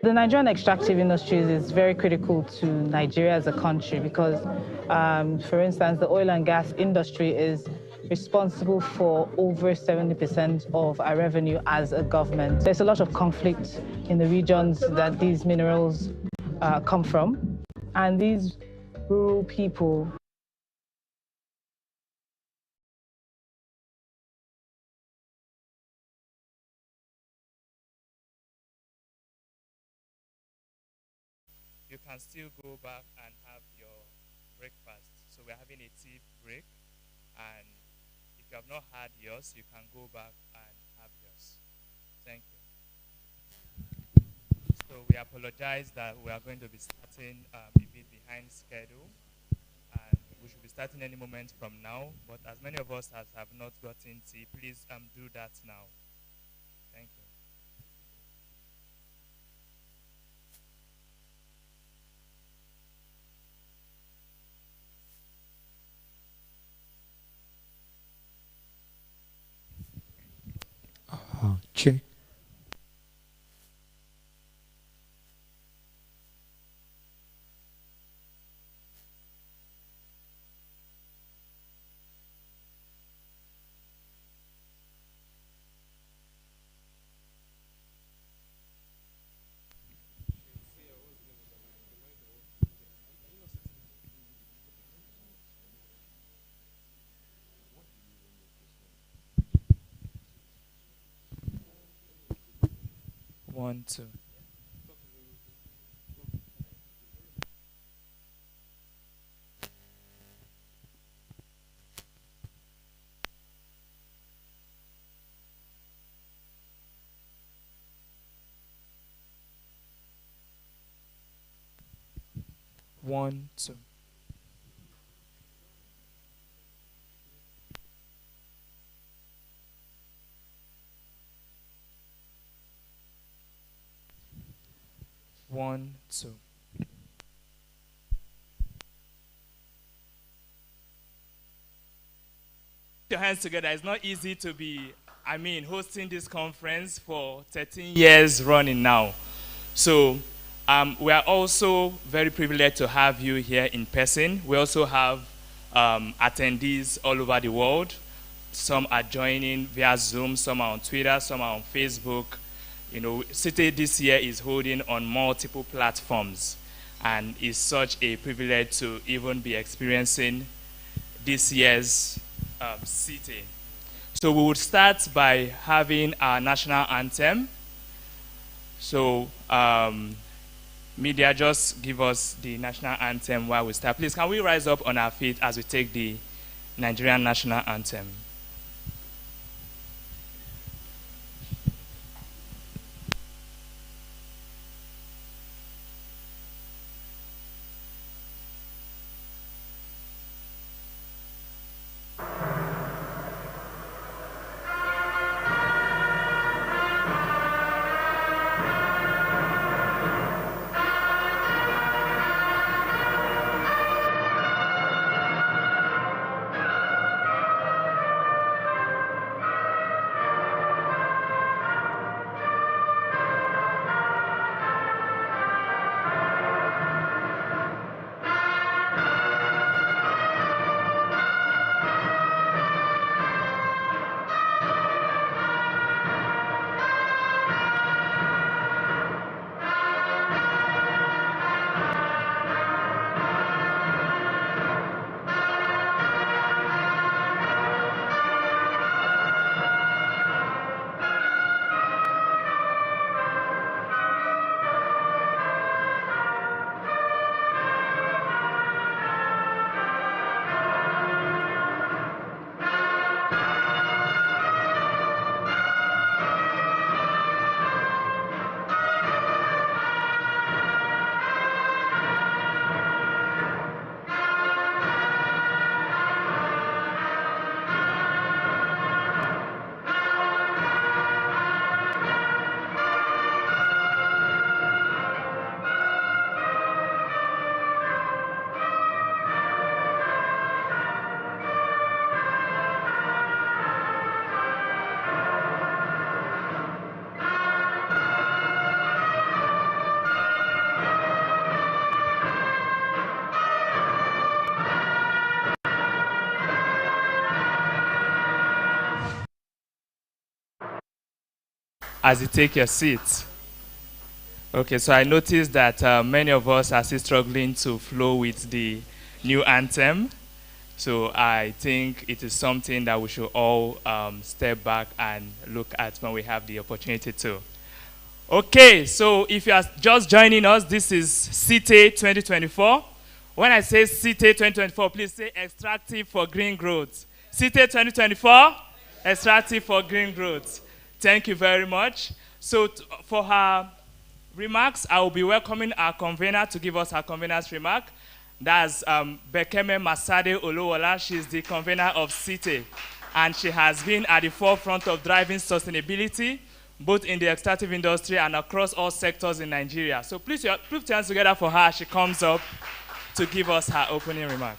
The Nigerian extractive industries is very critical to Nigeria as a country because, for instance, the oil and gas industry is responsible for over 70% of our revenue as a government. There's a lot of conflict in the regions that these minerals come from, and these rural people you can still go back and have your breakfast. So we're having a tea break, and if you have not had yours, you can go back and have yours. Thank you. So we apologize that we are going to be starting a bit behind schedule, and we should be starting any moment from now. But as many of us as have not gotten tea, please do that now. Thank you. Check. One, two. One, two. One, two. Your hands together. It's not easy to be, hosting this conference for 13 years running now. So we are also very privileged to have you here in person. We also have attendees all over the world. Some are joining via Zoom, some are on Twitter, some are on Facebook. You know, SITEI this year is holding on multiple platforms, and it's such a privilege to even be experiencing this year's SITEI. So we would start by having our national anthem. So media, just give us the national anthem while we start. Please, can we rise up on our feet as we take the Nigerian national anthem? as you take your seat. Okay, so I noticed that many of us are still struggling to flow with the new anthem. So I think it is something that we should all step back and look at when we have the opportunity to. Okay, so if you are just joining us, this is SITEI 2024. When I say SITEI 2024, please say Extractive for Green Growth. SITEI 2024, Extractive for Green Growth. Thank you very much. So for her remarks, I will be welcoming our convener to give us her convener's remark. That's Bekeme Masade Olowola. She's the convener of SITEI, and she has been at the forefront of driving sustainability, both in the extractive industry and across all sectors in Nigeria. So please put your hands together for her as she comes up to give us her opening remark.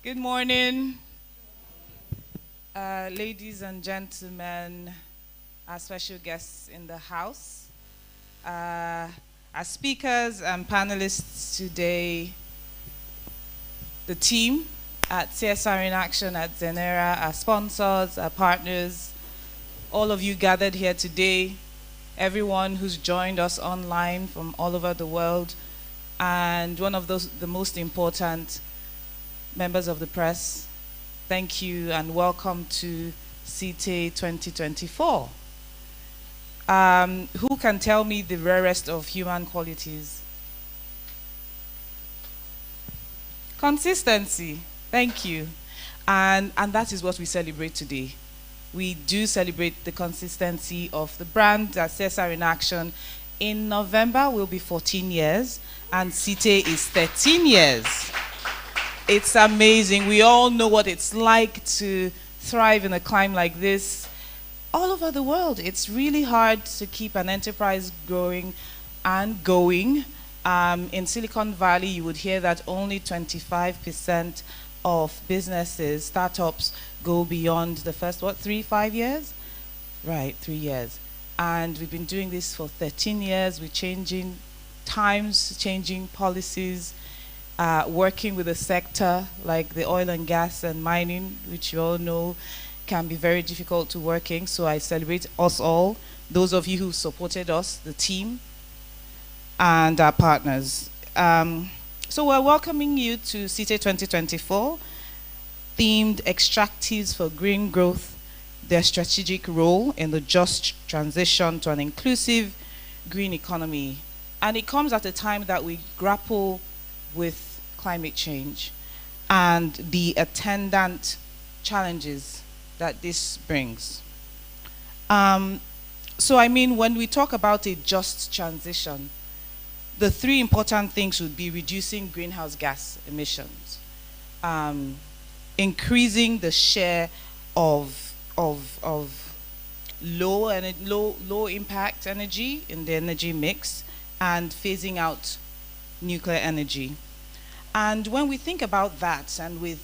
Good morning, ladies and gentlemen, our special guests in the house. As speakers and panelists today, the team at CSR-in-Action, at Zenera, our sponsors, our partners, all of you gathered here today, everyone who's joined us online from all over the world, and one of the most important members of the press, thank you and welcome to SITEI 2024. Who can tell me the rarest of human qualities? Consistency. Thank you. And that is what we celebrate today. We do celebrate the consistency of the brand at CSR-in-Action. In November, will be 14 years, and SITEI is 13 years. It's amazing. We all know what it's like to thrive in a climate like this. All over the world, it's really hard to keep an enterprise growing and going. In Silicon Valley, you would hear that only 25% of businesses, startups, go beyond the first, 5 years? Right, 3 years. And we've been doing this for 13 years. We're changing times, changing policies, working with a sector like the oil and gas and mining, which you all know can be very difficult to work in. So I celebrate us all, those of you who supported us, the team, and our partners. So we're welcoming you to SITEI 2024, themed Extractives for Green Growth, their strategic role in the just transition to an inclusive green economy. And it comes at a time that we grapple with climate change and the attendant challenges that this brings. So I mean, when we talk about a just transition, the three important things would be reducing greenhouse gas emissions, increasing the share of low impact energy in the energy mix, and phasing out nuclear energy. And when we think about that, and with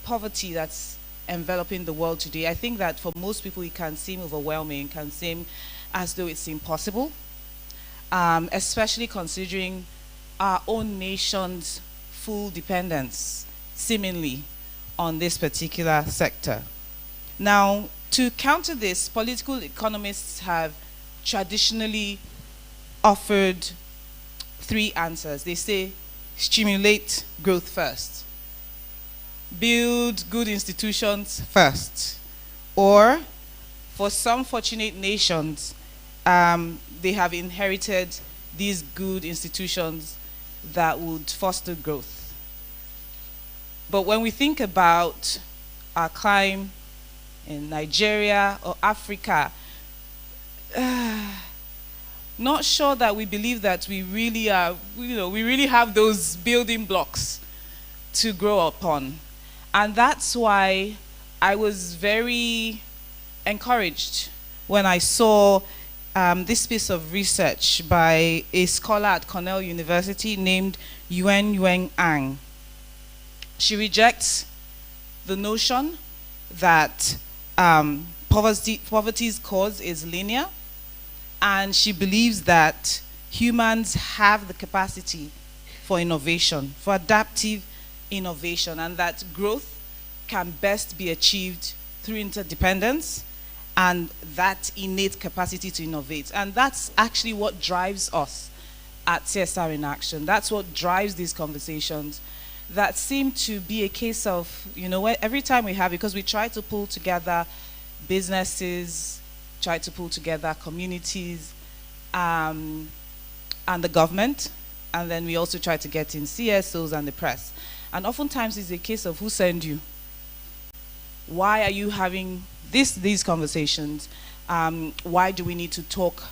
poverty that's enveloping the world today, I think that for most people it can seem overwhelming, can seem as though it's impossible, especially considering our own nation's full dependence, seemingly, on this particular sector. Now, to counter this, political economists have traditionally offered three answers. They say, stimulate growth first, build good institutions first, or for some fortunate nations, they have inherited these good institutions that would foster growth. But when we think about our climate in Nigeria or Africa, not sure that we believe that we really are, we really have those building blocks to grow upon. And that's why I was very encouraged when I saw this piece of research by a scholar at Cornell University named Yuen Ang. She rejects the notion that poverty's cause is linear, and she believes that humans have the capacity for innovation, for adaptive innovation, and that growth can best be achieved through interdependence and that innate capacity to innovate. And that's actually what drives us at CSR-in-Action. That's what drives these conversations that seem to be a case of, every time we have, because we try to pull together businesses, try to pull together communities, and the government, and then we also try to get in CSOs and the press. And oftentimes it's a case of who sent you? Why are you having these conversations? Why do we need to talk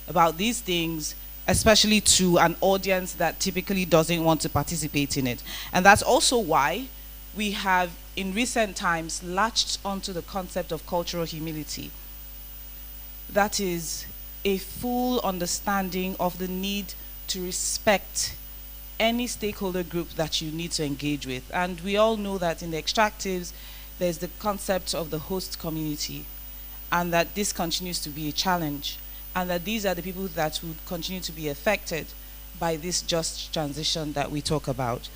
about these things, especially to an audience that typically doesn't want to participate in it? And that's also why we have, in recent times, latched onto the concept of cultural humility. That is a full understanding of the need to respect any stakeholder group that you need to engage with. And we all know that in the extractives, there's the concept of the host community, and that this continues to be a challenge, and that these are the people that would continue to be affected by this just transition that we talk about.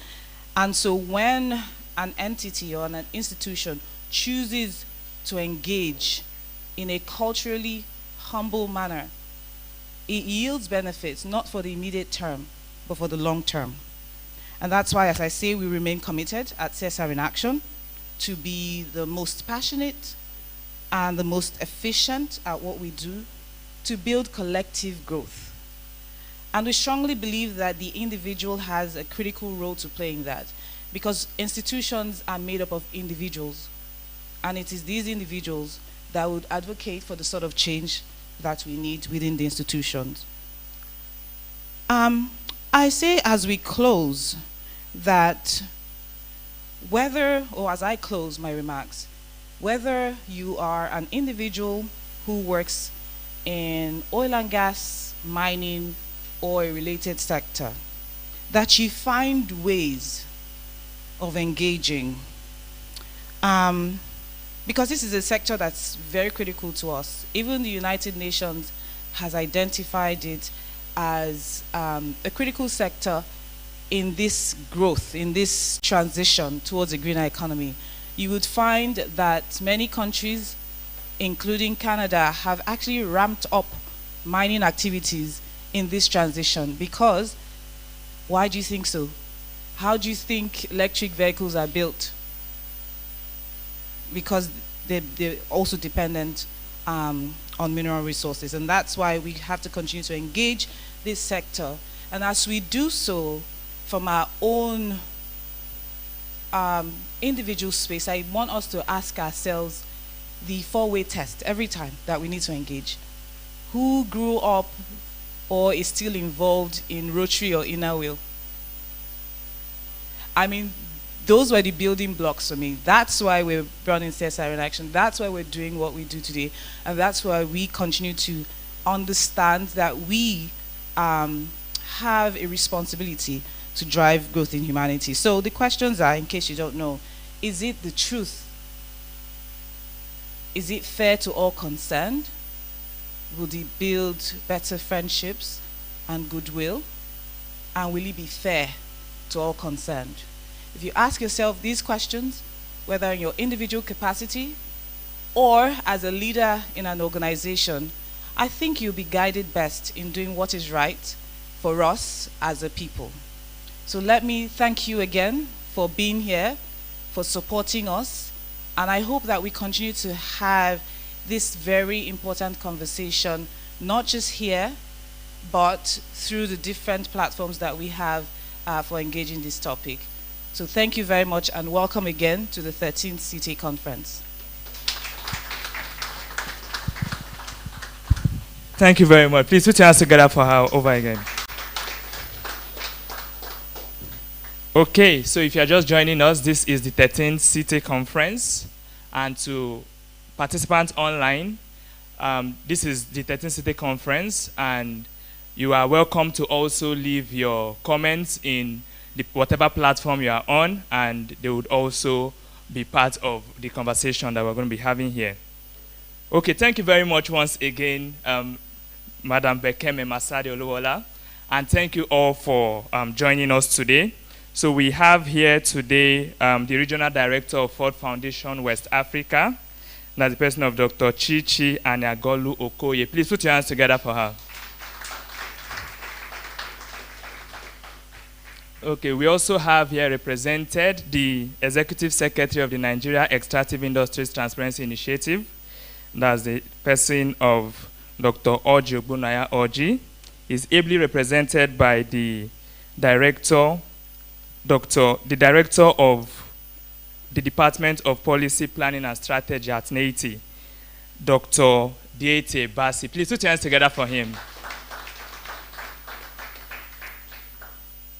And so when an entity or an institution chooses to engage in a culturally humble manner, it yields benefits, not for the immediate term, but for the long term. And that's why, as I say, we remain committed at CSR-in-Action to be the most passionate and the most efficient at what we do to build collective growth. And we strongly believe that the individual has a critical role to play in that, because institutions are made up of individuals, and it is these individuals that would advocate for the sort of change that we need within the institutions. I say as we close that as I close my remarks, whether you are an individual who works in oil and gas, mining, or a related sector, that you find ways of engaging. Because this is a sector that's very critical to us. Even the United Nations has identified it as a critical sector in this growth, in this transition towards a greener economy. You would find that many countries, including Canada, have actually ramped up mining activities in this transition. Because, why do you think so? How do you think electric vehicles are built? Because they're also dependent on mineral resources. And that's why we have to continue to engage this sector. And as we do so from our own individual space, I want us to ask ourselves the four-way test every time that we need to engage. Who grew up or is still involved in Rotary or Inner Wheel? I mean, those were the building blocks for me. That's why we're running CSR-in-Action. That's why we're doing what we do today. And that's why we continue to understand that we have a responsibility to drive growth in humanity. So the questions are, in case you don't know, is it the truth? Is it fair to all concerned? Will it build better friendships and goodwill? And will it be fair to all concerned? If you ask yourself these questions, whether in your individual capacity or as a leader in an organization, I think you'll be guided best in doing what is right for us as a people. So let me thank you again for being here, for supporting us, and I hope that we continue to have this very important conversation, not just here, but through the different platforms that we have for engaging this topic. So thank you very much, and welcome again to the 13th SITEI conference. Thank you very much. Please put your hands together for her over again. Okay, so if you're just joining us, this is the 13th SITEI conference. And to participants online, this is the 13th SITEI conference, and you are welcome to also leave your comments in whatever platform you are on, and they would also be part of the conversation that we're going to be having here. Okay, thank you very much once again, Madam Bekeme Masadi Oluwola, and thank you all for joining us today. So we have here today the Regional Director of Ford Foundation West Africa. That's the person of Dr. Chichi Anyagolu Okoye. Please put your hands together for her. Okay, we also have here represented the Executive Secretary of the Nigeria Extractive Industries Transparency Initiative. That's the person of Dr. Oji Ogbunaya Oji. Is ably represented by the director of the Department of Policy Planning and Strategy at SITEI, Dr. Diete Basi. Please put your hands together for him.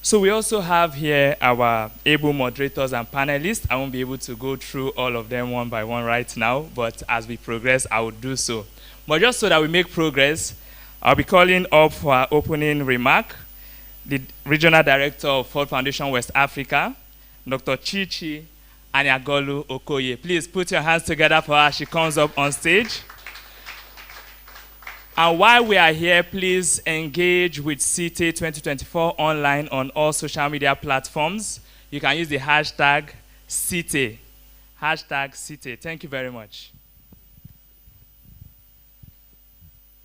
So we also have here our able moderators and panelists. I won't be able to go through all of them one by one right now, but as we progress, I will do so. But just so that we make progress, I'll be calling up for our opening remark the Regional Director of Ford Foundation West Africa, Dr. Chichi Anyagolu Okoye. Please put your hands together for her as she comes up on stage. And while we are here, please engage with SITEI 2024 online on all social media platforms. You can use the hashtag SITEI. Hashtag SITEI. Thank you very much.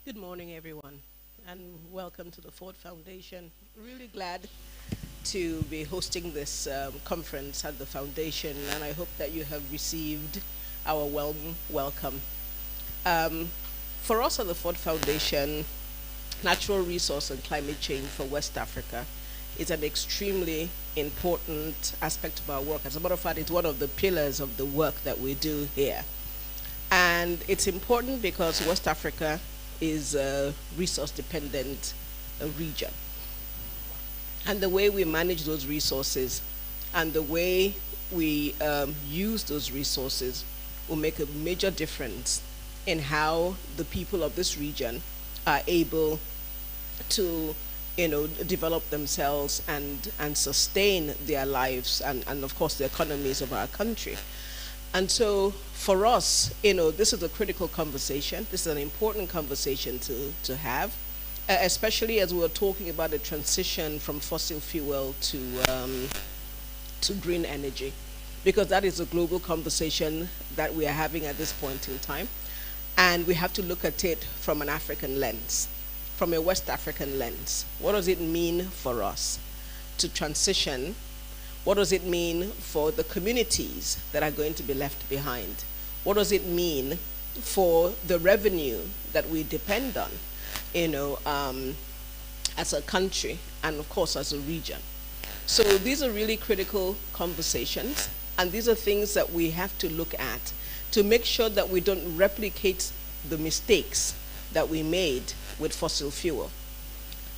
Good morning, everyone, and welcome to the Ford Foundation. Really glad to be hosting this conference at the Foundation, and I hope that you have received our warm welcome. For us at the Ford Foundation, natural resource and climate change for West Africa is an extremely important aspect of our work. As a matter of fact, it's one of the pillars of the work that we do here. And it's important because West Africa is a resource-dependent region. And the way we manage those resources and the way we use those resources will make a major difference in how the people of this region are able to, develop themselves and sustain their lives and of course the economies of our country. And so for us, this is a critical conversation. This is an important conversation to have, especially as we're talking about the transition from fossil fuel to green energy, because that is a global conversation that we are having at this point in time. And we have to look at it from an African lens, from a West African lens. What does it mean for us to transition? What does it mean for the communities that are going to be left behind? What does it mean for the revenue that we depend on, as a country and of course as a region? So these are really critical conversations, and these are things that we have to look at to make sure that we don't replicate the mistakes that we made with fossil fuel.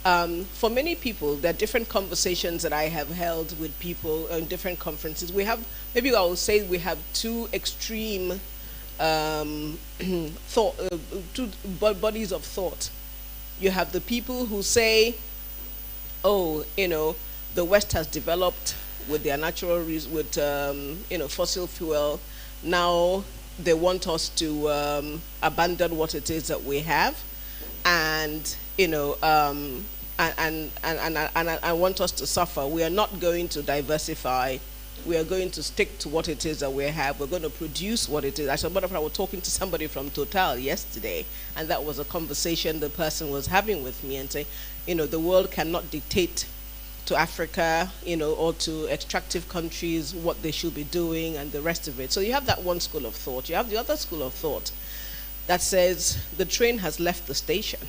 For many people, there are different conversations that I have held with people in different conferences. We have, maybe I will say we have two extreme two bodies of thought. You have the people who say, oh, the West has developed with their natural, fossil fuel. Now they want us to abandon what it is that we have, and I want us to suffer. We are not going to diversify. We are going to stick to what it is that we have. We're going to produce what it is. As a matter of fact, I was talking to somebody from Total yesterday, and that was a conversation the person was having with me, and saying, the world cannot dictate to Africa, or to extractive countries what they should be doing and the rest of it. So you have that one school of thought. You have the other school of thought that says the train has left the station.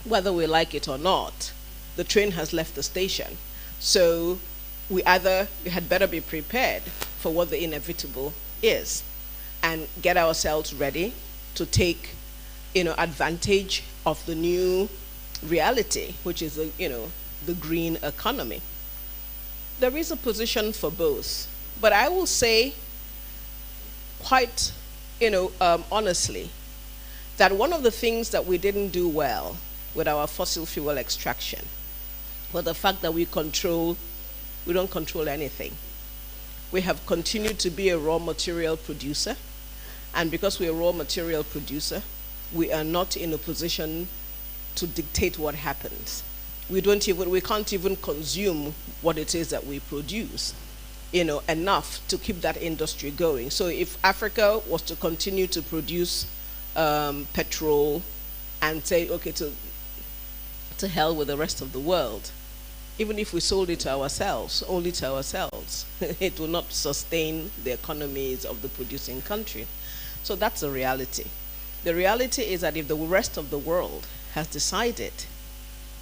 Whether we like it or not, the train has left the station. So we had better be prepared for what the inevitable is and get ourselves ready to take, advantage of the new reality, which is the green economy. There is a position for both, but I will say quite honestly that one of the things that we didn't do well with our fossil fuel extraction was the fact that we don't control anything. We have continued to be a raw material producer, and because we're a raw material producer, we are not in a position to dictate what happens. we can't even consume what it is that we produce, enough to keep that industry going. So if Africa was to continue to produce petrol and say, okay, to hell with the rest of the world, even if we sold it to ourselves, only to ourselves, it will not sustain the economies of the producing country. So that's the reality. The reality is that if the rest of the world has decided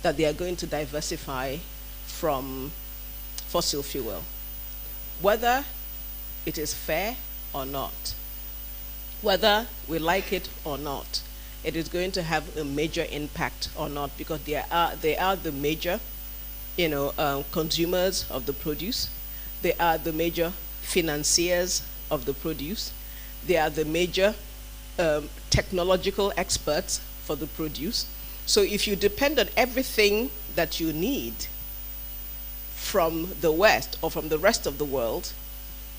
that they are going to diversify from fossil fuel, whether it is fair or not, whether we like it or not, it is going to have a major impact or not, because they are the major consumers of the produce. They are the major financiers of the produce. They are the major technological experts for the produce. So if you depend on everything that you need from the West or from the rest of the world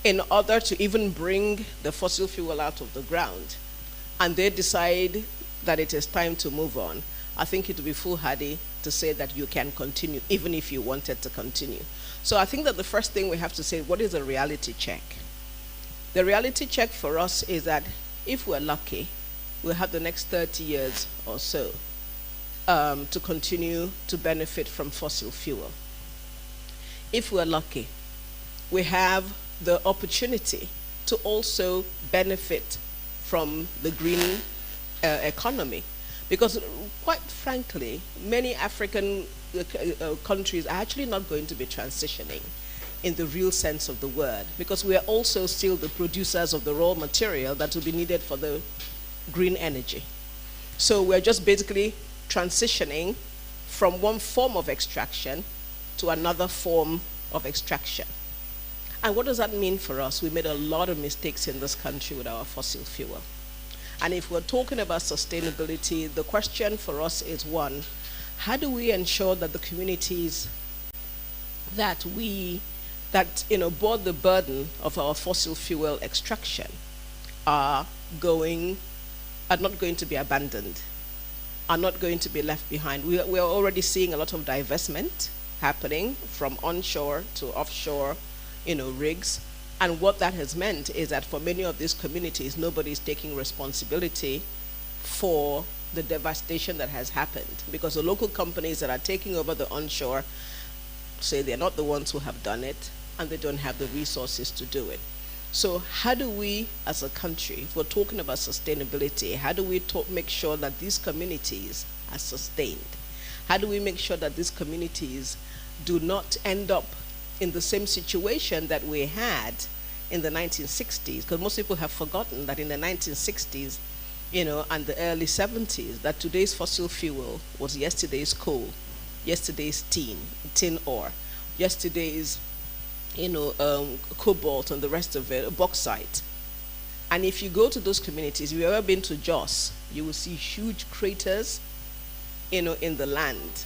in order to even bring the fossil fuel out of the ground, and they decide that it is time to move on, I think it would be foolhardy to say that you can continue, even if you wanted to continue. So I think that the first thing we have to say, what is a reality check? The reality check for us is that if we're lucky, we'll have the next 30 years or so to continue to benefit from fossil fuel. If we're lucky, we have the opportunity to also benefit from the green economy. Because quite frankly, many African countries are actually not going to be transitioning in the real sense of the word, because we are also still the producers of the raw material that will be needed for the green energy. So we're just basically transitioning from one form of extraction to another form of extraction. And what does that mean for us? We made a lot of mistakes in this country with our fossil fuel. And if we're talking about sustainability, the question for us is, one, how do we ensure that the communities that bore the burden of our fossil fuel extraction are not going to be abandoned, are not going to be left behind? We are already seeing a lot of divestment happening from onshore to offshore, rigs. And what that has meant is that for many of these communities, nobody's taking responsibility for the devastation that has happened, because the local companies that are taking over the onshore say they're not the ones who have done it, and they don't have the resources to do it. So how do we, as a country, if we're talking about sustainability, how do we make sure that these communities are sustained? How do we make sure that these communities do not end up in the same situation that we had in the 1960s? Because most people have forgotten that in the 1960s, and the early 70s, that today's fossil fuel was yesterday's coal, yesterday's tin ore, yesterday's, cobalt and the rest of it, bauxite. And if you go to those communities, if you've ever been to Jos, you will see huge craters, in the land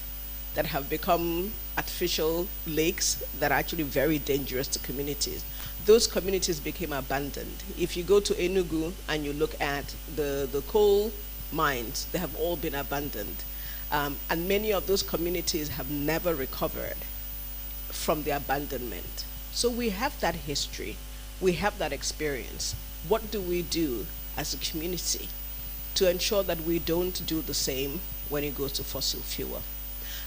that have become artificial lakes that are actually very dangerous to communities. Those communities became abandoned. If you go to Enugu and you look at the coal mines, they have all been abandoned. And many of those communities have never recovered from the abandonment. So we have that history, we have that experience. What do we do as a community to ensure that we don't do the same when it goes to fossil fuel?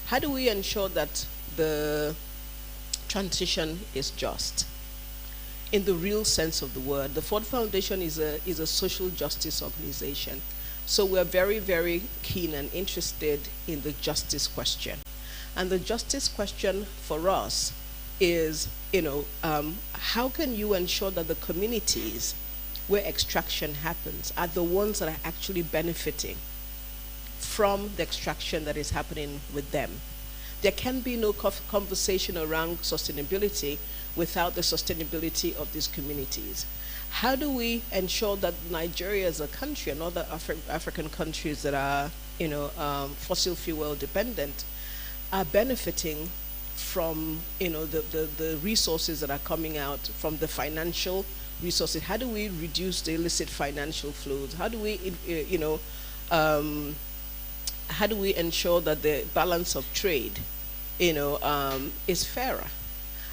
How do we ensure that the transition is just? In the real sense of the word, the Ford Foundation is a social justice organization. So we're very, very keen and interested in the justice question. And the justice question for us is, how can you ensure that the communities where extraction happens are the ones that are actually benefiting from the extraction that is happening with them? There can be no conversation around sustainability without the sustainability of these communities. How do we ensure that Nigeria as a country and other African countries that are, fossil fuel dependent are benefiting from, the resources that are coming out from the financial resources? How do we reduce the illicit financial flows? How do we, how do we ensure that the balance of trade is fairer.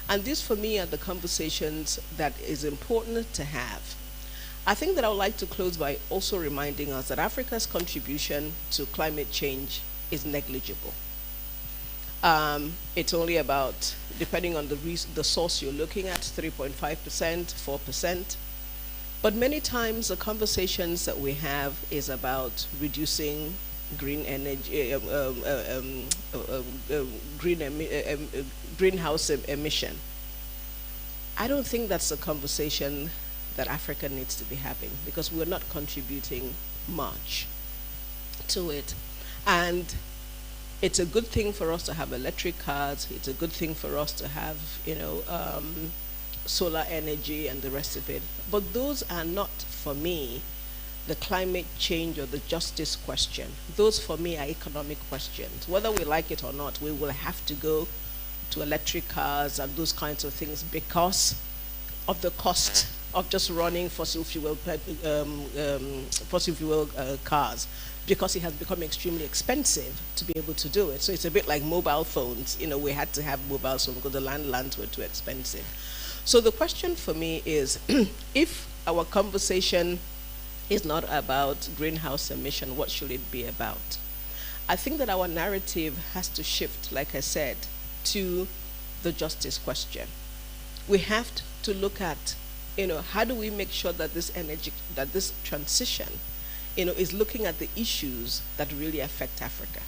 And these, for me, are the conversations that is important to have. I think that I would like to close by also reminding us that Africa's contribution to climate change is negligible. It's only about, depending on the source you're looking at, 3.5%, 4%. But many times the conversations that we have is about reducing green energy, greenhouse emission. I don't think that's a conversation that Africa needs to be having, because we're not contributing much to it. And it's a good thing for us to have electric cars. It's a good thing for us to have, solar energy and the rest of it. But those are not, for me, the climate change or the justice question. Those, for me, are economic questions. Whether we like it or not, we will have to go to electric cars and those kinds of things because of the cost of just running fossil fuel cars, because it has become extremely expensive to be able to do it. So it's a bit like mobile phones. We had to have mobile phones because the landlines were too expensive. So the question for me is, if our conversation is not about greenhouse emission, what should it be about? I think that our narrative has to shift, like I said, to the justice question. We have to look at, how do we make sure that this transition, is looking at the issues that really affect Africa.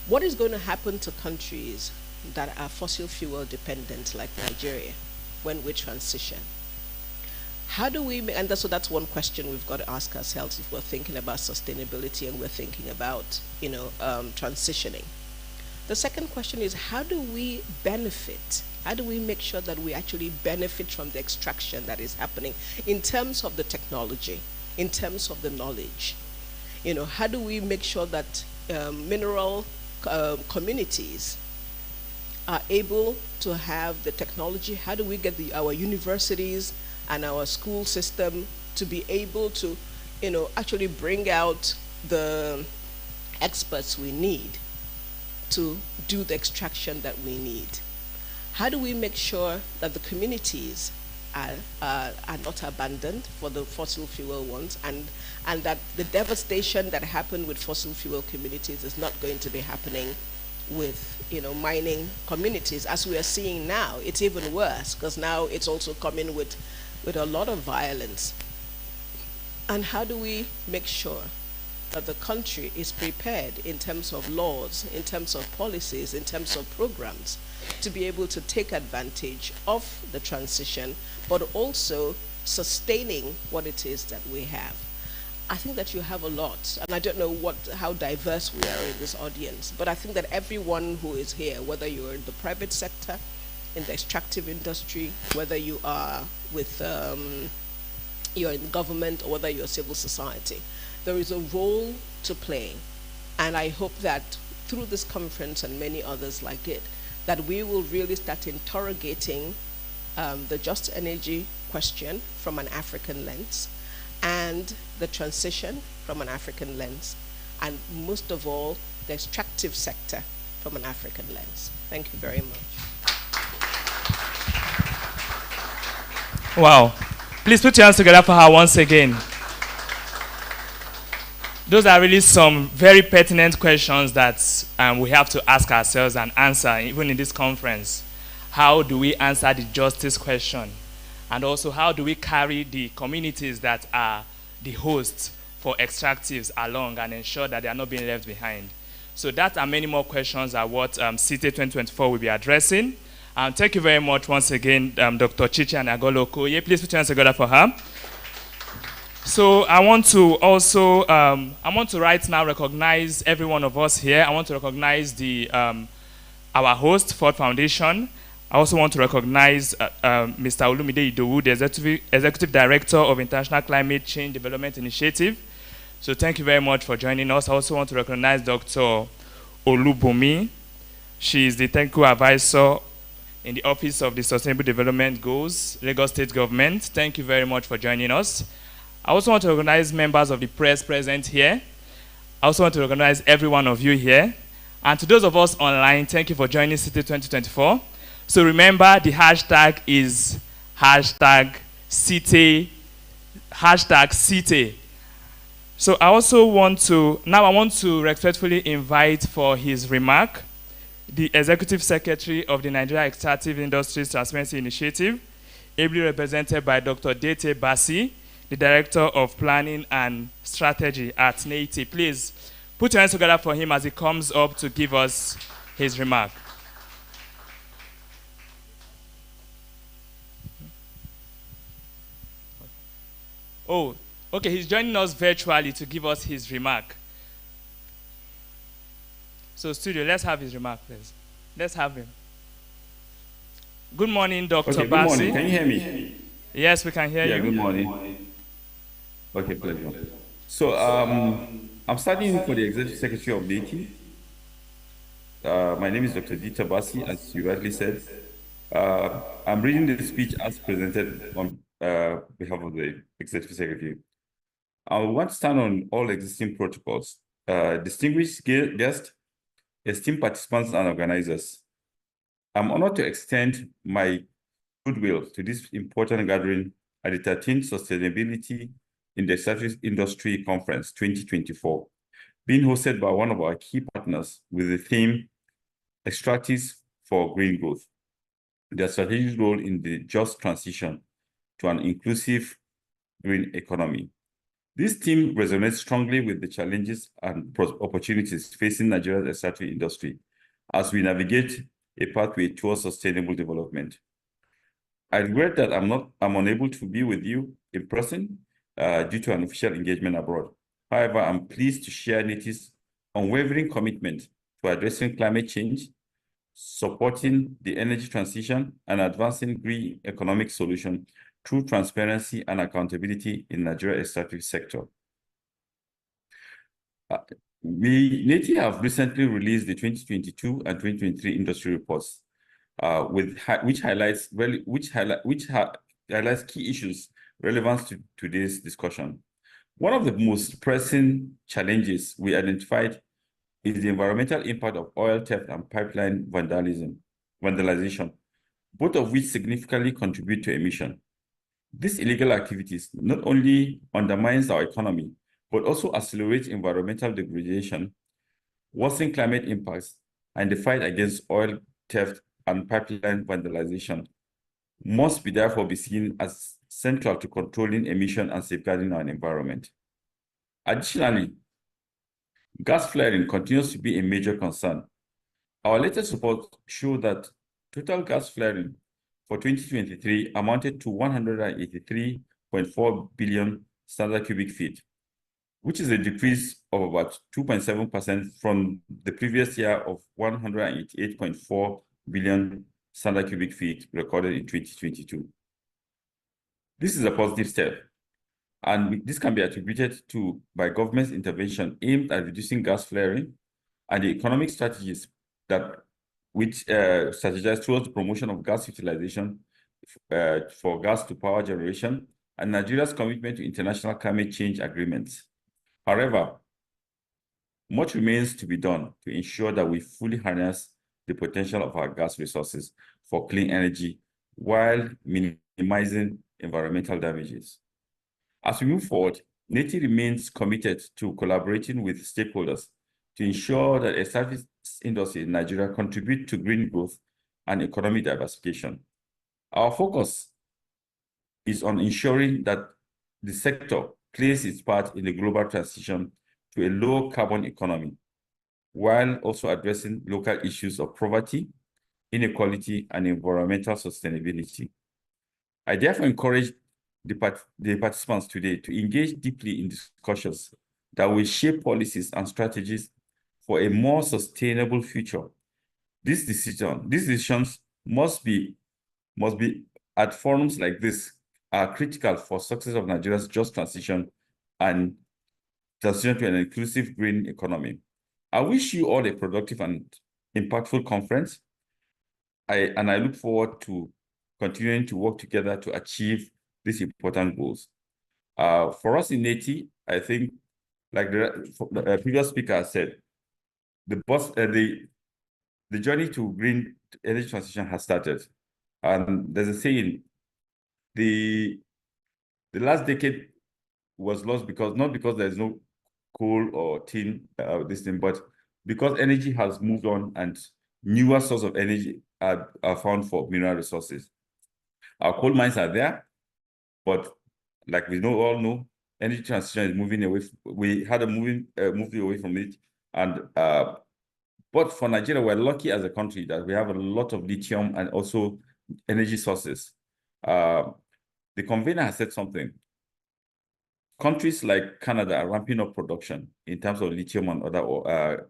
What is going to happen to countries that are fossil fuel dependent, like Nigeria, when we transition? How do we, so that's one question we've got to ask ourselves if we're thinking about sustainability and we're thinking about, transitioning. The second question is, how do we benefit? How do we make sure that we actually benefit from the extraction that is happening in terms of the technology, in terms of the knowledge? How do we make sure that mineral communities are able to have the technology? How do we get our universities and our school system to be able to, actually bring out the experts we need to do the extraction that we need? How do we make sure that the communities are not abandoned for the fossil fuel ones, and that the devastation that happened with fossil fuel communities is not going to be happening with mining communities? As we are seeing now, it's even worse, because now it's also coming with a lot of violence. And how do we make sure that the country is prepared in terms of laws, in terms of policies, in terms of programs, to be able to take advantage of the transition, but also sustaining what it is that we have? I think that you have a lot, and I don't know how diverse we are in this audience, but I think that everyone who is here, whether you're in the private sector, in the extractive industry, whether you are with you're in government, or whether you're civil society, there is a role to play. And I hope that through this conference and many others like it, that we will really start interrogating the just energy question from an African lens, and the transition from an African lens, and most of all, the extractive sector from an African lens. Thank you very much. Wow. Please put your hands together for her once again. Those are really some very pertinent questions that we have to ask ourselves and answer, even in this conference. How do we answer the justice question? And also, how do we carry the communities that are the hosts for extractives along and ensure that they are not being left behind? So that and many more questions are what SITEI 2024 will be addressing. Thank you very much once again, Dr. Chichi and Agolo-Okoye. Please put your hands together for her. So I want to also, right now recognize every one of us here. I want to recognize our host, Ford Foundation. I also want to recognize Mr. Olumide Idowu, the Executive Director of International Climate Change Development Initiative. So thank you very much for joining us. I also want to recognize Dr. Olubumi. She is the Technical Advisor in the Office of the Sustainable Development Goals, Lagos State Government. Thank you very much for joining us. I also want to recognize members of the press present here. I also want to recognize every one of you here. And to those of us online, thank you for joining SITEI 2024. So remember, the hashtag is hashtag SITEI, hashtag SITEI. So I also want to respectfully invite for his remark the Executive Secretary of the Nigeria Extractive Industries Transparency Initiative, ably represented by Dr. Dete Basi, the Director of Planning and Strategy at SITEI. Please put your hands together for him as he comes up to give us his remark. Oh, okay, he's joining us virtually to give us his remark. So, studio, let's have his remark, please. Let's have him. Good morning, Dr. Okay, good Basi. morning. Can you hear me? Yes, we can hear you. Yeah, good morning. Okay, pleasure. So, I'm studying for the Executive Secretary of NATI. My name is Dr. Dita Basi, as you rightly said. I'm reading the speech as presented on behalf of the Executive Secretary. I want to stand on all existing protocols. Distinguished guests, esteemed participants and organizers, I'm honored to extend my goodwill to this important gathering at the 13th Sustainability in the Extractive Industry Conference 2024, being hosted by one of our key partners with the theme Extractives for Green Growth, their strategic role in the just transition to an inclusive green economy. This theme resonates strongly with the challenges and opportunities facing Nigeria's extractive industry as we navigate a pathway towards sustainable development. I regret that I'm unable to be with you in person due to an official engagement abroad. However, I'm pleased to share NATI's unwavering commitment to addressing climate change, supporting the energy transition, and advancing green economic solutions through transparency and accountability in Nigeria's extractive sector. NATI have recently released the 2022 and 2023 industry reports, which highlights key issues relevant to today's discussion. One of the most pressing challenges we identified is the environmental impact of oil theft and pipeline vandalization, both of which significantly contribute to emission. These illegal activities not only undermines our economy, but also accelerates environmental degradation, worsen climate impacts, and the fight against oil theft and pipeline vandalization must therefore be seen as central to controlling emission and safeguarding our environment. Additionally, gas flaring continues to be a major concern. Our latest report showed that total gas flaring for 2023 amounted to 183.4 billion standard cubic feet, which is a decrease of about 2.7% from the previous year of 188.4 billion standard cubic feet recorded in 2022. This is a positive step, and this can be attributed by government's intervention aimed at reducing gas flaring and the economic strategies which strategize towards the promotion of gas utilization for gas to power generation and Nigeria's commitment to international climate change agreements. However, much remains to be done to ensure that we fully harness the potential of our gas resources for clean energy while minimizing environmental damages. As we move forward, NATI remains committed to collaborating with stakeholders to ensure that the extractive industry in Nigeria contribute to green growth and economic diversification. Our focus is on ensuring that the sector plays its part in the global transition to a low carbon economy, while also addressing local issues of poverty, inequality, and environmental sustainability. I therefore encourage the participants today to engage deeply in discussions that will shape policies and strategies for a more sustainable future. These decisions must be at forums like this are critical for success of Nigeria's just transition and transition to an inclusive green economy. I wish you all a productive and impactful conference. I look forward to continuing to work together to achieve these important goals. For us in NATI, I think, like the previous speaker said, the journey to green energy transition has started. And there's a saying, the last decade was lost not because there's no coal or tin, this thing, but because energy has moved on and newer sources of energy are found for mineral resources. Our coal mines are there, but like we all know, energy transition is moving away. We had a moving away from it, and but for Nigeria, we're lucky as a country that we have a lot of lithium and also energy sources. The convener has said something. Countries like Canada are ramping up production in terms of lithium and other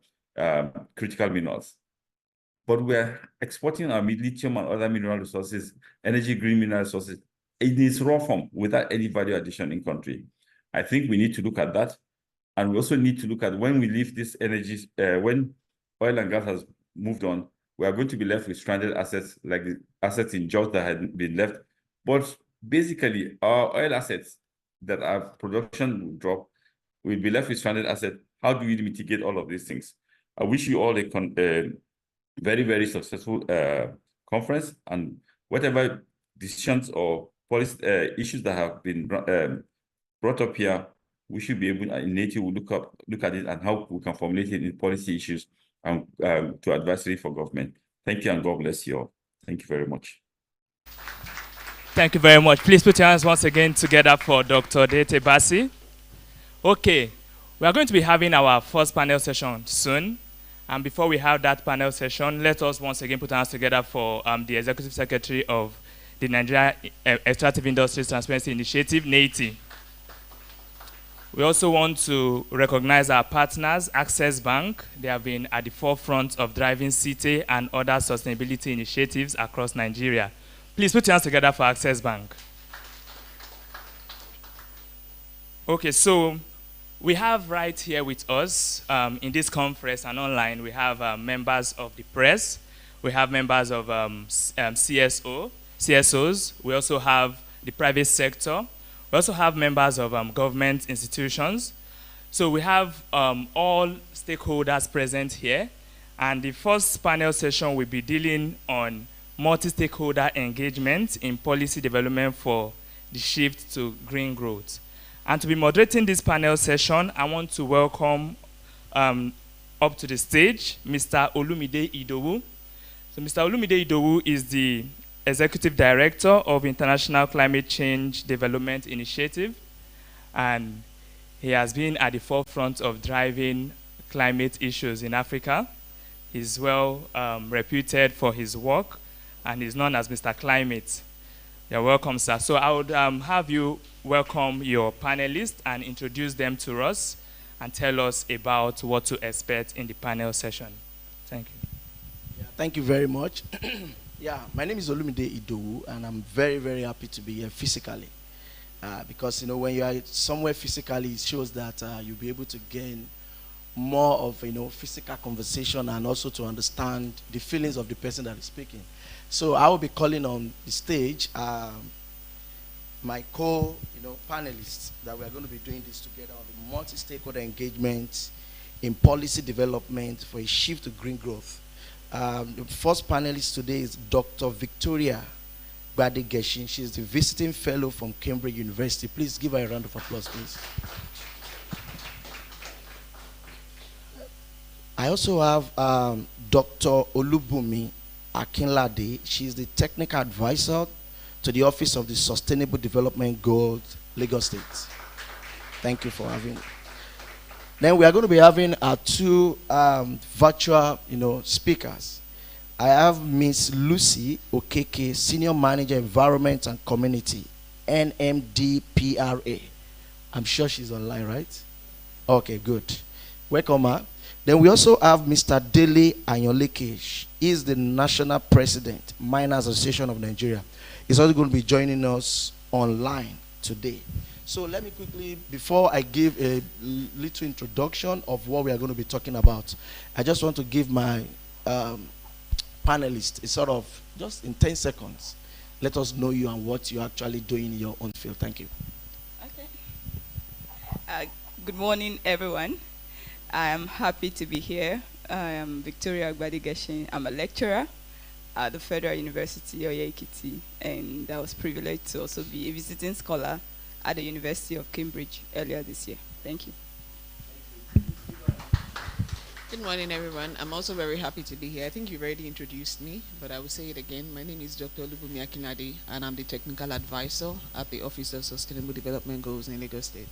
critical minerals. But we're exporting our lithium and other mineral resources, energy green mineral resources, in its raw form without any value addition in country. I think we need to look at that. And we also need to look at when we leave this energy, when oil and gas has moved on, we are going to be left with stranded assets, like the assets in jobs that had been left. But basically, our oil assets that our production will drop, we'll be left with stranded assets. How do we mitigate all of these things? I wish you all a very, very successful conference, and whatever decisions or policy issues that have been brought up here, we should be able, in native, we'll look at it and how we can formulate it in policy issues and to advisory for government. Thank you, and God bless you all. Thank you very much. Thank you very much. Please put your hands once again together for Dr. Dete Bassi. Okay, we are going to be having our first panel session soon. And before we have that panel session, let us once again put our hands together for the Executive Secretary of the Nigeria Extractive Industries Transparency Initiative, NEITI. We also want to recognize our partners, Access Bank. They have been at the forefront of driving SITEI and other sustainability initiatives across Nigeria. Please put your hands together for Access Bank. Okay, so we have right here with us in this conference and online, we have members of the press, we have members of CSOs, we also have the private sector, we also have members of government institutions. So we have all stakeholders present here, and the first panel session will be dealing on multi-stakeholder engagement in policy development for the shift to green growth. And to be moderating this panel session, I want to welcome up to the stage Mr. Olumide Idowu. So Mr. Olumide Idowu is the Executive Director of International Climate Change Development Initiative, and he has been at the forefront of driving climate issues in Africa. He's well reputed for his work, and he's known as Mr. Climate. You're welcome, sir. So I would have you welcome your panelists and introduce them to us and tell us about what to expect in the panel session. Thank you. Yeah, thank you very much. Yeah, my name is Olumide Idowu, and I'm very, very happy to be here physically. Because, you know, when you are somewhere physically, it shows that you'll be able to gain more of, you know, physical conversation and also to understand the feelings of the person that is speaking. So I will be calling on the stage my panelists that we are going to be doing this together on the multi-stakeholder engagement in policy development for a shift to green growth. The first panelist today is Dr. Victoria Gbade-Geshin. She's the visiting fellow from Cambridge University. Please give her a round of applause, please. I also have Dr. Olubumi Akinlade. She's the technical advisor to the Office of the Sustainable Development Goals, Lagos State. Thank you for having me. Then we are going to be having our two virtual, speakers. I have Miss Lucy Okeke, Senior Manager, Environment and Community, NMDPRA. I'm sure she's online, right? Okay, good. Welcome, ma. Then we also have Mr. Dele Anyoleke. He is the National President, Miners Association of Nigeria. He's also going to be joining us online today. So let me quickly, before I give a little introduction of what we are going to be talking about, I just want to give my panelists a sort of, just in 10 seconds, let us know you and what you're actually doing in your own field. Thank you. Okay. Good morning, everyone. I am happy to be here I am Victoria Gbadigeshin. I'm a lecturer at the Federal University of Ekiti, and I was privileged to also be a visiting scholar at the University of Cambridge earlier this year. Thank you. Good morning, everyone. I'm also very happy to be here. I think you've already introduced me, but I will say it again. My name is Dr. Olubunmi Akinade, and I'm the Technical Advisor at the Office of Sustainable Development Goals in Lagos State.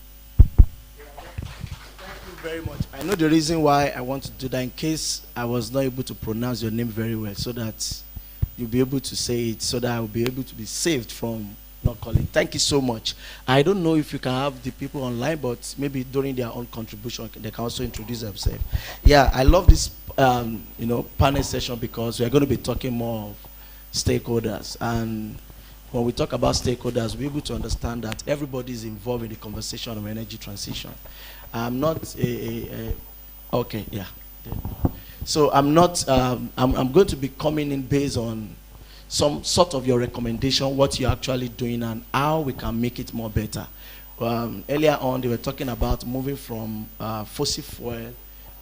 Thank you very much. I know the reason why I want to do that, in case I was not able to pronounce your name very well, so that you'll be able to say it, so that I will be able to be saved from not calling. Thank you so much. I don't know if you can have the people online, but maybe during their own contribution, they can also introduce themselves. Yeah, I love this, panel session, because we're going to be talking more of stakeholders. And when we talk about stakeholders, we're able to understand that everybody is involved in the conversation of energy transition. I'm not okay, yeah. So I'm not, I'm going to be coming in based on some sort of your recommendation, what you're actually doing and how we can make it more better. Earlier on, they were talking about moving from fossil fuel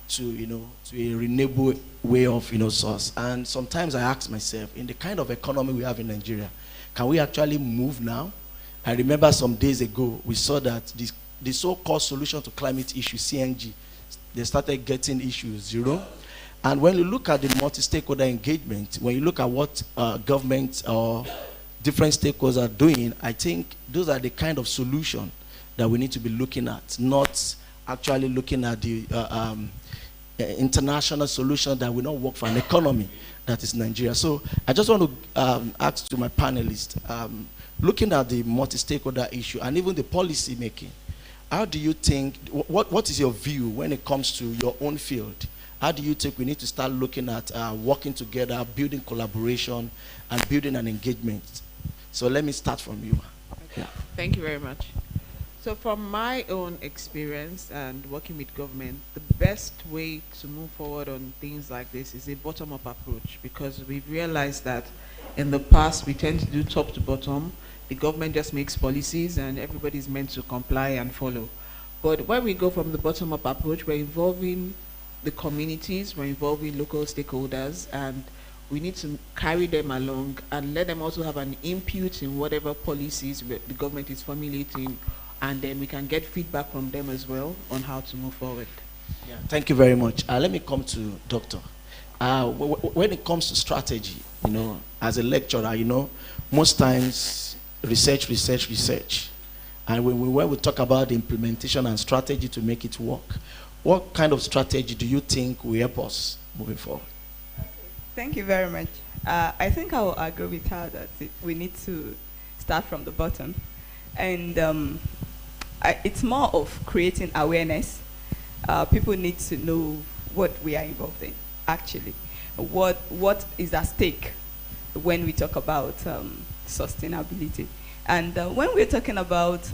to, to a renewable way of, source. And sometimes I ask myself, in the kind of economy we have in Nigeria, can we actually move now? I remember some days ago, we saw that the so-called solution to climate issue, CNG, they started getting issues, And when you look at the multi-stakeholder engagement, when you look at what government or different stakeholders are doing, I think those are the kind of solution that we need to be looking at, not actually looking at the international solution that will not work for an economy that is Nigeria. So I just want to ask to my panelists, looking at the multi-stakeholder issue and even the policy making, how do you think, what is your view when it comes to your own field? How do you think we need to start looking at working together, building collaboration, and building an engagement? So let me start from you. Okay. Yeah. Thank you very much. So from my own experience and working with government, the best way to move forward on things like this is a bottom-up approach, because we've realized that in the past we tend to do top to bottom. The government just makes policies and everybody's meant to comply and follow. But when we go from the bottom-up approach, we're involving the communities, we're involving local stakeholders, and we need to carry them along and let them also have an input in whatever policies the government is formulating, and then we can get feedback from them as well on how to move forward. Yeah, thank you very much. Let me come to Doctor. When it comes to strategy, as a lecturer, most times research. And when we talk about the implementation and strategy to make it work, what kind of strategy do you think will help us moving forward? Thank you very much. I think I will agree with her that we need to start from the bottom. And it's more of creating awareness. People need to know what we are involved in, actually. What is at stake when we talk about sustainability. And when we're talking about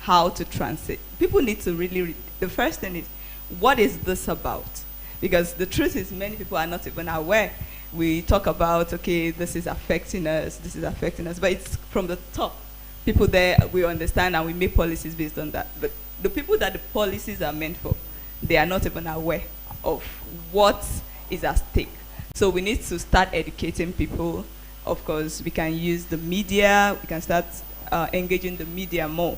how to transit, people need to really, the first thing is, what is this about? Because the truth is many people are not even aware. We talk about, okay, this is affecting us, but it's from the top. People there, we understand and we make policies based on that. But the people that the policies are meant for, they are not even aware of what is at stake. So we need to start educating people. Of course, we can use the media, we can start engaging the media more.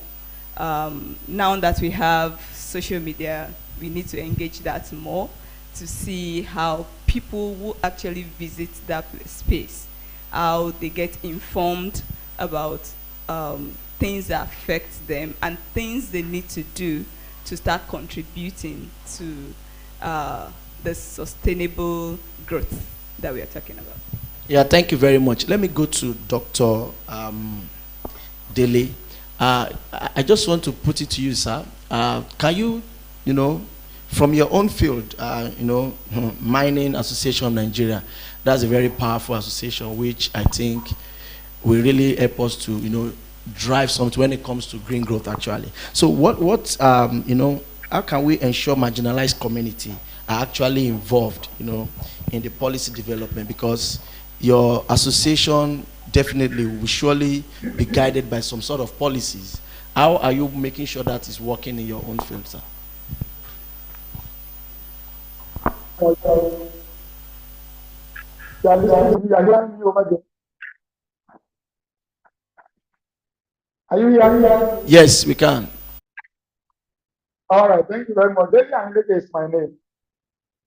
Now that we have social media, we need to engage that more to see how people who actually visit that space, how they get informed about things that affect them and things they need to do to start contributing to the sustainable growth that we are talking about. Yeah, thank you very much. Let me go to Dr. Dele. I just want to put it to you, sir. Can you, from your own field, Mining Association of Nigeria, that's a very powerful association, which I think will really help us to, drive something when it comes to green growth, actually. So how can we ensure marginalized community are actually involved, in the policy development? Because your association definitely will surely be guided by some sort of policies. How are you making sure that is working in your own field, sir? You are listening to me. You are hearing me over there. Are you hearing me? Yes, we can. All right. Thank you very much. Lady Anileke is my name.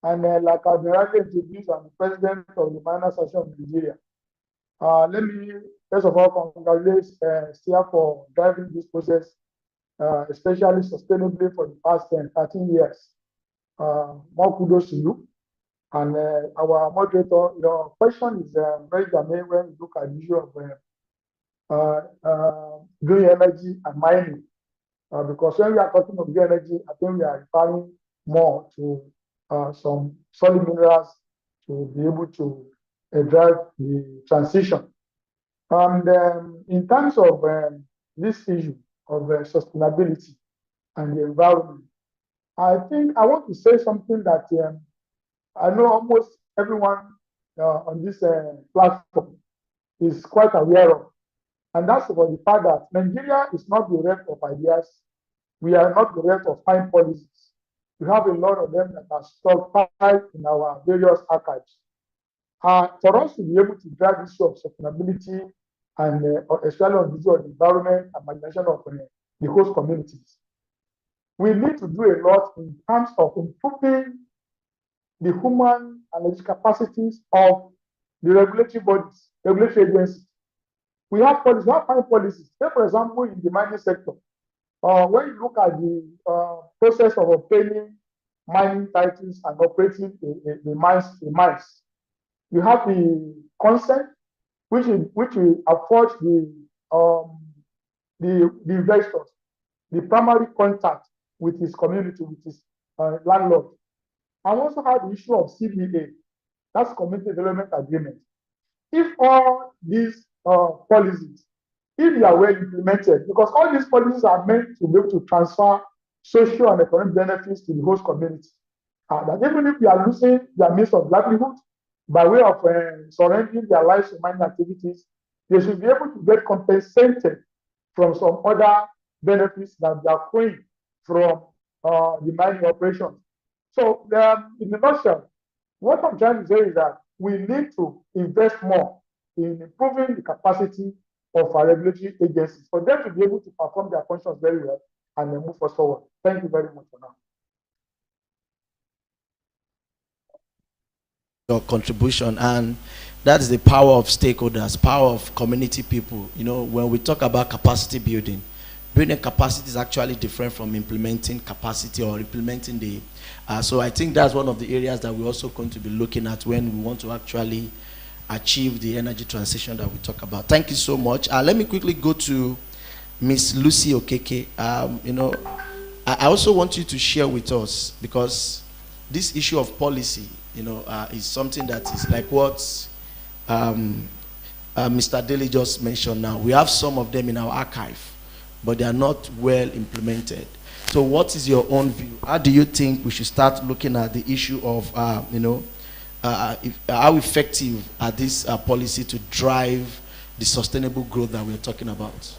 And like I've been rightly introduced, I'm the president of the Miners Association of Nigeria. Let me, first of all, congratulate SIA for driving this process, especially sustainably for the past 13 years. More kudos to you. And our moderator, your question is very germane when we look at the issue of green energy and mining. Because when we are talking of green energy, I think we are referring more to some solid minerals to be able to drive the transition. And in terms of this issue of sustainability and the environment, I think I want to say something that I know almost everyone on this platform is quite aware of. And that's about the fact that Nigeria is not bereft of ideas. We are not bereft of fine policies. We have a lot of them that are stockpiled in our various archives. For us to be able to drive this issue of sustainability and especially on the issue of the environment and management of the host communities, we need to do a lot in terms of improving the human and its capacities of the regulatory bodies, regulatory agencies. We have policies, we have fine policies. Say, for example, in the mining sector, when you look at the process of obtaining mining titles and operating the mines, you have the consent, which will afford the investors the primary contact with his community, with his landlord. And also have the issue of CBA, that's Community Development Agreement. If all these policies, if they are well implemented, because all these policies are meant to be able to transfer social and economic benefits to the host community, that even if they are losing their means of livelihood by way of surrendering their lives to mining activities, they should be able to get compensated from some other benefits that they are accruing from the mining operations. So, in a nutshell, what I'm trying to say is that we need to invest more in improving the capacity of our regulatory agencies for them to be able to perform their functions very well and then move us forward. Thank you very much for now. Your contribution, and that's the power of stakeholders, power of community people. You know, when we talk about capacity building capacity is actually different from implementing capacity or implementing the so I think that's one of the areas that we're also going to be looking at when we want to actually achieve the energy transition that we talk about. Thank you so much. Let me quickly go to Miss Lucy Okeke. You know, I also want you to share with us, because this issue of policy, you know, is something that is like what Mr. Daly just mentioned now. We have some of them in our archive, but they are not well implemented. So what is your own view? How do you think we should start looking at the issue of, you know, how effective are these policy to drive the sustainable growth that we're talking about?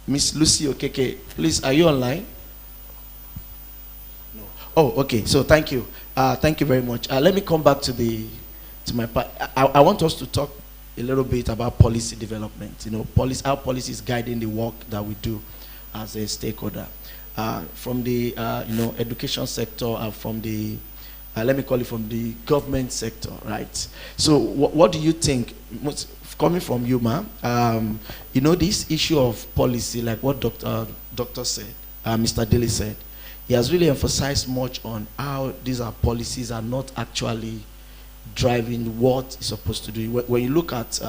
Miss Lucy Okeke, please, are you online? No. Oh, okay. So thank you. Thank you very much. Let me come back to my part. I want us to talk a little bit about policy development. You know, how policy is guiding the work that we do as a stakeholder, from the you know, education sector, from the let me call it from the government sector, right? So what do you think? Coming from you, ma'am, you know, this issue of policy, like what Doctor said, Mr. Daly said, he has really emphasized much on how these policies are not actually driving what it's supposed to do. When you look at,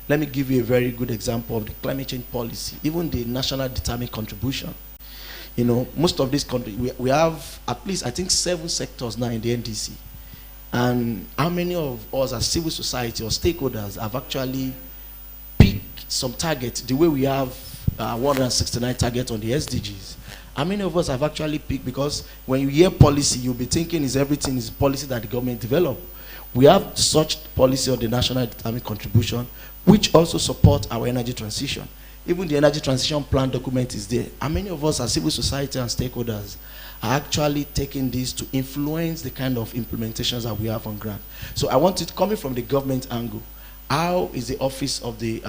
let me give you a very good example of the climate change policy, even the national determined contribution. You know, most of these countries, we have at least, I think, 7 sectors now in the NDC. And how many of us as civil society or stakeholders have actually picked some targets, the way we have 169 targets on the SDGs? How many of us have actually picked? Because when you hear policy, you'll be thinking everything is policy that the government developed. We have such policy of the national determined contribution, which also support our energy transition. Even the energy transition plan document is there. And many of us as civil society and stakeholders are actually taking this to influence the kind of implementations that we have on ground. So I want it coming from the government angle. How is the Office of the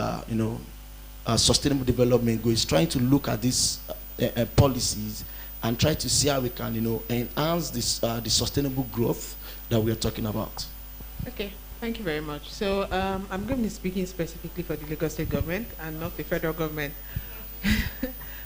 Sustainable Development Goals trying to look at these policies and try to see how we can, enhance this the sustainable growth that we are talking about? Okay, thank you very much. So I'm going to be speaking specifically for the Lagos State government and not the federal government.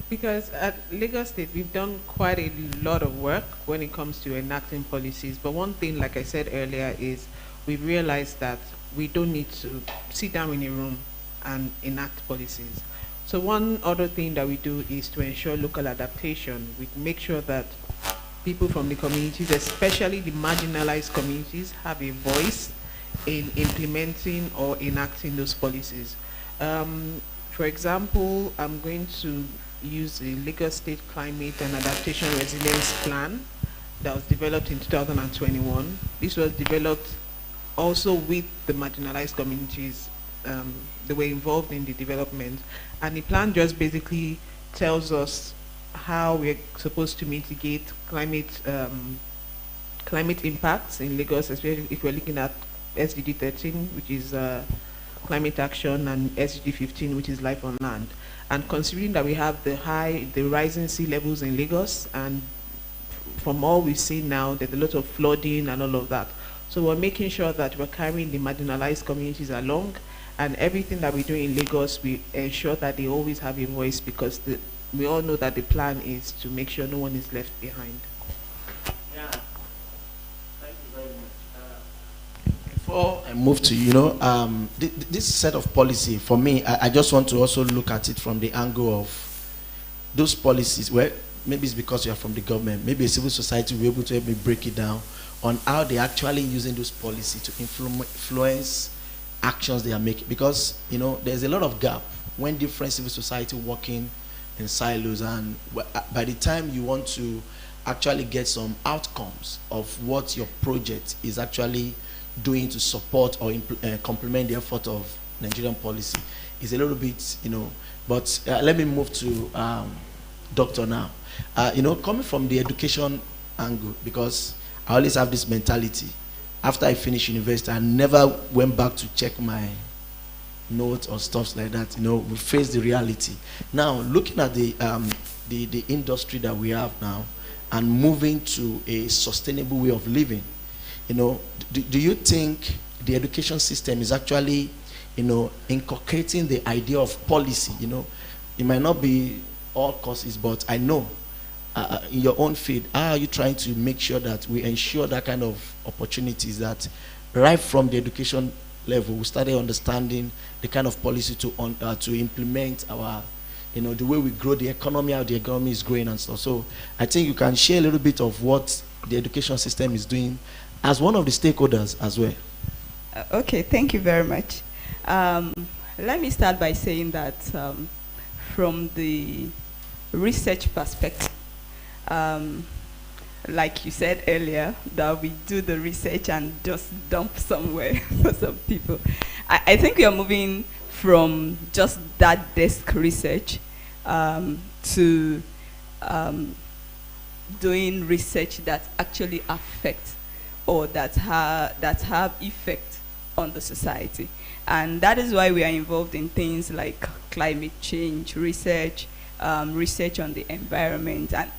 Because at Lagos State, we've done quite a lot of work when it comes to enacting policies. But one thing, like I said earlier, is we've realized that we don't need to sit down in a room and enact policies. So one other thing that we do is to ensure local adaptation. We make sure that people from the communities, especially the marginalized communities, have a voice in implementing or enacting those policies. For example, I'm going to use the Lagos State Climate and Adaptation Resilience Plan that was developed in 2021. This was developed also with the marginalized communities. They were involved in the development. And the plan just basically tells us how we're supposed to mitigate climate impacts in Lagos, especially if we're looking at SDG 13, which is climate action, and SDG 15, which is life on land. And considering that we have the rising sea levels in Lagos, and from all we've seen now, there's a lot of flooding and all of that. So we're making sure that we're carrying the marginalized communities along, and everything that we do in Lagos, we ensure that they always have a voice, because we all know that the plan is to make sure no one is left behind. Yeah, thank you very much. Before I move to, this set of policy, for me, I just want to also look at it from the angle of those policies, where maybe it's because you are from the government, maybe a civil society will be able to help me break it down on how they're actually using those policies to influence actions they are making. Because, there's a lot of gap when different civil society working in silos, and by the time you want to actually get some outcomes of what your project is actually doing to support or complement the effort of Nigerian policy, is a little bit, but let me move to Doctor now. Coming from the education angle, because I always have this mentality. After I finished university, I never went back to check my notes or stuff like that. We face the reality. Now, looking at the industry that we have now and moving to a sustainable way of living, do you think the education system is actually, inculcating the idea of policy? It might not be all courses, but I know in your own field, how are you trying to make sure that we ensure that kind of opportunities, that right from the education level, we started understanding the kind of policy to implement our, the way we grow the economy, how the economy is growing and stuff. So I think you can share a little bit of what the education system is doing as one of the stakeholders as well. Okay, thank you very much. Let me start by saying that from the research perspective, like you said earlier, that we do the research and just dump somewhere for some people. I think we are moving from just that desk research to doing research that actually affects or that have effect on the society. And that is why we are involved in things like climate change research, research on the environment. And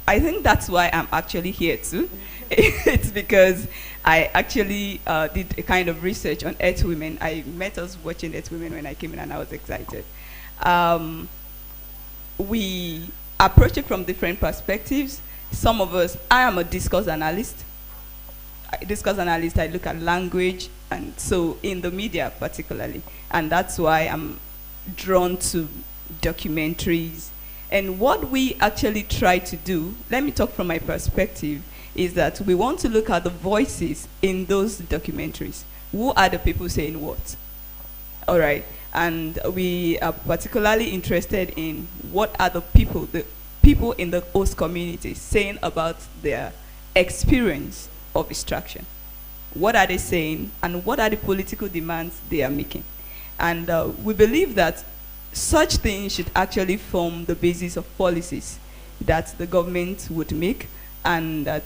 I think that's why I'm actually here too. It's because I actually did a kind of research on Earth Women. I met us watching Earth Women when I came in, and I was excited. We approach it from different perspectives. Some of us, I am a discourse analyst. I look at language, and so in the media particularly. And that's why I'm drawn to documentaries. And what we actually try to do, let me talk from my perspective, is that we want to look at the voices in those documentaries. Who are the people saying what? All right. And we are particularly interested in what are the people in the host community saying about their experience of extraction. what are they saying, and what are the political demands they are making. And we believe that such things should actually form the basis of policies that the government would make, and that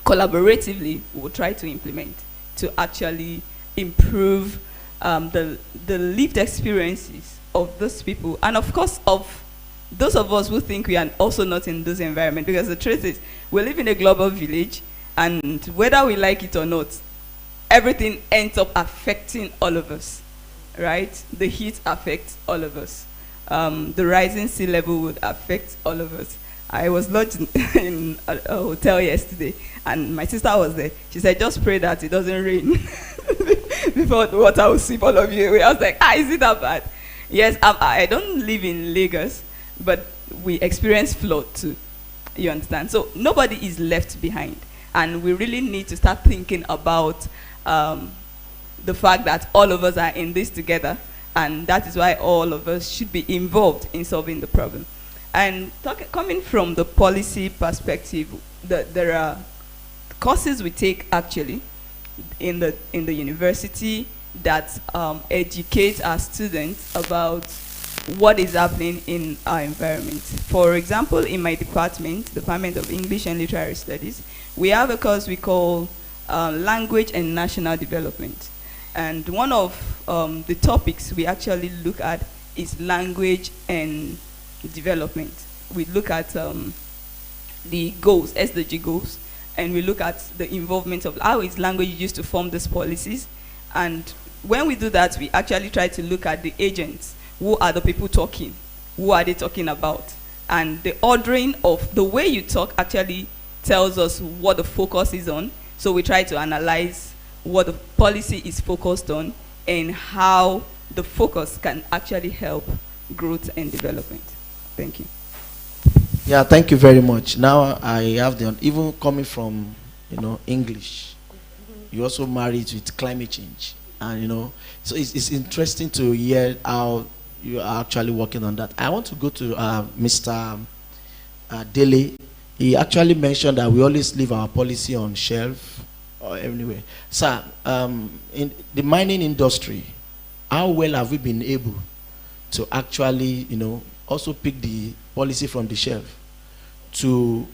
collaboratively will try to implement to actually improve the lived experiences of those people, and of course of those of us who think we are also not in those environments. Because the truth is, we live in a global village, and whether we like it or not, everything ends up affecting all of us, right? The heat affects all of us. The rising sea level would affect all of us. I was lodged in a hotel yesterday, and my sister was there. She said, just pray that it doesn't rain before the water will sweep all of you away. I was like, is it that bad? Yes, I don't live in Lagos, but we experience flood too. You understand? So nobody is left behind. And we really need to start thinking about the fact that all of us are in this together, and that is why all of us should be involved in solving the problem. And coming from the policy perspective, there are courses we take actually in the university that educate our students about what is happening in our environment. For example, in my department, Department of English and Literary Studies, we have a course we call Language and National Development. And one of the topics we actually look at is language and development. We look at the goals, SDG goals, and we look at the involvement of how is language used to form these policies. And when we do that, we actually try to look at the agents. Who are the people talking? Who are they talking about? And the ordering of the way you talk actually tells us what the focus is on. So we try to analyze what the policy is focused on and how the focus can actually help growth and development. Thank you. Yeah, thank you very much. Now I have the, even coming from, English, you also married with climate change. And, so it's interesting to hear how you are actually working on that. I want to go to Mr. Dele. He actually mentioned that we always leave our policy on shelf or anywhere. Sir, in the mining industry, how well have we been able to actually, also pick the policy from the shelf to,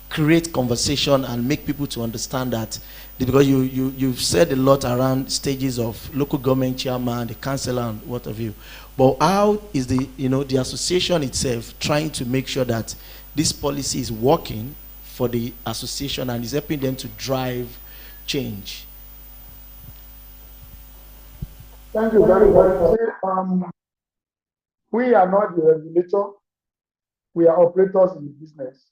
create conversation and make people to understand that, because you've said a lot around stages of local government chairman, the councillor, and what have you. But how is the, the association itself trying to make sure that this policy is working for the association and is helping them to drive change? Thank you very much. We are not the regulator. We are operators in the business.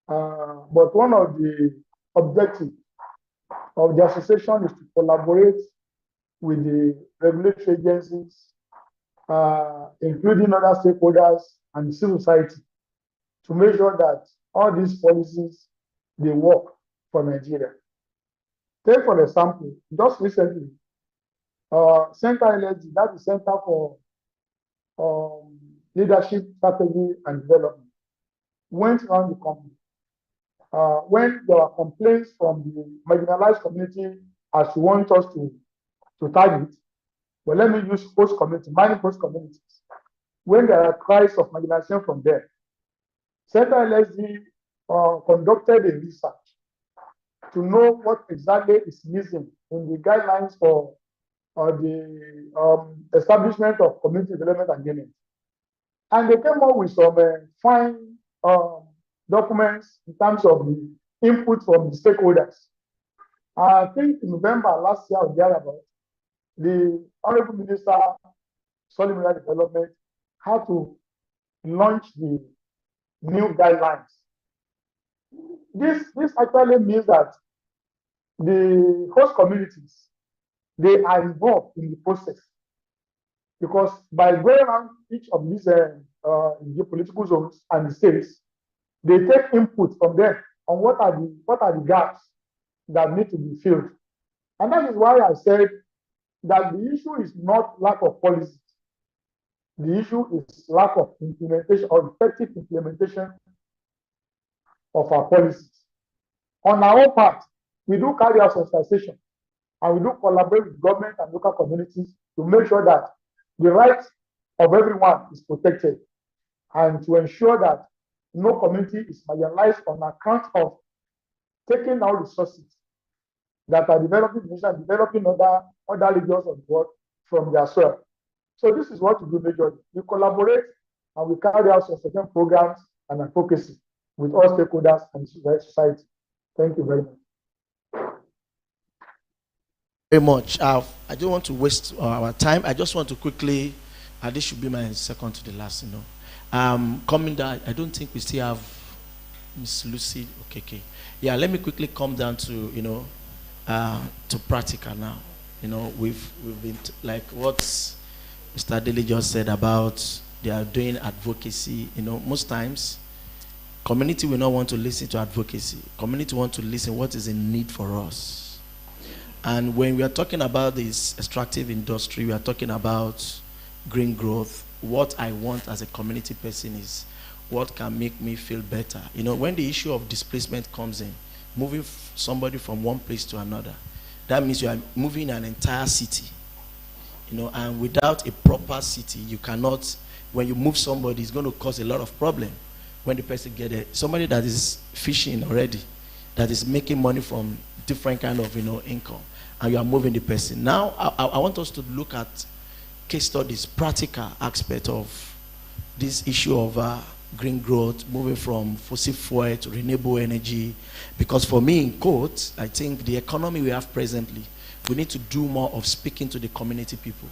But one of the objectives of the association is to collaborate with the regulatory agencies, including other stakeholders and civil society, to make sure that all these policies, they work for Nigeria. Take for example, just recently, SITEI, that is Center for Leadership, Strategy and Development, went around the company. When there were complaints from the marginalized community as you want us to target, well, let me use host community, mining host communities. When there are cries of marginalization from them, SITEI conducted a research to know what exactly is missing in the guidelines for the establishment of community development agreements. And they came up with some fine documents in terms of the input from the stakeholders. I think in November last year or thereabout, the Honorable Minister, Solid Mineral Development, had to launch the new guidelines. This actually means that the host communities, they are involved in the process, because by going around each of these geopolitical zones and the states, they take input from them on what are the gaps that need to be filled. And that is why I said that the issue is not lack of policies. The issue is lack of implementation or effective implementation of our policies. On our own part, we do carry out sensitization, and we do collaborate with government and local communities to make sure that the rights of everyone is protected, and to ensure that no community is marginalized on account of taking out resources that are developing and developing other regions of the world from their soil. So this is what we do majorly. We collaborate and we carry out certain programs and advocacy with all stakeholders and society. Thank you very much. Very much. I don't want to waste our time. I just want to quickly, this should be my second to the last, coming down, I don't think we still have Miss Lucy. Okay. Yeah, let me quickly come down to, to practical now. We've been, like what Mr. Dele just said about they are doing advocacy. Most times, community will not want to listen to advocacy. Community want to listen what is in need for us. And when we are talking about this extractive industry, we are talking about green growth. What I want as a community person is what can make me feel better. When the issue of displacement comes in, moving somebody from one place to another, that means you are moving an entire city. And without a proper city, you cannot, when you move somebody, it's going to cause a lot of problem. When the person get there, somebody that is fishing already, that is making money from different kind of income, and you are moving the person. Now, I want us to look at case studies, practical aspect of this issue of green growth, moving from fossil fuel to renewable energy. Because for me, in quotes, I think the economy we have presently, we need to do more of speaking to the community people,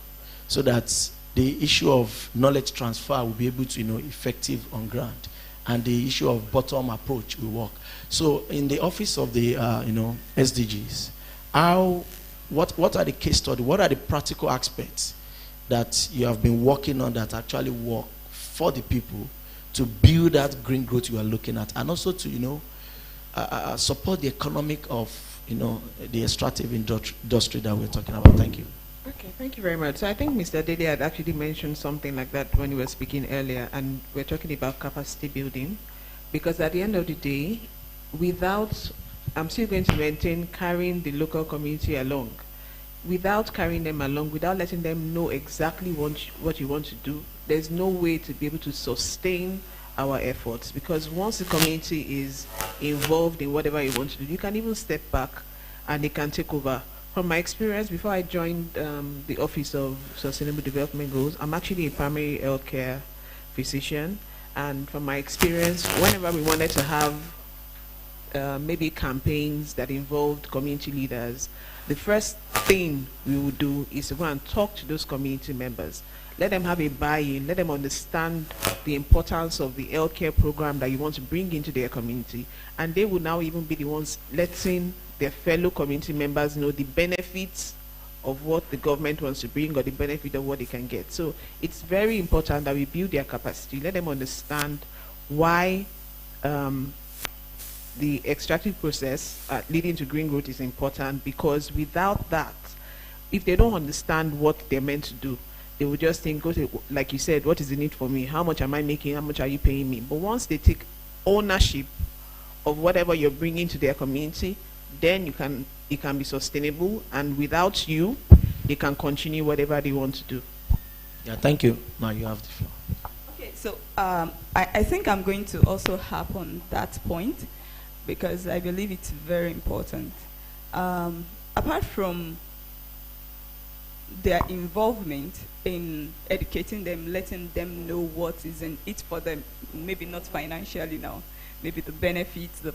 so that the issue of knowledge transfer will be able to, effective on ground, and the issue of bottom approach will work. So in the office of the, SDGs, what are the case studies, what are the practical aspects that you have been working on that actually work for the people to build that green growth you are looking at, and also to, support the economic of, the extractive industry that we're talking about. Thank you. Okay, thank you very much. So I think Mr. Dede had actually mentioned something like that when we were speaking earlier, and we're talking about capacity building, because at the end of the day, without, I'm still going to maintain carrying the local community along. Without carrying them along, without letting them know exactly what you want to do, there's no way to be able to sustain our efforts, because once the community is involved in whatever you want to do, you can even step back and they can take over. From my experience, before I joined the Office of Sustainable Development Goals, I'm actually a primary health care physician, and from my experience, whenever we wanted to have maybe campaigns that involved community leaders, the first thing we would do is to go and talk to those community members. Let them have a buy-in, let them understand the importance of the healthcare program that you want to bring into their community, and they will now even be the ones letting their fellow community members know the benefits of what the government wants to bring, or the benefit of what they can get. So it's very important that we build their capacity, let them understand why the extractive process leading to green growth is important, because without that, if they don't understand what they're meant to do, they will just think, like you said, what is the need for me? How much am I making? How much are you paying me? But once they take ownership of whatever you're bringing to their community, then it can be sustainable, and without you, they can continue whatever they want to do. Yeah, thank you. Now you have the floor. Okay, so I think I'm going to also harp on that point, because I believe it's very important. Apart from their involvement in educating them, letting them know what is in it for them, maybe not financially now, maybe the benefits the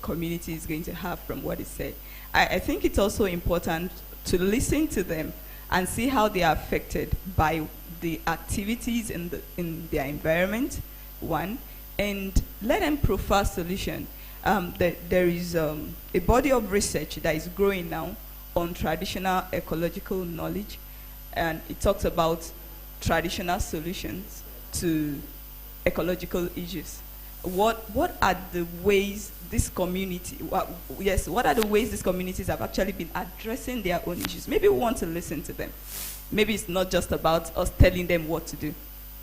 community is going to have from what is said. I think it's also important to listen to them and see how they are affected by the activities in their environment, one, and let them profile solution. There is a body of research that is growing now on traditional ecological knowledge, and it talks about traditional solutions to ecological issues. What are the ways this community, what are the ways these communities have actually been addressing their own issues? Maybe we want to listen to them. Maybe it's not just about us telling them what to do.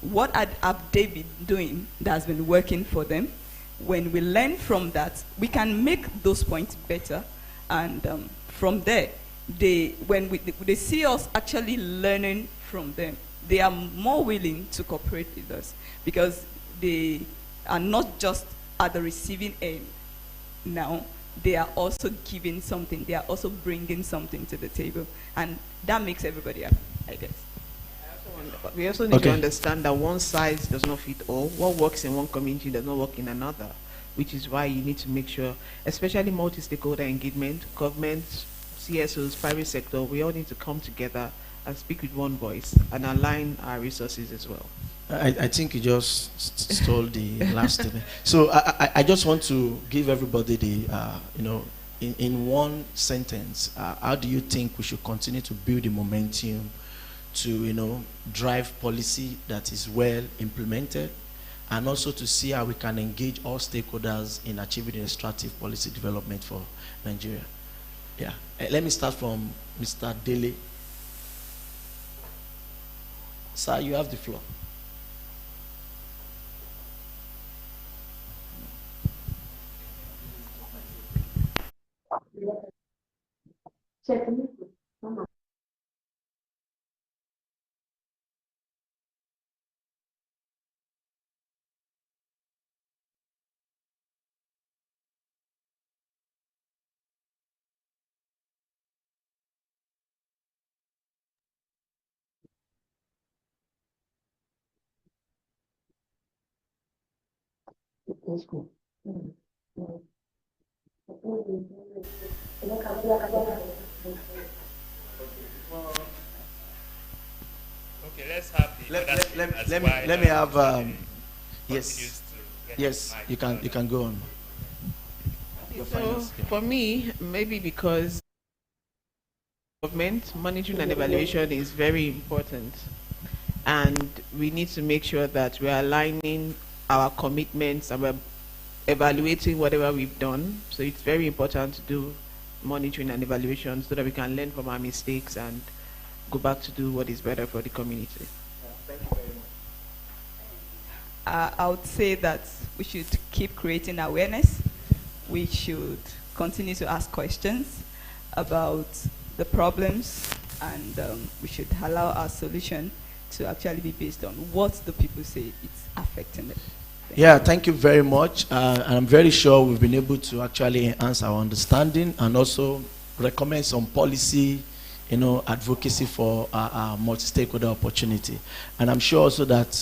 What have they been doing that has been working for them? When we learn from that, we can make those points better, And from there, when they see us actually learning from them, they are more willing to cooperate with us, because they are not just at the receiving end now, they are also giving something, they are also bringing something to the table, and that makes everybody happy, I guess. We also need to understand that one size does not fit all. What works in one community does not work in another, which is why you need to make sure, especially multi-stakeholder engagement, governments, CSOs, private sector, we all need to come together and speak with one voice and align our resources as well. I think you just stole the last thing. So I just want to give everybody the, in one sentence, how do you think we should continue to build the momentum to, drive policy that is well implemented, and also to see how we can engage all stakeholders in achieving the extractive policy development for Nigeria? Yeah. Let me start from Mr. Dele. Sir, you have the floor. Okay, let's have the let me have yes, you can go on. So for me, maybe because government monitoring and evaluation is very important, and we need to make sure that we're aligning our commitments and we're evaluating whatever we've done. So it's very important to do monitoring and evaluation so that we can learn from our mistakes and go back to do what is better for the community. Thank you very much. I would say that we should keep creating awareness. We should continue to ask questions about the problems, and we should allow our solution to actually be based on what the people say it's affecting them. Thank you very much. And I'm very sure we've been able to actually enhance our understanding and also recommend some policy, advocacy for our multi-stakeholder opportunity. And I'm sure also that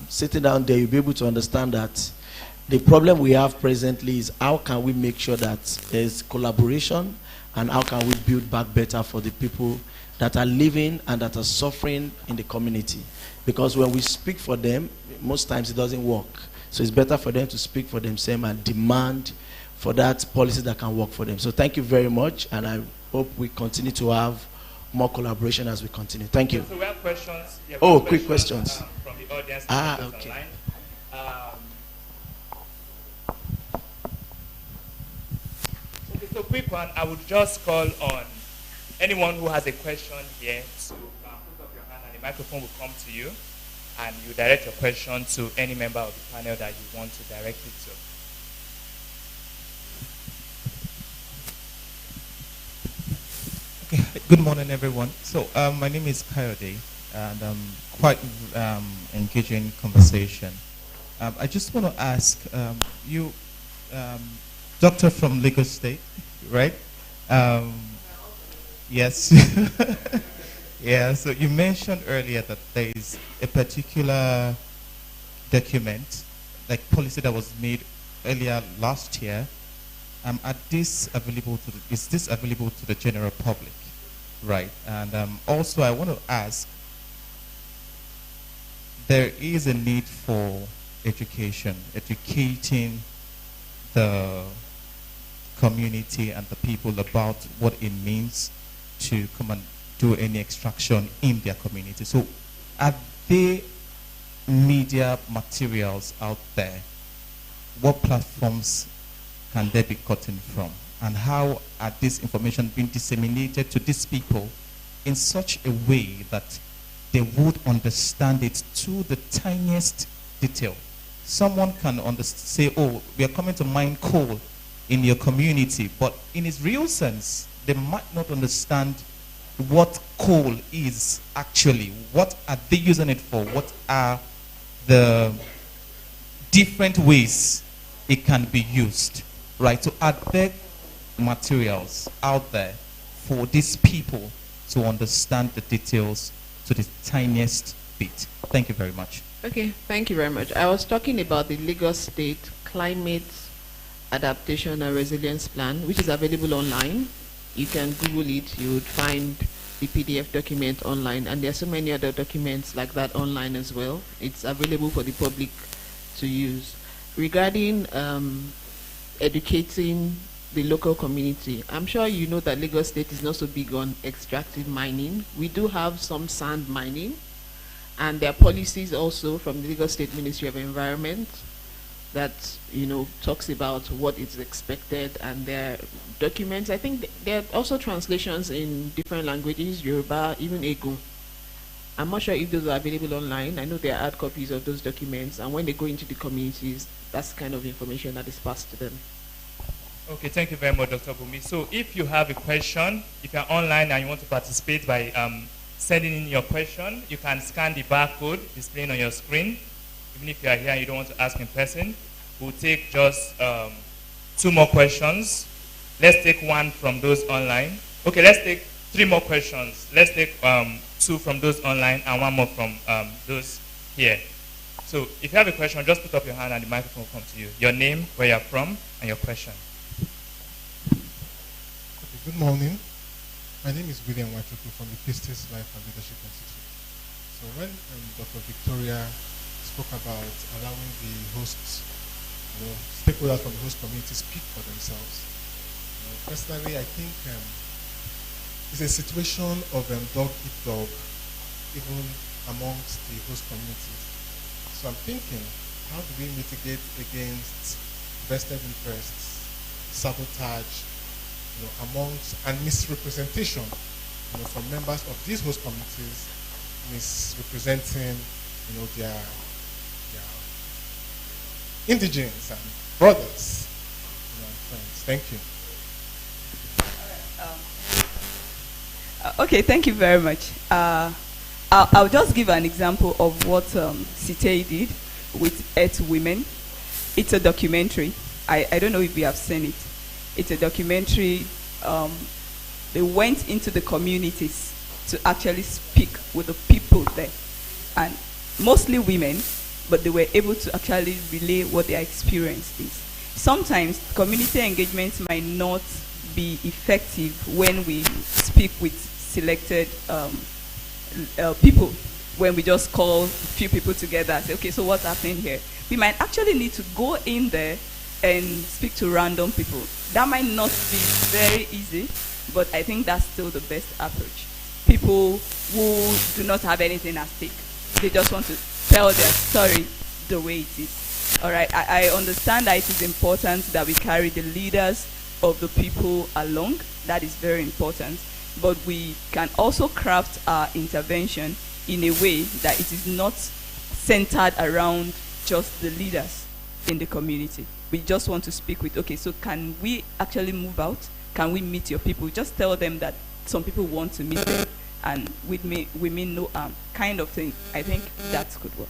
sitting down there, you'll be able to understand that the problem we have presently is how can we make sure that there's collaboration, and how can we build back better for the people that are living and that are suffering in the community. Because when we speak for them, most times it doesn't work. So it's better for them to speak for themselves and demand for that policy that can work for them. So thank you very much, and I hope we continue to have more collaboration as we continue. Thank you. So we have questions. Yeah, quick questions. From the audience. Okay. Online. Okay, so quick one. I would just call on anyone who has a question here to put up your hand, and the microphone will come to you, and you direct your question to any member of the panel that you want to direct it to. Okay. Good morning, everyone. So my name is Coyote, and quite engaging conversation. I just want to ask you, doctor from Lagos State, right? Yes. Yeah, so you mentioned earlier that there is a particular document, like policy that was made earlier last year. Is this available to the general public? Right. And also I want to ask, there is a need for education, educating the community and the people about what it means to come and do any extraction in their community. So are there media materials out there? What platforms can they be gotten from? And how are this information being disseminated to these people in such a way that they would understand it to the tiniest detail? Someone can say, oh, we are coming to mine coal in your community, but in its real sense, they might not understand what coal is actually. What are they using it for? What are the different ways it can be used, right? So are there materials out there for these people to understand the details to the tiniest bit? Thank you very much. Okay, thank you very much. I was talking about the Lagos State Climate Adaptation and Resilience Plan, which is available online. You can Google it, you would find the PDF document online, and there are so many other documents like that online as well. It's available for the public to use. Regarding educating the local community, I'm sure you know that Lagos State is not so big on extractive mining. We do have some sand mining, and there are policies also from the Lagos State Ministry of Environment that, you know, talks about what is expected, and there are documents. I think there are also translations in different languages, Yoruba, even Egu. I'm not sure if those are available online. I know there are hard copies of those documents, and when they go into the communities, that's the kind of information that is passed to them. Okay, thank you very much, Dr. Bumi. So if you have a question, if you're online and you want to participate by sending in your question, you can scan the barcode displaying on your screen. Even if you are here and you don't want to ask in person, we'll take just 2 more questions. Let's take 1 from those online. Okay, let's take 3 more questions. Let's take 2 from those online and 1 more from those here. So if you have a question, just put up your hand and the microphone will come to you. Your name, where you're from, and your question. Okay, good morning. My name is William Wachoku from the Pistis Life and Leadership Institute. So when Dr. Victoria spoke about allowing the hosts, stakeholders from the host community speak for themselves, personally, I think it's a situation of dog eat dog, even amongst the host communities. So I'm thinking, how do we mitigate against vested interests, sabotage, amongst, and misrepresentation, from members of these host communities, misrepresenting, their indigenes and brothers, and friends. Thank you. Okay, thank you very much. I'll just give an example of what SITEI did with 8 women. It's a documentary. I don't know if you have seen it. It's a documentary. They went into the communities to actually speak with the people there, and mostly women, but they were able to actually relay what their experience is. Sometimes community engagement might not be effective when we speak with selected people, when we just call a few people together and say, okay, so what's happening here? We might actually need to go in there and speak to random people. That might not be very easy, but I think that's still the best approach. People who do not have anything at stake, they just want to tell their story the way it is. All right, I understand that it is important that we carry the leaders of the people along. That is very important. But we can also craft our intervention in a way that it is not centered around just the leaders in the community. We just want to speak with, okay, so can we actually move out? Can we meet your people? Just tell them that some people want to meet them, and with me, we mean no harm, kind of thing. I think that could work.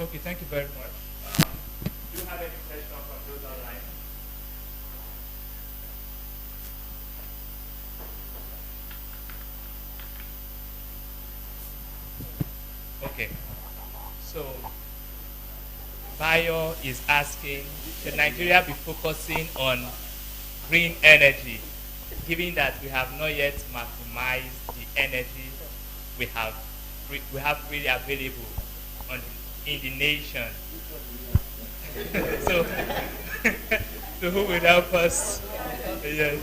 Okay, thank you very much. Do you have any questions from those online? Okay, so Bayo is asking, should Nigeria be focusing on green energy, given that we have not yet maximized the energy we have really available in the nation? So, so who will help us? Yes.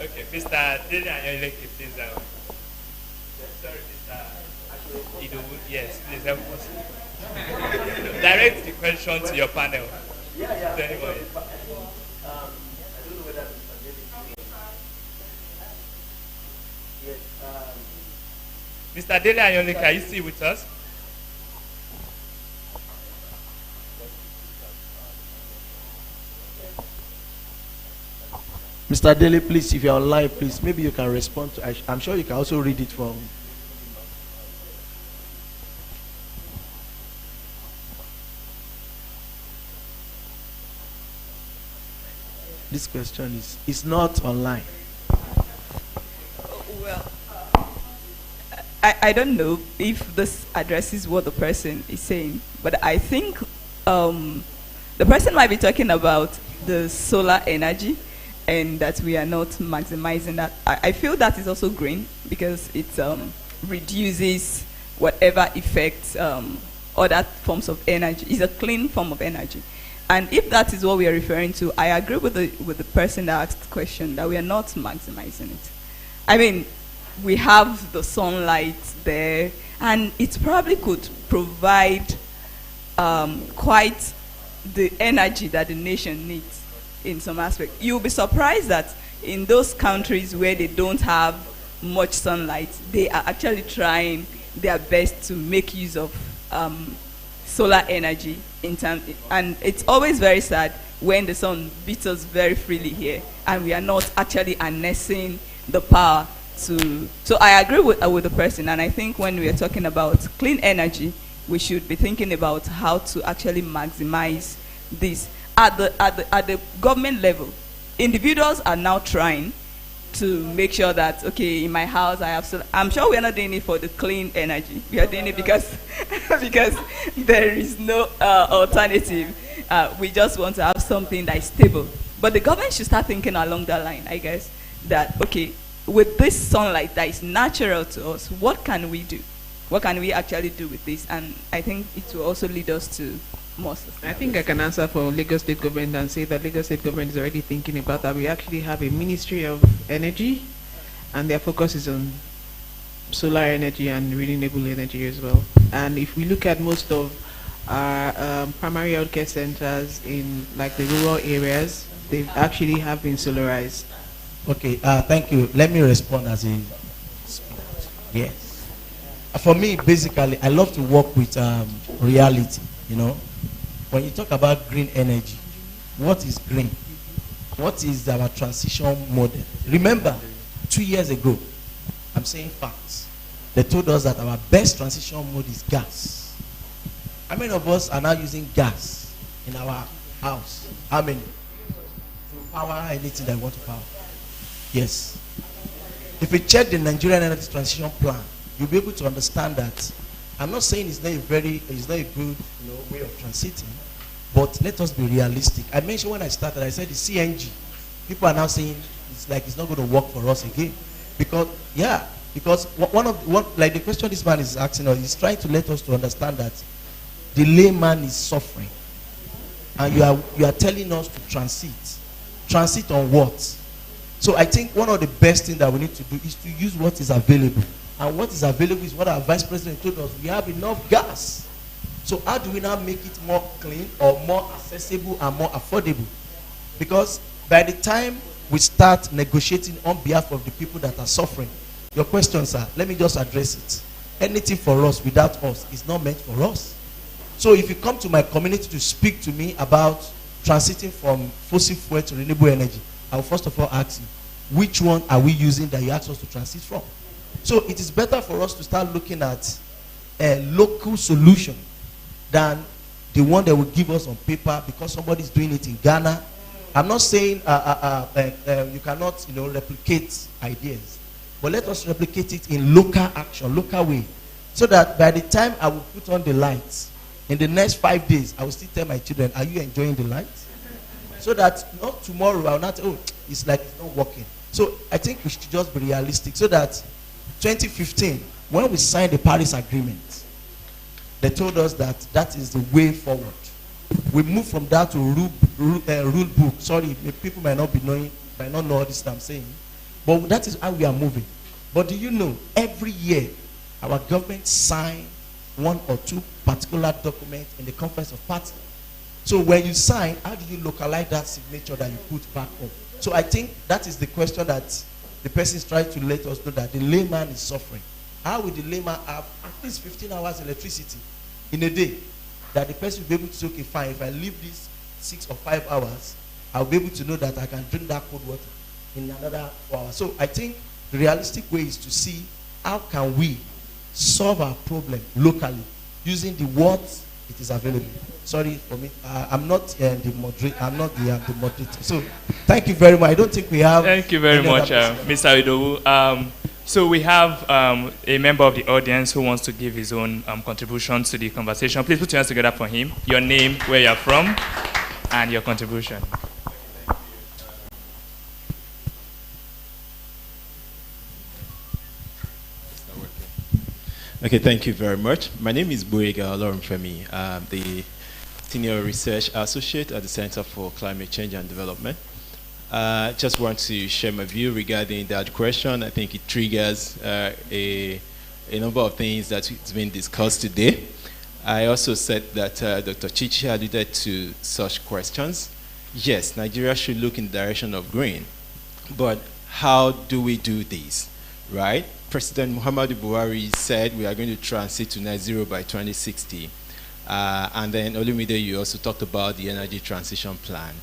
Okay, Mr. Dilian, please. Sorry, Mr. Ido, yes, please help us. Direct the question to your panel. To anybody. I don't know whether Mr. David. Yes. Mr. Dele Ayonika, are you still with us? Mr. Dele, please, if you're online, please, maybe you can respond to, I'm sure you can also read it from. This question is not online. Well, I don't know if this addresses what the person is saying, but I think the person might be talking about the solar energy and that we are not maximizing that. I feel that is also green because it reduces whatever effects other forms of energy. It's a clean form of energy. And if that is what we are referring to, I agree with the person that asked the question that we are not maximizing it. I mean, we have the sunlight there, and it probably could provide quite the energy that the nation needs in some aspect. You'll be surprised that in those countries where they don't have much sunlight, they are actually trying their best to make use of solar energy and it's always very sad when the sun beats us very freely here and we are not actually harnessing the power to. So I agree with the person, and I think when we are talking about clean energy, we should be thinking about how to actually maximize this at the government level. Individuals are now trying to make sure that, okay, in my house I have solar. I'm sure we are not doing it for the clean energy. We are doing it because because there is no alternative. We just want to have something that is stable. But the government should start thinking along that line, I guess, that, okay, with this sunlight that is natural to us, what can we do? What can we actually do with this? And I think it will also lead us to more sustainability. I think I can answer for Lagos State government and say that Lagos State government is already thinking about that. We actually have a Ministry of Energy, and their focus is on solar energy and renewable energy as well. And if we look at most of our primary healthcare centers in like the rural areas, they actually have been solarized. Okay, thank you. Let me respond as a yes. For me, basically, I love to work with reality, you know. When you talk about green energy, what is green? What is our transition model? Remember, 2 years ago, I'm saying facts. They told us that our best transition mode is gas. How many of us are now using gas in our house? How many? To power anything that we want to power. Yes. If you check the Nigerian Energy Transition Plan, you'll be able to understand that. I'm not saying it's not a good way of transiting, but let us be realistic. I mentioned when I started, I said the CNG. People are now saying it's like it's not going to work for us again, because like the question this man is asking us, he's trying to let us to understand that the layman is suffering, and you are telling us to transit on what? So I think one of the best things that we need to do is to use what is available. And what is available is what our vice president told us. We have enough gas. So how do we now make it more clean or more accessible and more affordable? Because by the time we start negotiating on behalf of the people that are suffering, your question, sir, let me just address it. Anything for us without us is not meant for us. So if you come to my community to speak to me about transiting from fossil fuel to renewable energy, I will first of all ask you, which one are we using that you asked us to transit from? So it is better for us to start looking at a local solution than the one that will give us on paper because somebody is doing it in Ghana. I'm not saying you cannot, replicate ideas, but let us replicate it in local action, local way, so that by the time I will put on the lights, in the next 5 days, I will still tell my children, are you enjoying the lights? So that not tomorrow I will not, it's like it's not working. So I think we should just be realistic so that 2015, when we signed the Paris Agreement, they told us that that is the way forward. We moved from that to rule book. Sorry, people might not know all this I'm saying, but that is how we are moving. But do you know, every year, our government sign 1 or 2 particular documents in the Conference of Parties. So when you sign, how do you localize that signature that you put back home? So I think that is the question that the person is trying to let us know, that the layman is suffering. how will the layman have at least 15 hours electricity in a day that the person will be able to say, okay, fine, if I leave this 6 or 5 hours, I'll be able to know that I can drink that cold water in another 4 hours. So I think the realistic way is to see how can we solve our problem locally using the what it is available. Sorry for me, I'm not the moderator. I'm not the moderator. So thank you very much. I don't think we have. Thank you very much, Mr. Idowu. So we have a member of the audience who wants to give his own contribution to the conversation. Please put your hands together for him. Your name, where you're from, and your contribution. Okay, thank you very much. My name is Boyega Olorunfemi. I'm the Senior Research Associate at the Center for Climate Change and Development. Just want to share my view regarding that question. I think it triggers a number of things that has been discussed today. I also said that Dr. Chichi alluded to such questions. Yes, Nigeria should look in the direction of green, but how do we do this, right? President Muhammadu Buhari said we are going to transit to net zero by 2060. And then Olumide, you also talked about the energy transition plan.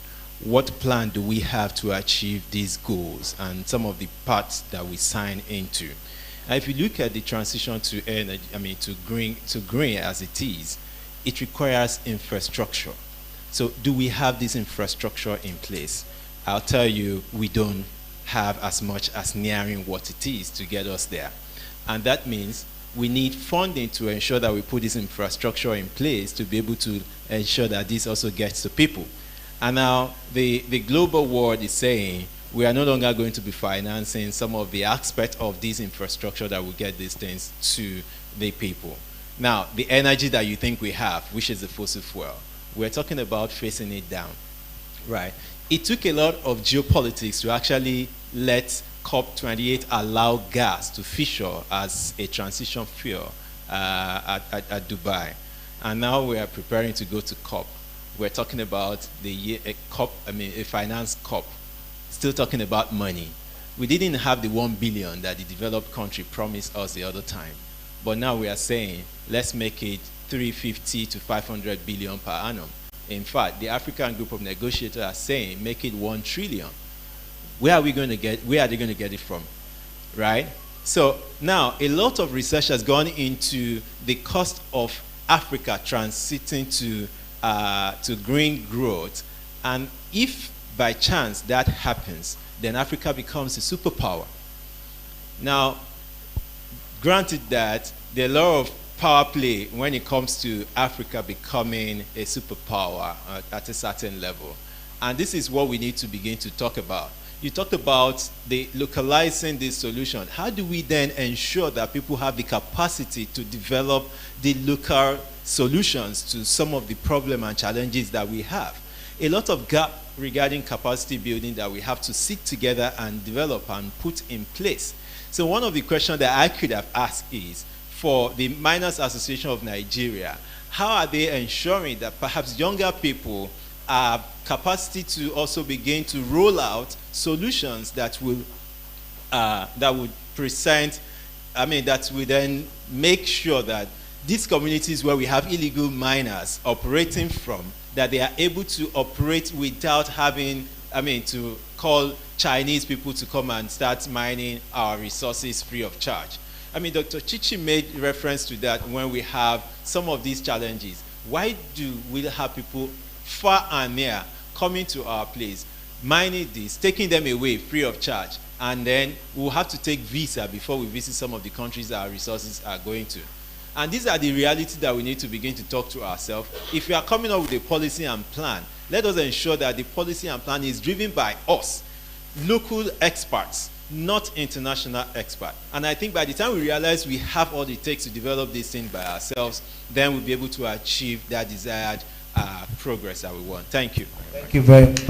What plan do we have to achieve these goals and some of the parts that we sign into? And if you look at the transition to energy, to green as it is, it requires infrastructure. So do we have this infrastructure in place? I'll tell you, we don't have as much as nearing what it is to get us there. And that means we need funding to ensure that we put this infrastructure in place to be able to ensure that this also gets to people. And now the global world is saying we are no longer going to be financing some of the aspects of this infrastructure that will get these things to the people. Now, the energy that you think we have, which is the fossil fuel, we're talking about phasing it down, right? It took a lot of geopolitics to actually let COP28 allow gas to feature as a transition fuel at Dubai. And now we are preparing to go to COP. We're talking about a finance COP, still talking about money. We didn't have the 1 billion that the developed country promised us the other time. But now we are saying, let's make it 350 to 500 billion per annum. In fact, the African group of negotiators are saying, make it 1 trillion. Where are they going to get it from, right? So now, a lot of research has gone into the cost of Africa transiting to green growth. And if by chance that happens, then Africa becomes a superpower. Now, granted that there are a lot of power play when it comes to Africa becoming a superpower at a certain level. And this is what we need to begin to talk about. You talked about the localizing this solution. How do we then ensure that people have the capacity to develop the local solutions to some of the problems and challenges that we have? A lot of gap regarding capacity building that we have to sit together and develop and put in place. So one of the questions that I could have asked is, for the Miners Association of Nigeria, how are they ensuring that perhaps younger people have capacity to also begin to roll out solutions that would present, that will then make sure that these communities where we have illegal miners operating from, that they are able to operate without having, to call Chinese people to come and start mining our resources free of charge. Dr. Chichi made reference to that when we have some of these challenges. Why do we have people far and near coming to our place, mining this, taking them away free of charge, and then we'll have to take visa before we visit some of the countries that our resources are going to? And these are the realities that we need to begin to talk to ourselves. If we are coming up with a policy and plan, let us ensure that the policy and plan is driven by us, local experts, not international experts. And I think by the time we realize we have all it takes to develop this thing by ourselves, then we'll be able to achieve that desired progress that we want. Thank you. Thank you very much.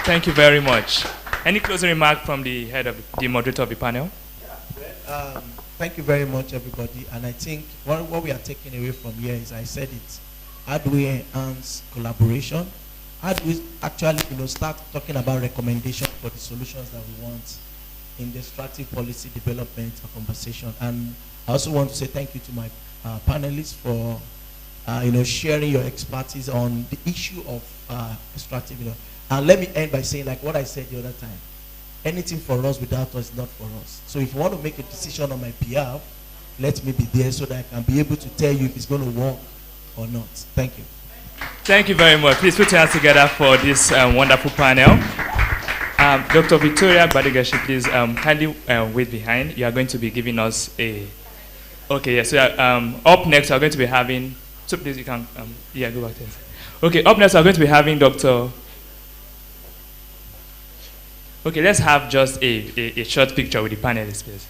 Thank you very much. Any closing remark from the head of the moderator of the panel? Thank you very much, everybody. And I think what we are taking away from here is, I said it, how do we enhance collaboration? How do we actually start talking about recommendations for the solutions that we want in the extractive policy development conversation. And I also want to say thank you to my panelists for sharing your expertise on the issue of extractive. And let me end by saying, like what I said the other time, anything for us without us is not for us. So if you want to make a decision on my behalf, let me be there so that I can be able to tell you if it's going to work or not. Thank you. Thank you very much. Please put your hands together for this wonderful panel. Dr. Victoria Gbadigashi, please kindly wait behind. You are going to be giving us a... Okay, yes. So up next, we are going to be having... So please, you can... go back there. Okay, up next, we are going to be having Dr. Okay, let's have just a short picture with the panelists, please.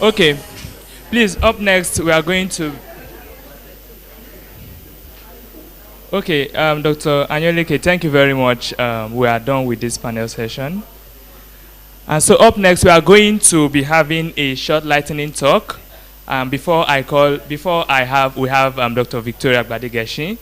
Okay, please, up next, we are going to... Okay, Dr. Anyoleke, thank you very much. We are done with this panel session. And so up next, we are going to be having a short lightning talk. We have Dr. Victoria Gbadigashi.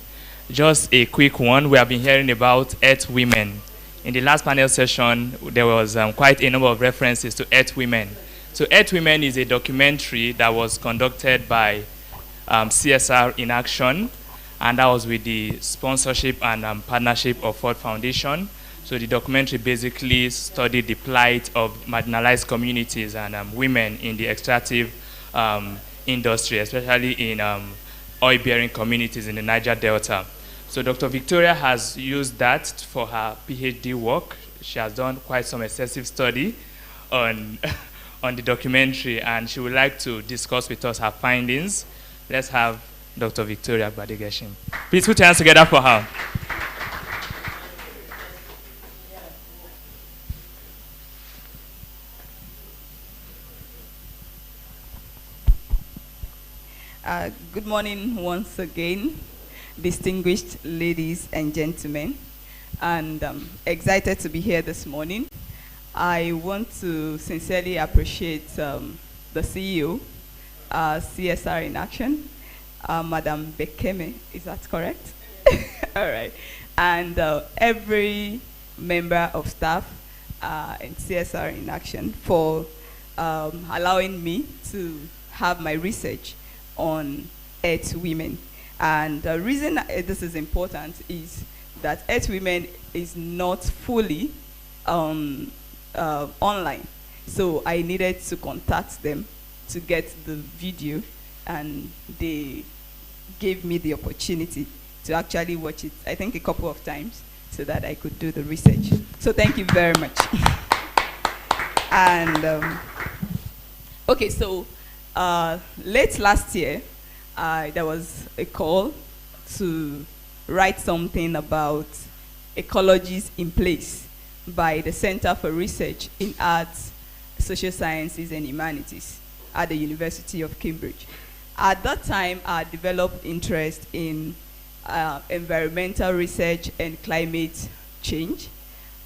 Just a quick one. We have been hearing about Earth Women. In the last panel session, there was quite a number of references to Earth Women. So Earth Women is a documentary that was conducted by CSR-in-Action, and that was with the sponsorship and partnership of Ford Foundation. So the documentary basically studied the plight of marginalized communities and women in the extractive industry, especially in oil-bearing communities in the Niger Delta. So Dr. Victoria has used that for her PhD work. She has done quite some excessive study on the documentary, and she would like to discuss with us her findings. Let's have Dr. Victoria Gbadigashi. Please put your hands together for her. Good morning once again, distinguished ladies and gentlemen, and I'm excited to be here this morning. I want to sincerely appreciate the CEO, CSR-in-Action, Madam Bekeme, is that correct? All right. And every member of staff in CSR-in-Action for allowing me to have my research on Earth Women. And the reason this is important is that Earth Women is not fully online. So I needed to contact them to get the video, and they gave me the opportunity to actually watch it, I think a couple of times, so that I could do the research. So thank you very much. And okay, so late last year, there was a call to write something about ecologies in place by the Center for Research in Arts, Social Sciences and Humanities at the University of Cambridge. At that time, I developed interest in environmental research and climate change.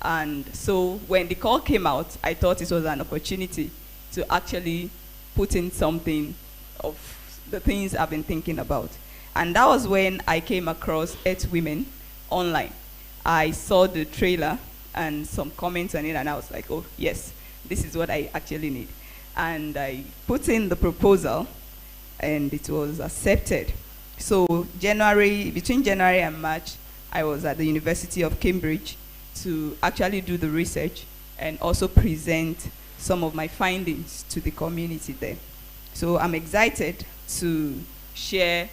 And so when the call came out, I thought it was an opportunity to actually put in something of the things I've been thinking about. And that was when I came across Earth Women online. I saw the trailer and some comments on it, and I was like, oh, yes, this is what I actually need. and I put in the proposal, and it was accepted. So between January and March, I was at the University of Cambridge to actually do the research and also present some of my findings to the community there. So I'm excited to share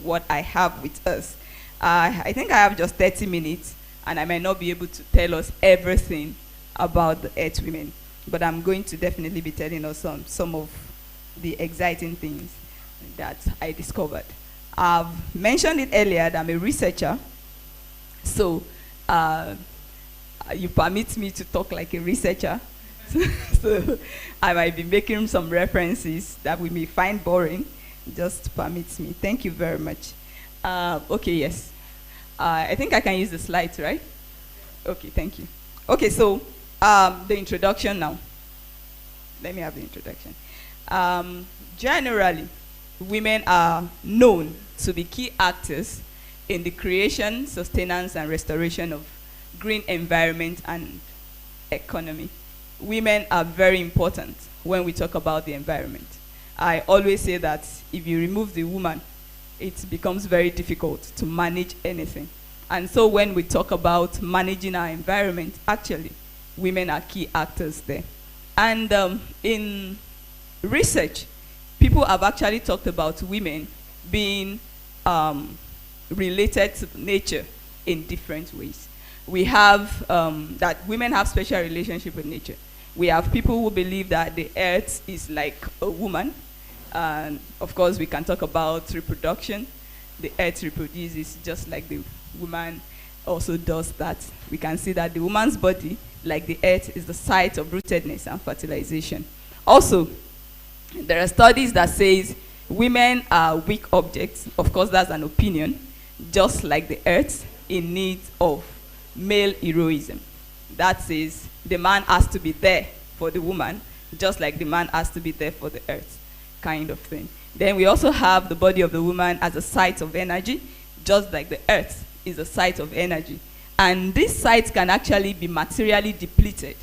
what I have with us. I think I have just 30 minutes, and I might not be able to tell us everything about the Earth Women, but I'm going to definitely be telling us some of the exciting things that I discovered. I've mentioned it earlier that I'm a researcher, so you permit me to talk like a researcher. So I might be making some references that we may find boring. Just permit me. Thank you very much. Okay, yes. I think I can use the slides, right? Okay, thank you. Okay, so the introduction now. Let me have the introduction. Generally, women are known to be key actors in the creation, sustenance, and restoration of green environment and economy. Women are very important when we talk about the environment. I always say that if you remove the woman, it becomes very difficult to manage anything. And so when we talk about managing our environment, actually, women are key actors there. And in research, people have actually talked about women being related to nature in different ways. We have that women have special relationship with nature. We have people who believe that the earth is like a woman. And of course, we can talk about reproduction. The earth reproduces just like the woman also does that. We can see that the woman's body, like the earth, is the site of rootedness and fertilization. Also, there are studies that says women are weak objects. Of course, that's an opinion. Just like the earth, in need of male heroism. That says the man has to be there for the woman, just like the man has to be there for the earth, kind of thing. Then we also have the body of the woman as a site of energy, just like the earth is a site of energy. And these sites can actually be materially depleted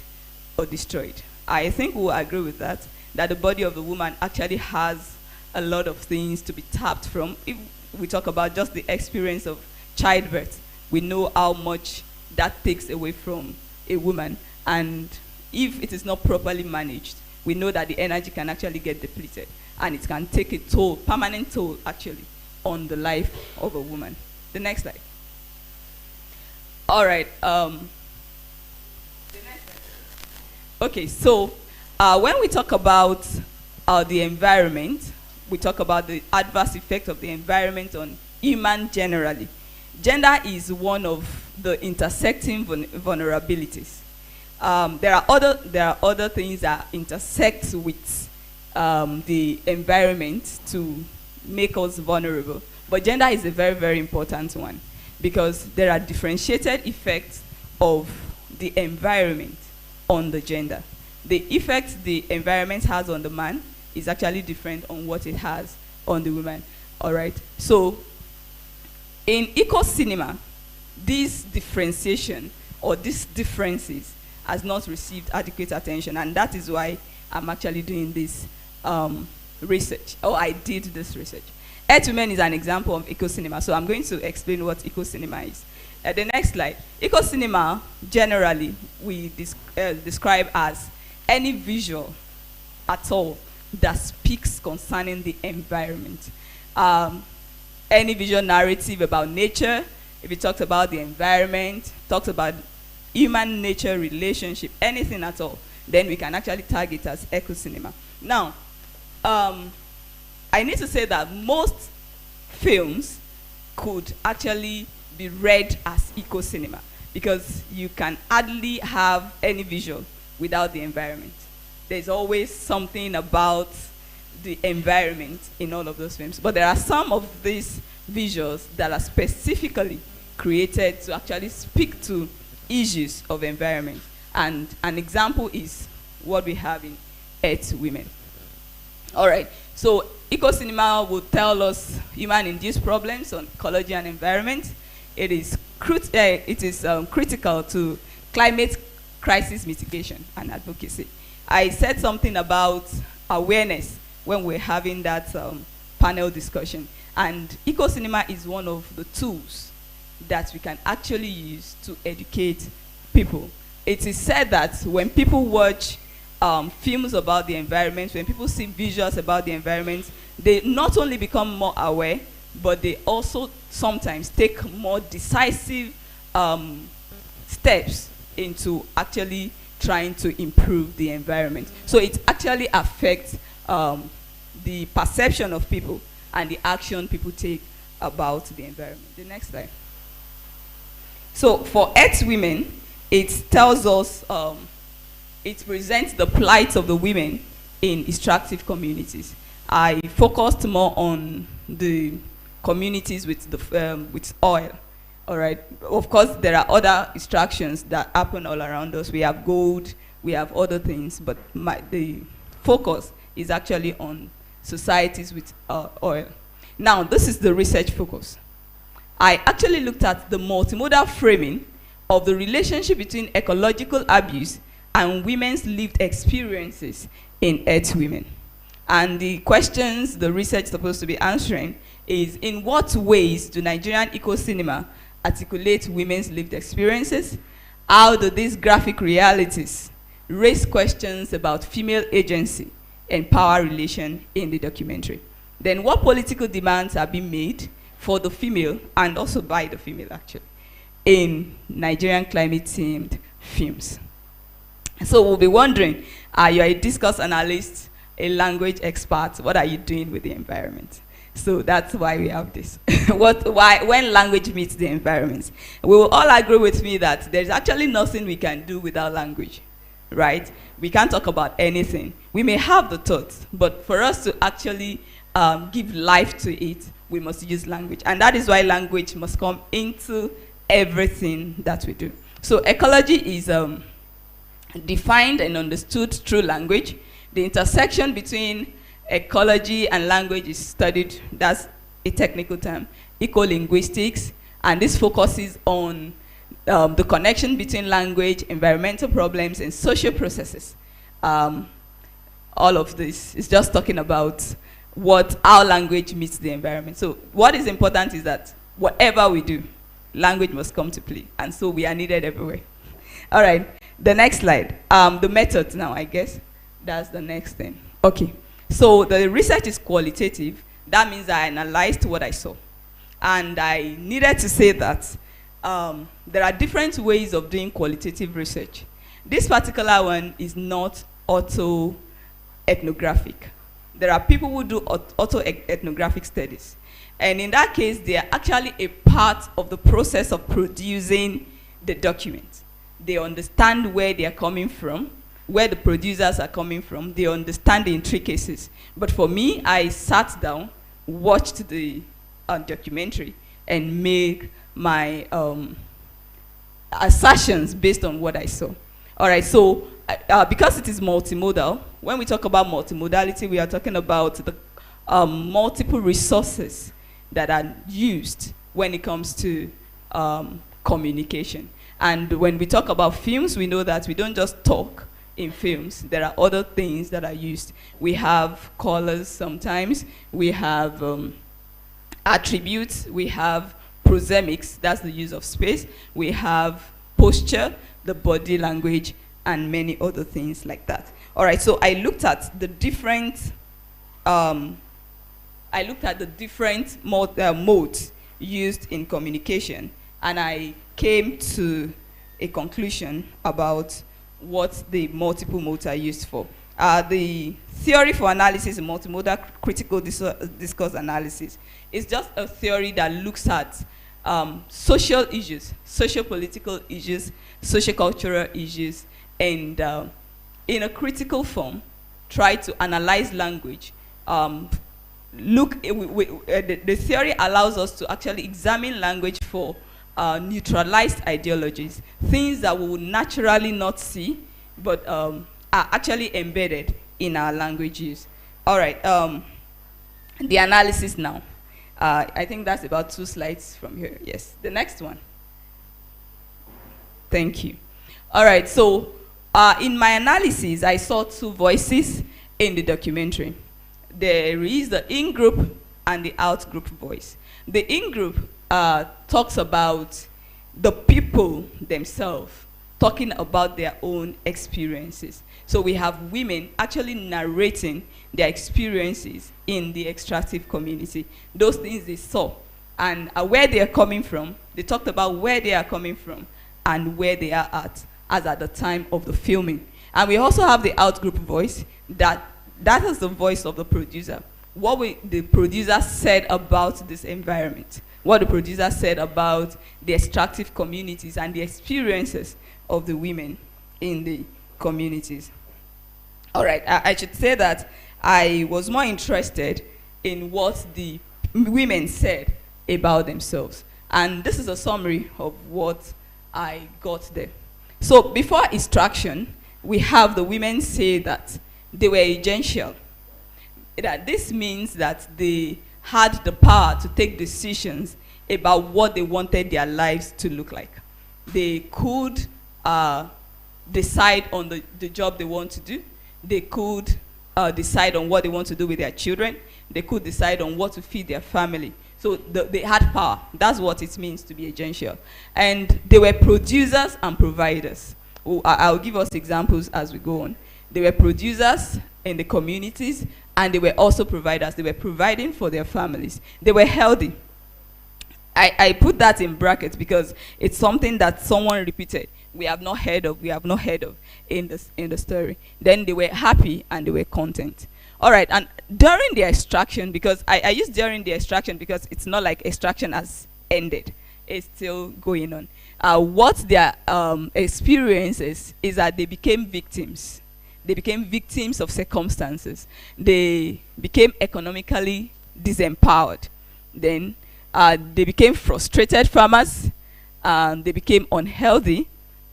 or destroyed. I think we'll agree with that the body of the woman actually has a lot of things to be tapped from. If we talk about just the experience of childbirth, we know how much that takes away from a woman. And if it is not properly managed, we know that the energy can actually get depleted, and it can take a toll, permanent toll actually, on the life of a woman. The next slide. All right. The next slide. Okay, so when we talk about the environment, we talk about the adverse effect of the environment on human generally. Gender is one of the intersecting vulnerabilities. There are other things that intersect with the environment to make us vulnerable. But gender is a very, very important one, because there are differentiated effects of the environment on the gender. The effect the environment has on the man is actually different on what it has on the woman. All right. So in eco-cinema, this differentiation or these differences has not received adequate attention, and that is why I'm actually doing this research. I did this research. Earth Women is an example of eco-cinema, so I'm going to explain what eco-cinema is. The next slide. Eco-cinema, generally, we describe as any visual at all that speaks concerning the environment. Any visual narrative about nature, if it talks about the environment, talks about human-nature relationship, anything at all, then we can actually tag it as eco-cinema. Now, I need to say that most films could actually be read as eco-cinema, because you can hardly have any visual without the environment. There's always something about the environment in all of those films. But there are some of these visuals that are specifically created to actually speak to issues of environment. And an example is what we have in Earth Women. All right, so eco-cinema will tell us human-induced problems on ecology and environment. It is critical to climate crisis mitigation and advocacy. I said something about awareness when we're having that panel discussion. And eco-cinema is one of the tools that we can actually use to educate people. It is said that when people watch films about the environment, when people see visuals about the environment, they not only become more aware, but they also sometimes take more decisive steps into actually trying to improve the environment. So it actually affects the perception of people and the action people take about the environment. The next slide. So for Earth Women, it tells us, it presents the plight of the women in extractive communities. I focused more on the communities with with oil. All right. Of course, there are other extractions that happen all around us. We have gold, we have other things, but the focus is actually on societies with oil. Now, this is the research focus. I actually looked at the multimodal framing of the relationship between ecological abuse and women's lived experiences in Earth Women. And the questions the research is supposed to be answering is, in what ways do Nigerian eco-cinema articulate women's lived experiences? How do these graphic realities raise questions about female agency and power relation in the documentary? Then what political demands are being made for the female, and also by the female actually, in Nigerian climate-themed films? So we'll be wondering, you're a discourse analyst, a language expert, what are you doing with the environment? So that's why we have this. When language meets the environment, we will all agree with me that there's actually nothing we can do without language, right? We can't talk about anything. We may have the thoughts, but for us to actually give life to it, we must use language. And that is why language must come into everything that we do. So ecology is defined and understood through language. The intersection between ecology and language is studied, that's a technical term, ecolinguistics, and this focuses on the connection between language, environmental problems, and social processes. All of this is just talking about how language meets the environment. So what is important is that whatever we do, language must come to play, and so we are needed everywhere. All right, the next slide. The methods now, I guess. That's the next thing. Okay, so the research is qualitative. That means I analyzed what I saw. And I needed to say that there are different ways of doing qualitative research. This particular one is not auto-ethnographic. There are people who do auto-ethnographic studies. And in that case, they are actually a part of the process of producing the document. They understand where they are coming from, where the producers are coming from. They understand the intricacies. But for me, I sat down, watched the documentary, and made my assertions based on what I saw. All right, so because it is multimodal, when we talk about multimodality, we are talking about the multiple resources that are used when it comes to communication. And when we talk about films, we know that we don't just talk in films. There are other things that are used. We have colors sometimes. We have attributes. We have prosemics, that's the use of space. We have posture, the body language, and many other things like that. All right, so I looked at the different modes used in communication, and I came to a conclusion about what the multiple modes are used for. The theory for analysis in multimodal critical discourse analysis is just a theory that looks at social issues, socio-political issues, socio-cultural issues, and in a critical form, try to analyze language. The theory allows us to actually examine language for neutralized ideologies, things that we would naturally not see, but are actually embedded in our language use. All right, the analysis now. I think that's about 2 slides from here. Yes, the next one. Thank you. All right, so in my analysis, I saw 2 voices, in the documentary. There is the in-group and the out-group voice. The in-group talks about the people themselves talking about their own experiences. So we have women actually narrating their experiences in the extractive community, those things they saw, and where they are coming from. They talked about where they are coming from and where they are at, as at the time of the filming. And we also have the out-group voice, that is the voice of the producer. What the producer said about this environment, what the producer said about the extractive communities and the experiences of the women in the communities. All right, I should say that I was more interested in what the women said about themselves. And this is a summary of what I got there. So before extraction, we have the women say that they were agential. That this means that they had the power to take decisions about what they wanted their lives to look like. They could decide on the job they want to do. They could decide on what they want to do with their children. They could decide on what to feed their family. So they had power. That's what it means to be agential. And they were producers and providers. I'll give us examples as we go on. They were producers in the communities, and they were also providers. They were providing for their families. They were healthy. I put that in brackets because it's something that someone repeated. We have not heard of in the story. Then they were happy and they were content. All right, and during the extraction, because I use during the extraction because it's not like extraction has ended. It's still going on. What their experiences is that they became victims. They became victims of circumstances. They became economically disempowered. Then they became frustrated farmers. They became unhealthy,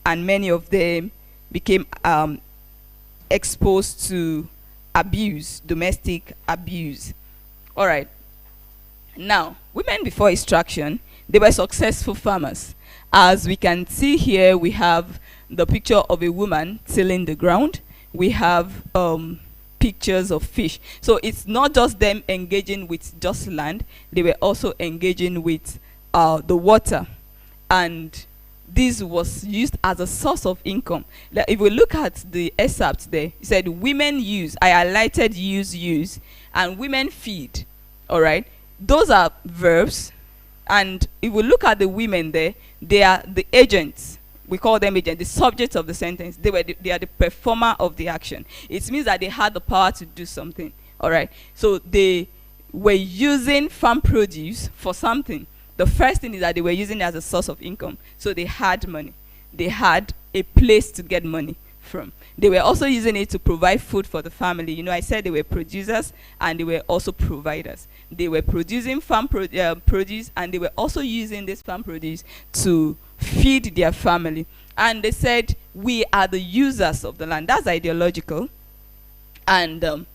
and many of them became exposed to abuse, domestic abuse. All right. Now, women before extraction, they were successful farmers. As we can see here, we have the picture of a woman tilling the ground. We have pictures of fish. So it's not just them engaging with just land, they were also engaging with the water. And this was used as a source of income. Like if we look at the excerpt there, it said women use, I highlighted use, and women feed. All right, those are verbs. And if we look at the women there, they are the agents. We call them agents, the subjects of the sentence. They are the performer of the action. It means that they had the power to do something. All right, so they were using farm produce for something. The first thing is that they were using it as a source of income. So they had money. They had a place to get money from. They were also using it to provide food for the family. You know, I said they were producers and they were also providers. They were producing farm produce, and they were also using this farm produce to feed their family. And they said, we are the users of the land. That's ideological. And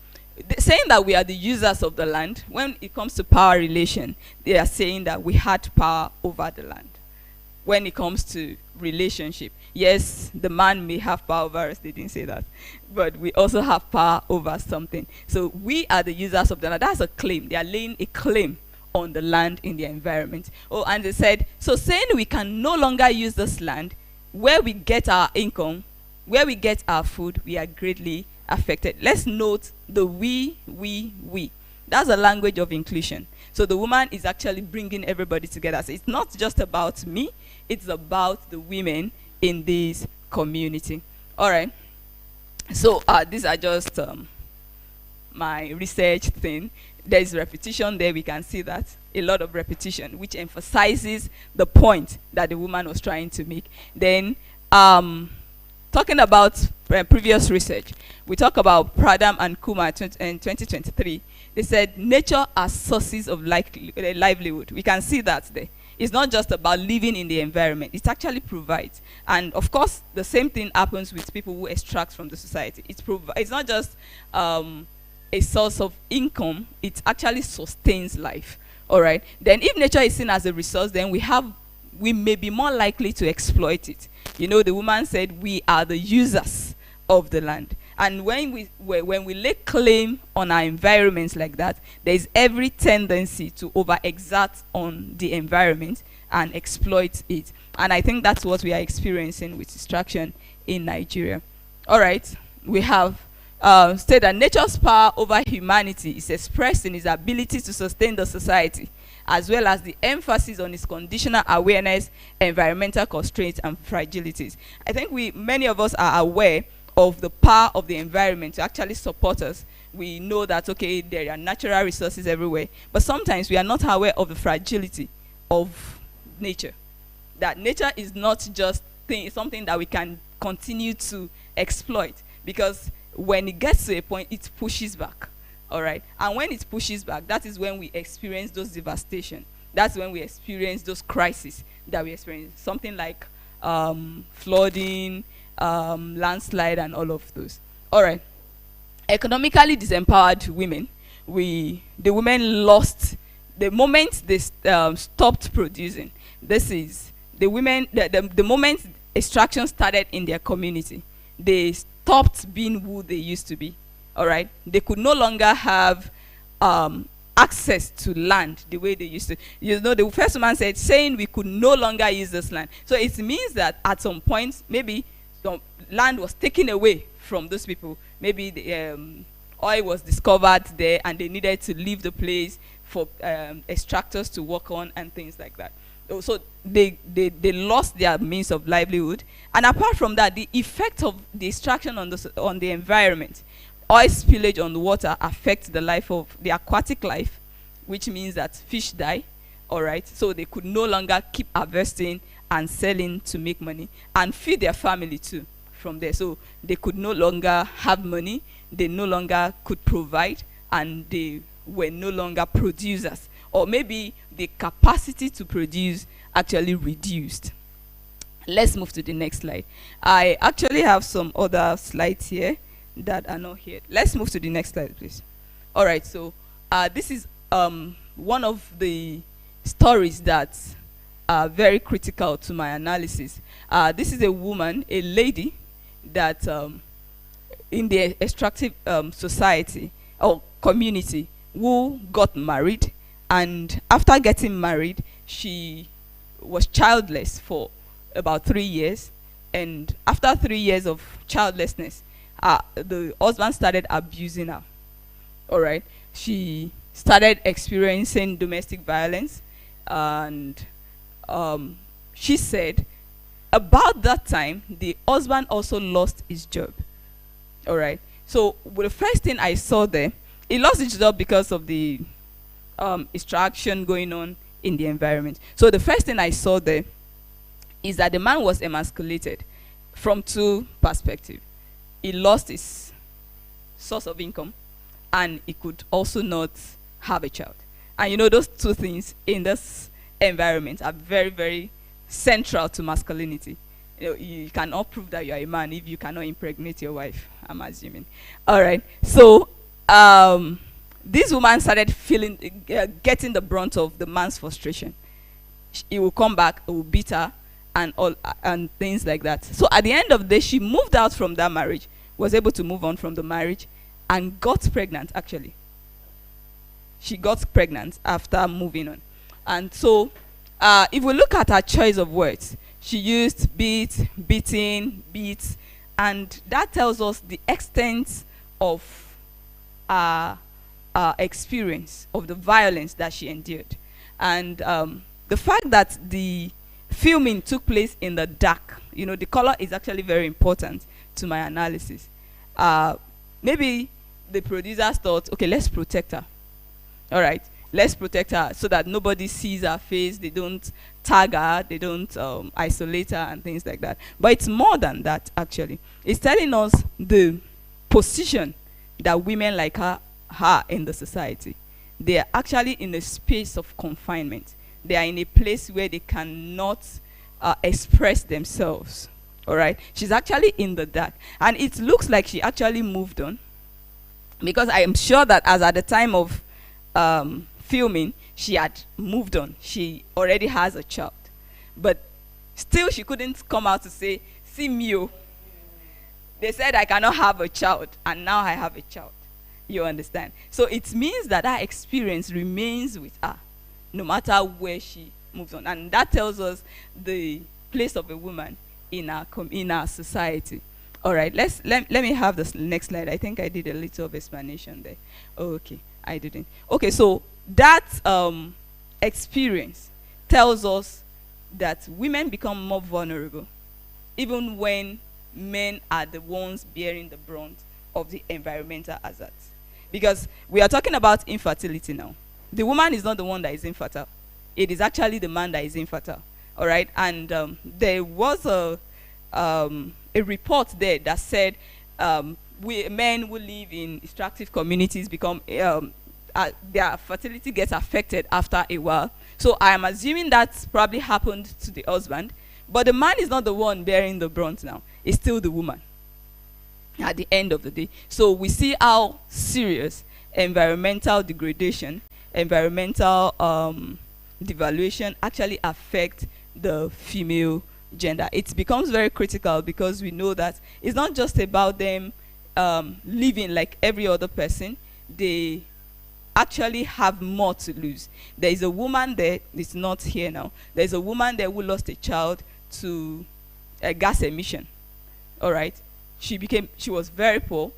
saying that we are the users of the land, when it comes to power relation, they are saying that we had power over the land. When it comes to relationship, yes, the man may have power over us, they didn't say that, but we also have power over something. So we are the users of the land. That's a claim. They are laying a claim on the land in the environment. Oh, and they said, so saying we can no longer use this land, where we get our income, where we get our food, we are greatly affected. Let's note the we. That's a language of inclusion. So the woman is actually bringing everybody together. So it's not just about me, it's about the women in this community. All right. So these are just my research thing. There is repetition there. We can see that. A lot of repetition, which emphasizes the point that the woman was trying to make. Then talking about previous research, we talk about Pradham and Kumar in 2023. They said nature as sources of livelihood. We can see that there. It's not just about living in the environment. It actually provides. And of course, the same thing happens with people who extract from the society. It's not just a source of income. It actually sustains life. All right. Then if nature is seen as a resource, then we may be more likely to exploit it. You know, the woman said we are the users of the land. And when we lay claim on our environments like that, there is every tendency to overexert on the environment and exploit it. And I think that's what we are experiencing with extraction in Nigeria. All right, we have stated that nature's power over humanity is expressed in its ability to sustain the society, as well as the emphasis on its conditional awareness, environmental constraints, and fragilities. I think many of us are aware of the power of the environment to actually support us. We know that, okay, there are natural resources everywhere, but sometimes we are not aware of the fragility of nature. That nature is not just something that we can continue to exploit, because when it gets to a point, it pushes back. All right, and when it pushes back, that is when we experience those devastation. That's when we experience those crises that we experience, something like flooding, landslide, and all of those. All right, economically disempowered women, the women lost the moment they stopped producing. This is the women. The moment extraction started in their community, they stopped being who they used to be. All right, they could no longer have access to land the way they used to. You know, the first man said, saying we could no longer use this land. So it means that at some point, maybe some land was taken away from those people. Maybe the oil was discovered there and they needed to leave the place for extractors to work on and things like that. So they lost their means of livelihood. And apart from that, the effect of the extraction on the environment, oil spillage on the water affects the life of the aquatic life, which means that fish die. All right, so they could no longer keep harvesting and selling to make money and feed their family too from there. So they could no longer have money, they no longer could provide, and they were no longer producers, or maybe the capacity to produce actually reduced. Let's move to the next slide. I actually have some other slides here that are not here. Let's move to the next slide, please. All right, so this is one of the stories that are very critical to my analysis. This is a woman, a lady, that in the extractive society or community, who got married, and after getting married, she was childless for about 3 years, and after 3 years of childlessness, the husband started abusing her. All right, she started experiencing domestic violence, and she said about that time the husband also lost his job. All right, so the first thing I saw there, he lost his job because of the extraction going on in the environment. So the first thing I saw there is that the man was emasculated from two perspectives. He lost his source of income, and he could also not have a child. And you know, those two things in this environment are very, very central to masculinity. You know, you cannot prove that you are a man if you cannot impregnate your wife, I'm assuming. All right, so this woman started getting the brunt of the man's frustration. He will come back, he will beat her, and things like that. So at the end of the day, she moved out from that marriage, was able to move on from the marriage, and got pregnant, actually. She got pregnant after moving on. And so if we look at her choice of words, she used beat, beating, beats, and that tells us the extent of experience of the violence that she endured. And the fact that the filming took place in the dark, you know, the color is actually very important to my analysis. Maybe the producers thought, okay, let's protect her. All right, let's protect her so that nobody sees her face, they don't tag her, they don't isolate her and things like that. But it's more than that, actually. It's telling us the position that women like her are in the society. They are actually in a space of confinement. They are in a place where they cannot express themselves. All right, she's actually in the dark, and it looks like she actually moved on, because I am sure that as at the time of filming, she had moved on. She already has a child, but still she couldn't come out to say, see me, oh. They said I cannot have a child, and now I have a child. You understand? So it means that that experience remains with her, no matter where she moves on. And that tells us the place of a woman in our society. All right, let me have the next slide. I think I did a little of explanation there. Oh, okay, I didn't. Okay, so that experience tells us that women become more vulnerable, even when men are the ones bearing the brunt of the environmental hazards. Because we are talking about infertility now. The woman is not the one that is infertile. It is actually the man that is infertile. All right, and there was a report there that said men who live in extractive communities become their fertility gets affected after a while. So I am assuming that's probably happened to the husband, but the man is not the one bearing the brunt now. It's still the woman at the end of the day. So we see how serious environmental degradation, environmental devaluation actually affect the female gender. It becomes very critical because we know that it's not just about them living like every other person. They actually have more to lose. There is a woman there, it's not here now. There's a woman there who lost a child to a gas emission. All right, she was very poor,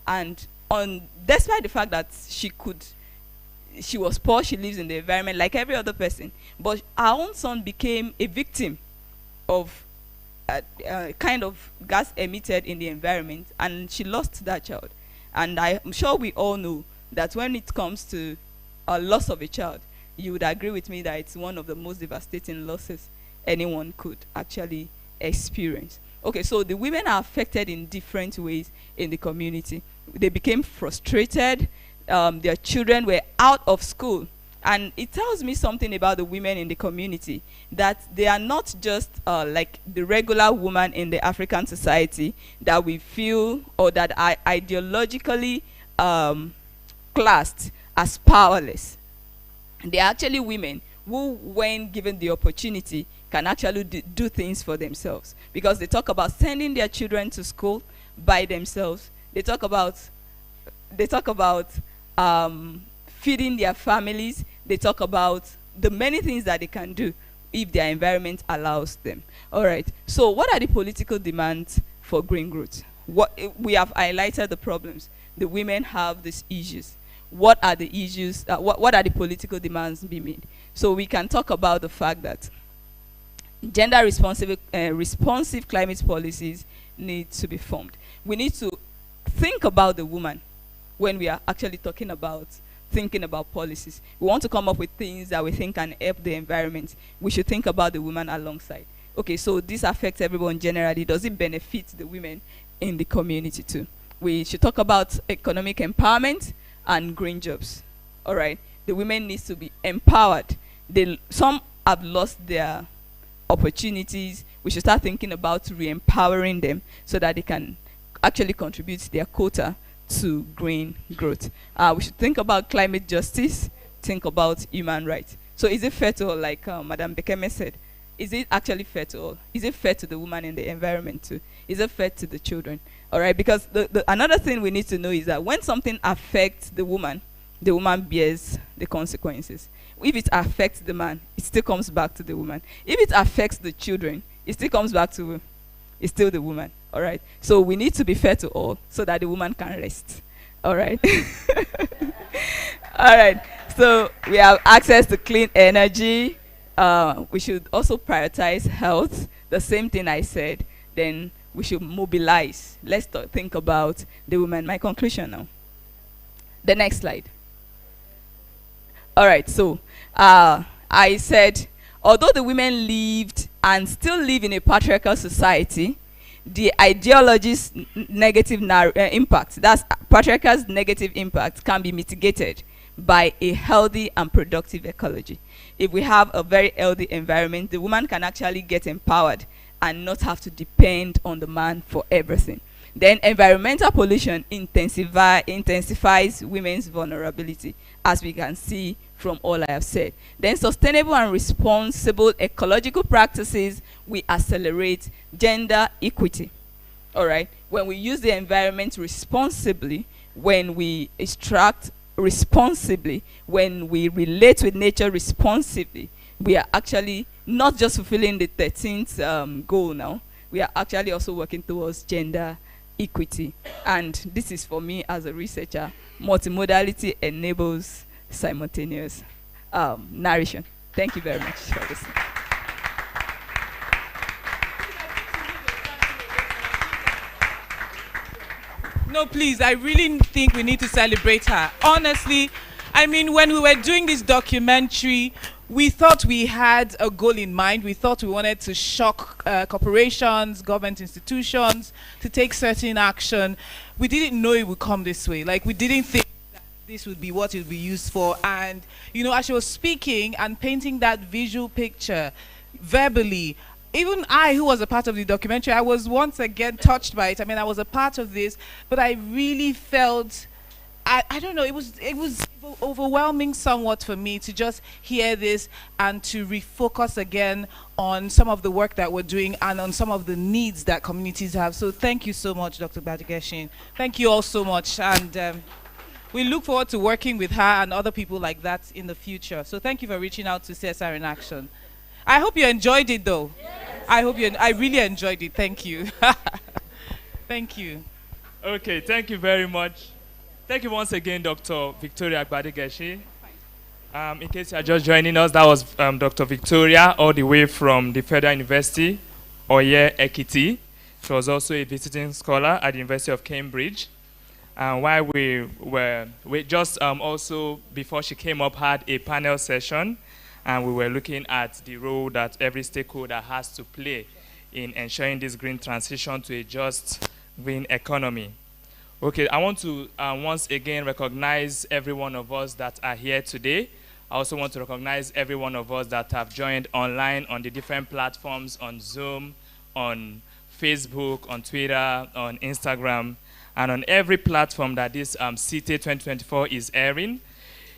and despite the fact that she was poor, she lives in the environment like every other person, but her own son became a victim of kind of gas emitted in the environment, and she lost that child. And I'm sure we all know that when it comes to a loss of a child, you would agree with me that it's one of the most devastating losses anyone could actually experience. Okay, so the women are affected in different ways in the community. They became frustrated. Their children were out of school. And it tells me something about the women in the community, that they are not just like the regular woman in the African society that we feel or that are ideologically classed as powerless. They are actually women who, when given the opportunity, can actually do things for themselves. Because they talk about sending their children to school by themselves. They talk about feeding their families. They talk about the many things that they can do if their environment allows them. All right. So what are the political demands for green growth? We have highlighted the problems. The women have these issues. What are the issues? What are the political demands being made? So we can talk about the fact that gender responsive climate policies need to be formed. We need to think about the woman when we are actually thinking about policies. We want to come up with things that we think can help the environment. We should think about the woman alongside. Okay, so this affects everyone generally. Does it benefit the women in the community too? We should talk about economic empowerment and green jobs. All right, the women need to be empowered. Some have lost their opportunities. We should start thinking about re-empowering them so that they can actually contribute their quota to green growth. We should think about climate justice, think about human rights. So is it fair to all, like Madam Bekeme said, is it actually fair to all? Is it fair to the woman in the environment too? Is it fair to the children? All right, because another thing we need to know is that when something affects the woman bears the consequences. If it affects the man, it still comes back to the woman. If it affects the children, it still comes back to, it's still the woman. All right. So we need to be fair to all so that the woman can rest. All right. All right. So we have access to clean energy. We should also prioritize health. The same thing I said. Then we should mobilize. Let's think about the woman. My conclusion now. The next slide. All right. So I said, although the women lived and still live in a patriarchal society, the ideology's negative impact, that's patriarchal's negative impact, can be mitigated by a healthy and productive ecology. If we have a very healthy environment, the woman can actually get empowered and not have to depend on the man for everything. Then environmental pollution intensifies women's vulnerability, as we can see from all I have said. Then sustainable and responsible ecological practices will accelerate gender equity. All right. when we use the environment responsibly, when we extract responsibly, when we relate with nature responsibly, we are actually not just fulfilling the 13th goal now, we are actually also working towards gender equity. And this is, for me as a researcher, multimodality enables simultaneous narration. Thank you very much for listening. No, please, I really think we need to celebrate her. Honestly, I mean, when we were doing this documentary, we thought we had a goal in mind. We thought we wanted to shock corporations, government institutions to take certain action. We didn't know it would come this way. Like, we didn't think that this would be what it would be used for. And, you know, as she was speaking and painting that visual picture verbally, even I, who was a part of the documentary, I was once again touched by it. I mean, I was a part of this, but I really felt, I don't know, it was overwhelming somewhat for me to just hear this and to refocus again on some of the work that we're doing and on some of the needs that communities have. So thank you so much, Dr. Gbadegbe. Thank you all so much. And we look forward to working with her and other people like that in the future. So thank you for reaching out to CSR-in-Action. I hope you enjoyed it, though. Yes. I really enjoyed it. Thank you. Thank you. Okay, thank you very much. Thank you once again, Dr. Victoria Gbadegbe. In case you are just joining us, that was Dr. Victoria, all the way from the Federal University, Oye Ekiti. She was also a visiting scholar at the University of Cambridge. And while we just also, before she came up, had a panel session, and we were looking at the role that every stakeholder has to play in ensuring this green transition to a just green economy. Okay, I want to once again recognize every one of us that are here today. I also want to recognize every one of us that have joined online on the different platforms, on Zoom, on Facebook, on Twitter, on Instagram, and on every platform that this SITEI 2024 is airing.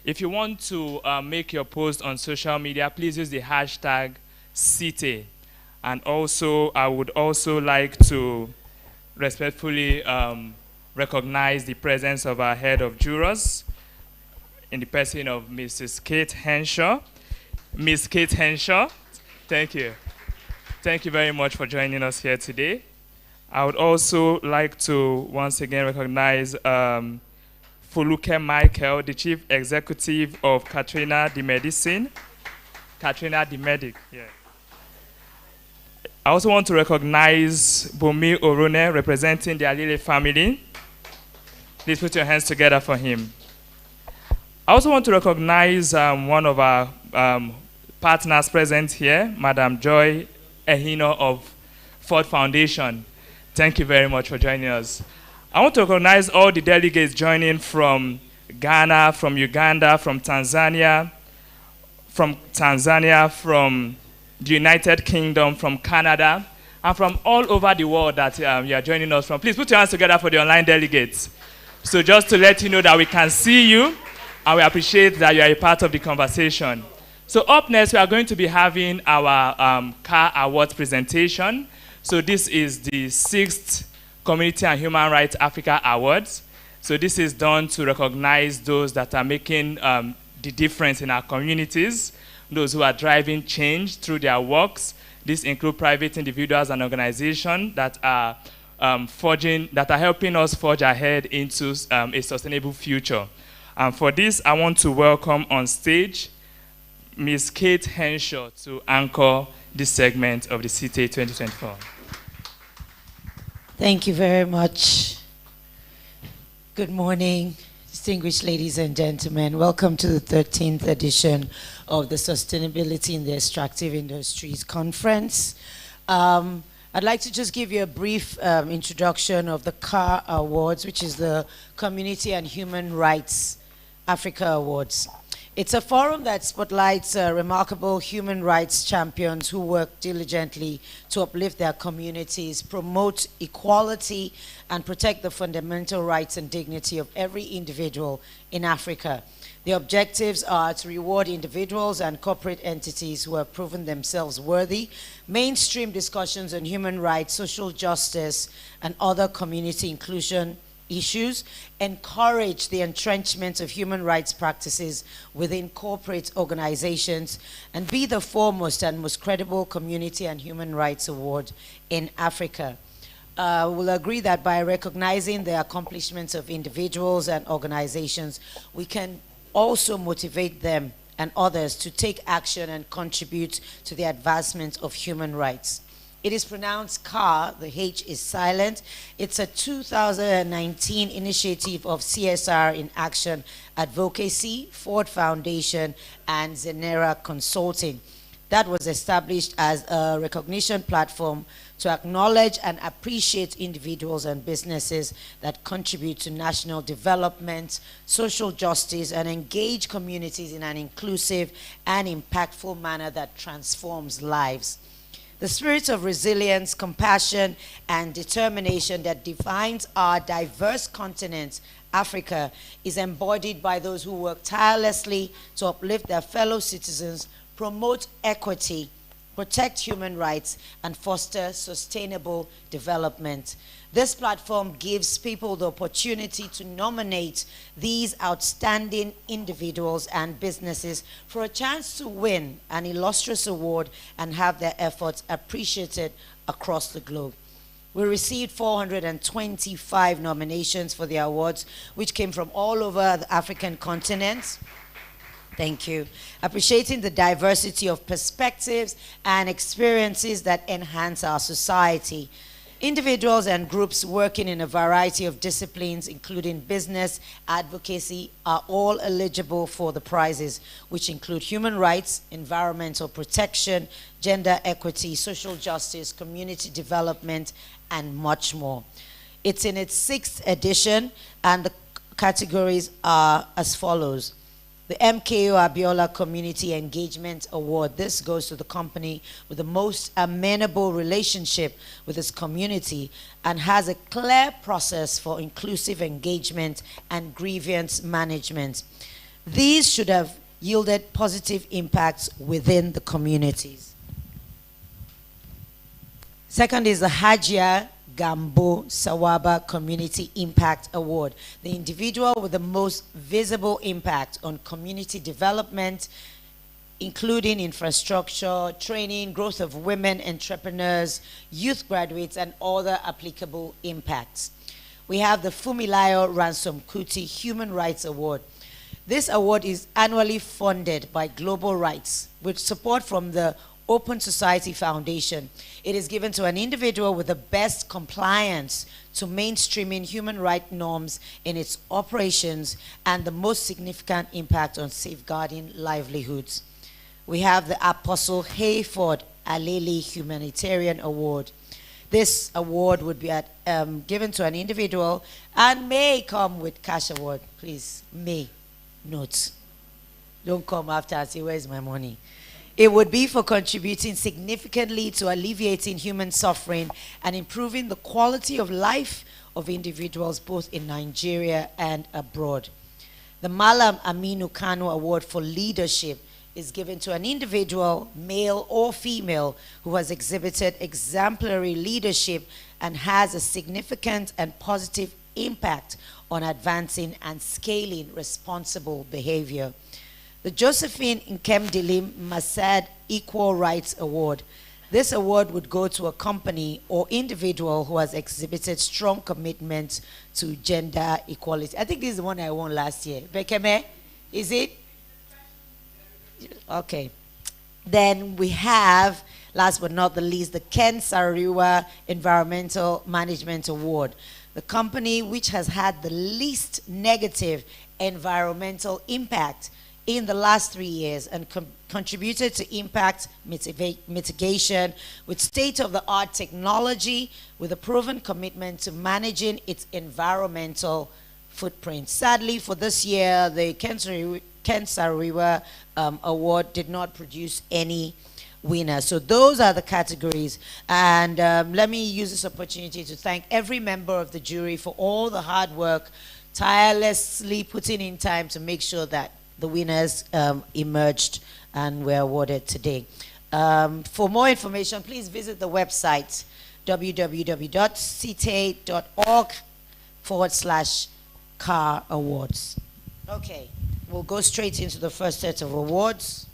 If you want to make your post on social media, please use the hashtag SITEI. And also, I would also like to respectfully recognize the presence of our head of jurors in the person of Mrs. Kate Henshaw. Ms. Kate Henshaw, thank you. Thank you very much for joining us here today. I would also like to once again recognize Foluke Michael, the Chief Executive of Katrina the Medicine. Katrina the Medic, yeah. I also want to recognize Bumi Orune, representing the Alile family. Please put your hands together for him. I also want to recognize one of our partners present here, Madam Joy Ehino of Ford Foundation. Thank you very much for joining us. I want to recognize all the delegates joining from Ghana, from Uganda, from Tanzania, from the United Kingdom, from Canada, and from all over the world that you are joining us from. Please put your hands together for the online delegates. So just to let you know that we can see you, and we appreciate that you are a part of the conversation. So up next, we are going to be having our CAR Awards presentation. So this is the 6th Community and Human Rights Africa Awards. So this is done to recognize those that are making the difference in our communities, those who are driving change through their works. These include private individuals and organizations that are helping us forge ahead into a sustainable future. And for this, I want to welcome on stage Ms. Kate Henshaw to anchor this segment of the SITEI 2024. Thank you very much. Good morning, distinguished ladies and gentlemen. Welcome to the 13th edition of the Sustainability in the Extractive Industries Conference. I'd like to just give you a brief introduction of the CAR Awards, which is the Community and Human Rights Africa Awards. It's a forum that spotlights remarkable human rights champions who work diligently to uplift their communities, promote equality, and protect the fundamental rights and dignity of every individual in Africa. The objectives are to reward individuals and corporate entities who have proven themselves worthy, mainstream discussions on human rights, social justice, and other community inclusion issues, encourage the entrenchment of human rights practices within corporate organizations, and be the foremost and most credible community and human rights award in Africa. We'll agree that by recognizing the accomplishments of individuals and organizations, we can also motivate them and others to take action and contribute to the advancement of human rights. It is pronounced CAR, the H is silent. It's a 2019 initiative of CSR-in-Action Advocacy, Ford Foundation, and Zenera Consulting. That was established as a recognition platform to acknowledge and appreciate individuals and businesses that contribute to national development, social justice, and engage communities in an inclusive and impactful manner that transforms lives. The spirit of resilience, compassion, and determination that defines our diverse continent, Africa, is embodied by those who work tirelessly to uplift their fellow citizens, promote equity, protect human rights, and foster sustainable development. This platform gives people the opportunity to nominate these outstanding individuals and businesses for a chance to win an illustrious award and have their efforts appreciated across the globe. We received 425 nominations for the awards, which came from all over the African continent. Thank you. Appreciating the diversity of perspectives and experiences that enhance our society. Individuals and groups working in a variety of disciplines, including business, advocacy, are all eligible for the prizes, which include human rights, environmental protection, gender equity, social justice, community development, and much more. It's in its 6th edition, and the categories are as follows. The MKO Abiola Community Engagement Award. This goes to the company with the most amenable relationship with its community and has a clear process for inclusive engagement and grievance management. These should have yielded positive impacts within the communities. Second is the Hajia Gambo Sawaba Community Impact Award, the individual with the most visible impact on community development, including infrastructure, training, growth of women entrepreneurs, youth graduates, and other applicable impacts. We have the Fumilayo Ransom Kuti Human Rights Award. This award is annually funded by Global Rights with support from the Open Society Foundation. It is given to an individual with the best compliance to mainstreaming human rights norms in its operations and the most significant impact on safeguarding livelihoods. We have the Apostle Hayford Aleli Humanitarian Award. This award would be given to an individual and may come with cash award. Please, may, note. Don't come after and say, where's my money? It would be for contributing significantly to alleviating human suffering and improving the quality of life of individuals both in Nigeria and abroad. The Malam Aminu Kano Award for Leadership is given to an individual, male or female, who has exhibited exemplary leadership and has a significant and positive impact on advancing and scaling responsible behavior. The Josephine Nkemdilim Masad Equal Rights Award. This award would go to a company or individual who has exhibited strong commitment to gender equality. I think this is the one I won last year. Bekeme, is it? Okay. Then we have, last but not the least, the Ken Sariwa Environmental Management Award. The company which has had the least negative environmental impact in the last 3 years and contributed to impact mitigation with state-of-the-art technology with a proven commitment to managing its environmental footprint. Sadly, for this year, the Ken Ken Sariwa Award did not produce any winner. So those are the categories. And let me use this opportunity to thank every member of the jury for all the hard work, tirelessly putting in time to make sure that the winners emerged and were awarded today. For more information, please visit the website www.sitei.org/CAR Awards. Okay, we'll go straight into the first set of awards,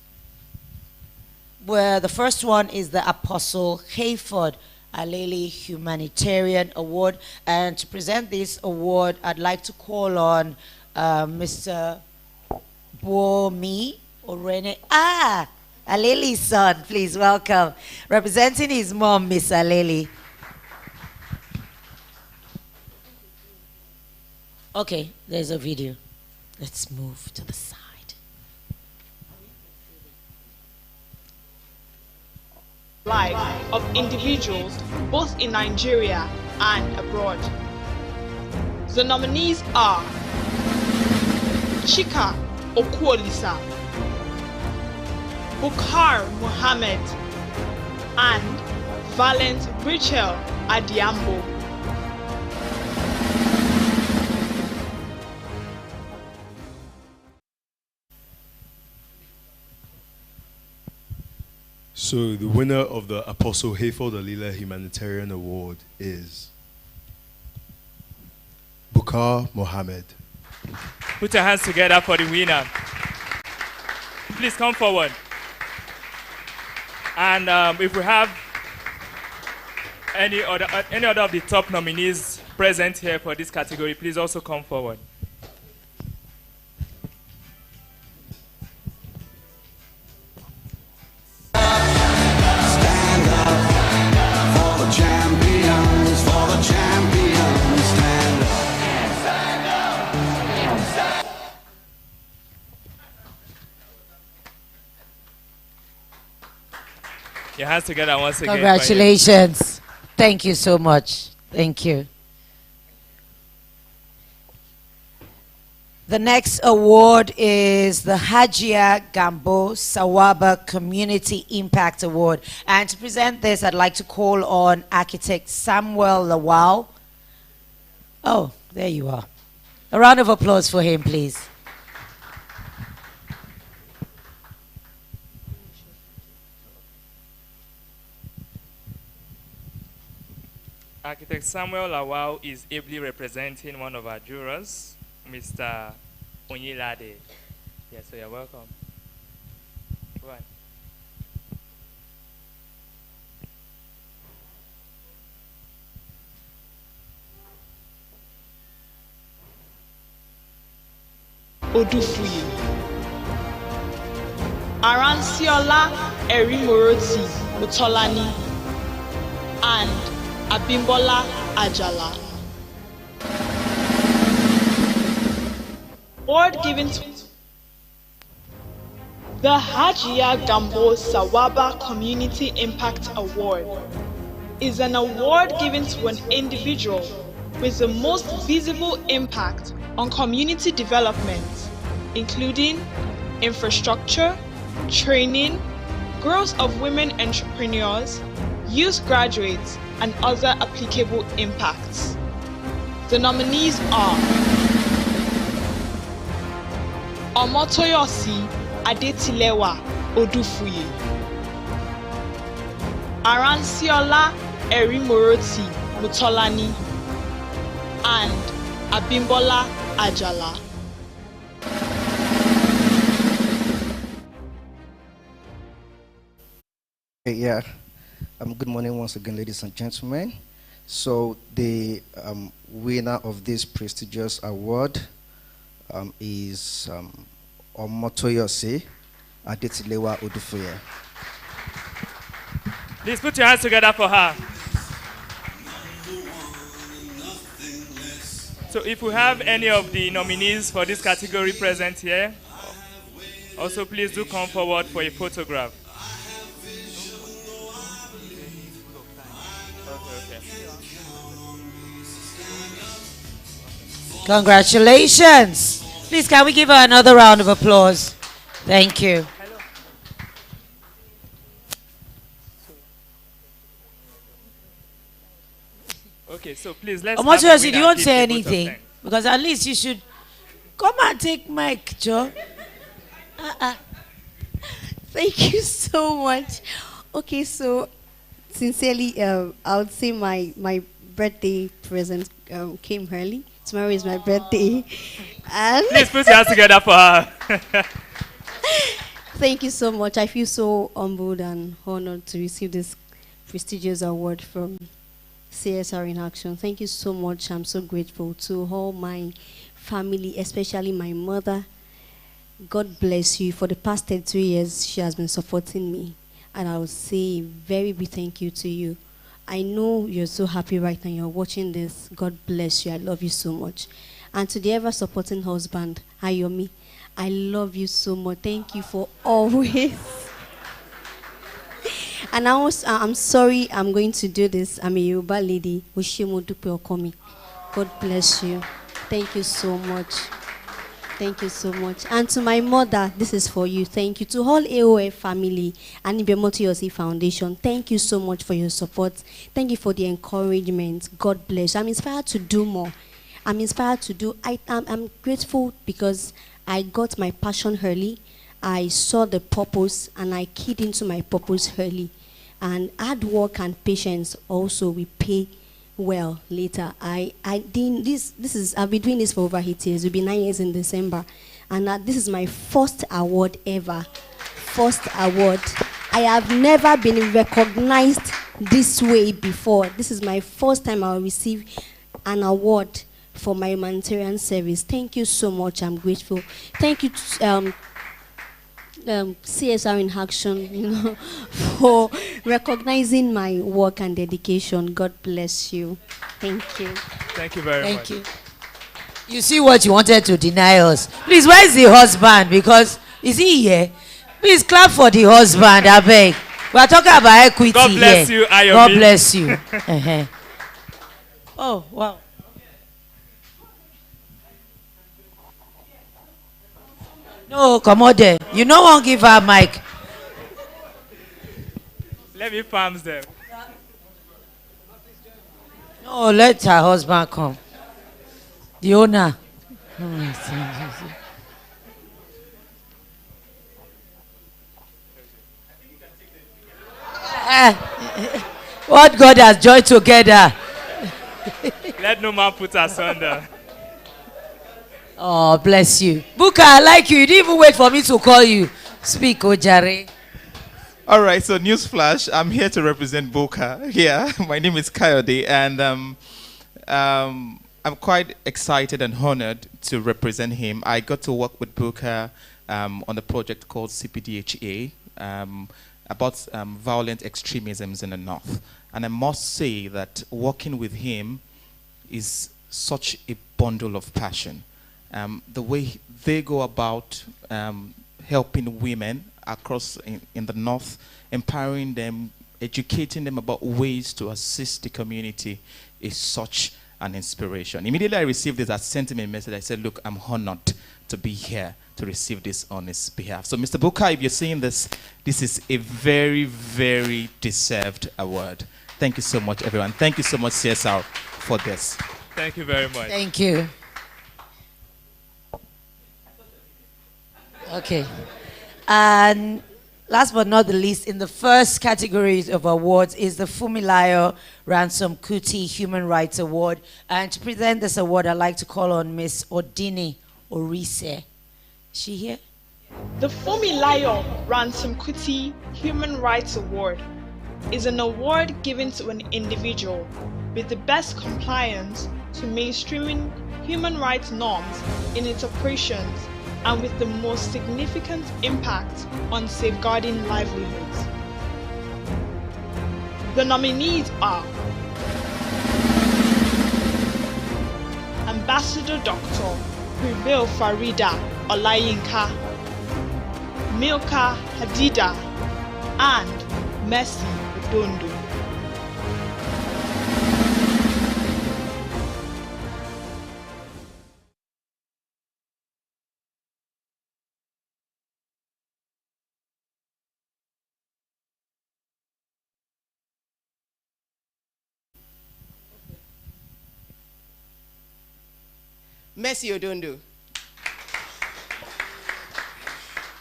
where the first one is the Apostle Hayford Aleli Humanitarian Award. And to present this award, I'd like to call on Mr. Bomi Orene. Aleli's son, please welcome. Representing his mom, Miss Aleli. Okay, there's a video. Let's move to the side. Life of individuals both in Nigeria and abroad. The nominees are Chika Okuolisa, Bukar Mohammed, and Valent Rachel Adiambo. So the winner of the Apostle Hayford Alila Humanitarian Award is Bukar Mohammed. Put your hands together for the winner. Please come forward. And if we have any other of the top nominees present here for this category, please also come forward. Your hands together once again. Congratulations. Thank you so much. Thank you. The next award is the Hajia Gambo Sawaba Community Impact Award. And to present this, I'd like to call on architect Samuel Lawal. Oh, there you are. A round of applause for him, please. Architect Samuel Lawal is ably representing one of our jurors, Mr. Onyilade. Yes, so you're welcome. Go on. Odufuyi, Aransiola Erimoroti Utolani, and Abimbola Ajala. Award given to the Hajia Gambo Sawaba Community Impact Award is an award given to an individual with the most visible impact on community development, including infrastructure, training, growth of women entrepreneurs, youth graduates, and other applicable impacts. The nominees are Omotoyosi Adetilewa Odufuyi, Aransiola Erimoroti Mutolani, and Abimbola Ajala. Yeah. Good morning once again, ladies and gentlemen. So the winner of this prestigious award is Omotoyosi Adetilewa Odufuyi. Please put your hands together for her. So if we have any of the nominees for this category present here, also please do come forward for a photograph. Congratulations. Please, can we give her another round of applause? Thank you. Okay, so please let's. Omotoyosi, do you want to say anything? Because at least you should come and take mic, Joe. Thank you so much. Okay, so sincerely, I would say my birthday present came early. Tomorrow is my birthday. And please put your hands together for her. thank you so much. I feel so humbled and honored to receive this prestigious award from CSR-in-Action. Thank you so much. I'm so grateful to all my family, especially my mother. God bless you. For the past 32 years, she has been supporting me. And I will say a very big thank you to you. I know you're so happy right now. You're watching this. God bless you. I love you so much. And to the ever-supporting husband, Ayomi, I love you so much. Thank you for always. And I'm sorry I'm going to do this. I'm a Yoruba lady. God bless you. Thank you so much. Thank you so much. And to my mother, this is for you. Thank you. To all AOF family and Ibemotoyosi Foundation, thank you so much for your support. Thank you for the encouragement. God bless you. I'm inspired to do more. I'm inspired to do. I'm grateful because I got my passion early. I saw the purpose and I keyed into my purpose early. And hard work and patience also will pay well later. I've been doing this for over 8 years. It'll be 9 years in December. And this is my first award ever. First award. I have never been recognized this way before. This is my first time I'll receive an award for my humanitarian service. Thank you so much. I'm grateful. Thank you to CSR-in-Action, for recognizing my work and dedication. God bless you. Thank you. Thank you very much. Thank you. You see what you wanted to deny us. Please, where is the husband? Because, is he here? Please clap for the husband, I beg. We are talking about equity God bless here. you, Ayomi. God bless you. Oh, wow. No, come on there. You no one give her mic. Let me palms them. No, let her husband come. The owner. What God has joined together. Let no man put us under. Oh, bless you. Buka, I like you. You didn't even wait for me to call you. Speak, Ojare. All right, so newsflash. I'm here to represent Boka. Yeah, my name is Kayode, and I'm quite excited and honored to represent him. I got to work with Boka on a project called CPDHA about violent extremisms in the North. And I must say that working with him is such a bundle of passion. The way they go about helping women across in the North, empowering them, educating them about ways to assist the community is such an inspiration. Immediately I received this, I sent him a message. I said, look, I'm honored to be here to receive this on his behalf. So Mr. Buka, if you're seeing this, this is a very, very deserved award. Thank you so much, everyone. Thank you so much, CSR, for this. Thank you very much. Thank you. Okay. And last but not the least, in the first category of awards is the Fumilayo Ransom Kuti Human Rights Award. And to present this award, I'd like to call on Miss Odini Orise. Is she here? The Fumilayo Ransom Kuti Human Rights Award is an award given to an individual with the best compliance to mainstreaming human rights norms in its operations and with the most significant impact on safeguarding livelihoods. The nominees are Ambassador Dr. Prevail Farida Olayinka, Milka Hadida, and Mercy Odondo. Mercy Odondo.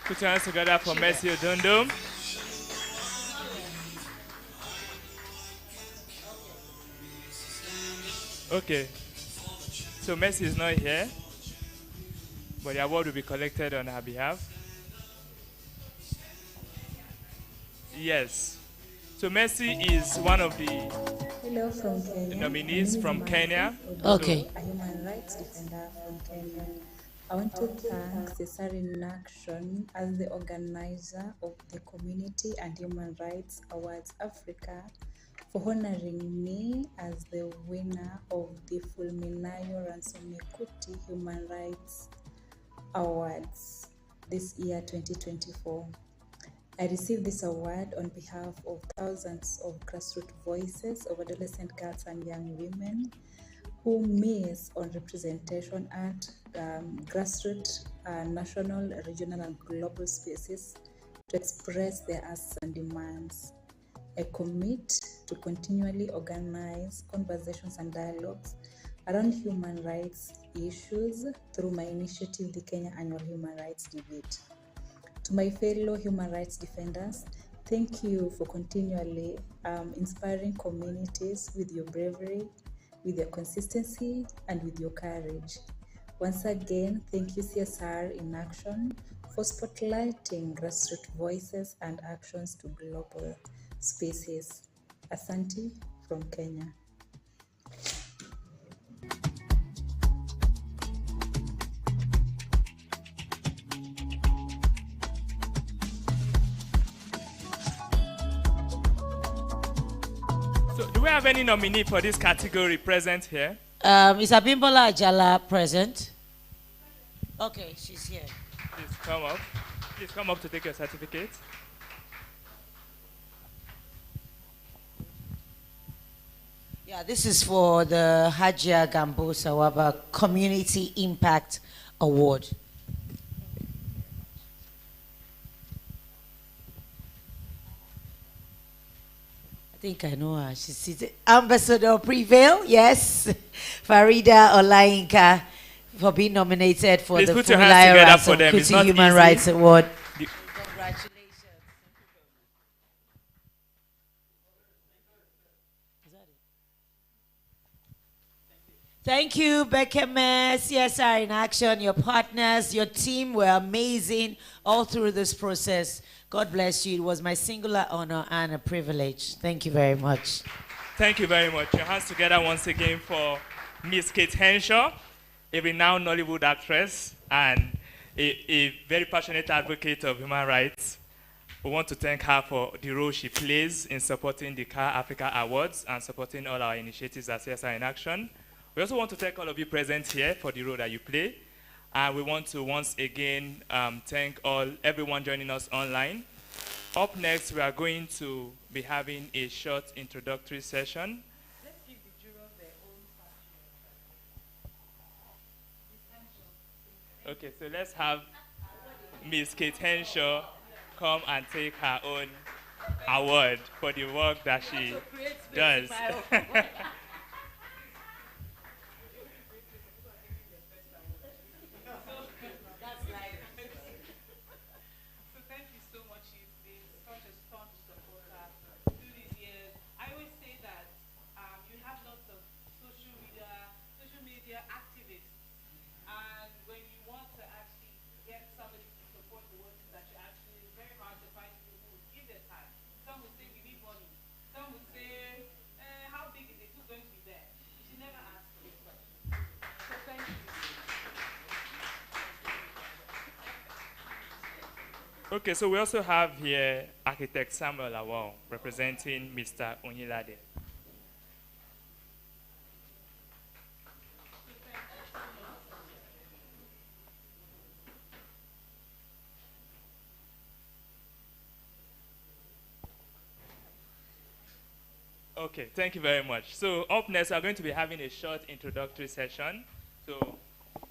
Put your hands together for Mercy Odondo. Okay. So Mercy is not here, but the award will be collected on her behalf. Yes. So Mercy is one of the Hello from Kenya. nominees from Kenya. Okay. A human rights defender from Kenya. I want to thank CSR-in-Action as the organizer of the Community and Human Rights Awards Africa for honoring me as the winner of the Fulminayo Ransome Kuti Human Rights Awards this year 2024. I received this award on behalf of thousands of grassroots voices of adolescent girls and young women who miss on representation at grassroots, national, regional, and global spaces to express their asks and demands. I commit to continually organize conversations and dialogues around human rights issues through my initiative, the Kenya Annual Human Rights Debate. To my fellow human rights defenders, thank you for continually inspiring communities with your bravery, with your consistency, and with your courage. Once again, thank you CSR-in-Action for spotlighting grassroots voices and actions to global spaces. Asante from Kenya. So do we have any nominee for this category present here? Is Abimbola Ajala present? Okay, she's here. Please come up. Please come up to take your certificate. Yeah, this is for the Hajia Gambo Sawaba Community Impact Award. I think I know her. She's seated. Ambassador Prevail, yes. Farida Olainka for being nominated for Please the put your hands together for them. It's not Human easy. Rights Award. Congratulations. Thank you, Bekeme, CSR-in-Action, your partners, your team were amazing all through this process. God bless you. It was my singular honor and a privilege. Thank you very much. Thank you very much. Your hands together once again for Miss Kate Henshaw, a renowned Nollywood actress and a very passionate advocate of human rights. We want to thank her for the role she plays in supporting the CAR Africa Awards and supporting all our initiatives at CSR-in-Action. We also want to thank all of you present here for the role that you play. And we want to once again thank everyone joining us online. Up next, we are going to be having a short introductory session. Let's give the jurors their own Okay, so let's have Miss Kate Henshaw come and take her own award for the work that she does. Okay, so we also have here architect Samuel Awal representing Mr. Onyilade. Okay, thank you very much. So up next, we're going to be having a short introductory session. So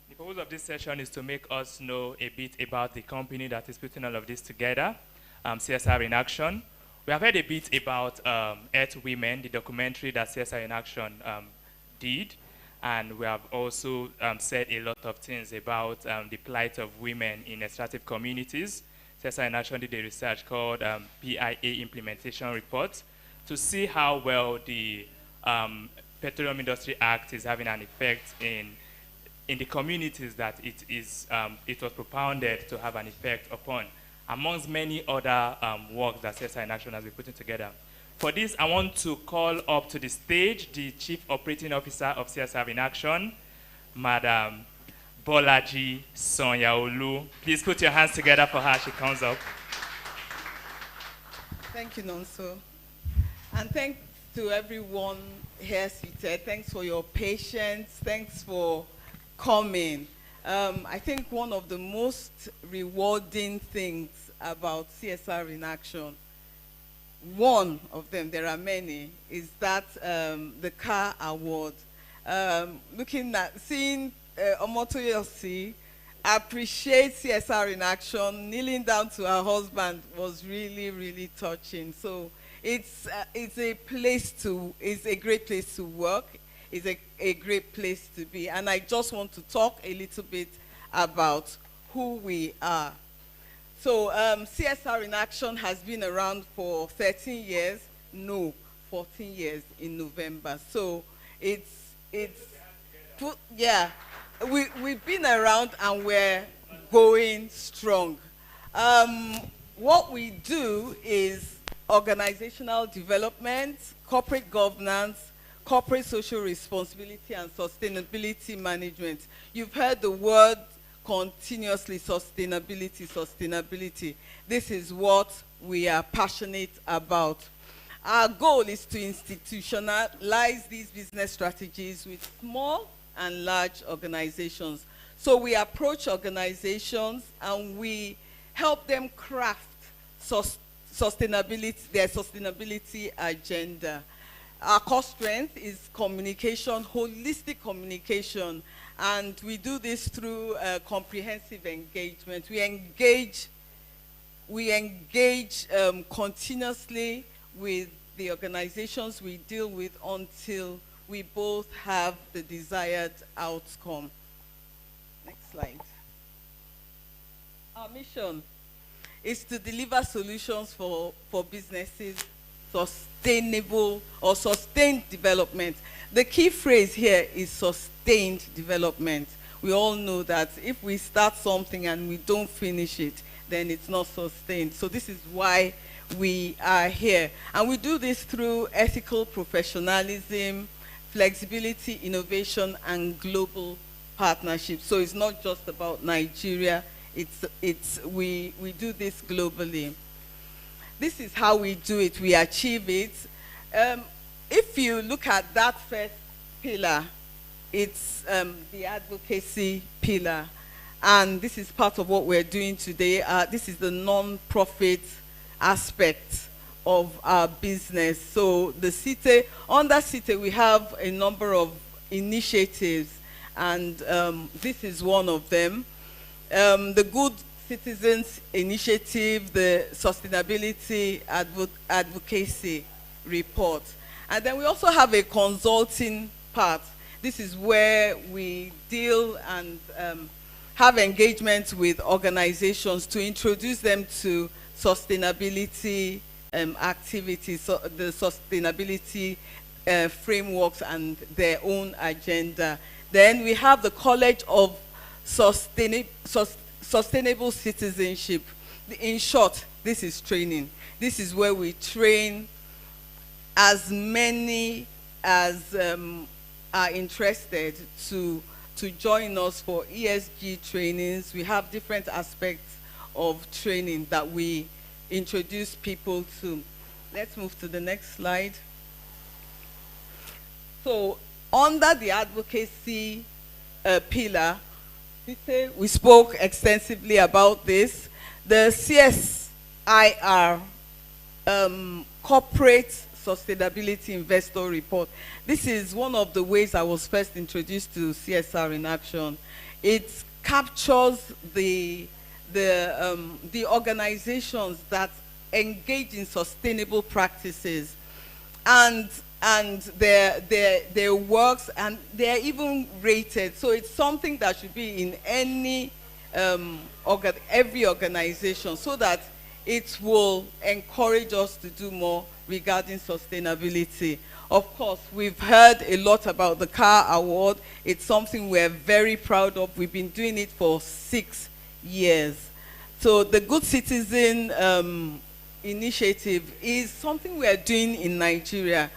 the purpose of this session is to make us know a bit about the company that is putting all of this together, CSR-in-Action. We have heard a bit about Earth Women, the documentary that CSR-in-Action did. And we have also said a lot of things about the plight of women in extractive communities. CSR-in-Action did a research called PIA Implementation Report to see how well the Petroleum Industry Act is having an effect in the communities that it was propounded to have an effect upon, amongst many other works that CSR-in-Action has been putting together. For this, I want to call up to the stage the Chief Operating Officer of CSR-in-Action, Madam Bolaji Sonyaolu. Please put your hands together for her as she comes up. Thank you, Nonso. And thanks to everyone here seated. Thanks for your patience. Thanks for coming. I think one of the most rewarding things about CSR-in-Action, one of them, there are many, is that the car award. Seeing Omotoyosi appreciate CSR-in-Action, kneeling down to her husband was really, really touching. So it's a great place to work. It's a great place to be. And I just want to talk a little bit about who we are. So CSR-in-Action has been around for 13 years. No, 14 years in November. So we've been around and we're going strong. What we do is organizational development, corporate governance, corporate social responsibility, and sustainability management. You've heard the word continuously, sustainability. This is what we are passionate about. Our goal is to institutionalize these business strategies with small and large organizations. So we approach organizations and we help them craft their sustainability agenda. Our core strength is communication, holistic communication, and we do this through comprehensive engagement. We engage continuously with the organizations we deal with until we both have the desired outcome. Next slide. Our mission is to deliver solutions for businesses, sustainable or sustained development. The key phrase here is sustained development. We all know that if we start something and we don't finish it, then it's not sustained. So this is why we are here. And we do this through ethical professionalism, flexibility, innovation, and global partnerships. So it's not just about Nigeria. We do this globally. This is how we do it. We achieve it. If you look at that first pillar, it's the advocacy pillar. And this is part of what we're doing today. This is the non-profit aspect of our business. So the SITEI, under SITEI, we have a number of initiatives, and this is one of them. The Good Citizens Initiative, the Sustainability Advocacy Report. And then we also have a consulting part. This is where we deal and have engagements with organizations to introduce them to sustainability activities, so the sustainability frameworks and their own agenda. Then we have the College of Sustainable Citizenship. In short, this is training. This is where we train as many as are interested to join us for ESG trainings. We have different aspects of training that we introduce people to. Let's move to the next slide. So under the advocacy pillar, we spoke extensively about this. The CSIR, Corporate Sustainability Investor Report. This is one of the ways I was first introduced to CSR-in-Action. It captures the organizations that engage in sustainable practices. And and their works, and they're even rated. So it's something that should be in any every organization, so that it will encourage us to do more regarding sustainability. Of course, we've heard a lot about the CAR Award. It's something we're very proud of. We've been doing it for 6 years. So the Good Citizen initiative is something we are doing in Nigeria.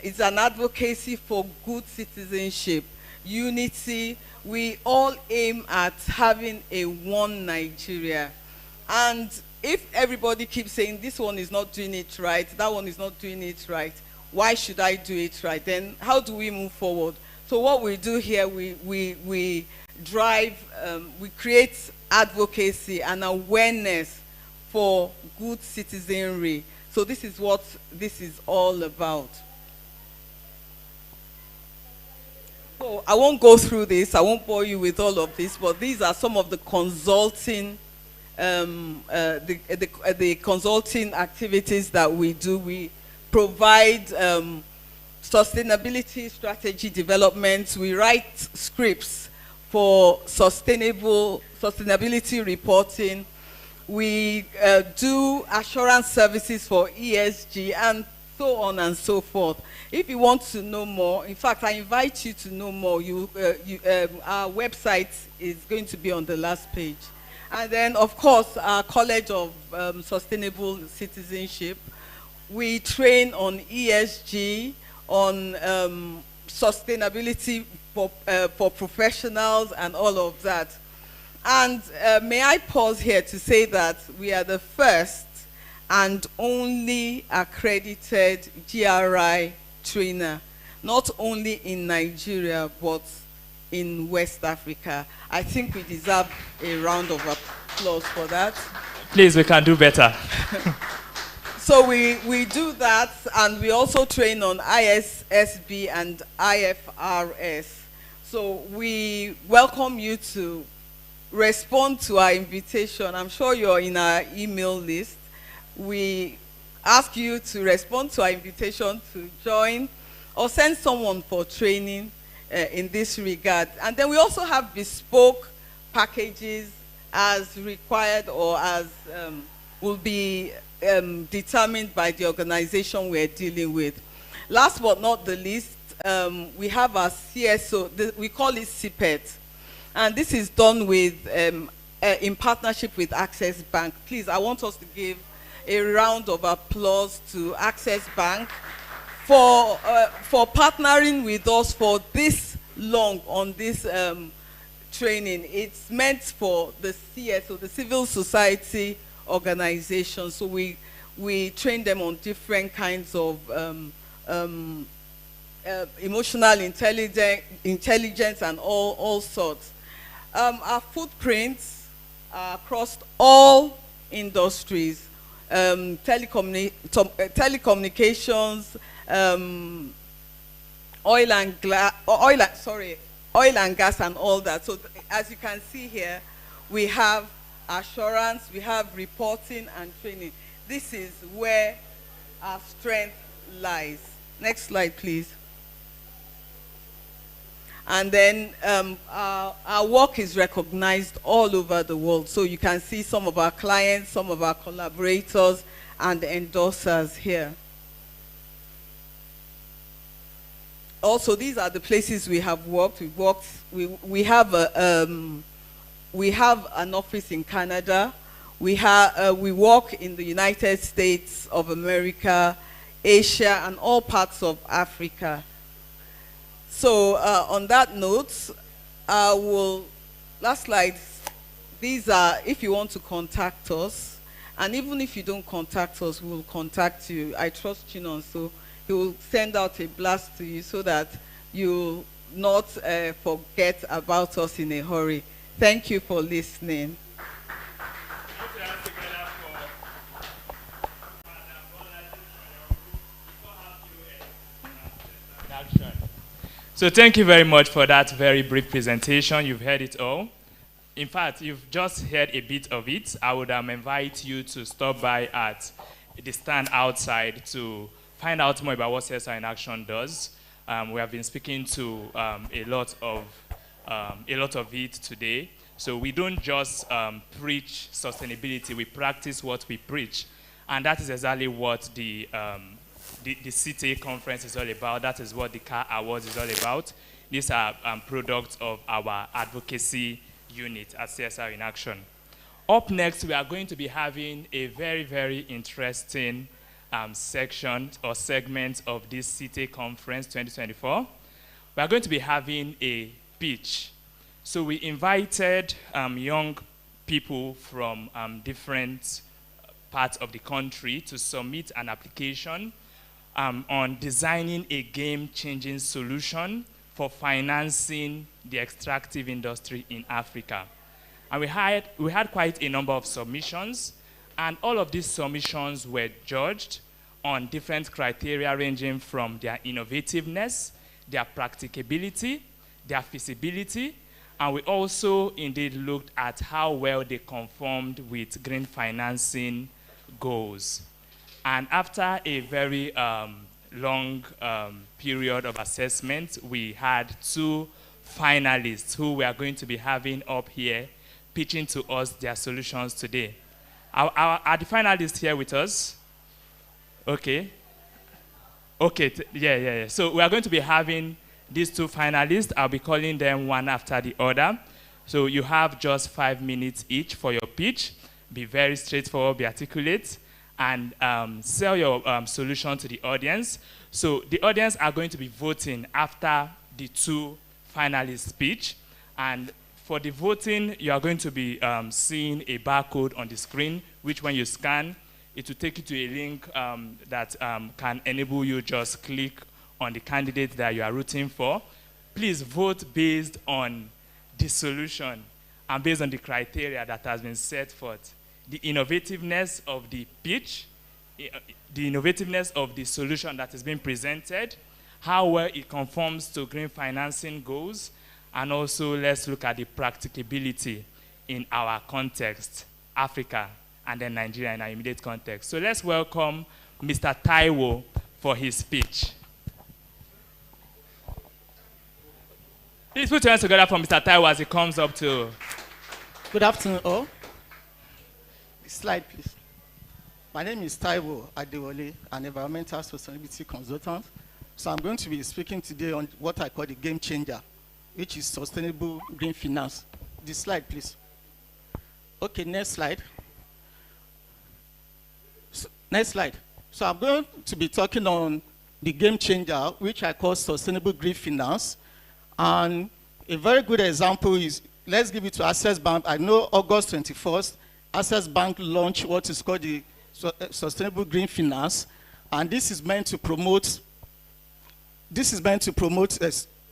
It's an advocacy for good citizenship, unity. We all aim at having a one Nigeria. And if everybody keeps saying this one is not doing it right, that one is not doing it right, why should I do it right? Then how do we move forward? So what we do here, we drive, we create advocacy and awareness for good citizenry. So this is what this is all about. So I won't go through this, I won't bore you with all of this, but these are some of the consulting the consulting activities that we do. We provide sustainability strategy development. We write scripts for sustainability reporting. We do assurance services for ESG, and so on and so forth. If you want to know more, in fact, I invite you to know more. Our website is going to be on the last page. And then, of course, our College of Sustainable Citizenship. We train on ESG, on sustainability for professionals and all of that. And may I pause here to say that we are the first and only accredited GRI trainer, not only in Nigeria, but in West Africa. I think we deserve a round of applause for that. Please, we can do better. So we do that, and we also train on ISSB and IFRS. So we welcome you to respond to our invitation. I'm sure you're in our email list. We ask you to respond to our invitation to join or send someone for training in this regard. And then we also have bespoke packages as required or as will be determined by the organization we're dealing with. Last but not the least, we have our CSO, we call it SIPET. And this is done with, in partnership with Access Bank. Please, I want us to give a round of applause to Access Bank for partnering with us for this long on this training. It's meant for the CSO, the civil society organization. So we train them on different kinds of emotional intelligence and all sorts. Our footprints are across all industries, telecommunications, oil and gas and all that. So as you can see here, we have assurance, we have reporting and training. This is where our strength lies. Next slide, please. And then our work is recognized all over the world. So you can see some of our clients, some of our collaborators and endorsers here. Also, these are the places we have worked. We have an office in Canada. We work in the United States of America, Asia, and all parts of Africa. So on that note, last slide, these are, if you want to contact us, and even if you don't contact us, we will contact you. I trust Chinon, so he will send out a blast to you so that you not forget about us in a hurry. Thank you for listening. So thank you very much for that very brief presentation. You've heard it all. In fact, you've just heard a bit of it. I would invite you to stop by at the stand outside to find out more about what CSR-in-Action does. We have been speaking to a lot of it today. So we don't just preach sustainability, we practice what we preach. And that is exactly what the SITEI conference is all about. That is what the CAR Awards is all about. These are products of our advocacy unit at CSR-in-Action. Up next, we are going to be having a very, very interesting section or segment of this SITEI conference 2024. We are going to be having a pitch. So we invited young people from different parts of the country to submit an application on designing a game-changing solution for financing the extractive industry in Africa. And we had quite a number of submissions, and all of these submissions were judged on different criteria ranging from their innovativeness, their practicability, their feasibility, and we also indeed looked at how well they conformed with green financing goals. And after a very long period of assessment, we had 2 finalists who we are going to be having up here pitching to us their solutions today. Are the finalists here with us? Okay. Okay, yeah. So we are going to be having these 2 finalists. I'll be calling them one after the other. So you have just 5 minutes each for your pitch. Be very straightforward, be articulate, and sell your solution to the audience. So the audience are going to be voting after the 2 finalists' speech. And for the voting, you are going to be seeing a barcode on the screen, which when you scan, it will take you to a link that can enable you just click on the candidate that you are rooting for. Please vote based on the solution and based on the criteria that has been set forth. The innovativeness of the pitch, the innovativeness of the solution that is being presented, how well it conforms to green financing goals, and also let's look at the practicability in our context, Africa, and then Nigeria in our immediate context. So let's welcome Mr. Taiwo for his speech. Please put your hands together for Mr. Taiwo as he comes up to. Good afternoon, all. Slide, please. My name is Taiwo Adewale, an environmental sustainability consultant. So I'm going to be speaking today on what I call the game changer, which is sustainable green finance. This slide, please. Okay, next slide. Next slide. So I'm going to be talking on the game changer, which I call sustainable green finance. And a very good example is, let's give it to Access Bank. I know August 21st, Access Bank launched what is called the Sustainable Green Finance. And this is meant to promote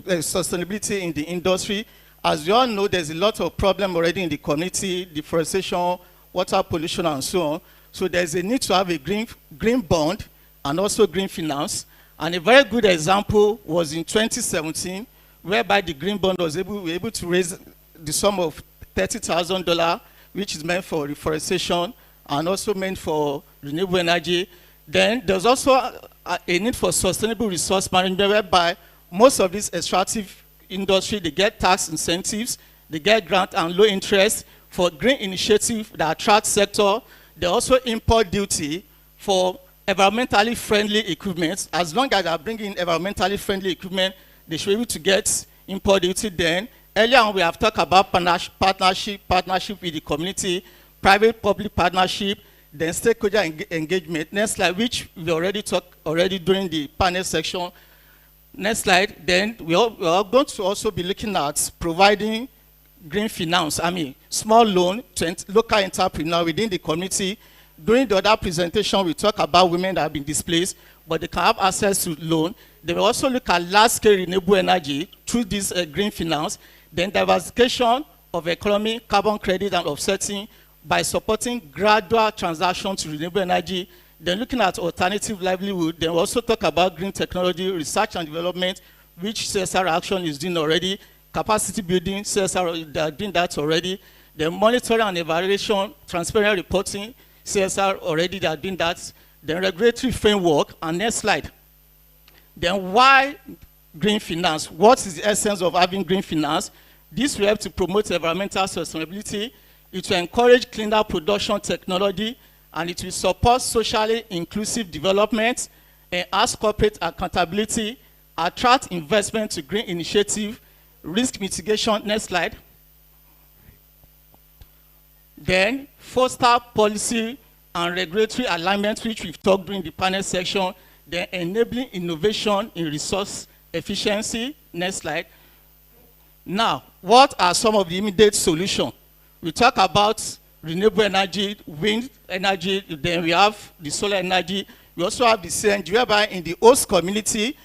sustainability in the industry. As you all know, there's a lot of problem already in the community, deforestation, water pollution, and so on. So there's a need to have a green bond and also green finance. And a very good example was in 2017, whereby the green bond was able to raise the sum of $30,000, which is meant for reforestation and also meant for renewable energy. Then there's also a need for sustainable resource management, whereby most of this extractive industry, they get tax incentives, they get grant and low interest for green initiative that attracts sector. They also import duty for environmentally friendly equipment. As long as they are bringing environmentally friendly equipment, they should be able to get import duty then. Earlier on, we have talked about partnership with the community, private-public partnership, then stakeholder engagement. Next slide, which we already talked during the panel section. Next slide. Then we are going to also be looking at providing green finance, small loan to local entrepreneurs within the community. During the other presentation, we talk about women that have been displaced, but they can have access to loan. They will also look at large-scale renewable energy through this green finance. Then diversification of economy, carbon credit, and offsetting by supporting gradual transition to renewable energy. Then looking at alternative livelihood. Then we also talk about green technology, research and development, which CSR-Action is doing already. Capacity building, CSR, they are doing that already. Then monitoring and evaluation, transparent reporting, CSR already, they are doing that. then regulatory framework, and next slide. Then why green finance? What is the essence of having green finance? This will help to promote environmental sustainability. It will encourage cleaner production technology, and it will support socially inclusive development, enhance corporate accountability, attract investment to green initiative, risk mitigation. Next slide. Then foster policy and regulatory alignment, which we've talked during the panel section. Then enabling innovation in resource efficiency. Next slide. Now, what are some of the immediate solutions? We talk about renewable energy, wind energy, then we have the solar energy. We also have the CNG, whereby in the host community,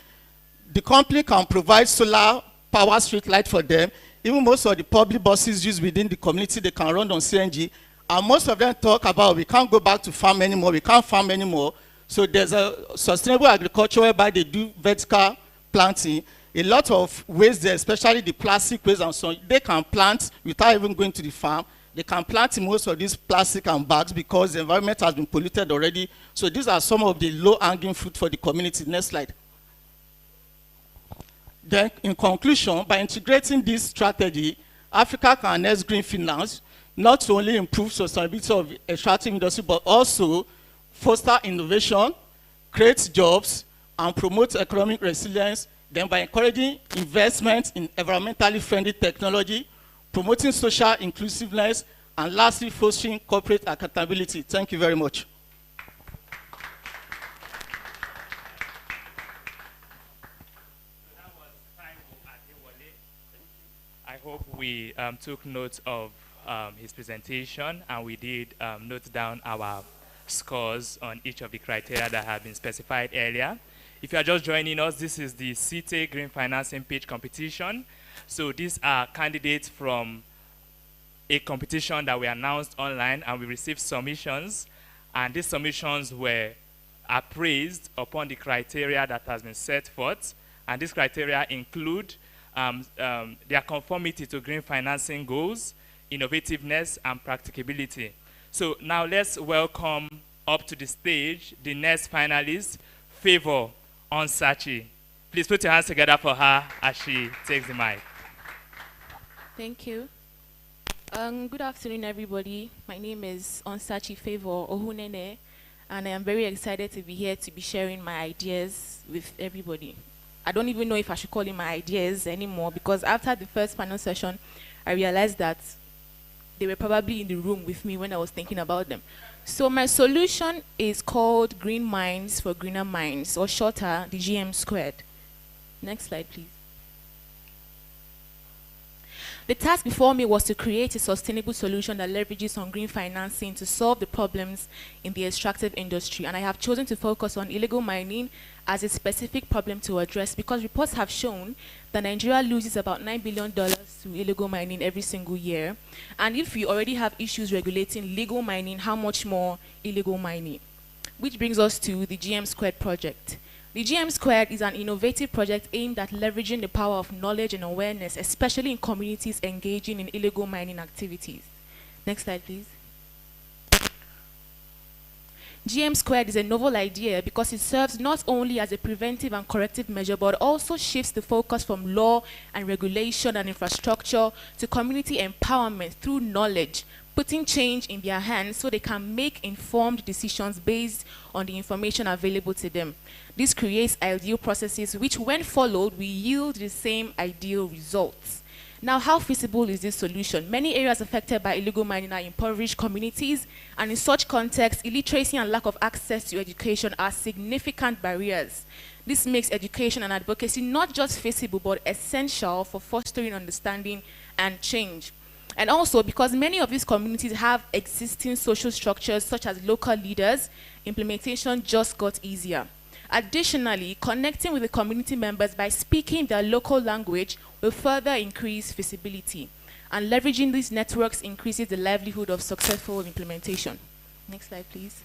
the company can provide solar power street light for them. Even most of the public buses used within the community, they can run on CNG. And most of them talk about we can't go back to farm anymore, we can't farm anymore. So there's a sustainable agriculture whereby they do vertical planting. A lot of waste there, especially the plastic waste and so on, they can plant without even going to the farm. They can plant in most of these plastic and bags because the environment has been polluted already. So these are some of the low-hanging fruit for the community. Next slide. Then, in conclusion, by integrating this strategy, Africa can harness green finance, not to only improve sustainability of the extractive industry, but also foster innovation, create jobs, and promote economic resilience. Then by encouraging investment in environmentally friendly technology, promoting social inclusiveness, and lastly, fostering corporate accountability. Thank you very much. I hope we took note of his presentation, and we did note down our scores on each of the criteria that have been specified earlier. If you are just joining us, this is the SITEI Green Financing Pitch Competition. So these are candidates from a competition that we announced online, and we received submissions, and these submissions were appraised upon the criteria that has been set forth, and these criteria include their conformity to green financing goals, innovativeness, and practicability. So now let's welcome up to the stage the next finalist, Favor Onsachi. Please put your hands together for her as she takes the mic. Thank you. Good afternoon, everybody. My name is Onsachi Favor Ohunene, and I am very excited to be here to be sharing my ideas with everybody. I don't even know if I should call it my ideas anymore, because after the first panel session, I realized that they were probably in the room with me when I was thinking about them. So my solution is called Green Minds for Greener Minds, or shorter, the GM squared. Next slide, please. The task before me was to create a sustainable solution that leverages on green financing to solve the problems in the extractive industry. And I have chosen to focus on illegal mining as a specific problem to address, because reports have shown that Nigeria loses about $9 billion to illegal mining every single year. And if we already have issues regulating legal mining, how much more illegal mining? Which brings us to the GM Squared project. The GM Squared is an innovative project aimed at leveraging the power of knowledge and awareness, especially in communities engaging in illegal mining activities. Next slide, please. GM Squared is a novel idea because it serves not only as a preventive and corrective measure, but also shifts the focus from law and regulation and infrastructure to community empowerment through knowledge, putting change in their hands so they can make informed decisions based on the information available to them. This creates ideal processes which, when followed, will yield the same ideal results. Now, how feasible is this solution? Many areas affected by illegal mining are impoverished communities, and in such context, illiteracy and lack of access to education are significant barriers. This makes education and advocacy not just feasible, but essential for fostering understanding and change. And also, because many of these communities have existing social structures, such as local leaders, implementation just got easier. Additionally, connecting with the community members by speaking their local language will further increase feasibility. And leveraging these networks increases the livelihood of successful implementation. Next slide, please.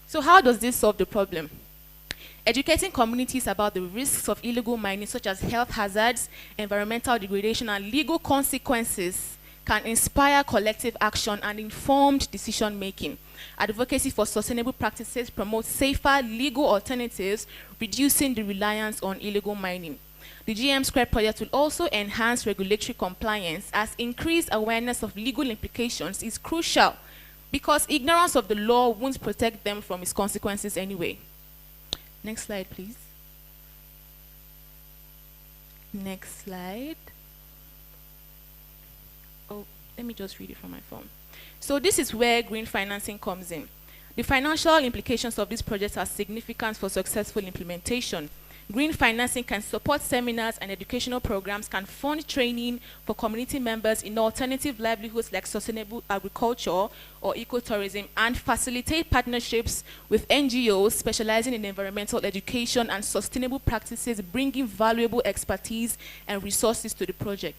So how does this solve the problem? Educating communities about the risks of illegal mining, such as health hazards, environmental degradation, and legal consequences, can inspire collective action and informed decision-making. Advocacy for sustainable practices promotes safer legal alternatives, reducing the reliance on illegal mining. The GM Squared project will also enhance regulatory compliance, as increased awareness of legal implications is crucial, because ignorance of the law won't protect them from its consequences anyway. Next slide, please. Next slide. Oh, let me just read it from my phone. So this is where green financing comes in. The financial implications of this project are significant for successful implementation. Green financing can support seminars and educational programs, can fund training for community members in alternative livelihoods like sustainable agriculture or ecotourism, and facilitate partnerships with NGOs specializing in environmental education and sustainable practices, bringing valuable expertise and resources to the project.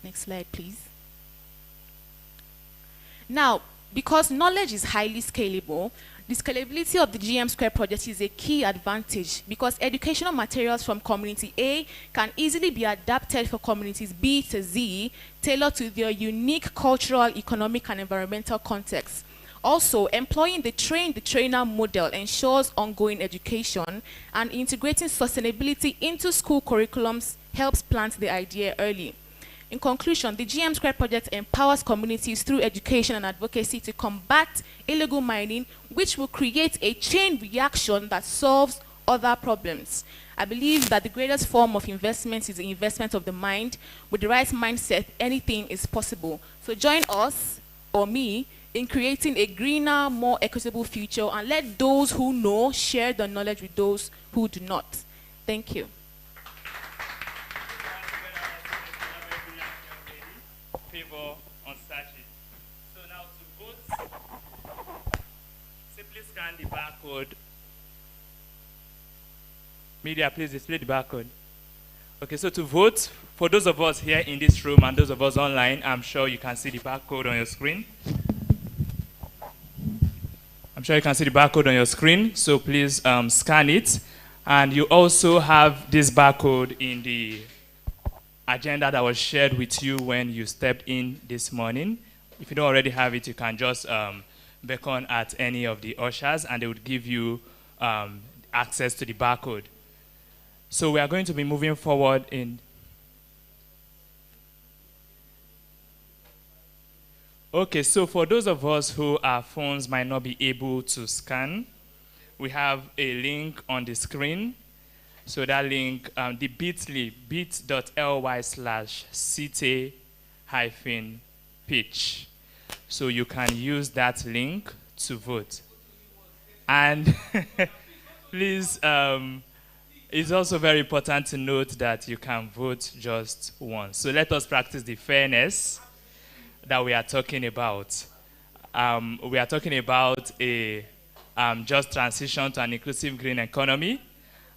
Next slide, please. Now, because knowledge is highly scalable, the scalability of the GM Square project is a key advantage, because educational materials from community A can easily be adapted for communities B to Z, tailored to their unique cultural, economic, and environmental context. Also, employing the train-the-trainer model ensures ongoing education, and integrating sustainability into school curriculums helps plant the idea early. In conclusion, the GM Square project empowers communities through education and advocacy to combat illegal mining, which will create a chain reaction that solves other problems. I believe that the greatest form of investment is the investment of the mind. With the right mindset, anything is possible. So join us, or me, in creating a greener, more equitable future, and let those who know share the knowledge with those who do not. Thank you. Favor on sachet. So now to vote, simply scan the barcode. Media, please display the barcode. Okay, so to vote, for those of us here in this room and those of us online, I'm sure you can see the barcode on your screen. I'm sure you can see the barcode on your screen, so please scan it. And you also have this barcode in the agenda that was shared with you when you stepped in this morning. If you don't already have it, you can just beckon at any of the ushers and they would give you access to the barcode. So we are going to be moving forward in... Okay, so for those of us who our phones might not be able to scan, we have a link on the screen. So that link, the bit.ly, bit.ly/SITEI-pitch. So you can use that link to vote. And please, it's also very important to note that you can vote just once. So let us practice the fairness that we are talking about. We are talking about a just transition to an inclusive green economy.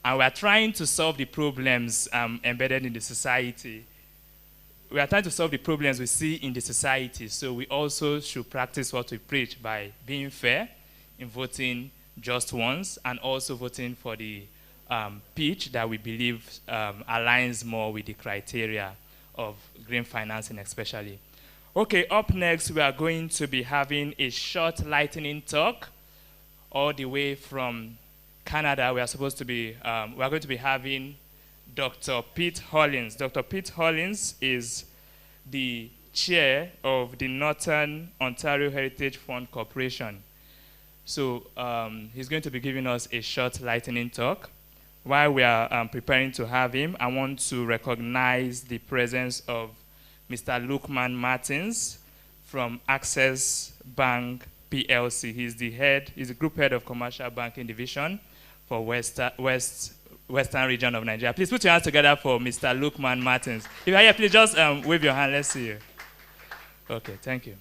And we are trying to solve the problems embedded in the society. We are trying to solve the problems we see in the society. So we also should practice what we preach by being fair in voting just once, and also voting for the pitch that we believe aligns more with the criteria of green financing especially. Okay, up next we are going to be having a short lightning talk all the way from Canada. We are going to be having Dr. Pete Hollins. Dr. Pete Hollins is the chair of the Northern Ontario Heritage Fund Corporation. So he's going to be giving us a short lightning talk. While we are preparing to have him, I want to recognize the presence of Mr. Lukman Martins from Access Bank PLC. He's the group head of commercial banking division for Western region of Nigeria. Please put your hands together for Mr. Lukman Martins. If you are here, please just wave your hand. Let's see you. Okay, thank you.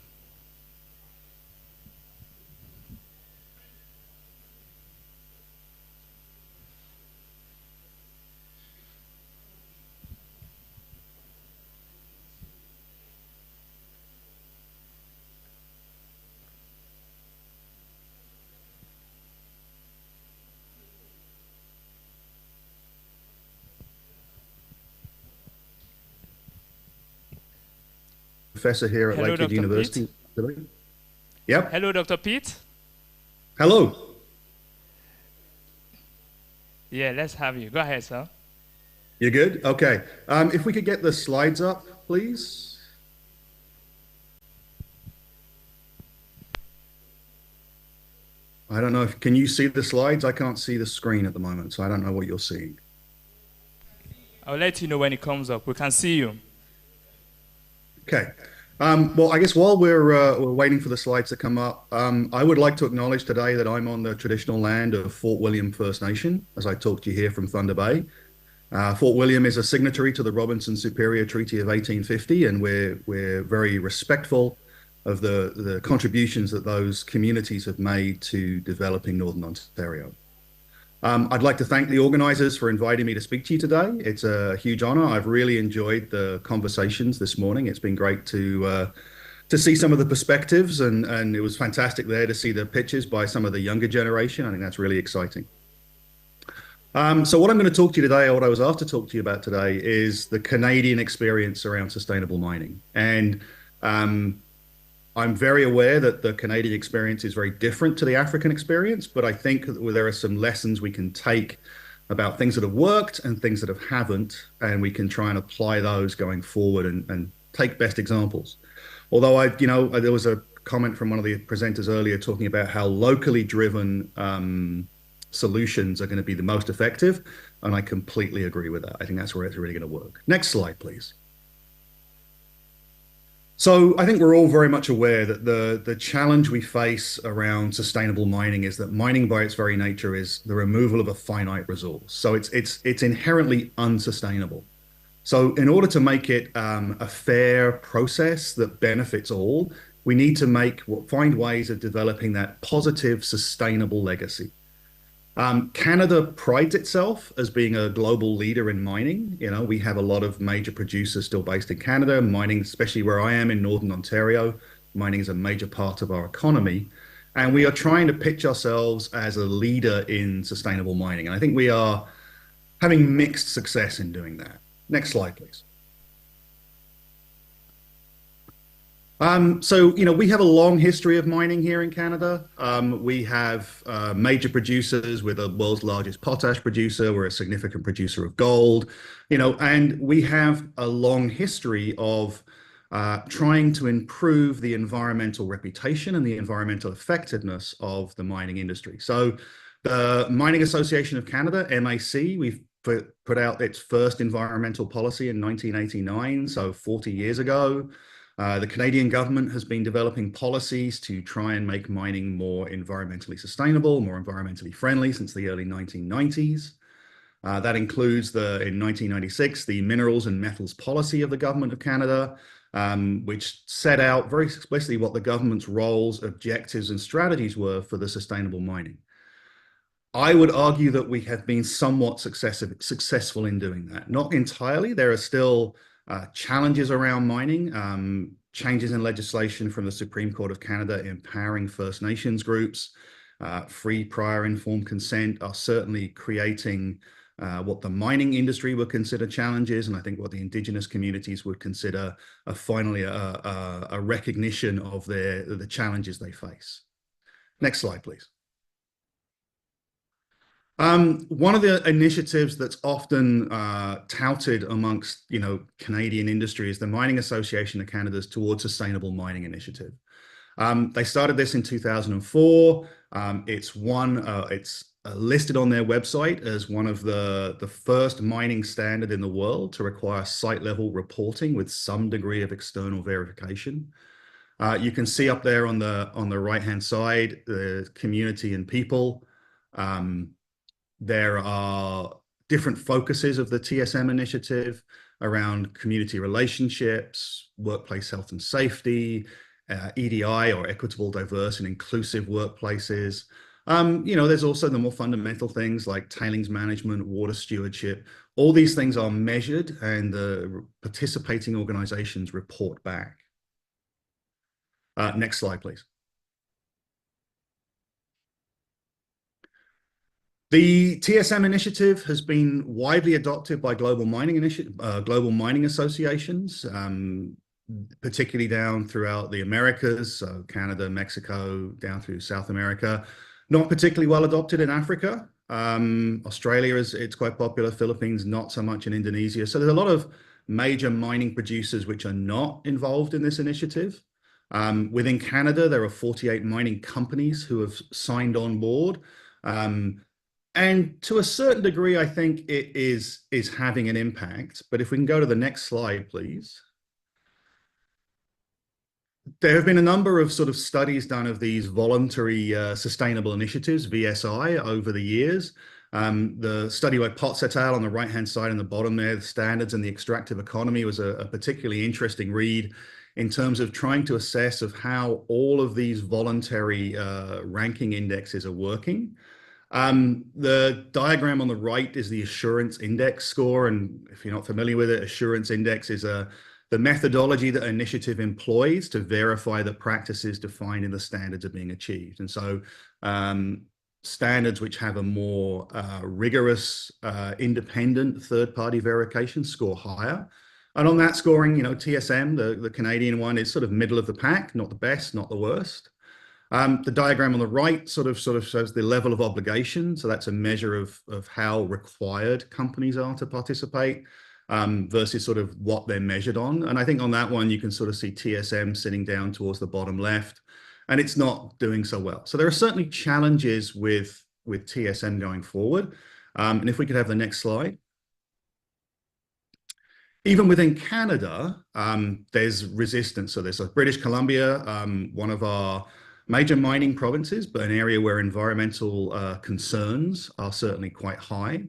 professor here at Hello, Lakehead Dr. University. Pete. Yep. Hello, Dr. Pete. Hello. Yeah, let's have you. Go ahead, sir. You're good? Okay. If we could get the slides up, please. I don't know if, can you see the slides? I can't see the screen at the moment, so I don't know what you're seeing. I'll let you know when it comes up. We can see you. Okay. Well, I guess while we're waiting for the slides to come up, I would like to acknowledge today that I'm on the traditional land of Fort William First Nation, as I talk to you here from Thunder Bay. Fort William is a signatory to the Robinson Superior Treaty of 1850, and we're very respectful of the contributions that those communities have made to developing Northern Ontario. I'd like to thank the organizers for inviting me to speak to you today. It's a huge honor. I've really enjoyed the conversations this morning. It's been great to see some of the perspectives, and it was fantastic there to see the pictures by some of the younger generation. I think that's really exciting. So what I'm going to talk to you today, or what I was asked to talk to you about today, is the Canadian experience around sustainable mining. And I'm very aware that the Canadian experience is very different to the African experience, but I think that there are some lessons we can take about things that have worked and things that haven't, and we can try and apply those going forward and take best examples. Although there was a comment from one of the presenters earlier talking about how locally driven solutions are going to be the most effective, and I completely agree with that. I think that's where it's really going to work. Next slide, please. So I think we're all very much aware that the challenge we face around sustainable mining is that mining by its very nature is the removal of a finite resource. So it's inherently unsustainable. So in order to make it a fair process that benefits all, we need to find ways of developing that positive, sustainable legacy. Canada prides itself as being a global leader in mining. We have a lot of major producers still based in Canada. Mining, especially where I am in Northern Ontario, mining is a major part of our economy. And we are trying to pitch ourselves as a leader in sustainable mining. And I think we are having mixed success in doing that. Next slide, please. We have a long history of mining here in Canada. We have major producers. We're the world's largest potash producer. We're a significant producer of gold, and we have a long history of trying to improve the environmental reputation and the environmental effectiveness of the mining industry. So the Mining Association of Canada, MAC, we've put out its first environmental policy in 1989, so 40 years ago. The Canadian government has been developing policies to try and make mining more environmentally sustainable, more environmentally friendly since the early 1990s. That includes in 1996, the Minerals and Metals Policy of the Government of Canada, which set out very explicitly what the government's roles, objectives, and strategies were for the sustainable mining. I would argue that we have been somewhat successful in doing that. Not entirely. There are still challenges around mining, changes in legislation from the Supreme Court of Canada empowering First Nations groups, free prior informed consent are certainly creating what the mining industry would consider challenges, and I think what the Indigenous communities would consider finally a recognition of the challenges they face. Next slide, please. One of the initiatives that's often touted amongst, Canadian industry is the Mining Association of Canada's Towards Sustainable Mining Initiative. They started this in 2004. It's listed on their website as one of the first mining standard in the world to require site-level reporting with some degree of external verification. You can see up there on the right-hand side, the community and people. There are different focuses of the TSM initiative around community relationships, workplace health and safety, EDI or equitable, diverse and inclusive workplaces. There's also the more fundamental things like tailings management, water stewardship. All these things are measured and the participating organizations report back. Next slide, please. The TSM initiative has been widely adopted by global mining associations. particularly down throughout the Americas, so Canada, Mexico, down through South America. Not particularly well adopted in Africa. Australia it's quite popular. Philippines, not so much in Indonesia. So there's a lot of major mining producers which are not involved in this initiative. Within Canada, there are 48 mining companies who have signed on board. And to a certain degree, I think it is having an impact. But if we can go to the next slide, please. There have been a number of sort of studies done of these voluntary sustainable initiatives, VSI, over the years. The study by Potts et al. On the right-hand side in the bottom there, the standards and the extractive economy, was a particularly interesting read in terms of trying to assess of how all of these voluntary ranking indexes are working. The diagram on the right is the assurance index score. And if you're not familiar with it, assurance index is the methodology that an initiative employs to verify that practices defined in the standards are being achieved. And so standards which have a more rigorous, independent third-party verification score higher. And on that scoring, you know, TSM, the Canadian one, is sort of middle of the pack, not the best, not the worst. The diagram on the right sort of shows the level of obligation. So that's a measure of how required companies are to participate versus sort of what they're measured on. And I think on that one, you can sort of see TSM sitting down towards the bottom left, and it's not doing so well. So there are certainly challenges with TSM going forward. And if we could have the next slide. Even within Canada, there's resistance. So there's British Columbia, one of our major mining provinces, but an area where environmental concerns are certainly quite high.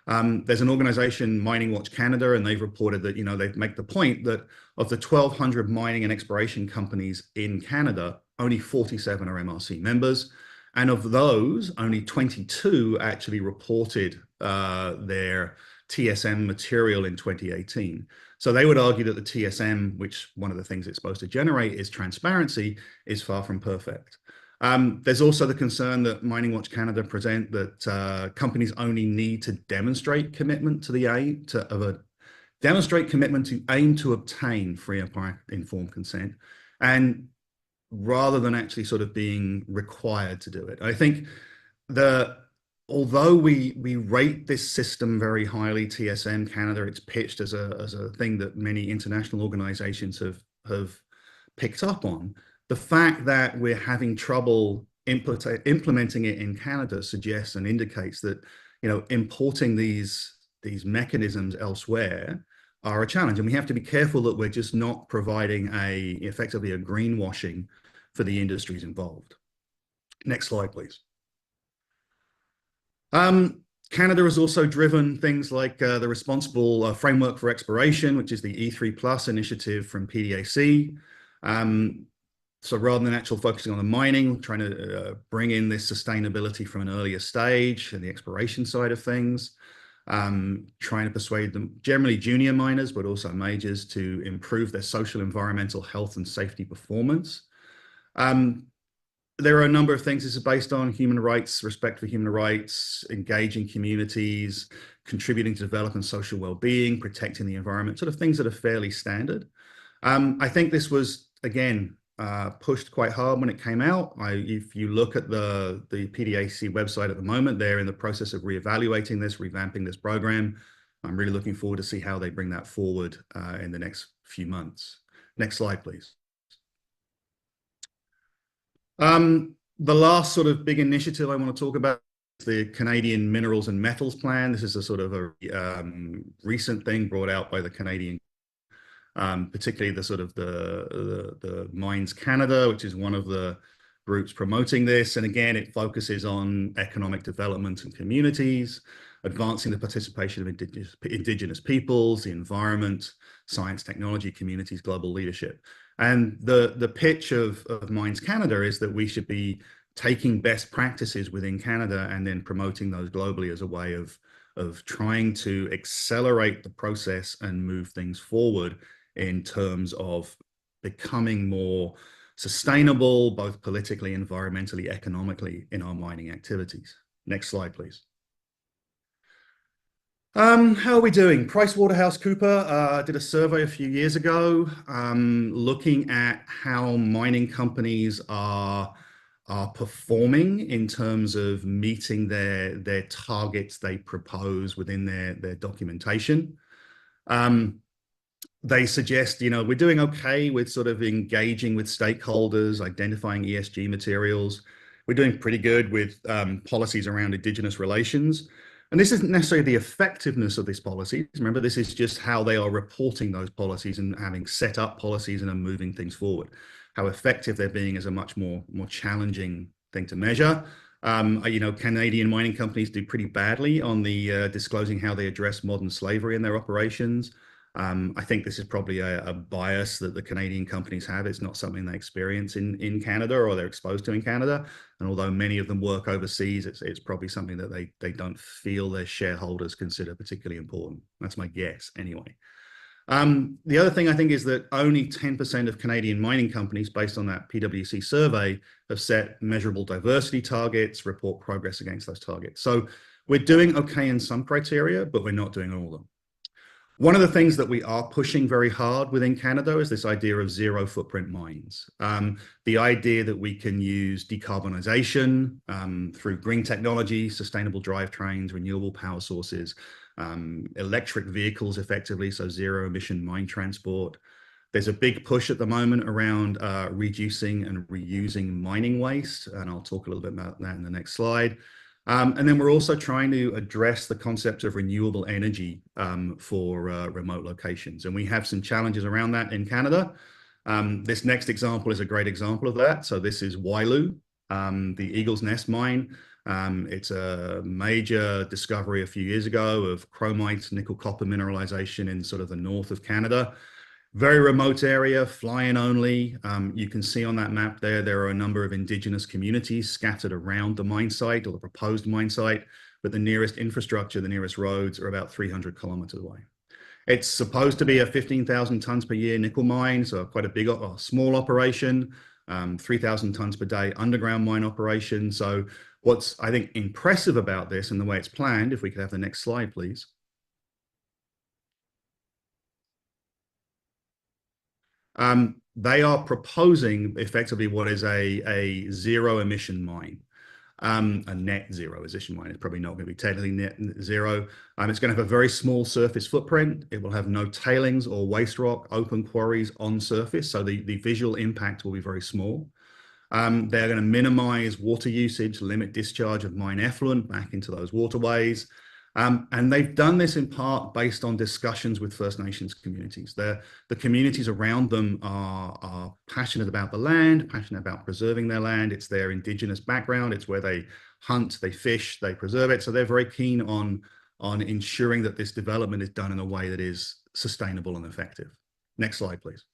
There's an organization, Mining Watch Canada, and they've reported that, you know, they make the point that of the 1,200 mining and exploration companies in Canada, only 47 are MRC members. And of those, only 22 actually reported their TSM material in 2018. So they would argue that the TSM, which one of the things it's supposed to generate is transparency, is far from perfect. There's also the concern that Mining Watch Canada present that companies only need to demonstrate commitment to the aim demonstrate commitment to aim to obtain free and informed consent, and rather than actually sort of being required to do it. I think although we rate this system very highly, TSM Canada, it's pitched as a thing that many international organizations have picked up on. The fact that we're having trouble implementing it in Canada suggests and indicates that, you know, importing these mechanisms elsewhere are a challenge, and we have to be careful that we're just not providing effectively a greenwashing for the industries involved. Next slide, please. Canada has also driven things like the Responsible Framework for Exploration, which is the E3+ initiative from PDAC. So rather than actually focusing on the mining, trying to bring in this sustainability from an earlier stage and the exploration side of things, trying to persuade them, generally junior miners, but also majors, to improve their social, environmental, health, and safety performance. There are a number of things. This is based on human rights, respect for human rights, engaging communities, contributing to development, social well-being, protecting the environment, sort of things that are fairly standard. I think this was, again, pushed quite hard when it came out. If you look at the PDAC website at the moment, they're in the process of reevaluating this, revamping this program. I'm really looking forward to see how they bring that forward in the next few months. Next slide, please. The last sort of big initiative I want to talk about is the Canadian Minerals and Metals Plan. This is a sort of a recent thing brought out by the Canadian, particularly the sort of the Mines Canada, which is one of the groups promoting this. And again, it focuses on economic development and communities, advancing the participation of indigenous peoples, the environment, science, technology, communities, global leadership. And the pitch of Mines Canada is that we should be taking best practices within Canada and then promoting those globally as a way of trying to accelerate the process and move things forward in terms of becoming more sustainable, both politically, environmentally, economically, in our mining activities. Next slide, please. How are we doing? PricewaterhouseCoopers did a survey a few years ago, looking at how mining companies are performing in terms of meeting their targets they propose within their documentation. They suggest, you know, we're doing okay with sort of engaging with stakeholders, identifying ESG materials. We're doing pretty good with policies around Indigenous relations. And this isn't necessarily the effectiveness of these policies. Remember, this is just how they are reporting those policies and having set up policies and are moving things forward. How effective they're being is a much more challenging thing to measure. You know, Canadian mining companies do pretty badly on the disclosing how they address modern slavery in their operations. I think this is probably a bias that the Canadian companies have. It's not something they experience in Canada or they're exposed to in Canada. And although many of them work overseas, it's probably something that they don't feel their shareholders consider particularly important. That's my guess anyway. The other thing I think is that only 10% of Canadian mining companies, based on that PwC survey, have set measurable diversity targets, report progress against those targets. So we're doing okay in some criteria, but we're not doing all of them. One of the things that we are pushing very hard within Canada is this idea of zero footprint mines. The idea that we can use decarbonisation through green technology, sustainable drivetrains, renewable power sources, electric vehicles effectively, so zero emission mine transport. There's a big push at the moment around reducing and reusing mining waste, and I'll talk a little bit about that in the next slide. And then we're also trying to address the concept of renewable energy for remote locations. And we have some challenges around that in Canada. This next example is a great example of that. So this is Wyloo, the Eagle's Nest mine. It's a major discovery a few years ago of chromite, nickel copper mineralization in sort of the north of Canada. Very remote area, fly-in only. You can see on that map there are a number of Indigenous communities scattered around the mine site or the proposed mine site, but the nearest infrastructure, the nearest roads are about 300 kilometers away. It's supposed to be a 15,000 tons per year nickel mine, so quite a big, small operation, 3,000 tons per day underground mine operation. So what's, I think, impressive about this and the way it's planned, if we could have the next slide, please. They are proposing effectively what is a zero emission mine. A net zero emission mine. It's probably not going to be technically net zero. It's going to have a very small surface footprint. It will have no tailings or waste rock, open quarries on surface. So the visual impact will be very small. They're going to minimize water usage, limit discharge of mine effluent back into those waterways. And they've done this in part based on discussions with First Nations communities. The communities around them are passionate about the land, passionate about preserving their land. It's their Indigenous background. It's where they hunt, they fish, they preserve it. So they're very keen on ensuring that this development is done in a way that is sustainable and effective. Next slide, please.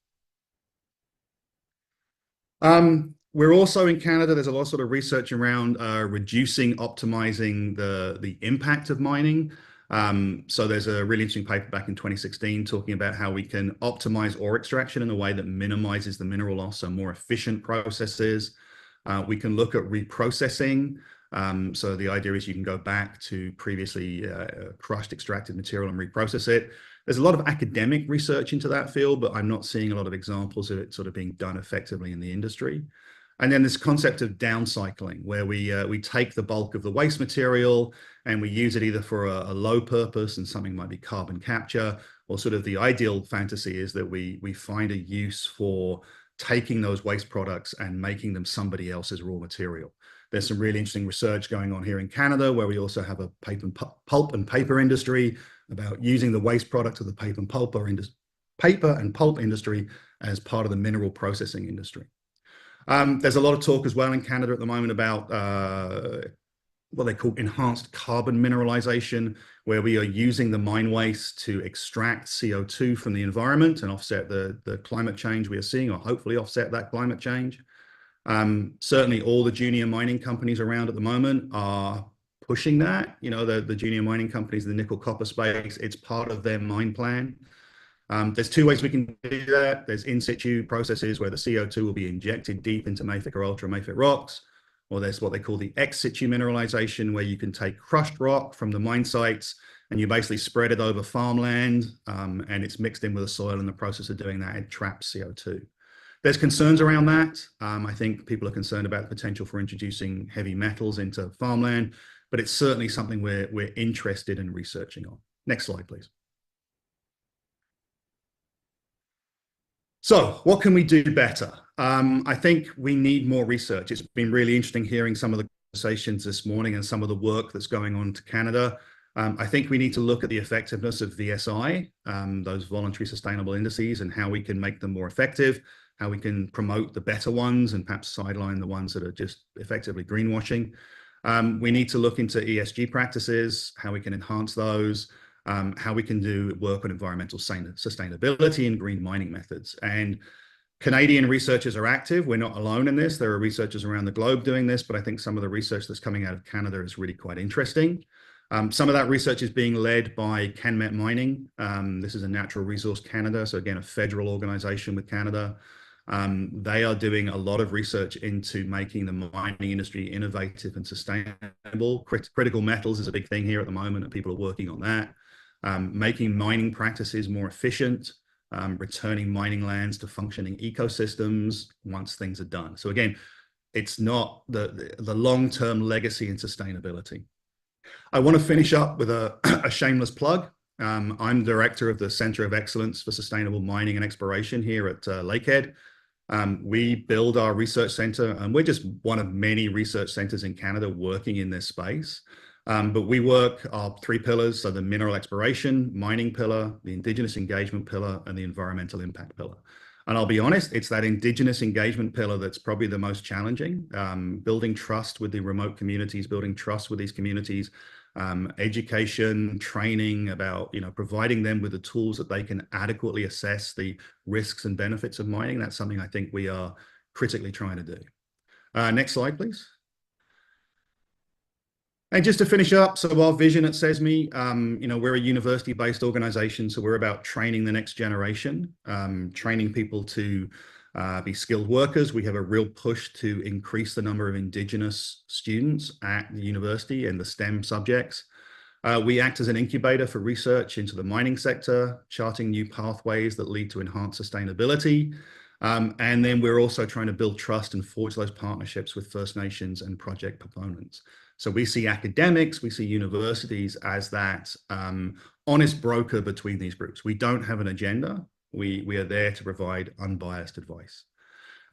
We're also in Canada, there's a lot of sort of research around reducing, optimizing the impact of mining. So there's a really interesting paper back in 2016 talking about how we can optimize ore extraction in a way that minimizes the mineral loss, so more efficient processes. We can look at reprocessing. So the idea is you can go back to previously crushed extracted material and reprocess it. There's a lot of academic research into that field, but I'm not seeing a lot of examples of it sort of being done effectively in the industry. And then this concept of downcycling, where we take the bulk of the waste material and we use it either for a low purpose, and something might be carbon capture, or sort of the ideal fantasy is that we find a use for taking those waste products and making them somebody else's raw material. There's some really interesting research going on here in Canada, where we also have a pulp and paper industry about using the waste product of the paper and pulp industry as part of the mineral processing industry. There's a lot of talk as well in Canada at the moment about what they call enhanced carbon mineralization, where we are using the mine waste to extract CO2 from the environment and offset the climate change we are seeing, or hopefully offset that climate change. Certainly all the junior mining companies around at the moment are pushing that. You know, the junior mining companies in the nickel copper space, it's part of their mine plan. There's two ways we can do that. There's in situ processes where the CO2 will be injected deep into mafic or ultramafic rocks, or there's what they call the ex situ mineralization, where you can take crushed rock from the mine sites and you basically spread it over farmland, and it's mixed in with the soil. In the process of doing that, it traps CO2. There's concerns around that. I think people are concerned about the potential for introducing heavy metals into farmland, but it's certainly something we're interested in researching on. Next slide, please. So what can we do better? I think we need more research. It's been really interesting hearing some of the conversations this morning and some of the work that's going on to Canada. I think we need to look at the effectiveness of VSI, those voluntary sustainable indices, and how we can make them more effective, how we can promote the better ones and perhaps sideline the ones that are just effectively greenwashing. We need to look into ESG practices, how we can enhance those, how we can do work on environmental sustainability and green mining methods. And Canadian researchers are active. We're not alone in this. There are researchers around the globe doing this, but I think some of the research that's coming out of Canada is really quite interesting. Some of that research is being led by CanMet Mining. This is a Natural Resource Canada, so again, a federal organization with Canada. They are doing a lot of research into making the mining industry innovative and sustainable. Critical metals is a big thing here at the moment, and people are working on that. Making mining practices more efficient, returning mining lands to functioning ecosystems once things are done. So again, it's not the long-term legacy and sustainability. I want to finish up with a shameless plug. I'm director of the Center of Excellence for Sustainable Mining and Exploration here at Lakehead. We build our research center, and we're just one of many research centers in Canada working in this space. But we work our three pillars, so the mineral exploration, mining pillar, the Indigenous engagement pillar, and the environmental impact pillar. And I'll be honest, it's that Indigenous engagement pillar that's probably the most challenging. Building trust with the remote communities, building trust with these communities, education, training about, providing them with the tools that they can adequately assess the risks and benefits of mining. That's something I think we are critically trying to do. Next slide, please. And just to finish up, so our vision at SESME, we're a university-based organization, so we're about training the next generation, training people to be skilled workers. We have a real push to increase the number of Indigenous students at the university in the STEM subjects. We act as an incubator for research into the mining sector, charting new pathways that lead to enhanced sustainability. And then we're also trying to build trust and forge those partnerships with First Nations and project proponents. So we see academics, we see universities as that honest broker between these groups. We don't have an agenda. We are there to provide unbiased advice.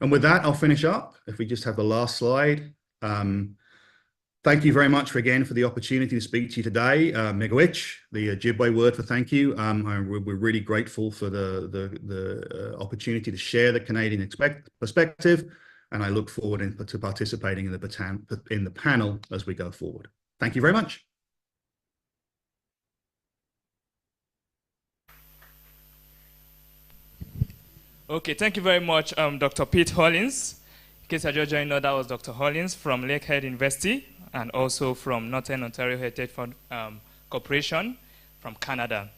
And with that, I'll finish up. If we just have the last slide. Thank you very much again for the opportunity to speak to you today. Miigwech, the Ojibwe word for thank you. We're really grateful for the opportunity to share the Canadian perspective, and I look forward to participating in the panel as we go forward. Thank you very much. Okay, thank you very much, Dr. Pete Hollins. In case I just joined, that was Dr. Hollins from Lakehead University and also from Northern Ontario Heritage Corporation from Canada.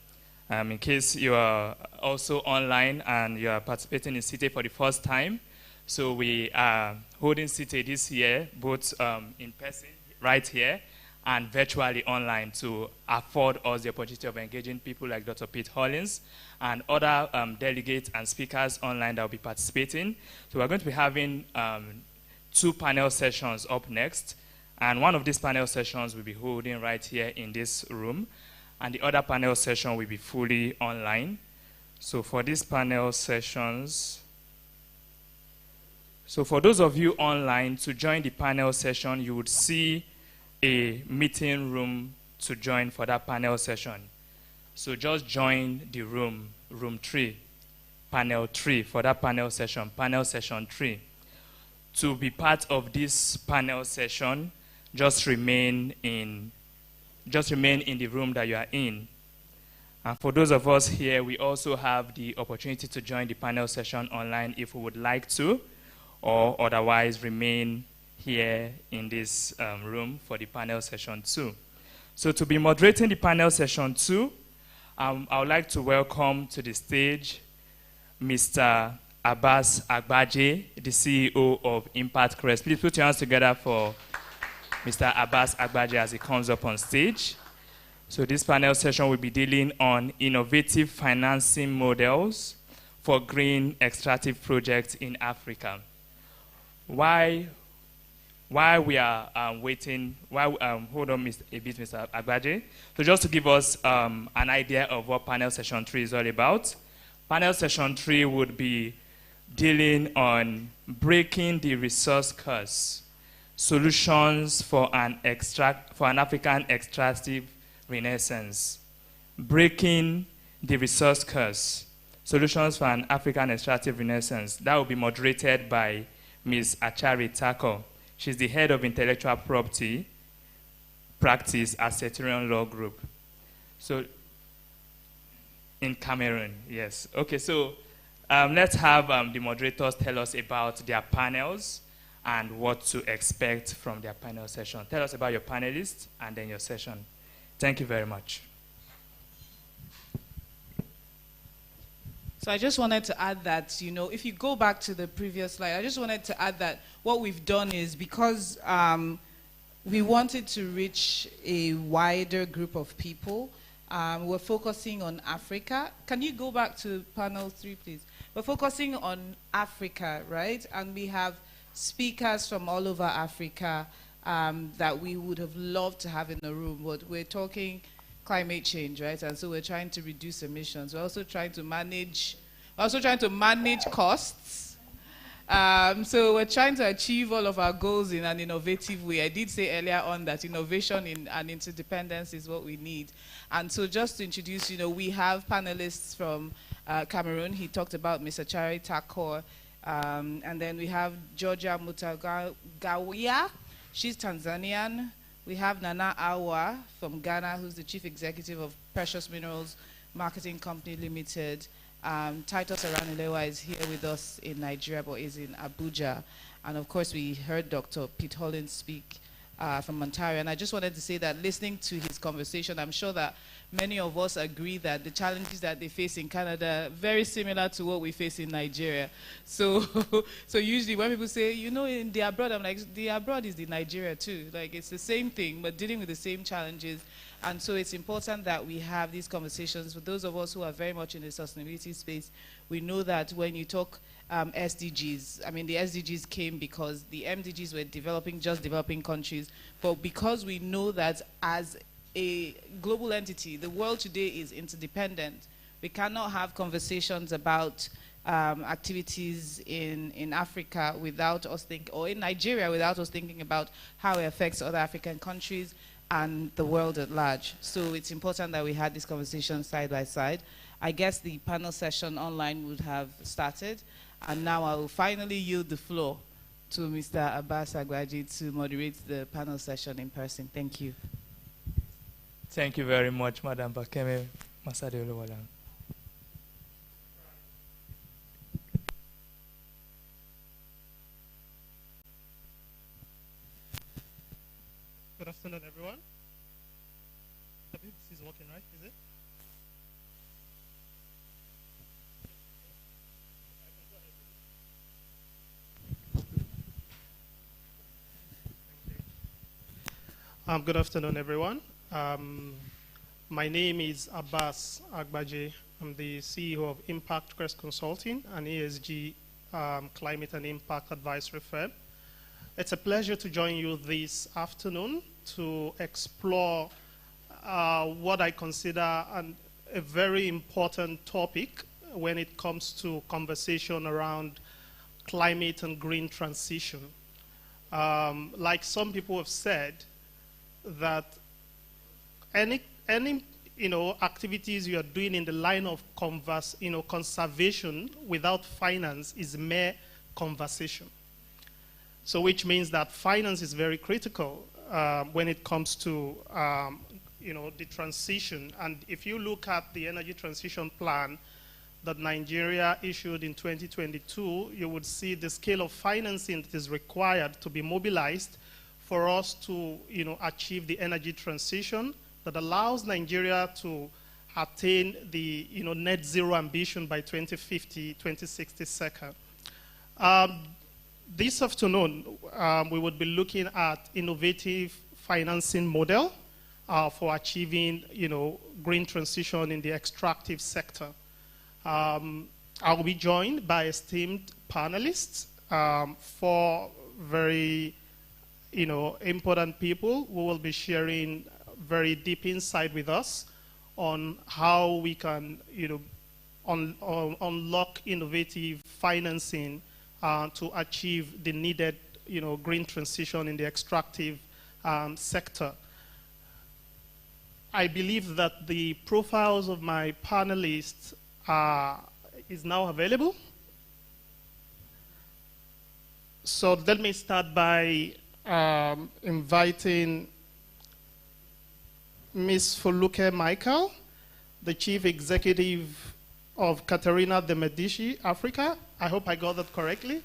In case you are also online and you are participating in SITEI for the first time, so we are holding SITEI this year, both in person, right here, and virtually online to afford us the opportunity of engaging people like Dr. Pete Hollins and other delegates and speakers online that will be participating. So we're going to be having 2 panel sessions up next. And one of these panel sessions we'll be holding right here in this room. And the other panel session will be fully online. So for these panel sessions, so for those of you online, to join the panel session, you would see a meeting room to join for that panel session. So just join the room 3, panel 3 for that panel session 3. To be part of this panel session, just remain in the room that you are in. And for those of us here, we also have the opportunity to join the panel session online if we would like to, or otherwise remain here in this room for the panel session 2. So to be moderating the panel session 2, I would like to welcome to the stage Mr. Abbas Agbaje, the CEO of Impact Crest. Please put your hands together for Mr. Abbas Agbaje as he comes up on stage. So this panel session will be dealing on innovative financing models for green extractive projects in Africa. Why we are waiting, hold on a bit, Mr. Agbaje. So just to give us an idea of what panel session 3 is all about. Panel session 3 would be dealing on breaking the resource curse, solutions for an African extractive renaissance. Breaking the resource curse, solutions for an African extractive renaissance. That will be moderated by Ms. Achari Tako. She's the head of intellectual property practice at SITEI Law Group. So, in Cameroon, yes. Okay, so let's have the moderators tell us about their panels and what to expect from their panel session. Tell us about your panelists and then your session. Thank you very much. So I just wanted to add that, you know, if you go back to the previous slide, I just wanted to add that what we've done is because we wanted to reach a wider group of people, we're focusing on Africa. Can you go back to panel 3, please? We're focusing on Africa, right? And we have speakers from all over Africa that we would have loved to have in the room, but we're talking climate change, right? And so we're trying to reduce emissions. We're also trying to manage costs. So we're trying to achieve all of our goals in an innovative way. I did say earlier on that innovation and interdependence is what we need. And so just to introduce, you know, we have panelists from Cameroon. He talked about Mr. Chari Takor. And then we have Georgia Mutagawia. She's Tanzanian. We have Nana Awa from Ghana, who's the chief executive of Precious Minerals Marketing Company Limited. Titus Aranilewa is here with us in Nigeria, but is in Abuja. And of course, we heard Dr. Pete Hollins speak from Ontario. And I just wanted to say that listening to his conversation, I'm sure that many of us agree that the challenges that they face in Canada are very similar to what we face in Nigeria. So, so usually when people say, you know, in the abroad, I'm like, the abroad is the Nigeria too. Like, it's the same thing, but dealing with the same challenges. And so it's important that we have these conversations. For those of us who are very much in the sustainability space, we know that when you talk SDGs, I mean, the SDGs came because the MDGs were developing countries. But because we know that as a global entity, the world today is interdependent. We cannot have conversations about activities in Africa without us or in Nigeria without us thinking about how it affects other African countries and the world at large. So it's important that we had this conversation side by side. I guess the panel session online would have started, and now I will finally yield the floor to Mr. Abbas Agbaje to moderate the panel session in person. Thank you. Thank you very much, Madam Bakeme Masade Oluwalang. Good afternoon, everyone. I believe this is working, right? Is it? Good afternoon, everyone. My name is Abbas Agbaje. I'm the CEO of Impact Crest Consulting, an ESG climate and impact advisory firm. It's a pleasure to join you this afternoon to explore what I consider a very important topic when it comes to conversation around climate and green transition. Like some people have said, that any activities you are doing in the line of conservation without finance is mere conversation. So which means that finance is very critical when it comes to the transition. And if you look at the energy transition plan that Nigeria issued in 2022, you would see the scale of financing that is required to be mobilized for us to achieve the energy transition that allows Nigeria to attain the net zero ambition by 2050, 2060 second. This afternoon, we would be looking at innovative financing model for achieving, green transition in the extractive sector. I'll be joined by esteemed panelists, four very, important people who will be sharing very deep insight with us on how we can, unlock innovative financing to achieve the needed, green transition in the extractive sector. I believe that the profiles of my panelists is now available. So let me start by inviting Ms. Foluke Michael, the Chief Executive of Caterina de Medici, Africa. I hope I got that correctly.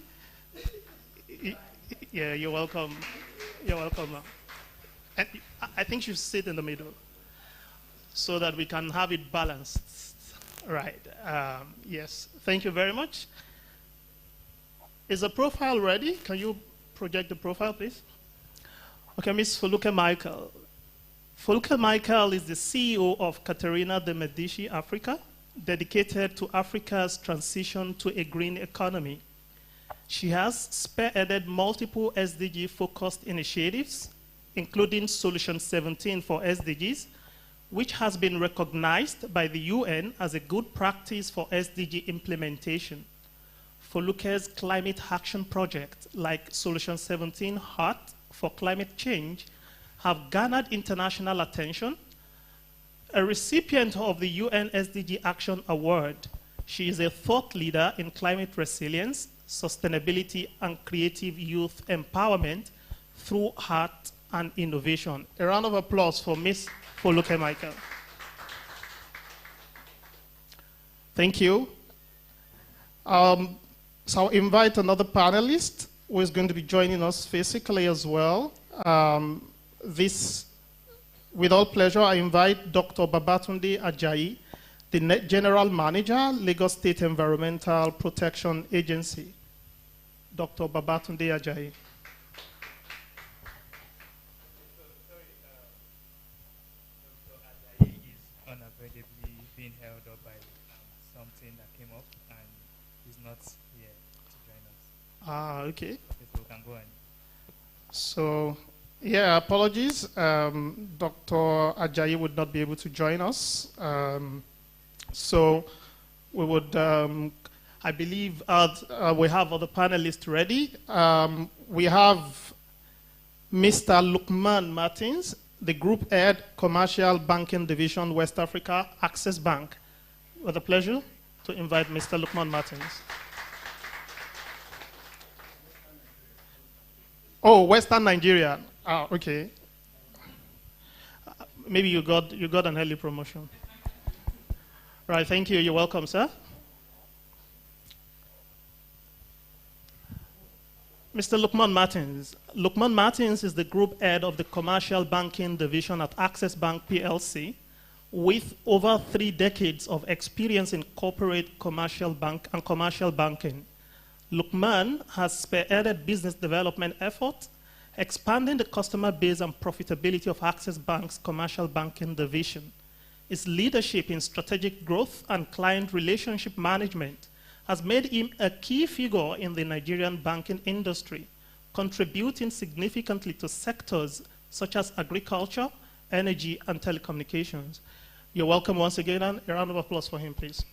Yeah, you're welcome. You're welcome. And I think you sit in the middle so that we can have it balanced. Right. Yes. Thank you very much. Is the profile ready? Can you project the profile, please? Okay, Ms. Foluke Michael. Foluke Michael is the CEO of Caterina de Medici Africa, dedicated to Africa's transition to a green economy. She has spearheaded multiple SDG-focused initiatives, including Solution 17 for SDGs, which has been recognized by the UN as a good practice for SDG implementation. Foluke's climate action project, like Solution 17 HART for climate change, have garnered international attention. A recipient of the UN SDG Action Award, she is a thought leader in climate resilience, sustainability, and creative youth empowerment through art and innovation. A round of applause for Ms. Foluke Michael. Thank you. So I'll invite another panelist who is going to be joining us physically as well. With all pleasure, I invite Dr. Babatunde Ajayi, the General Manager, Lagos State Environmental Protection Agency. Dr. Babatunde Ajayi. Unavoidably being held up by something that came up, and he's not here to join us. Ah, okay. So we can go on. So, yeah, apologies. Dr. Ajayi would not be able to join us. So we would, I believe, we have other panelists ready. We have Mr. Lukman Martins, the Group Head, Commercial Banking Division, West Africa, Access Bank. With a pleasure to invite Mr. Lukman Martins. Oh, Western Nigeria. Ah, okay. Maybe you got an early promotion. Right, thank you. You're welcome, sir. Mr. Lukman Martins. Lukman Martins is the Group Head of the Commercial Banking Division at Access Bank PLC, with over 3 decades of experience in corporate commercial banking. Lukman has spearheaded business development efforts, expanding the customer base and profitability of Access Bank's commercial banking division. His leadership in strategic growth and client relationship management has made him a key figure in the Nigerian banking industry, contributing significantly to sectors such as agriculture, energy, and telecommunications. You're welcome once again, and a round of applause for him, please.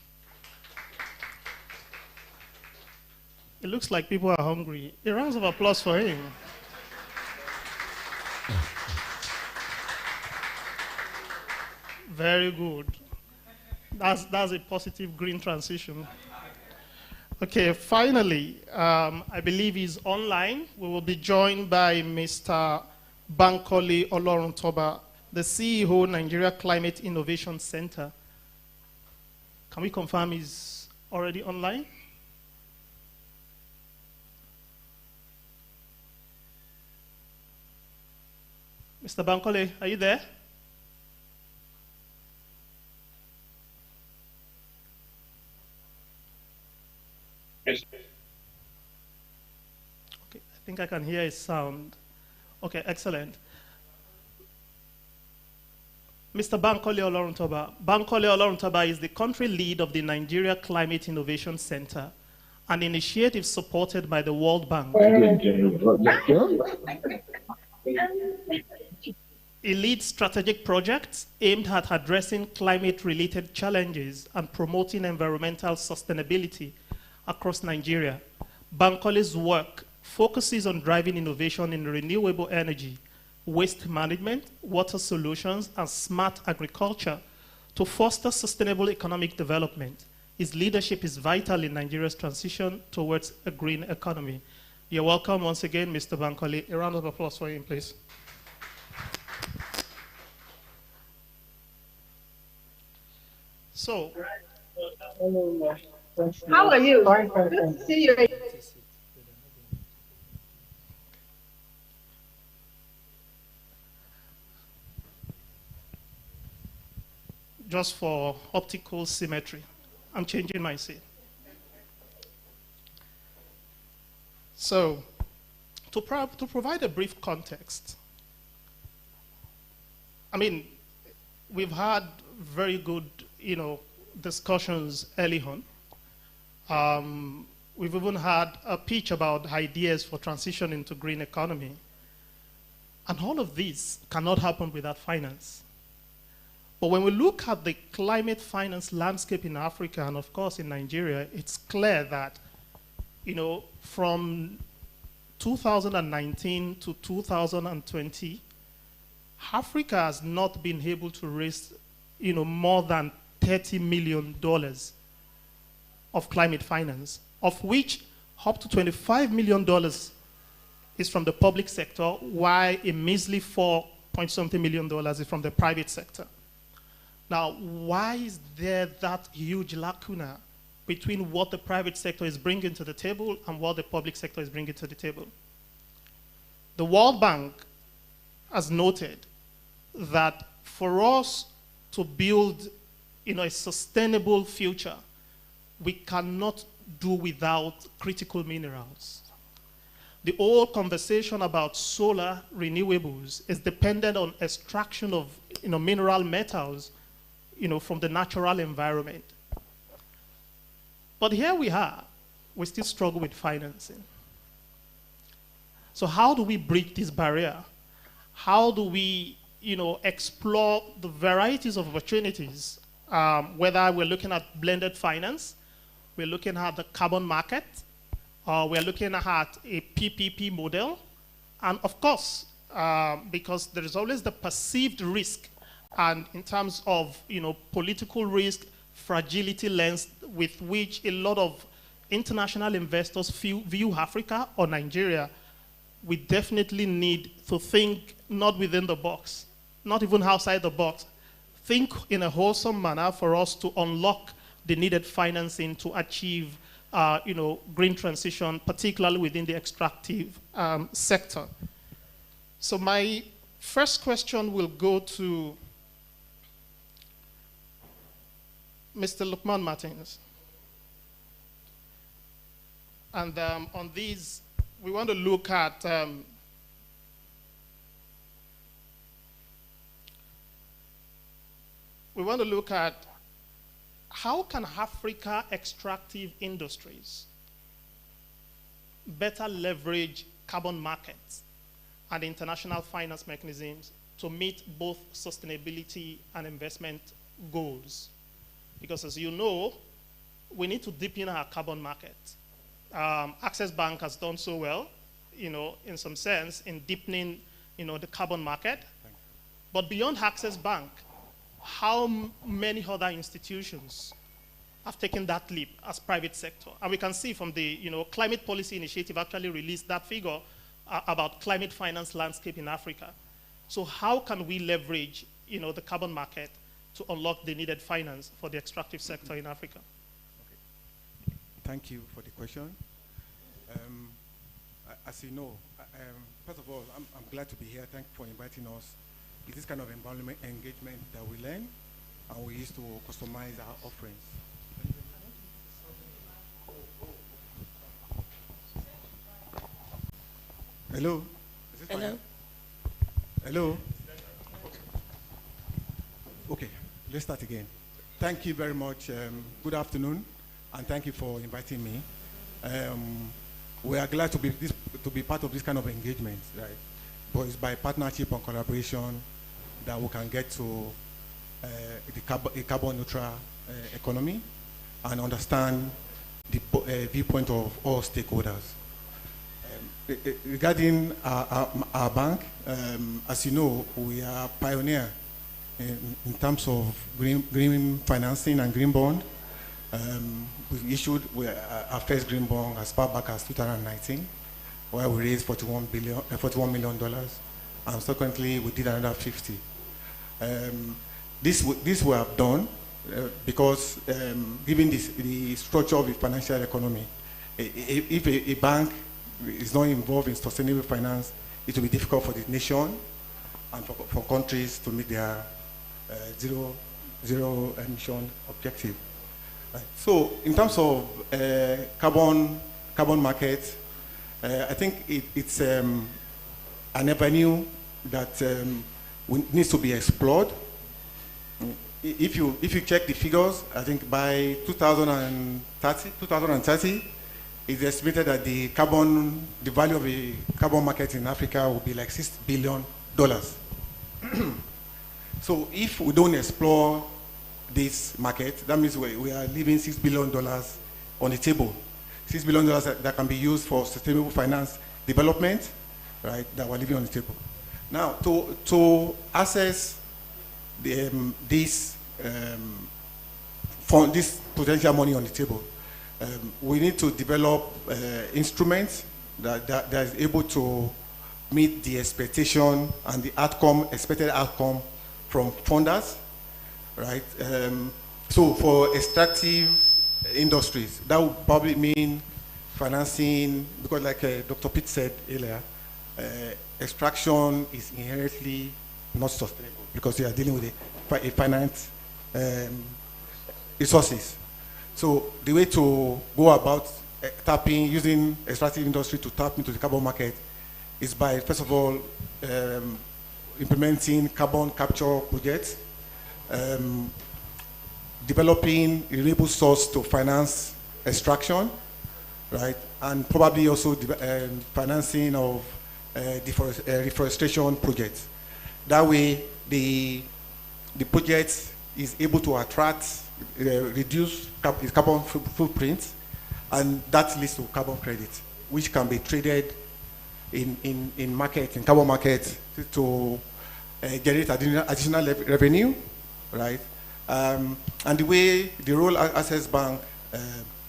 It looks like people are hungry. A round of applause for him. Very good. That's a positive green transition. Okay, finally, I believe he's online. We will be joined by Mr. Bankole Oloruntoba, the CEO, Nigeria Climate Innovation Center. Can we confirm he's already online? Mr. Bankole, are you there? Yes. Okay, I think I can hear his sound. Okay, excellent. Mr. Bankole Oloruntoba. Bankole Oloruntoba is the country lead of the Nigeria Climate Innovation Center, an initiative supported by the World Bank. He leads strategic projects aimed at addressing climate-related challenges and promoting environmental sustainability across Nigeria. Bankole's work focuses on driving innovation in renewable energy, waste management, water solutions, and smart agriculture to foster sustainable economic development. His leadership is vital in Nigeria's transition towards a green economy. You're welcome once again, Mr. Bankole. A round of applause for him, please. So, how are you? Good to see you. Just for optical symmetry, I'm changing my seat. So, to provide a brief context, I mean, we've had very good, discussions early on. We've even had a pitch about ideas for transition into green economy. And all of this cannot happen without finance. But when we look at the climate finance landscape in Africa, and of course in Nigeria, it's clear that, from 2019 to 2020, Africa has not been able to raise, more than $30 million of climate finance, of which up to $25 million is from the public sector, while a measly $4-point-something million is from the private sector. Now, why is there that huge lacuna between what the private sector is bringing to the table and what the public sector is bringing to the table? The World Bank has noted that for us to build a sustainable future, we cannot do without critical minerals. The whole conversation about solar renewables is dependent on extraction of mineral metals from the natural environment. But here we are, we still struggle with financing. So how do we bridge this barrier? How do we explore the varieties of opportunities, whether we're looking at blended finance, we're looking at the carbon market, or we're looking at a PPP model, and of course, because there is always the perceived risk, and in terms of political risk, fragility lens with which a lot of international investors view Africa or Nigeria, we definitely need to think not within the box, not even outside the box. Think in a wholesome manner for us to unlock the needed financing to achieve green transition, particularly within the extractive sector. So my first question will go to Mr. Lukman Martins. And on these, we want to look at how can Africa extractive industries better leverage carbon markets and international finance mechanisms to meet both sustainability and investment goals. Because as you know, we need to deepen our carbon market. Access Bank has done so well, in some sense, in deepening, the carbon market. But beyond Access Bank, how many other institutions have taken that leap as private sector? And we can see from the Climate Policy Initiative actually released that figure about climate finance landscape in Africa. So how can we leverage the carbon market to unlock the needed finance for the extractive sector in Africa? Okay. Thank you for the question. As you know, first of all, I'm glad to be here. Thank you for inviting us. It's this kind of environment engagement that we learn, and we used to customize our offerings. Hello? Is this Hello? fine? Hello? Okay, let's start again. Thank you very much. Good afternoon, and thank you for inviting me. We are glad to be part of this kind of engagement, right? But it's by partnership and collaboration that we can get to a carbon neutral economy and understand the viewpoint of all stakeholders. Regarding our bank, as you know, we are pioneer in terms of green financing and green bond. We issued our first green bond as far back as 2019, where we raised $41 million, and subsequently we did another 50. This we have done because given the structure of the financial economy, if a bank is not involved in sustainable finance, it will be difficult for the nation and for countries to meet their zero emission objective. Right. So in terms of carbon market, I think it's an avenue that needs to be explored. If you check the figures, I think by 2030, it's estimated that the value of the carbon market in Africa will be like $6 billion. So if we don't explore this market, that means we are leaving $6 billion on the table. $6 billion that can be used for sustainable finance development, right, that we're leaving on the table. Now, to access this potential money on the table, we need to develop instruments that is able to meet the expectation and the expected outcome from funders, right? So for extractive industries, that would probably mean financing, because like Dr. Pitt said earlier, extraction is inherently not sustainable because you are dealing with a finite resources. So the way to go about using extractive industry to tap into the carbon market is by, first of all, implementing carbon capture projects, developing renewable source to finance extraction, right? And probably also financing of reforestation projects. That way, the project is able to attract, reduce its carbon footprint, and that leads to carbon credit, which can be traded in carbon market to generate additional revenue, right? And the way the role Access Bank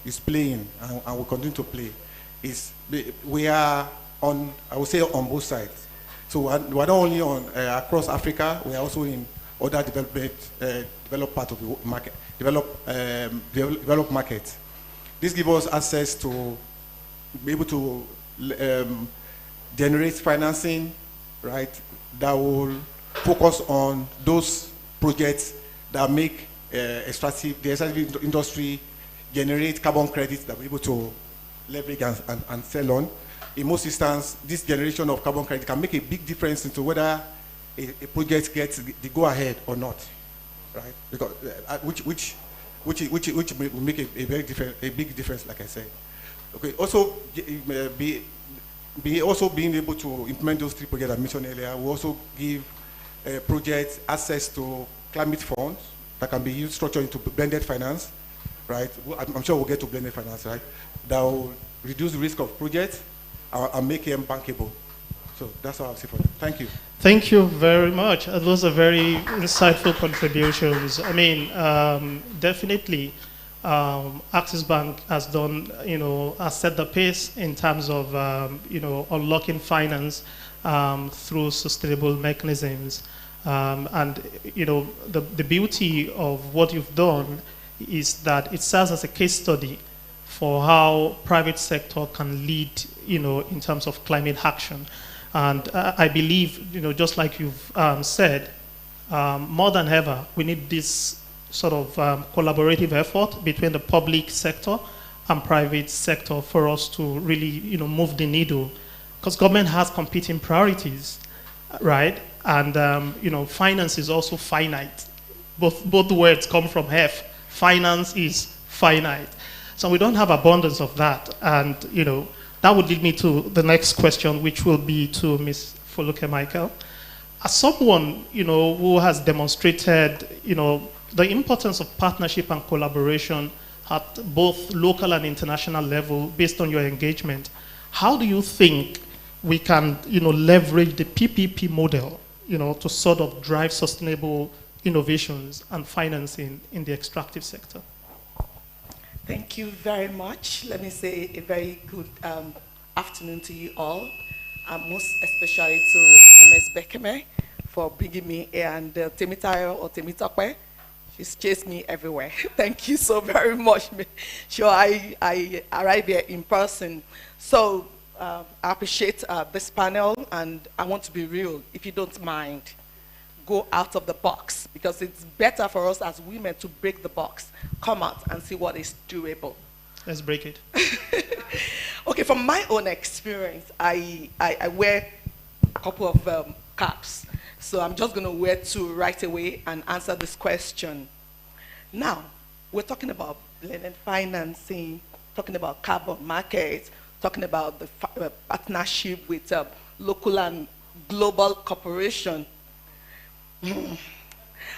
is playing and will continue to play is we are on, I would say, on both sides. So we're not only on across Africa, we are also in other developed part of the market, developed markets. This gives us access to be able to generate financing, right, that will focus on those projects that make the extractive industry generate carbon credits that we're able to leverage and sell on. In most instances, this generation of carbon credit can make a big difference into whether a project gets the go-ahead or not, right? Because which will make a big difference, like I said. Okay. Also, being able to implement those 3 projects I mentioned earlier, we also give projects access to climate funds that can be used structured into blended finance, right? I'm sure we'll get to blended finance, right? That will reduce the risk of projects and make them bankable. So that's how I'll say for that. Thank you. Thank you very much. Those are very insightful contributions. I mean, definitely, Access Bank has done, has set the pace in terms of, unlocking finance through sustainable mechanisms. And, the beauty of what you've done is that it serves as a case study for how private sector can lead, in terms of climate action. And I believe, just like you've said, more than ever, we need this sort of collaborative effort between the public sector and private sector for us to really, move the needle. Because government has competing priorities, right? And, finance is also finite. both words come from F. Finance is finite. So we don't have abundance of that. And, that would lead me to the next question, which will be to Ms. Foluke Michael. As someone, who has demonstrated, the importance of partnership and collaboration at both local and international level based on your engagement, how do you think we can, leverage the PPP model, to sort of drive sustainable innovations and financing in the extractive sector? Thank you very much. Let me say a very good afternoon to you all, most especially to MS Bekeme for bringing me here, and Temitayo or Temitope. She's chased me everywhere. Thank you so very much. Sure, I arrived here in person. So I appreciate this panel, and I want to be real, if you don't mind. Go out of the box, because it's better for us as women to break the box, come out and see what is doable. Let's break it. Okay, from my own experience, I wear a couple of caps. So I'm just going to wear two right away and answer this question. Now, we're talking about blended financing, talking about carbon markets, talking about the partnership with local and global corporation.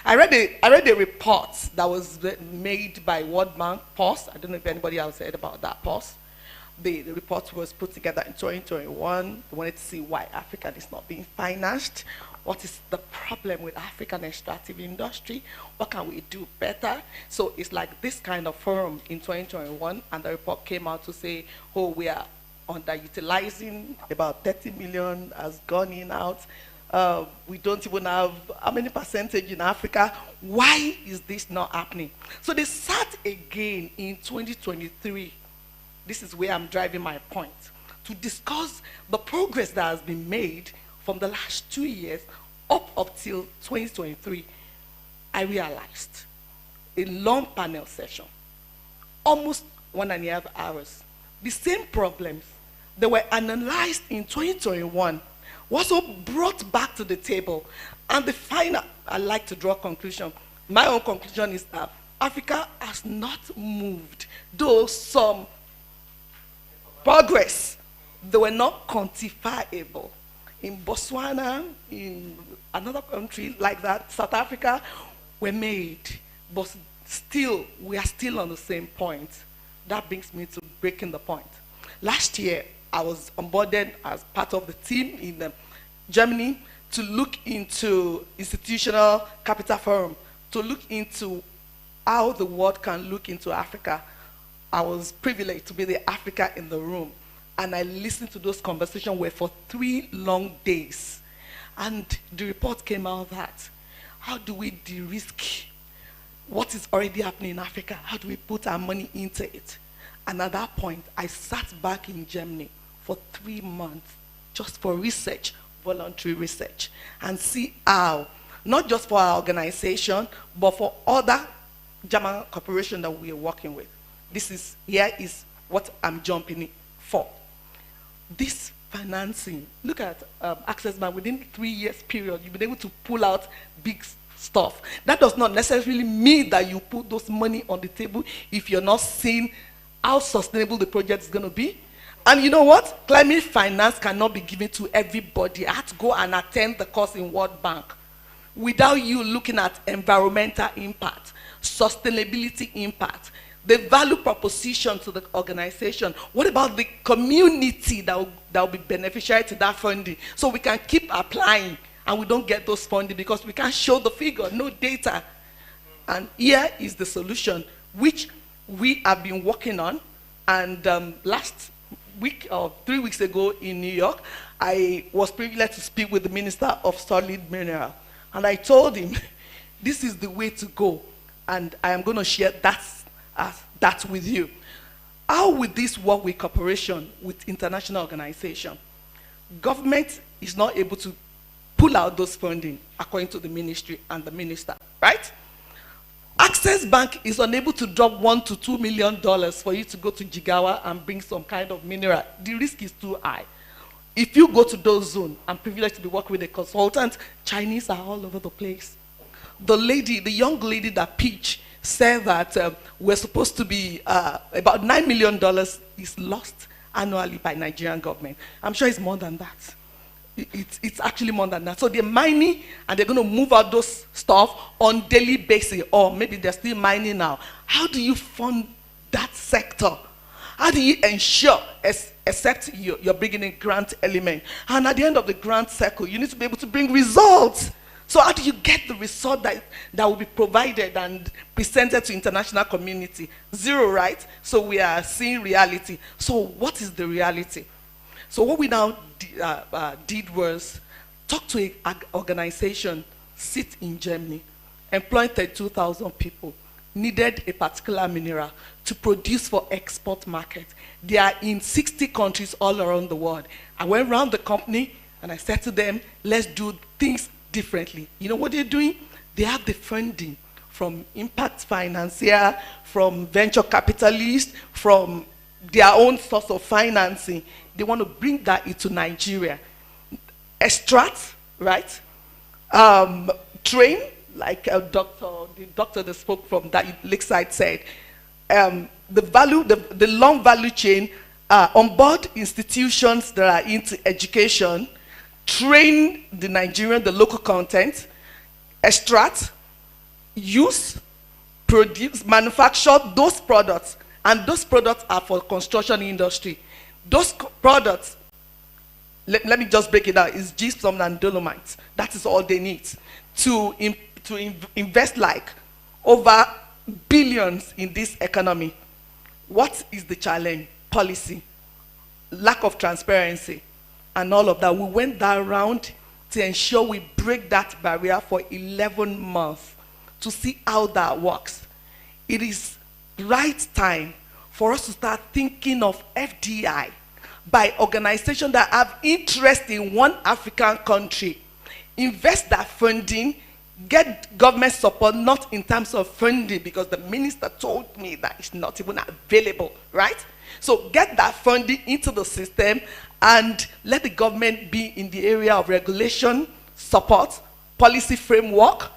I read a report that was made by World Bank, POS. I don't know if anybody else heard about that, POS. The report was put together in 2021. They wanted to see why Africa is not being financed. What is the problem with African extractive industry? What can we do better? So it's like this kind of forum in 2021, and the report came out to say, oh, we are underutilizing, about 30 million has gone in out. We don't even have how many percentage in Africa. Why is this not happening? So they sat again in 2023. This is where I'm driving my point, to discuss the progress that has been made from the last 2 years up till 2023. I realized a long panel session, almost 1.5 hours. The same problems that were analyzed in 2021 was all brought back to the table. And the final, I like to draw a conclusion. My own conclusion is that Africa has not moved, though some progress, they were not quantifiable. In Botswana, in another country like that, South Africa, were made, but still, we are still on the same point. That brings me to breaking the point. Last year, I was onboarded as part of the team in Germany to look into institutional capital forum, to look into how the world can look into Africa. I was privileged to be the Africa in the room, and I listened to those conversations were for 3 long days. And the report came out that, how do we de-risk what is already happening in Africa? How do we put our money into it? And at that point, I sat back in Germany for 3 months just for research, voluntary research, and see how, not just for our organization, but for other German corporations that we are working with. Here is what I'm jumping in for. This financing, look at Access Bank, within 3 years period, you've been able to pull out big stuff. That does not necessarily mean that you put those money on the table if you're not seeing how sustainable the project is going to be. And you know what? Climate finance cannot be given to everybody. I had to go and attend the course in World Bank without you looking at environmental impact, sustainability impact, the value proposition to the organization. What about the community that will be beneficiary to that funding? So we can keep applying and we don't get those funding because we can't show the figure, no data. And here is the solution, which we have been working on. And last week or 3 weeks ago in New York, I was privileged to speak with the Minister of Solid Mineral. And I told him, this is the way to go. And I am going to share that with you. How will this work with cooperation with international organization? Government is not able to pull out those funding according to the ministry and the minister, right? Access Bank is unable to drop $1 to $2 million for you to go to Jigawa and bring some kind of mineral. The risk is too high. If you go to those zones, I'm privileged to be working with a consultant, Chinese are all over the place. the young lady that pitched said that we're supposed to be about $9 million is lost annually by Nigerian government. I'm sure it's more than that. It's actually more than that. So they're mining and they're going to move out those stuff on daily basis, or maybe they're still mining now. How do you fund that sector? How do you ensure, except you're bringing in grant element, and at the end of the grant cycle, you need to be able to bring results. So how do you get the result that will be provided and presented to international community? Zero, right? So we are seeing reality. So what is the reality? So what we now did was talk to an organization, SITEI in Germany, employing 32,000 people, needed a particular mineral to produce for export market. They are in 60 countries all around the world. I went around the company and I said to them, let's do things differently. You know what they're doing? They have the funding from impact financier, from venture capitalists, from their own source of financing. They want to bring that into Nigeria. Extract, right? Train, like the doctor that spoke from that Lakeside said, the long value chain, onboard institutions that are into education, train the Nigerian, the local content, extract, use, produce, manufacture those products, and those products are for construction industry. Those products, let me just break it down, is gypsum and dolomite. That is all they need to invest like over billions in this economy. What is the challenge? Policy, lack of transparency, and all of that. We went that round to ensure we break that barrier for 11 months to see how that works. It is right time for us to start thinking of FDI by organizations that have interest in one African country. Invest that funding, get government support, not in terms of funding, because the minister told me that it's not even available, right? So get that funding into the system and let the government be in the area of regulation, support, policy framework,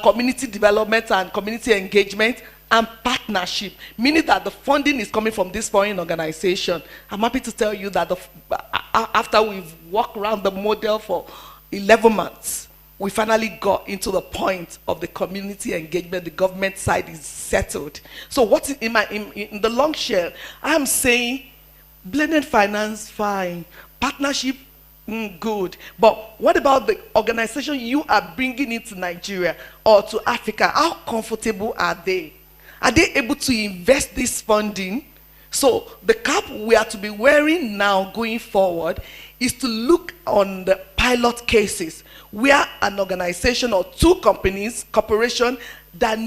community development and community engagement, and partnership, meaning that the funding is coming from this foreign organization. I'm happy to tell you that after we've walked around the model for 11 months, we finally got into the point of the community engagement. The government side is settled. So what is in the long shell, I'm saying blended finance, fine. Partnership, good. But what about the organization you are bringing into Nigeria or to Africa? How comfortable are they? Are they able to invest this funding? So the cap we are to be wearing now going forward is to look on the pilot cases where an organization or two companies, corporation that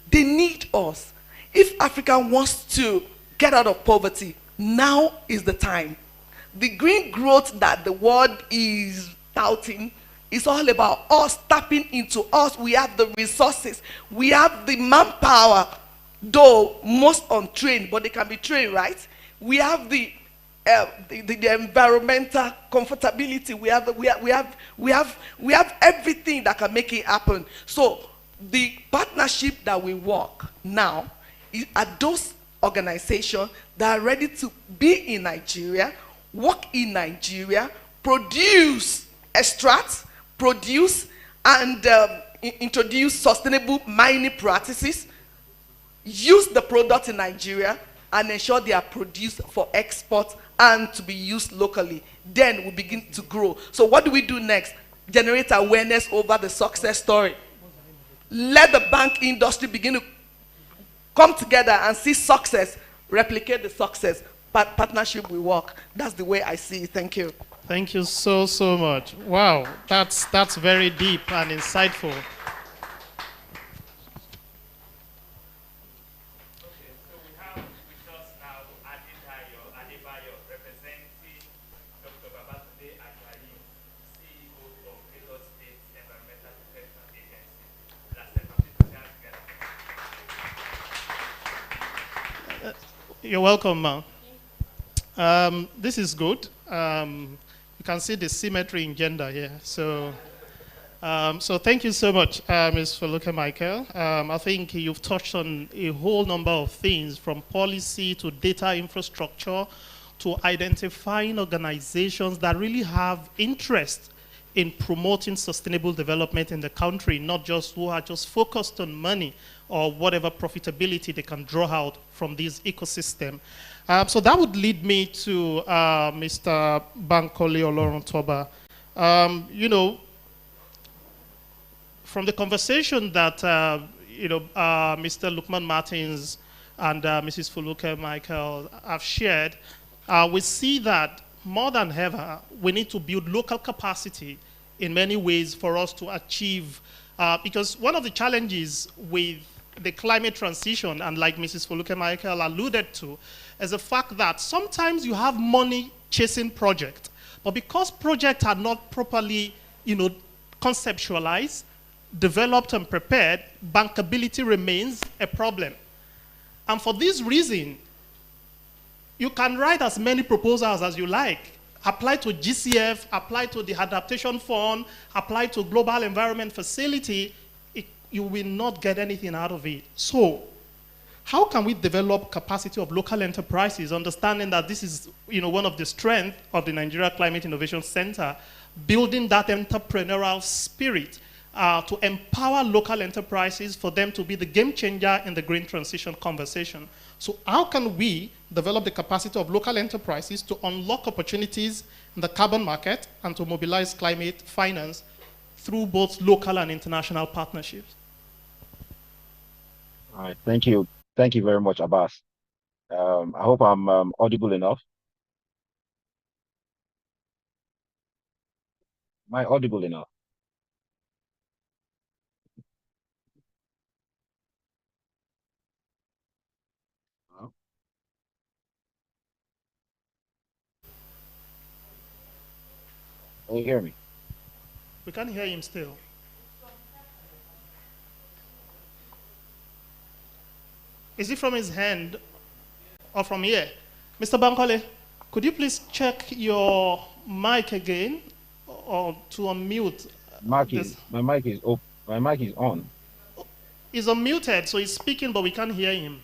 they need us. If Africa wants to get out of poverty, now is the time. The green growth that the world is touting is all about us tapping into us. We have the resources. We have the manpower, though most untrained, but they can be trained, right? We have the environmental comfortability. We have everything that can make it happen. So the partnership that we work now are those organizations that are ready to be in Nigeria, work in Nigeria, produce, extract, produce, and introduce sustainable mining practices, use the product in Nigeria, and ensure they are produced for export and to be used locally. Then we begin to grow. So what do we do next? Generate awareness over the success story. Let the bank industry begin to come together and see success, replicate the success. Partnership will work. That's the way I see it. Thank you. Thank you so much. Wow, that's very deep and insightful. You're welcome, ma'am. This is good. You can see the symmetry in gender here. So So thank you so much, Ms. Feluke Michael. I think you've touched on a whole number of things, from policy to data infrastructure to identifying organizations that really have interest in promoting sustainable development in the country, not just who are just focused on money or whatever profitability they can draw out from this ecosystem. So that would lead me to Mr. Bankole Oloruntoba. You know, from the conversation that Mr. Lukman Martins and Mrs. Feluke Michael have shared, we see that more than ever, we need to build local capacity in many ways for us to achieve, because one of the challenges with the climate transition, and like Mrs. Feluke Michael alluded to, is the fact that sometimes you have money chasing projects, but because projects are not properly, conceptualized, developed and prepared, bankability remains a problem. And for this reason, you can write as many proposals as you like, apply to GCF, apply to the Adaptation Fund, apply to Global Environment Facility, you will not get anything out of it. So, how can we develop capacity of local enterprises, understanding that this is one of the strengths of the Nigeria Climate Innovation Center, building that entrepreneurial spirit to empower local enterprises for them to be the game changer in the green transition conversation. So how can we develop the capacity of local enterprises to unlock opportunities in the carbon market and to mobilize climate finance through both local and international partnerships? All right, thank you. Thank you very much, Abbas. I hope I'm audible enough. Am I audible enough? Can you hear me? We can't hear him still. Is it from his hand or from here? Mr. Bankole, could you please check your mic again or to unmute? My mic is open. My mic is on. He's unmuted, so he's speaking, but we can't hear him.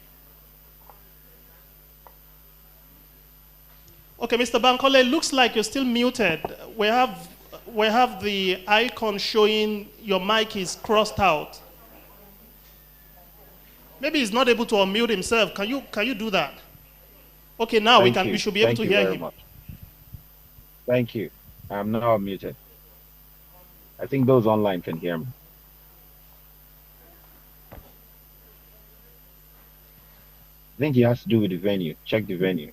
Okay, Mr. Bankole, looks like you're still muted. We have the icon showing your mic is crossed out. Maybe he's not able to unmute himself. Can you do that? Okay, now we should be able to hear him. Much. Thank you. I'm now muted. I think those online can hear me. I think it has to do with the venue. Check the venue.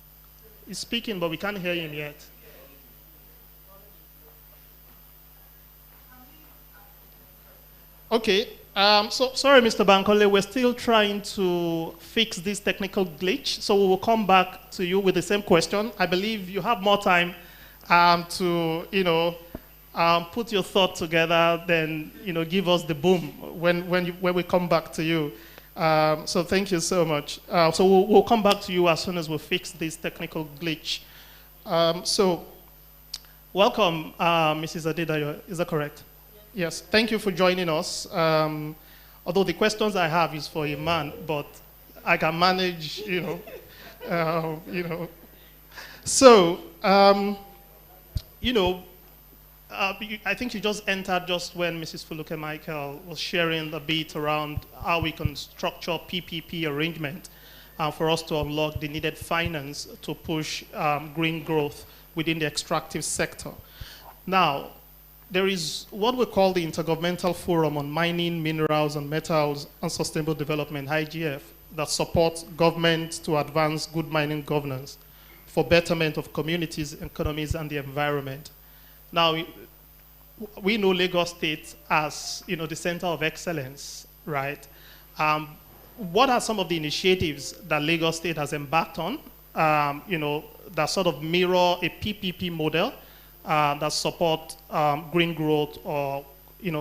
He's speaking, but we can't hear him yet. Okay. So sorry, Mr. Bankole, we're still trying to fix this technical glitch. So we will come back to you with the same question. I believe you have more time to put your thought together, then give us the boom when we come back to you. So thank you so much. So we'll come back to you as soon as we fix this technical glitch. So welcome, Mrs. Adedayo. Is that correct? Yes. Thank you for joining us. Although the questions I have is for a man, but I can manage, So, I think you just entered just when Mrs. Feluke Michael was sharing a bit around how we can structure PPP arrangement for us to unlock the needed finance to push green growth within the extractive sector. Now, there is what we call the Intergovernmental Forum on Mining, Minerals, and Metals and Sustainable Development, IGF, that supports government to advance good mining governance for betterment of communities, economies, and the environment. Now, we know Lagos State as the center of excellence, right? What are some of the initiatives that Lagos State has embarked on, that sort of mirror a PPP model that support green growth or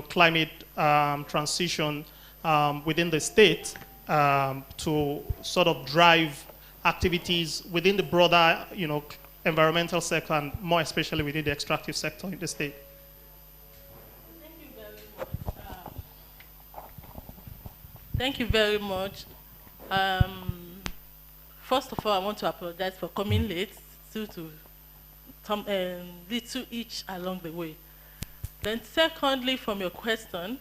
climate transition within the state to sort of drive activities within the broader environmental sector and more especially within the extractive sector in the state? Thank you very much. First of all, I want to apologize for coming late due to some little each along the way. Then secondly, from your question,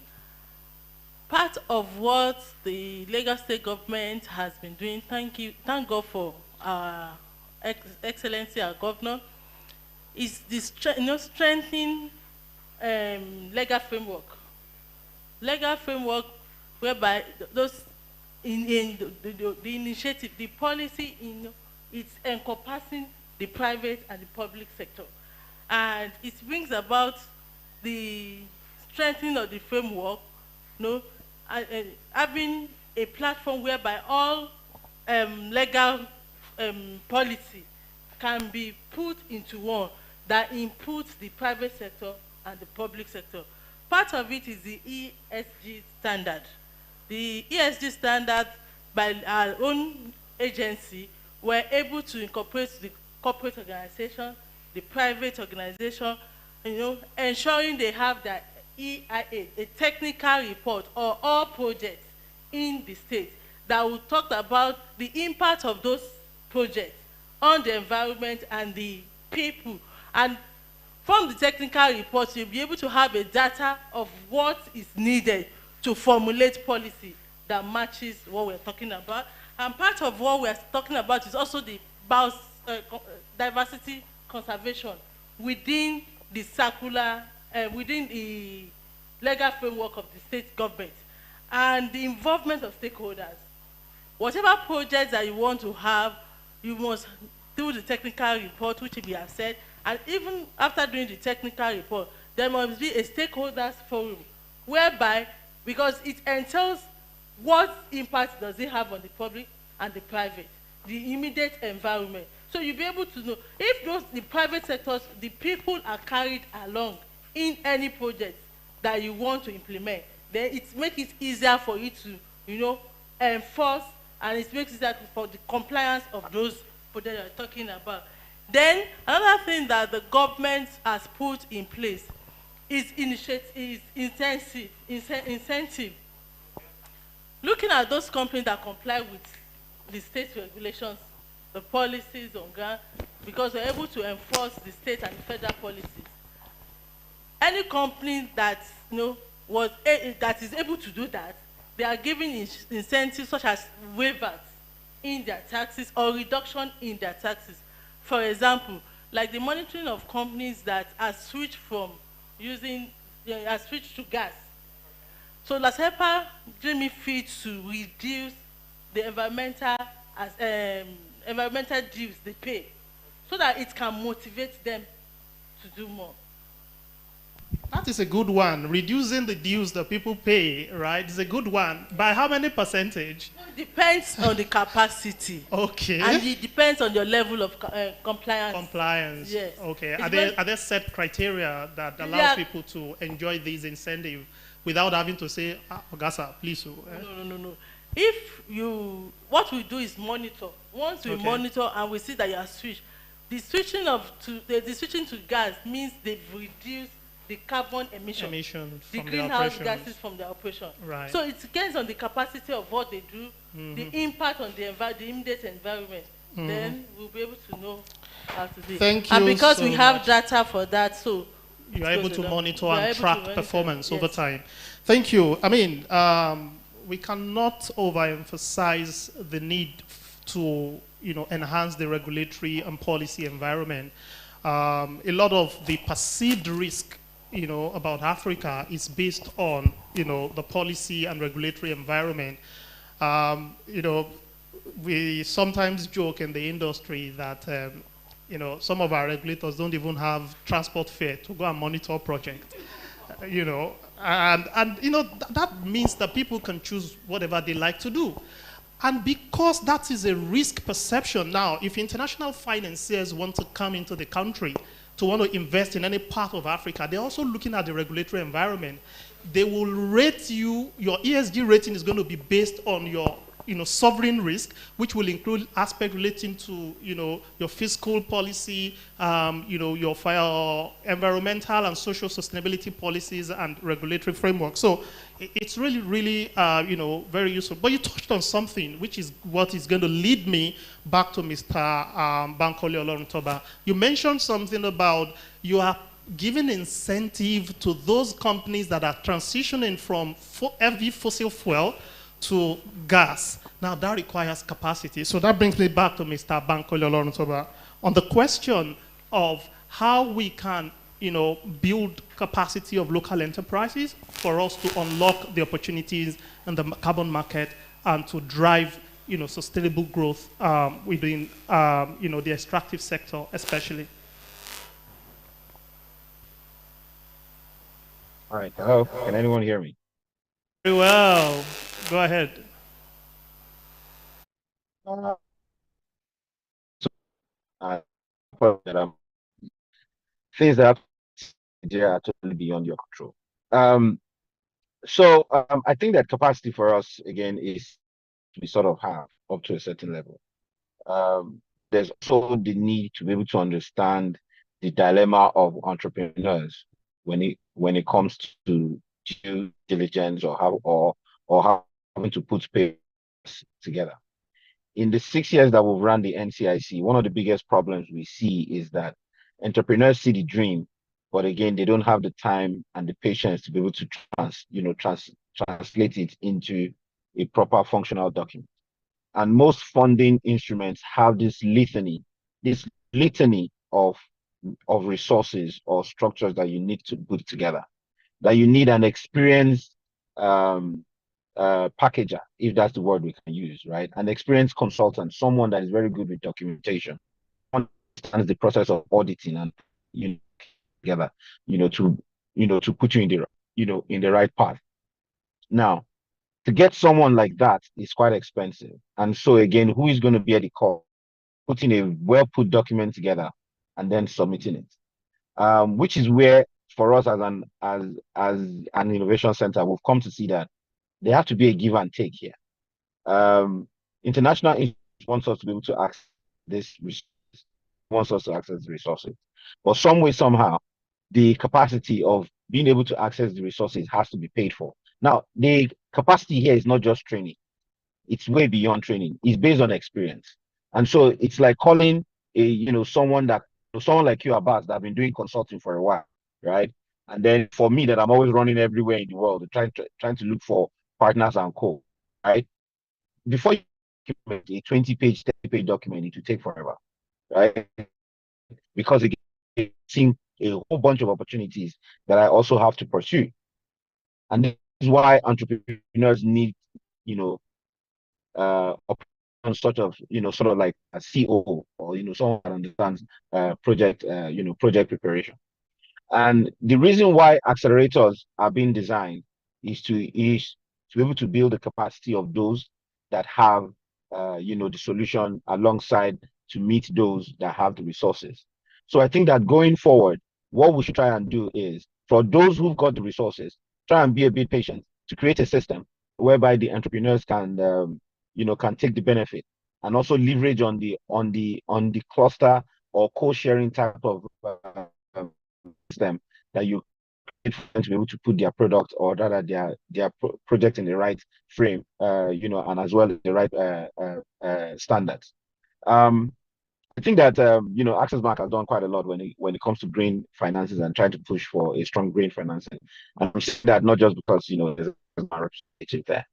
part of what the Lagos State government has been doing, thank God for our Excellency, our governor, is this strengthening legal framework. Legal framework whereby those the initiative, the policy it's encompassing the private and the public sector. And it brings about the strengthening of the framework, having a platform whereby all legal policy can be put into one that inputs the private sector and the public sector. Part of it is the ESG standard. The ESG standard by our own agency were able to incorporate the corporate organization, the private organization, ensuring they have the EIA, a technical report or all projects in the state that will talk about the impact of those projects on the environment and the people. And from the technical reports, you'll be able to have a data of what is needed to formulate policy that matches what we're talking about. And part of what we're talking about is also the diversity conservation within the circular, within the legal framework of the state government, and the involvement of stakeholders. Whatever projects that you want to have, you must do the technical report, which we have said, and even after doing the technical report, there must be a stakeholders forum, whereby, because it entails what impact does it have on the public and the private, the immediate environment. So you'll be able to know if the private sectors, the people are carried along in any project that you want to implement, then it makes it easier for you to, enforce, and it makes it easier for the compliance of those projects you're talking about. Then another thing that the government has put in place is incentive. Looking at those companies that comply with the state regulations, the policies on ground, because we're able to enforce the state and the federal policies. Any company that that is able to do that, they are giving incentives such as waivers in their taxes or reduction in their taxes. For example, like the monitoring of companies that are switched from switched to gas. So LASEPA gave me feed to reduce the environmental dues they pay, so that it can motivate them to do more. That is a good one. Reducing the dues that people pay, right, is a good one. By how many percentage? It depends on the capacity. Okay. And it depends on your level of compliance. Compliance. Yes. Okay. Are there set criteria that allows people to enjoy these incentives without having to say, Ogasa, please? No. What we do is monitor. Once we monitor and we see that you are switched, the switching to gas means they've reduced the carbon emission the greenhouse gases from the operation. Right. So it depends on the capacity of what they do, the impact on the immediate environment. Then we'll be able to know how to do it. Thank you. And because so we have much. Data for that, so you are able to monitor and track performance over time. Thank you. I mean, we cannot overemphasize the need to enhance the regulatory and policy environment. A lot of the perceived risk about Africa is based on the policy and regulatory environment. We sometimes joke in the industry that some of our regulators don't even have transport fare to go and monitor project. That means that people can choose whatever they like to do. And because that is a risk perception now, if international financiers want to come into the country to want to invest in any part of Africa, they're also looking at the regulatory environment. They will rate you, your ESG rating is going to be based on your sovereign risk, which will include aspects relating to, your fiscal policy, your environmental and social sustainability policies and regulatory framework. So it's really, really, very useful. But you touched on something, which is what is going to lead me back to Mr. Bankole Oloruntoba. You mentioned something about you are giving incentive to those companies that are transitioning from heavy fossil fuel to gas. Now that requires capacity. So that brings me back to Mr. Bankole Oloruntoba on the question of how we can, build capacity of local enterprises for us to unlock the opportunities in the carbon market and to drive, sustainable growth within, the extractive sector, especially. All right. Hello. Can anyone hear me? Very well. Go ahead. Things that are totally beyond your control. I think that capacity for us again is we sort of have up to a certain level. There's also the need to be able to understand the dilemma of entrepreneurs when it comes to due diligence or how having to put papers together. In the 6 years that we've run the NCIC, one of the biggest problems we see is that entrepreneurs see the dream, but again, they don't have the time and the patience to be able to translate it into a proper functional document. And most funding instruments have this litany of resources or structures that you need to put together. That you need an experienced packager, if that's the word we can use, right? An experienced consultant, someone that is very good with documentation, understands the process of auditing and together, to put you in the in the right path. Now, to get someone like that is quite expensive. And so again, who is going to bear the cost? Putting a well-put document together and then submitting it. Which is where for us as an innovation center, we've come to see that there have to be a give and take here. International wants us to be able to access this resources. But some way, somehow, the capacity of being able to access the resources has to be paid for. Now, the capacity here is not just training. It's way beyond training. It's based on experience. And so it's like calling someone like you, Abbas, that have been doing consulting for a while, right? And then for me, that I'm always running everywhere in the world, trying to look for partners and co, right? Before you document a 20-page, 30-page document, it will take forever, right? Because again, seeing a whole bunch of opportunities that I also have to pursue. And this is why entrepreneurs need, sort of like a COO or, someone that understands project preparation. And the reason why accelerators are being designed is to be able to build the capacity of those that have, the solution alongside to meet those that have the resources. So I think that going forward, what we should try and do is for those who've got the resources, try and be a bit patient to create a system whereby the entrepreneurs can, can take the benefit and also leverage on the cluster or co-sharing type of system that you to be able to put their product or rather their project in the right frame, and as well as the right standards. I think that Access Bank has done quite a lot when it comes to green finances and trying to push for a strong green financing. And I'm saying that not just because there's a representative there.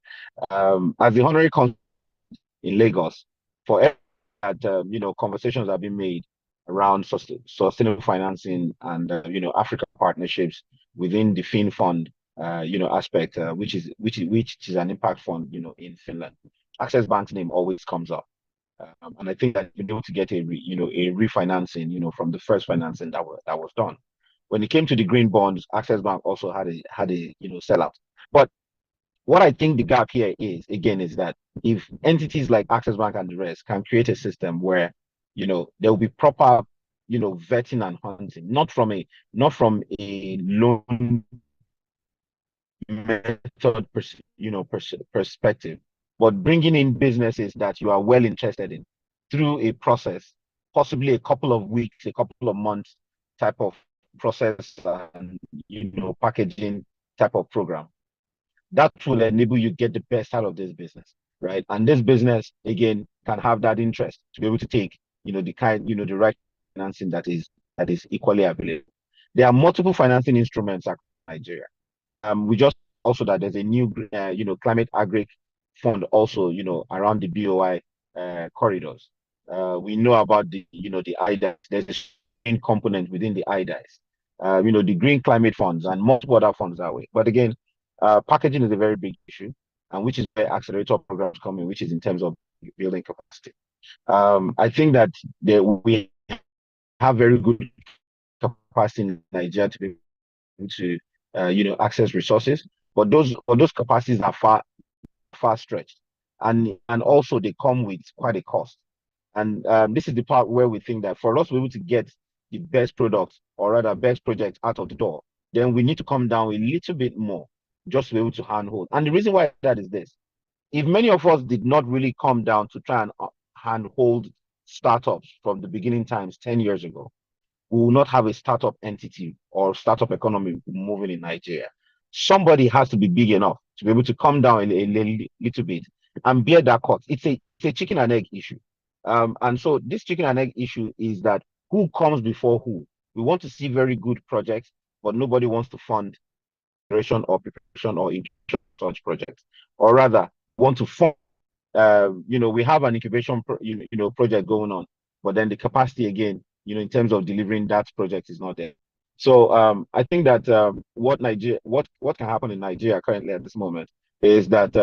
As the honorary consul in Lagos, for that conversations have been made around sustainable financing and Africa partnerships within the Fin Fund aspect, which is an impact fund in Finland. Access Bank's name always comes up. And I think that you're able to get a refinancing, from the first financing that was done. When it came to the green bonds, Access Bank also had a sellout. But what I think the gap here is that if entities like Access Bank and the rest can create a system where, there will be proper, vetting and hunting, not from a loan method, perspective, but bringing in businesses that you are well interested in through a process, possibly a couple of weeks, a couple of months type of process and packaging type of program. That will enable you get the best out of this business, right? And this business again can have that interest to be able to take the right financing that is equally available. There are multiple financing instruments across Nigeria. We just also that there's a new climate agri fund also around the BOI corridors. We know about the IDAs. There's a main component within the IDAs. The green climate funds and multiple other funds that way. But again, packaging is a very big issue, and which is where accelerator programs come in, which is in terms of building capacity. I think that we have very good capacity in Nigeria to be able to access resources, but those capacities are far stretched, and also they come with quite a cost. And this is the part where we think that for us to be able to get the best products, or rather best projects out of the door, then we need to come down a little bit more just to be able to handhold. And the reason why that is this: if many of us did not really come down to try and handhold startups from the beginning times 10 years ago, we will not have a startup entity or startup economy moving in Nigeria. Somebody has to be big enough to be able to come down a little bit and bear that cost. It's a chicken and egg issue. And so this chicken and egg issue is that who comes before who? We want to see very good projects, but nobody wants to fund preparation or such projects. Or rather, want to fund, we have an incubation project going on, but then the capacity again, in terms of delivering that project is not there. So I think that what can happen in Nigeria currently at this moment is that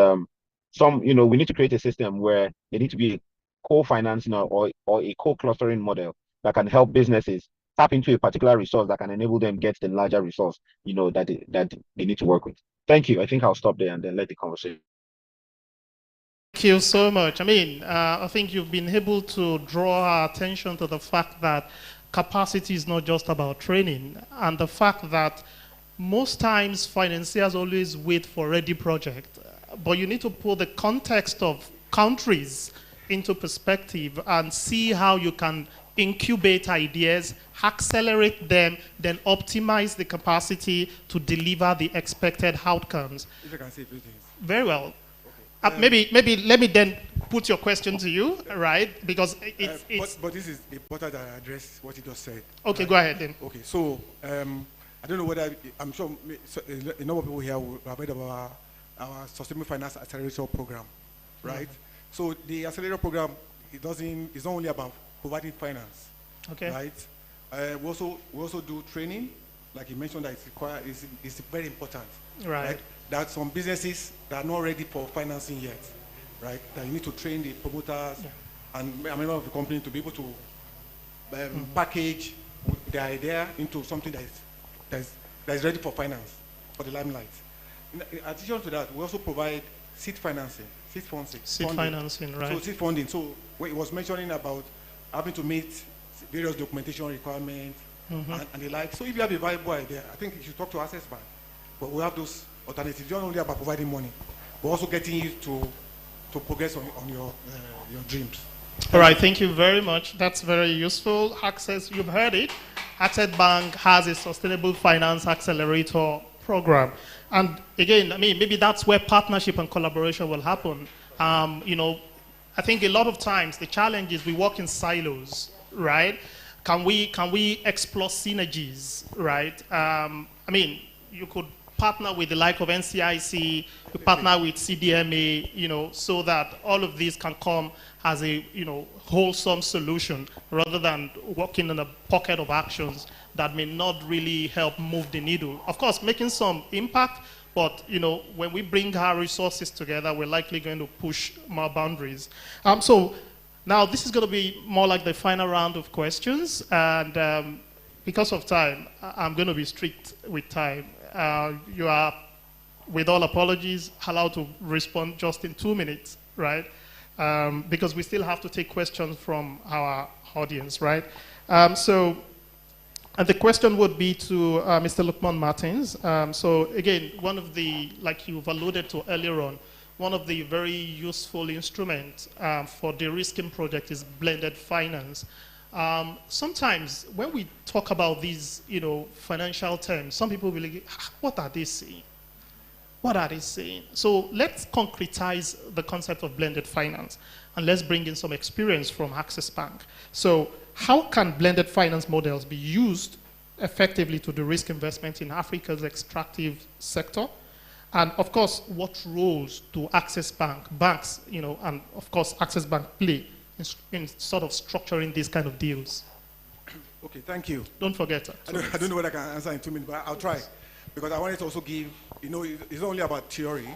we need to create a system where there need to be a co-financing or a co-clustering model that can help businesses tap into a particular resource that can enable them get the larger resource, that they need to work with. Thank you. I think I'll stop there and then let the conversation. Thank you so much. I think you've been able to draw our attention to the fact that capacity is not just about training, and the fact that most times financiers always wait for ready project, but you need to put the context of countries into perspective and see how you can incubate ideas, accelerate them, then optimize the capacity to deliver the expected outcomes. If I can say a few things. Very well. Maybe let me then put your question to you, right? Because it's but this is important that I address what you just said. Okay, right? Go ahead then. Okay, so I don't know whether, I'm sure a number of people here will have heard about our Sustainable Finance Accelerator Program, right? Mm-hmm. So the Accelerator Program, it's not only about providing finance, okay, right? We also do training, like you mentioned, that it's very important, right? That some businesses that are not ready for financing yet, right? That you need to train the promoters and member of the company to be able to package the idea into something that is ready for finance, for the limelight. In addition to that, we also provide seed financing, seed financing, right? So seed funding. So what it was mentioning about having to meet various documentation requirements and the like. So if you have a viable idea, I think you should talk to Access Bank. But we have those alternatives. It's not only about providing money, but also getting you to progress on your dreams. All right, thank you very much. That's very useful. Access, you've heard it. Access Bank has a Sustainable Finance Accelerator Program. And again, maybe that's where partnership and collaboration will happen. I think a lot of times the challenge is we work in silos, right? Can we explore synergies, right? You could partner with the like of NCIC, you partner with CDMA, so that all of these can come as a, wholesome solution rather than working in a pocket of actions that may not really help move the needle. Of course, making some impact, but when we bring our resources together, we're likely going to push more boundaries. So now this is going to be more like the final round of questions, and because of time, I'm going to be strict with time. You are, with all apologies, allowed to respond just in 2 minutes, right? Because we still have to take questions from our audience, right? And the question would be to Mr. Lukman Martins. So again, one of the, like you've alluded to earlier on, one of the very useful instruments for de-risking project is blended finance. Sometimes when we talk about these, financial terms, some people will be, what are they saying? What are they saying? So let's concretize the concept of blended finance, and let's bring in some experience from Access Bank. So how can blended finance models be used effectively to de-risk investment in Africa's extractive sector? And of course, what roles do banks, and of course, Access Bank play in sort of structuring these kind of deals? Okay, thank you. Don't forget. I don't know whether I can answer in 2 minutes, but I'll try. Because I wanted to also give, it's not only about theory,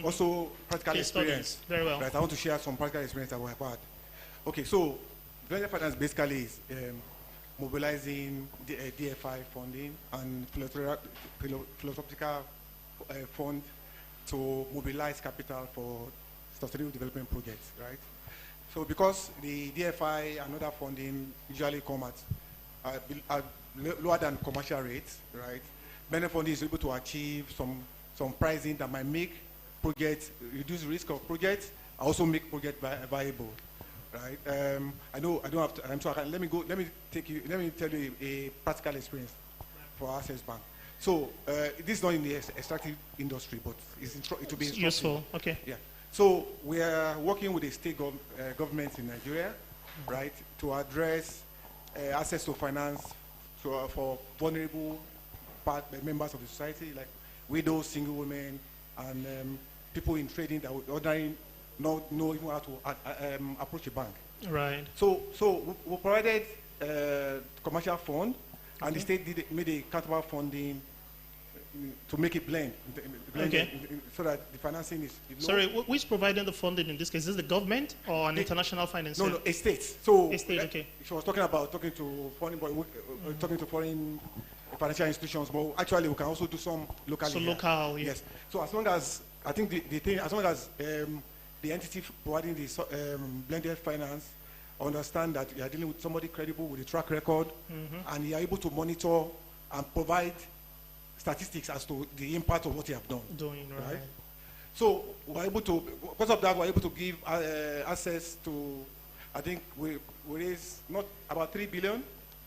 also practical experience. Very well. Right, I want to share some practical experience that we have had. Okay, so blended finance basically is mobilizing the DFI funding and philosophical fund to mobilize capital for sustainable development projects, right? So because the DFI and other funding usually come at lower than commercial rates, right? Blended funding is able to achieve some pricing that might make projects, reduce risk of projects, also make projects viable, right? I know I don't have time, so let me tell you a practical experience for Access Bank. So this is not in the extractive industry, but it will be useful. Okay. Yeah. So we are working with the state government in Nigeria, right, to address access to finance for vulnerable members of the society, like widows, single women, and people in trading that would ordinarily not know even how to approach a bank. Right. So we provided commercial fund, and the state made a counterpart funding to make it blend. So that the financing is low. Sorry, who is providing the funding in this case? Is this the government or an international financier? No, a state. So a state, okay. She was talking to foreign financial institutions, but actually we can also do some locally. So local, yeah. Yes. So as long as I think the thing, as long as the entity providing the blended finance understand that you are dealing with somebody credible with a track record, and you are able to monitor and provide statistics as to the impact of what you have done. Right. So we're able to, because of that, we're able to give access to, I think we raised not about 3 billion.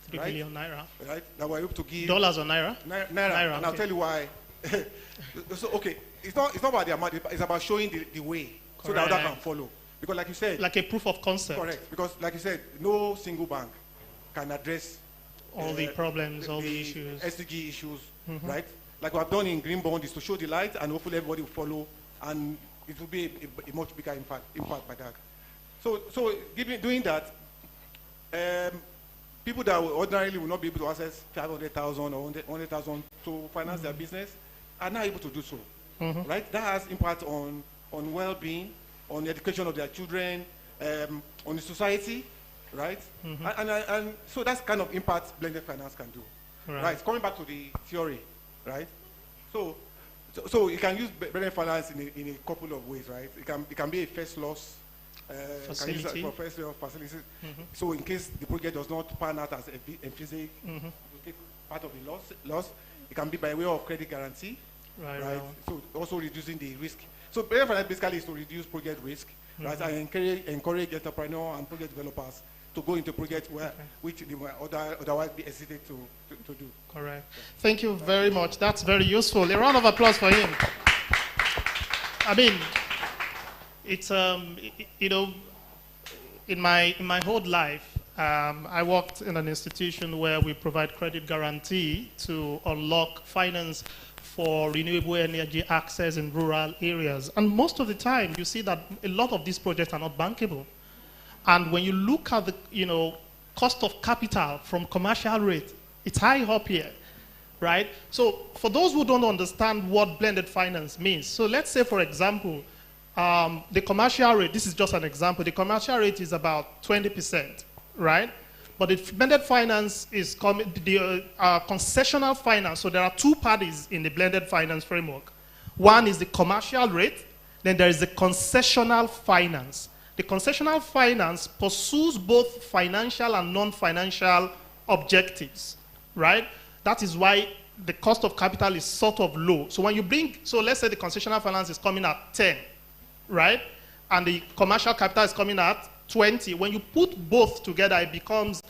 3 billion naira. Right. That we're able to give. Dollars or naira? Naira. Naira, and I'll tell you why. So okay, it's not about the amount. It's about showing the way. Correct. So that other can follow. Because like you said, like a proof of concept. Correct. Because like you said, no single bank can address all the problems, all the issues, SDG issues, right? Like we have done in Green Bond is to show the light, and hopefully everybody will follow, and it will be a much bigger impact by that. So doing that, people that ordinarily will not be able to access 500,000 or 100,000 to finance their business are now able to do so, right? That has impact on well-being, on the education of their children, on the society, right? And so that's kind of impact blended finance can do, right? Coming back to the theory, right? So you can use blended finance in a couple of ways, right? It can be a first loss facility. So in case the project does not pan out as a physic, take part of the loss. It can be by way of credit guarantee, right? So also reducing the risk. So blended finance basically is to reduce project risk, right? And encourage entrepreneurs and project developers to go into projects which they might otherwise be hesitant to do. Correct. Thank you very much. That's very useful. A round of applause for him. I mean, it's in my whole life, I worked in an institution where we provide credit guarantee to unlock finance for renewable energy access in rural areas. And most of the time, you see that a lot of these projects are not bankable. And when you look at the cost of capital from commercial rate, it's high up here, right? So for those who don't understand what blended finance means, so let's say, for example, the commercial rate, this is just an example, the commercial rate is about 20%, right? But the blended finance is the concessional finance. So there are two parties in the blended finance framework. One is the commercial rate, then there is the concessional finance. The concessional finance pursues both financial and non-financial objectives, right? That is why the cost of capital is sort of low. So when you so let's say the concessional finance is coming at 10, right? And the commercial capital is coming at 20. When you put both together, it becomes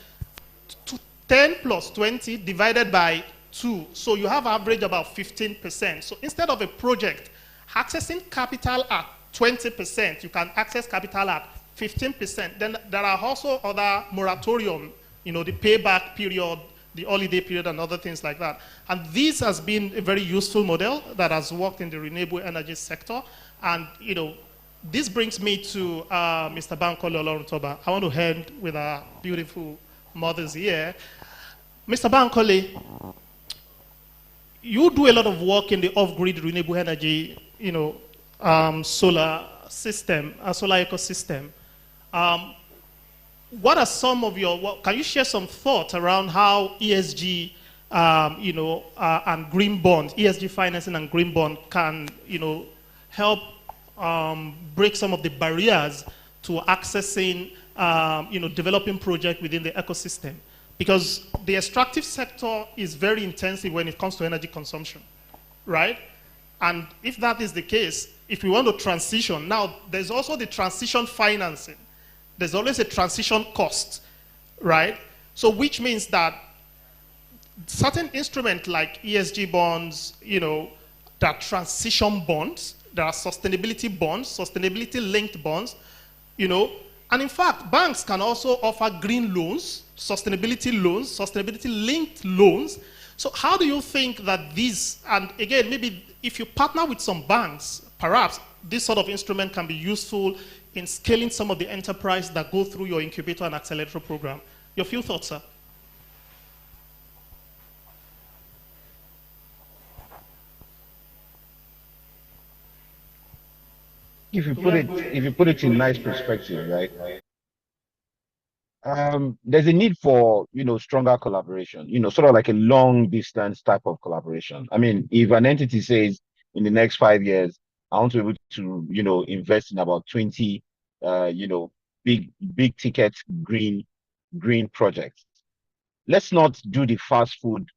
10 plus 20 divided by 2. So you have average about 15%. So instead of a project accessing capital at 20%, you can access capital at 15%. Then there are also other moratorium, the payback period, the holiday period, and other things like that. And this has been a very useful model that has worked in the renewable energy sector. And, this brings me to Mr. Bankole Oloruntoba. I want to end with our beautiful mothers here. Mr. Bankole, you do a lot of work in the off-grid renewable energy, solar system, solar ecosystem. What are some of can you share some thoughts around how ESG, and green bond, ESG financing and green bond can, help break some of the barriers to accessing, developing projects within the ecosystem? Because the extractive sector is very intensive when it comes to energy consumption, right? And if that is the case, if we want to transition, now there's also the transition financing. There's always a transition cost, right? So which means that certain instruments like ESG bonds, there are transition bonds, there are sustainability bonds, sustainability-linked bonds, and in fact, banks can also offer green loans, sustainability-linked loans. So how do you think that these, and again, maybe if you partner with some banks, perhaps this sort of instrument can be useful in scaling some of the enterprise that go through your incubator and accelerator program? Your few thoughts, sir? If you put it in nice perspective, right? There's a need for stronger collaboration, sort of like a long distance type of collaboration. I mean, if an entity says in the next 5 years, I want to be able to invest in about 20 big ticket green projects. Let's not do the fast food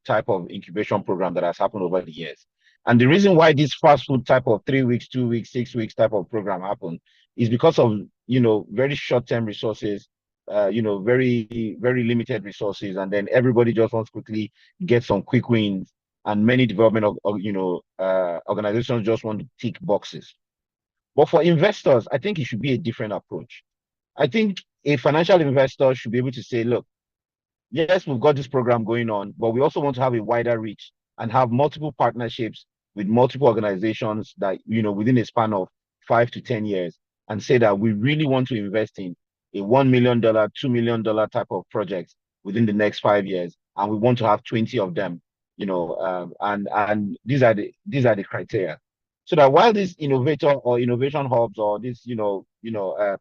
type of incubation program that has happened over the years. And the reason why this fast food type of 3 weeks, 2 weeks, 6 weeks type of program happened is because of very short-term resources, very, very limited resources, and then everybody just wants to quickly get some quick wins, and many development organizations just want to tick boxes. But for investors, I think it should be a different approach. I think a financial investor should be able to say, look, yes, we've got this program going on, but we also want to have a wider reach and have multiple partnerships with multiple organizations that, within a span of 5 to 10 years, and say that we really want to invest in a $1 million, $2 million type of project within the next 5 years. And we want to have 20 of them, and these are the criteria. So that while these innovator or innovation hubs or these,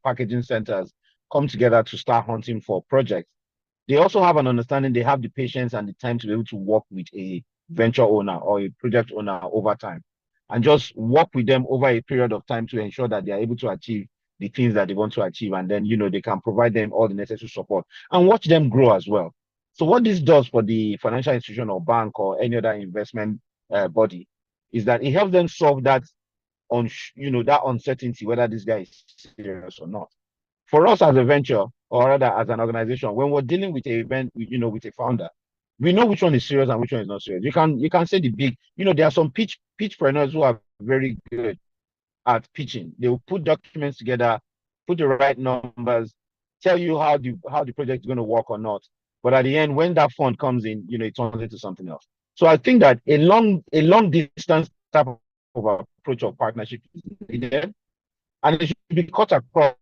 packaging centers come together to start hunting for projects, they also have an understanding, they have the patience and the time to be able to work with a venture owner or a project owner over time, and just work with them over a period of time to ensure that they are able to achieve the things that they want to achieve. And then, they can provide them all the necessary support and watch them grow as well. So what this does for the financial institution or bank or any other investment body is that it helps them solve that that uncertainty, whether this guy is serious or not. For us as a venture, or rather as an organization, when we're dealing with with a founder, we know which one is serious and which one is not serious. You can say the big, there are some pitchpreneurs who are very good at pitching. They will put documents together, put the right numbers, tell you how the project is going to work or not. But at the end, when that fund comes in, it turns into something else. So I think that a long distance type of approach of partnership is needed, and it should be cut across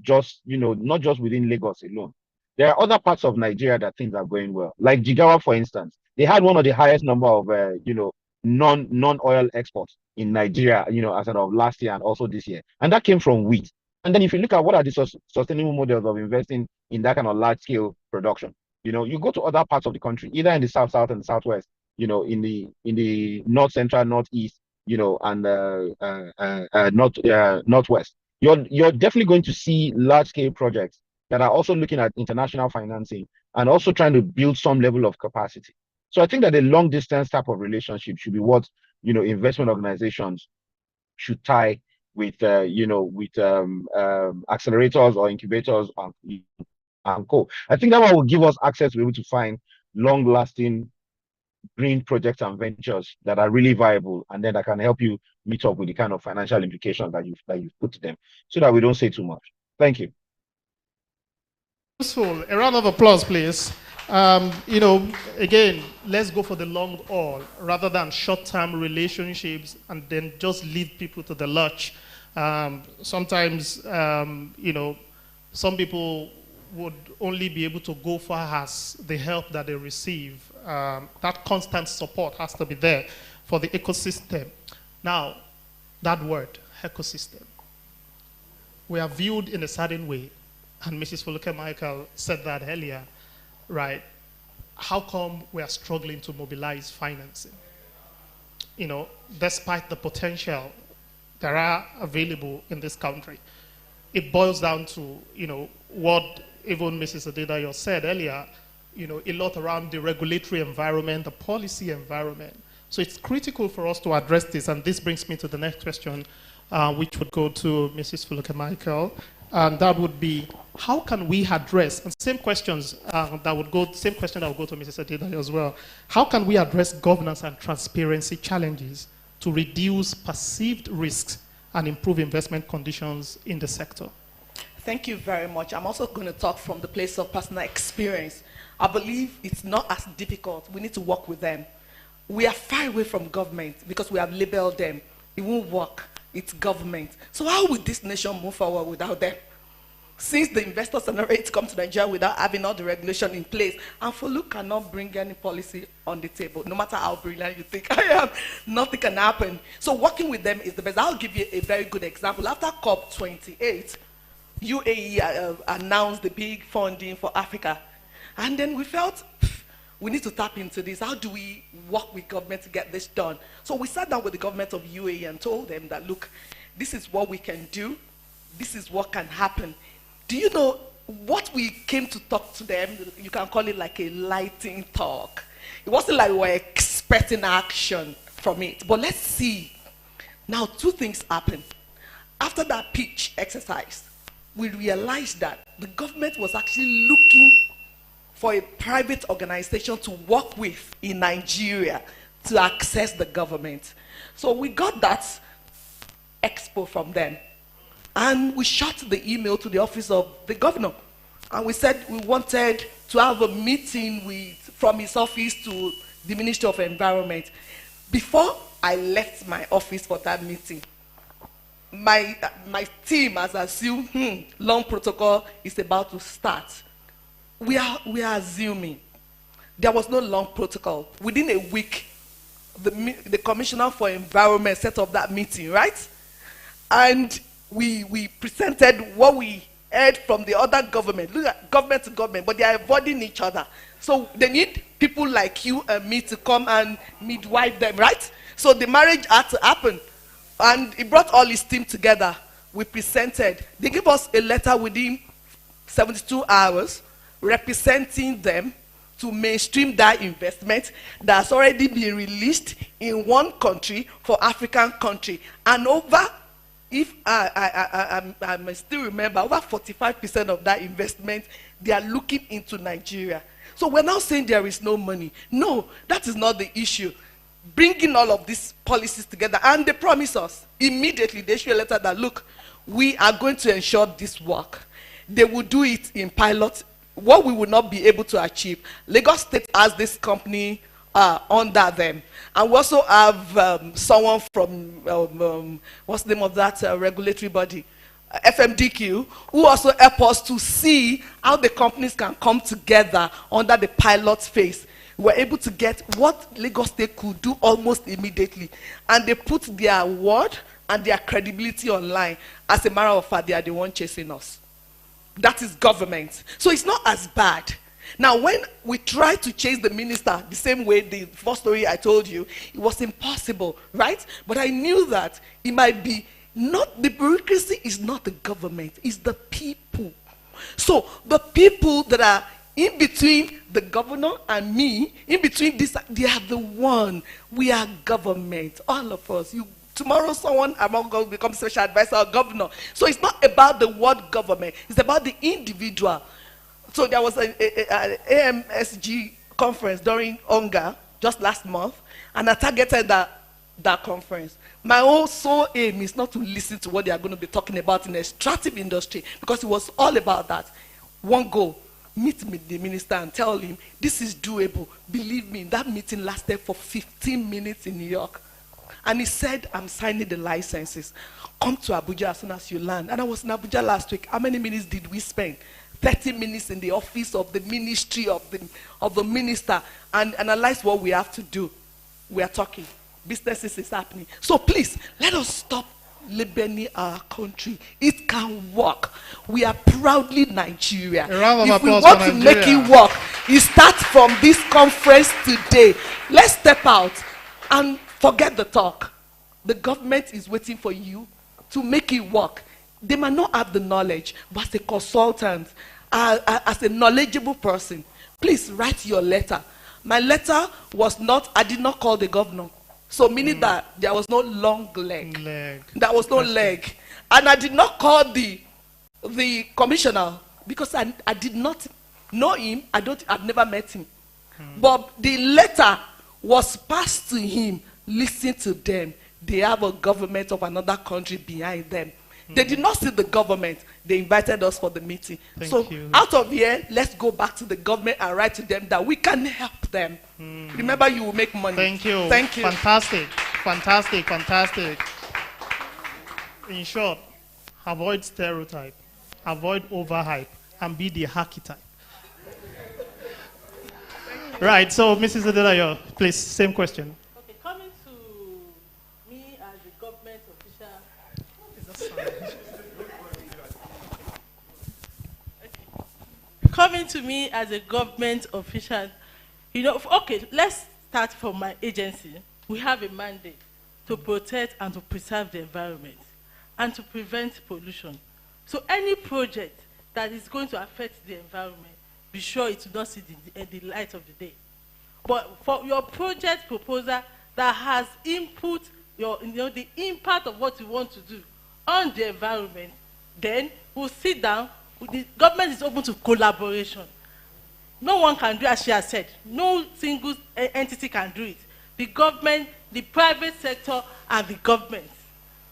just, not just within Lagos alone. There are other parts of Nigeria that things are going well. Like Jigawa, for instance, they had one of the highest number of, non-oil exports in Nigeria, as of last year and also this year. And that came from wheat. And then if you look at what are the sustainable models of investing in that kind of large scale production, you go to other parts of the country, either in the south and the southwest, in the north central, northeast, and northwest. You're definitely going to see large scale projects that are also looking at international financing and also trying to build some level of capacity. So I think that a long distance type of relationship should be what investment organizations should tie accelerators or incubators and co. I think that one will give us access to be able to find long-lasting green projects and ventures that are really viable, and then that can help you meet up with the kind of financial implications that you've put to them, so that we don't say too much. Thank you. Useful. A round of applause, please. Again, let's go for the long haul rather than short-term relationships and then just leave people to the lurch. Sometimes, some people would only be able to go far as the help that they receive. That constant support has to be there for the ecosystem. Now, that word, ecosystem, we are viewed in a certain way, and Mrs. Foluke-Michael said that earlier, right? How come we are struggling to mobilize financing? Despite the potential that are available in this country, it boils down to, what even Mrs. Adedayo said earlier, a lot around the regulatory environment, the policy environment. So it's critical for us to address this, and this brings me to the next question, which would go to Mrs. Foluke-Michael, and that would be, how can we address, and same question that would go to Mrs. Adedayo as well, how can we address governance and transparency challenges to reduce perceived risks and improve investment conditions in the sector? Thank you very much. I'm also going to talk from the place of personal experience. I believe it's not as difficult. We need to work with them. We are far away from government because we have labeled them. It won't work. It's government. So how will this nation move forward without them? Since the investors are not ready to come to Nigeria without having all the regulation in place, and Folu cannot bring any policy on the table, no matter how brilliant you think I am, nothing can happen. So working with them is the best. I'll give you a very good example. After COP28, UAE announced the big funding for Africa. And then we felt, we need to tap into this. How do we work with government to get this done? So we sat down with the government of UAE and told them that, look, this is what we can do. This is what can happen. Do you know what we came to talk to them? You can call it like a lighting talk. It wasn't like we were expecting action from it. But let's see. Now, two things happened. After that pitch exercise, we realized that the government was actually looking for a private organization to work with in Nigeria to access the government. So we got that expo from them. And we shot the email to the office of the governor. And we said we wanted to have a meeting from his office to the Ministry of Environment. Before I left my office for that meeting, my team has assumed, long protocol is about to start. We are assuming. There was no long protocol. Within a week, the Commissioner for Environment set up that meeting, right? And we presented what we heard from the other government. Look at government to government, but they are avoiding each other. So they need people like you and me to come and midwife them, right? So the marriage had to happen. And he brought all his team together. We presented. They gave us a letter within 72 hours representing them to mainstream that investment that's already been released in one country for African country. And over, if I still remember, over 45% of that investment, they are looking into Nigeria. So we're now saying there is no money. No, that is not the issue. Bringing all of these policies together, and they promise us immediately, they issue a letter that, look, we are going to ensure this work. They will do it in pilot. What we will not be able to achieve, Lagos State has this company under them, and we also have someone from what's the name of that regulatory body, FMDQ, who also help us to see how the companies can come together under the pilot phase. We're able to get what Lagos State could do almost immediately, and they put their word and their credibility online. As a matter of fact, they are the one chasing us. That is government. So it's not as bad. Now, when we try to chase the minister the same way, the first story I told you, it was impossible, right? But I knew that it might be not, the bureaucracy is not the government, it's the people. So the people that are in between the governor and me, in between this, they are the one. We are government, all of us. You Tomorrow, someone among us will become special advisor or governor. So it's not about the word government. It's about the individual. So there was an AMSG conference during ONGA just last month, and I targeted that conference. My whole sole aim is not to listen to what they are going to be talking about in the extractive industry, because it was all about that. One goal, meet with the minister and tell him this is doable. Believe me, that meeting lasted for 15 minutes in New York. And he said, I'm signing the licenses. Come to Abuja as soon as you land. And I was in Abuja last week. How many minutes did we spend? 30 minutes in the office of the ministry of the minister and analyze what we have to do. We are talking. Businesses is happening. So please, let us stop labeling our country. It can work. We are proudly Nigeria. If we want to make it work, it starts from this conference today. Let's step out and forget the talk. The government is waiting for you to make it work. They might not have the knowledge, but as a consultant, as a knowledgeable person, please write your letter. My letter was not, I did not call the governor. So meaning that there was no long leg. There was no leg. And I did not call the commissioner because I did not know him. I've never met him. But the letter was passed to him. Listen to them. They have a government of another country behind them. They did not see the government. They invited us for the meeting. Thank you. Out of here, let's go back to the government and write to them that we can help them. Remember, you will make money. Thank you. Thank you. Fantastic. Fantastic. Fantastic. In short, avoid stereotype, avoid overhype, and be the archetype. Right. So, Mrs. Adedayo, please, same question. Okay, coming to me as a government official. Coming to me as a government official, you know, okay, let's start from my agency. We have a mandate to protect and to preserve the environment and to prevent pollution. So any project that is going to affect the environment, be sure it will not see the light of the day. But for your project proposal that has input, the impact of what you want to do on the environment, then we'll sit down. The government is open to collaboration. No one can do, as she has said, no single entity can do it. The government, the private sector, and the government,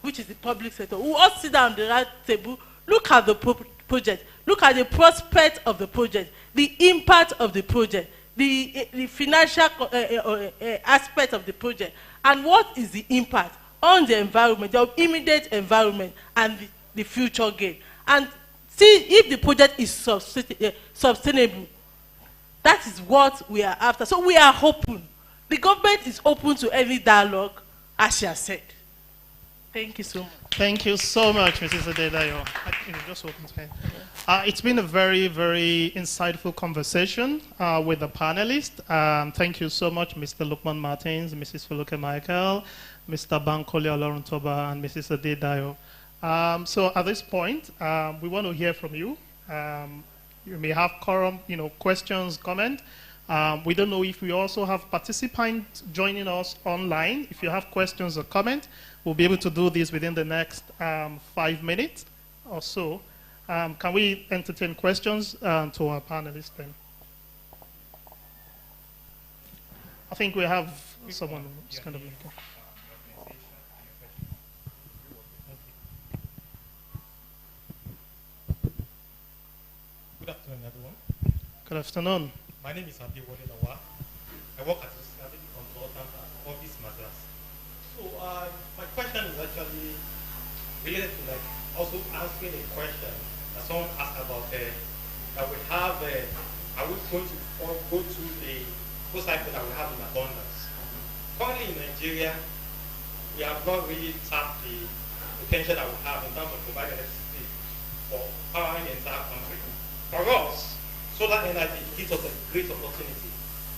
which is the public sector, will all sit down on the right table, look at the project, look at the prospect of the project, the impact of the project, the financial aspect of the project, and what is the impact on the environment, the immediate environment, and the future gain. And see if the project is sustainable. That is what we are after. So we are open. The government is open to any dialogue, as she has said. Thank you so much. Thank you so much, Mrs. Adedayo. It's been a very, very insightful conversation with the panelists. Thank you so much, Mr. Lukman Martins, Mrs. Fuluke Michael, Mr. Bankole Oloruntoba, and Mrs. Adedayo. So at this point, we want to hear from you. You may have questions, comments. We don't know if we also have participants joining us online. If you have questions or comments, we'll be able to do this within the next 5 minutes or so. Can we entertain questions to our panelists then? I think we have someone who's kind of making. Good afternoon, everyone. Good afternoon. My name is Abdi Wadelawa. I work as a strategic consultant at Office Matters. So my question is actually related to also answering a question that someone asked about that we have. Are we going to go to the full cycle that we have in abundance? Currently in Nigeria, we have not really tapped the potential that we have in terms of providing electricity for powering the entire country. For us, solar energy gives us a great opportunity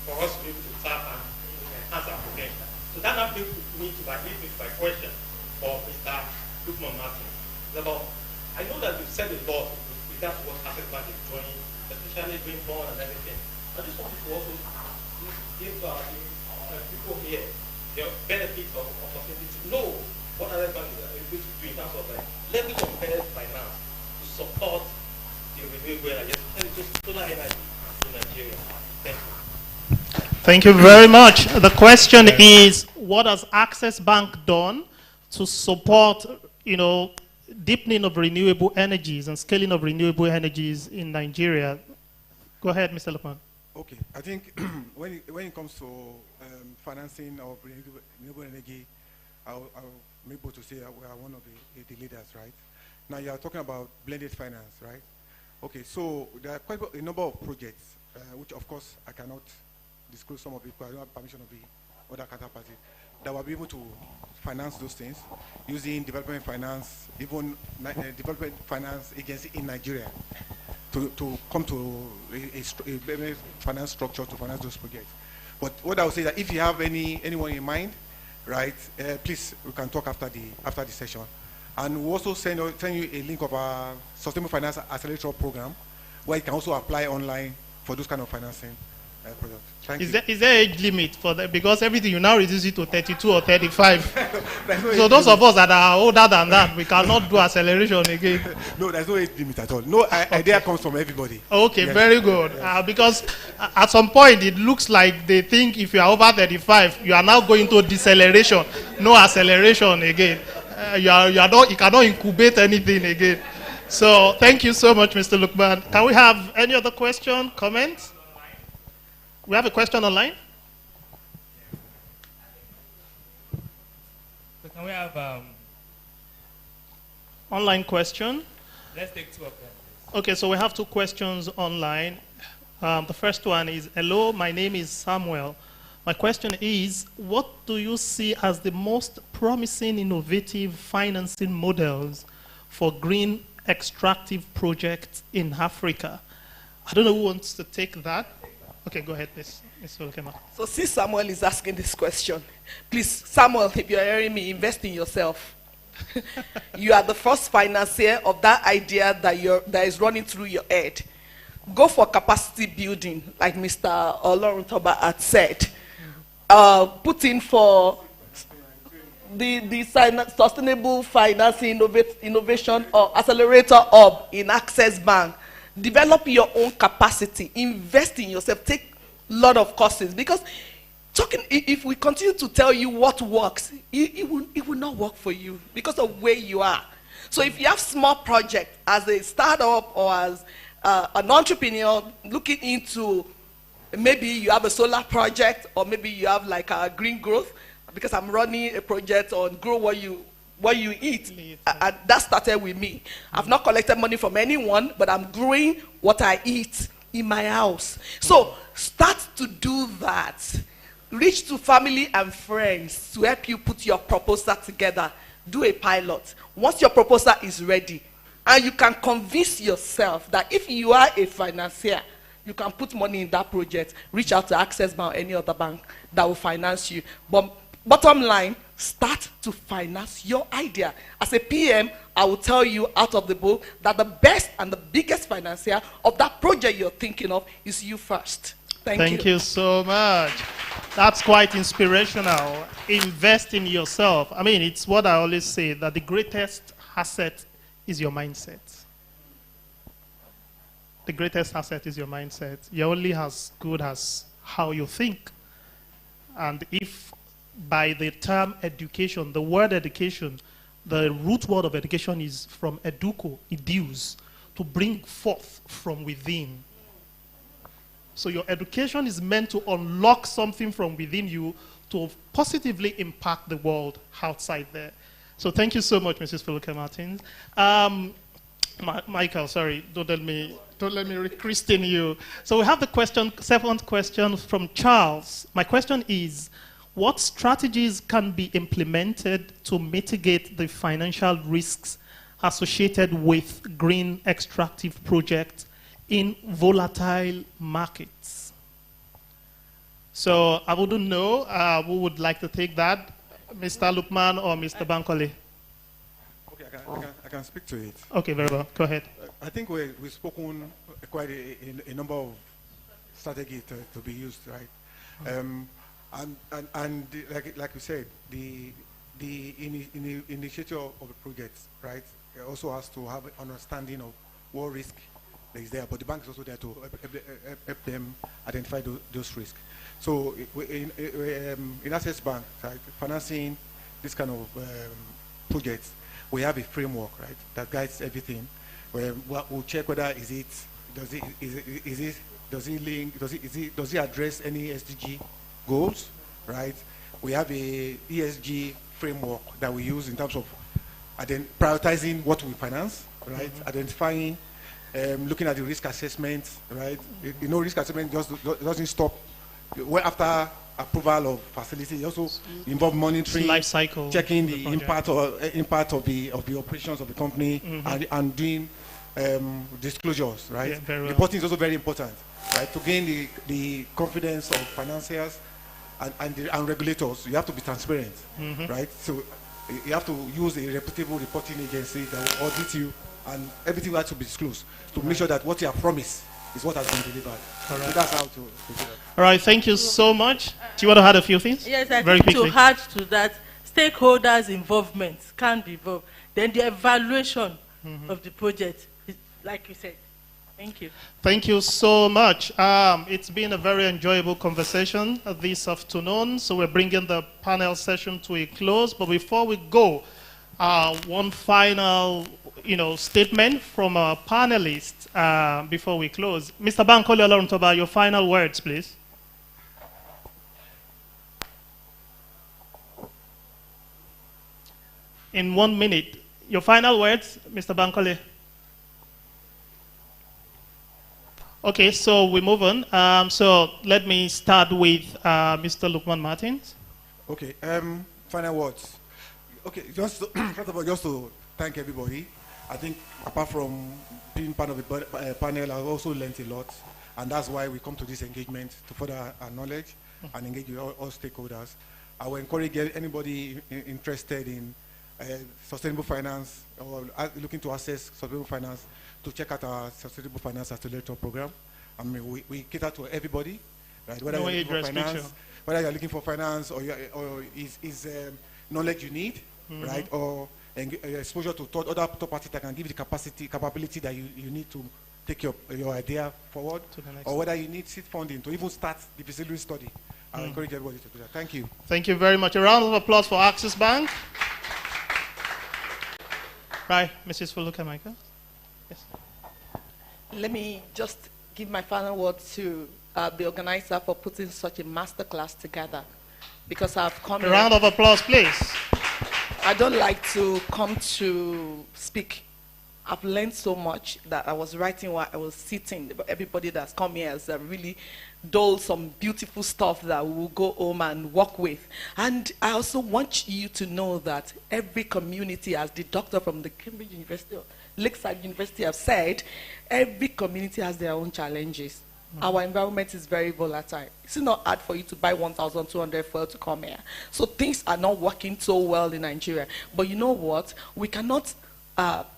for us to be able to tap and enhance our potential. So that now brings me to my question for Mr. Lukman Martin. I know that you've said a lot with regards to what asset bank is doing, especially green bond and everything. I just wanted to also give people here the benefits of opportunity to know what Thank you very much. The question is, what has Access Bank done to support, deepening of renewable energies and scaling of renewable energies in Nigeria? Go ahead, Mr. Lukman. Okay, I think when it comes to financing of renewable energy, I'm able to say that we are one of the leaders, right? Now you are talking about blended finance, right? Okay, so there are quite a number of projects, which of course I cannot disclose some of it because I don't have permission of the other counterparty, that will be able to finance those things using development finance, even development finance agency in Nigeria to come to a finance structure to finance those projects. But what I would say that if you have anyone in mind, right, please, we can talk after the session. And we'll also send you a link of our Sustainable Finance Accelerator program, where you can also apply online for those kind of financing products. Thank you. Is there age limit for that? Because everything you now reduce it to 32 or 35. So those of us that are older than that, we cannot do acceleration again. No, there's no age limit at all. No idea comes from everybody. Okay, yes. Very good. Yes. Because at some point it looks like they think if you are over 35, you are now going to deceleration, no acceleration again. You cannot incubate anything again. So thank you so much, Mr. Lukman. Can we have any other question, comments? We have a question online. So can we have online question? Let's take two of them. Okay, so we have two questions online. The first one is, hello, my name is Samuel. My question is, what do you see as the most promising innovative financing models for green extractive projects in Africa? I don't know who wants to take that. Okay, go ahead, Ms. Olkema. So since Samuel is asking this question, please, Samuel, if you're hearing me, invest in yourself. You are the first financier of that idea that is running through your head. Go for capacity building, like Mr. Oloruntoba had said. Put in for the Sustainable Financing Innovation or Accelerator Hub in Access Bank. Develop your own capacity. Invest in yourself. Take a lot of courses. Because if we continue to tell you what works, it will not work for you because of where you are. So if you have small project as a startup or as an entrepreneur looking into, maybe you have a solar project or maybe you have like a green growth, because I'm running a project on grow what you eat. And that started with me. I've not collected money from anyone, but I'm growing what I eat in my house. So start to do that. Reach to family and friends to help you put your proposal together. Do a pilot. Once your proposal is ready, and you can convince yourself that if you are a financier, you can put money in that project, reach out to Access Bank or any other bank that will finance you. But bottom line, start to finance your idea. As a PM, I will tell you out of the book that the best and the biggest financier of that project you're thinking of is you first. Thank you so much. That's quite inspirational. Invest in yourself. I mean, it's what I always say, that the greatest asset is your mindset. The greatest asset is your mindset. You're only as good as how you think. And if by the term education, the word education, the root word of education is from educo, educe, to bring forth from within. So your education is meant to unlock something from within you to positively impact the world outside there. So thank you so much, Mrs. Fuluke Martins. Michael, sorry, don't let me re-christen you. So we have the second question from Charles. My question is, what strategies can be implemented to mitigate the financial risks associated with green extractive projects in volatile markets? So I wouldn't know who would like to take that, Mr. Lukman or Mr. Bankole. Okay, I can speak to it. Okay, very well. Go ahead. I think we've spoken quite a number of strategies to be used, right? And like we said, the initiator of the project, right, also has to have an understanding of what risk that is there, but the bank is also there to help them identify those risks. So in Access Bank, right, financing this kind of projects, we have a framework, right, that guides everything. We'll check whether does it address any SDG goals, right? We have a ESG framework that we use in terms of prioritizing what we finance, right? Identifying, looking at the risk assessment, right? You know, risk assessment just doesn't stop well after approval of facility. It also involve monitoring, life cycle, checking the impact of the operations of the company, and doing disclosures, right? Yeah, very well. Reporting is also very important, right? To gain the confidence of financiers and regulators, you have to be transparent, right? So you have to use a reputable reporting agency that will audit you, and everything has to be disclosed to make sure that what you have promised is what has been delivered. So that's how to do that. All right, thank you so much. Do you want to add a few things? Yes, I very think quickly. to add to that, stakeholders' involvement can be involved. Then the evaluation of the project, is, like you said. Thank you. Thank you so much. It's been a very enjoyable conversation this afternoon. So we're bringing the panel session to a close. But before we go, one final, statement from our panelists before we close. Mr. Bankole Oloruntoba, your final words, please. In 1 minute, your final words, Mr. Bankole. Okay, so we move on. So let me start with Mr. Lukman Martins. Okay, final words. Okay, just to, first of all, just to thank everybody. I think apart from being part of the panel, I've also learned a lot, and that's why we come to this engagement to further our knowledge and engage with all stakeholders. I will encourage anybody interested in sustainable finance or looking to access sustainable finance to check out our Sustainable Finance Accelerator program. I mean, we cater to everybody, right? Whether you're looking for finance, whether you're looking for finance or is knowledge you need, right? Or exposure to other third parties that can give you the capability that you need to take your idea forward, or whether you need seed funding to even start the feasibility study. I encourage everybody to do that. Thank you. Thank you very much. A round of applause for Access Bank. Right, Mrs. Fuluka-Michael. Yes. Let me just give my final word to the organizer for putting such a masterclass together, because I've come. A round of applause, please. I don't like to come to speak. I've learned so much that I was writing while I was sitting. Everybody that's come here has really done some beautiful stuff that we will go home and work with. And I also want you to know that every community, as the doctor from the Cambridge University, Lakeside University have said, every community has their own challenges. Our environment is very volatile. It's not hard for you to buy 1,200 fuel to come here. So things are not working so well in Nigeria. But you know what? We cannot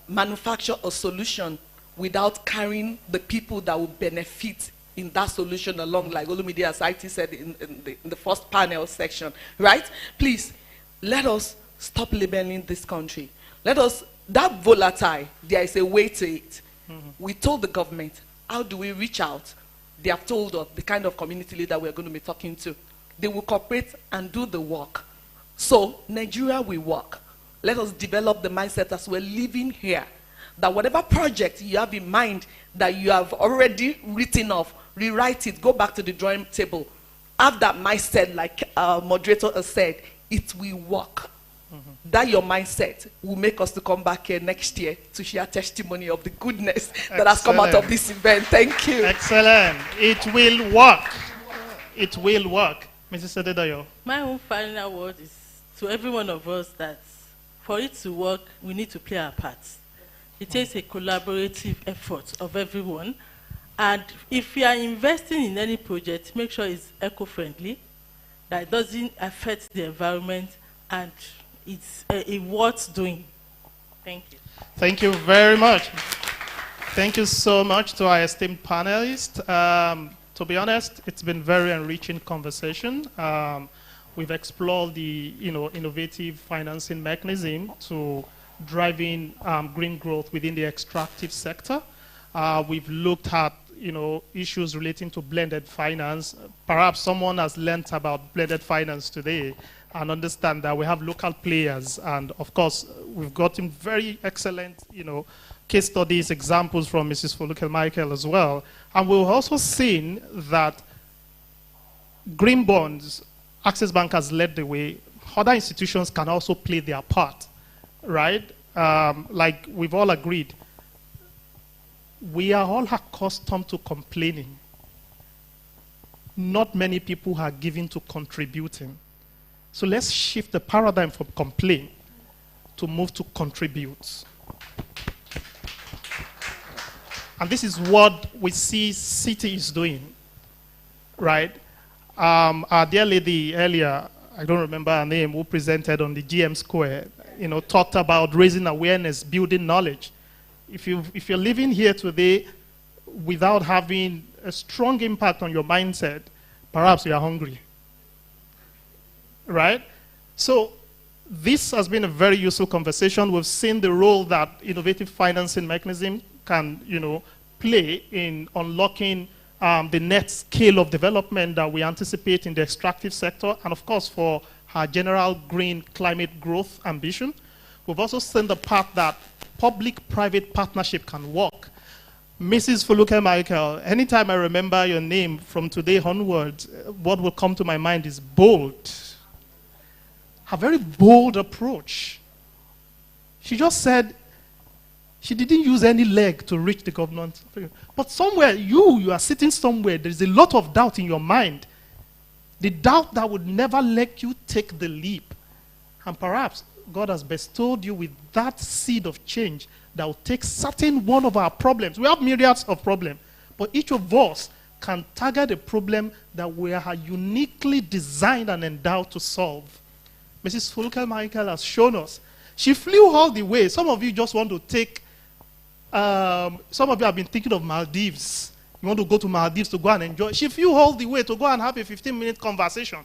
manufacture a solution without carrying the people that will benefit in that solution along, like Olumide, as SITEI said in the first panel section, right? Please, let us stop labeling this country. Let us, that volatile, there is a way to it. We told the government, how do we reach out? They have told us the kind of community leader we're going to be talking to. They will cooperate and do the work. So, Nigeria will work. Let us develop the mindset as we're living here, that whatever project you have in mind that you have already written off, rewrite it, go back to the drawing table. Have that mindset, like our moderator has said, it will work. That your mindset will make us to come back here next year to share testimony of the goodness that has come out of this event. Thank you. Excellent. It will work. It will work. Mrs. Adedayo. My own final word is to every one of us that for it to work, we need to play our parts. It takes a collaborative effort of everyone. And if you are investing in any project, make sure it's eco-friendly, that it doesn't affect the environment, and it's worth doing. Thank you. Thank you very much. Thank you so much to our esteemed panelists. To be honest, it's been very enriching conversation. We've explored the innovative financing mechanism to driving green growth within the extractive sector. We've looked at issues relating to blended finance. Perhaps someone has learnt about blended finance today and understand that we have local players, and of course we've gotten very excellent case studies, examples from Mrs. Foluke Michael as well. And we've also seen that green bonds, Access Bank has led the way. Other institutions can also play their part, right? Like we've all agreed, we are all accustomed to complaining. Not many people are given to contributing. So let's shift the paradigm from complain to move to contribute. And this is what we see SITEI is doing, right? Our dear lady earlier, I don't remember her name, who presented on the GM Square, talked about raising awareness, building knowledge. If you're living here today without having a strong impact on your mindset, perhaps you are hungry, right? So this has been a very useful conversation. We've seen the role that innovative financing mechanism can, play in unlocking the net scale of development that we anticipate in the extractive sector, and of course for our general green climate growth ambition. We've also seen the part that public-private partnership can work. Mrs. Foluke Michael, anytime I remember your name from today onwards, what will come to my mind is bold. A very bold approach. She just said she didn't use any leg to reach the government. But somewhere, you are sitting somewhere, there's a lot of doubt in your mind. The doubt that would never let you take the leap. And perhaps God has bestowed you with that seed of change that will take certain one of our problems. We have myriads of problems, but each of us can target a problem that we are uniquely designed and endowed to solve. Mrs. Foluke Michael has shown us. She flew all the way. Some of you just want to take, some of you have been thinking of Maldives. You want to go to Maldives to go and enjoy. She flew all the way to go and have a 15-minute conversation.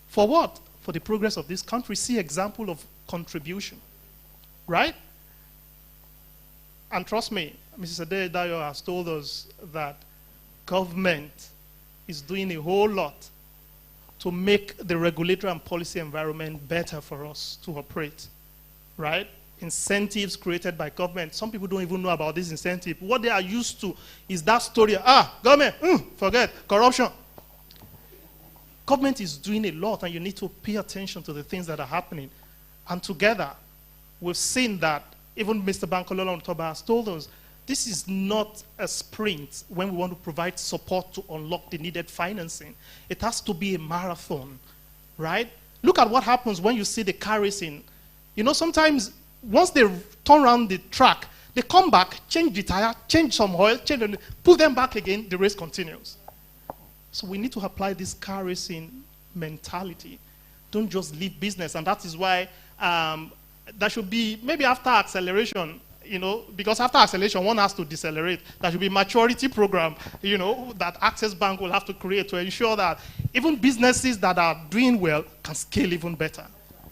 For what? For the progress of this country. See example of contribution, right? And trust me, Mrs. Adedayo has told us that government is doing a whole lot to make the regulatory and policy environment better for us to operate, right? Incentives created by government. Some people don't even know about this incentive. What they are used to is that story, government, forget, corruption. Government is doing a lot, and you need to pay attention to the things that are happening. And together, we've seen that even Mr. Bankolola Ontoba has told us, this is not a sprint when we want to provide support to unlock the needed financing. It has to be a marathon, right? Look at what happens when you see the car racing. Sometimes once they turn around the track, they come back, change the tire, change some oil, put them back again, the race continues. So we need to apply this car racing mentality. Don't just leave business. And that is why there should be, maybe after acceleration, because after acceleration, one has to decelerate. There should be a maturity program, that Access Bank will have to create to ensure that even businesses that are doing well can scale even better,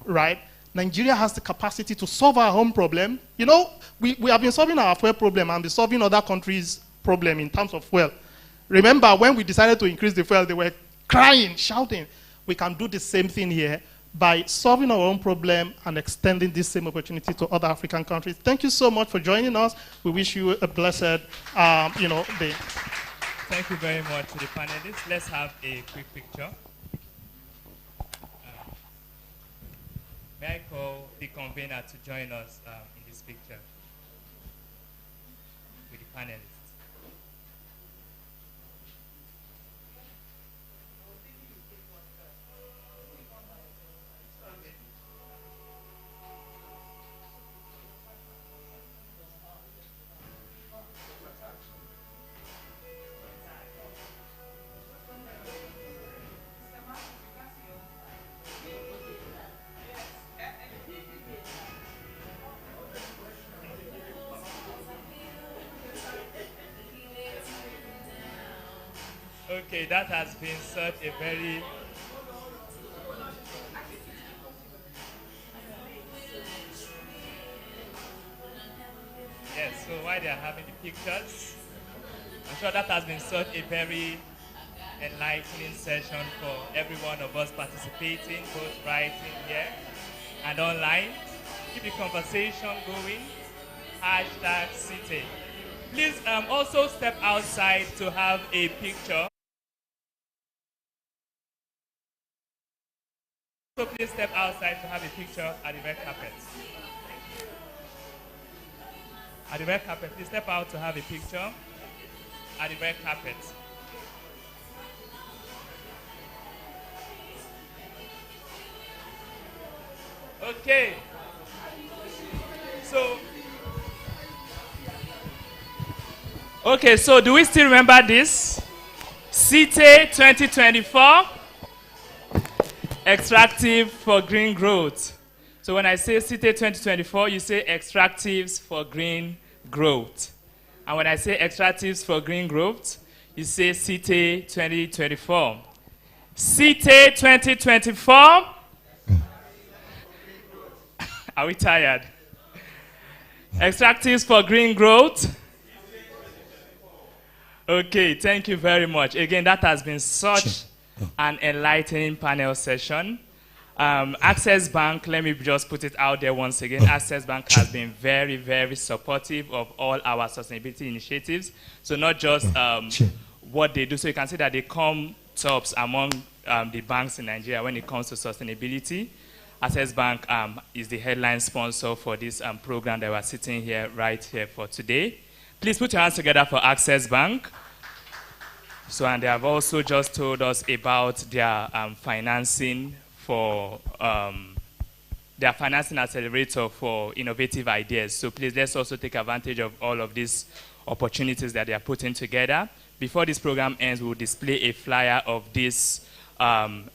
right? Nigeria has the capacity to solve our own problem. We have been solving our fuel problem and been solving other countries' problem in terms of fuel. Remember, when we decided to increase the fuel, they were crying, shouting. We can do the same thing here by solving our own problem and extending this same opportunity to other African countries. Thank you so much for joining us. We wish you a blessed, day. Thank you very much to the panelists. Let's have a quick picture. May I call the convener to join us in this picture with the panelists. Okay, that has been such a very... Yes, so why they are having the pictures. I'm sure that has been such a very enlightening session for every one of us participating, both right in here and online. Keep the conversation going. Hashtag SITEI. Please also step outside to have a picture. So please step outside to have a picture at the red carpet. At the red carpet, please step out to have a picture at the red carpet. Okay. So do we still remember this? SITEI 2024, Extractive for Green Growth. So when I say SITEI 2024, you say Extractives for Green Growth. And when I say Extractives for Green Growth, you say SITEI 2024. SITEI 2024. Are we tired? Extractives for Green Growth. Okay, thank you very much. Again, that has been such an enlightening panel session. Access Bank, let me just put it out there once again. Access Bank has been very, very supportive of all our sustainability initiatives. So not just what they do. So you can see that they come tops among the banks in Nigeria when it comes to sustainability. Access Bank is the headline sponsor for this program that we're sitting here right here for today. Please put your hands together for Access Bank. So, and they have also just told us about their financing for their financing accelerator for innovative ideas. So please, let's also take advantage of all of these opportunities that they are putting together. Before this program ends, we'll display a flyer of this,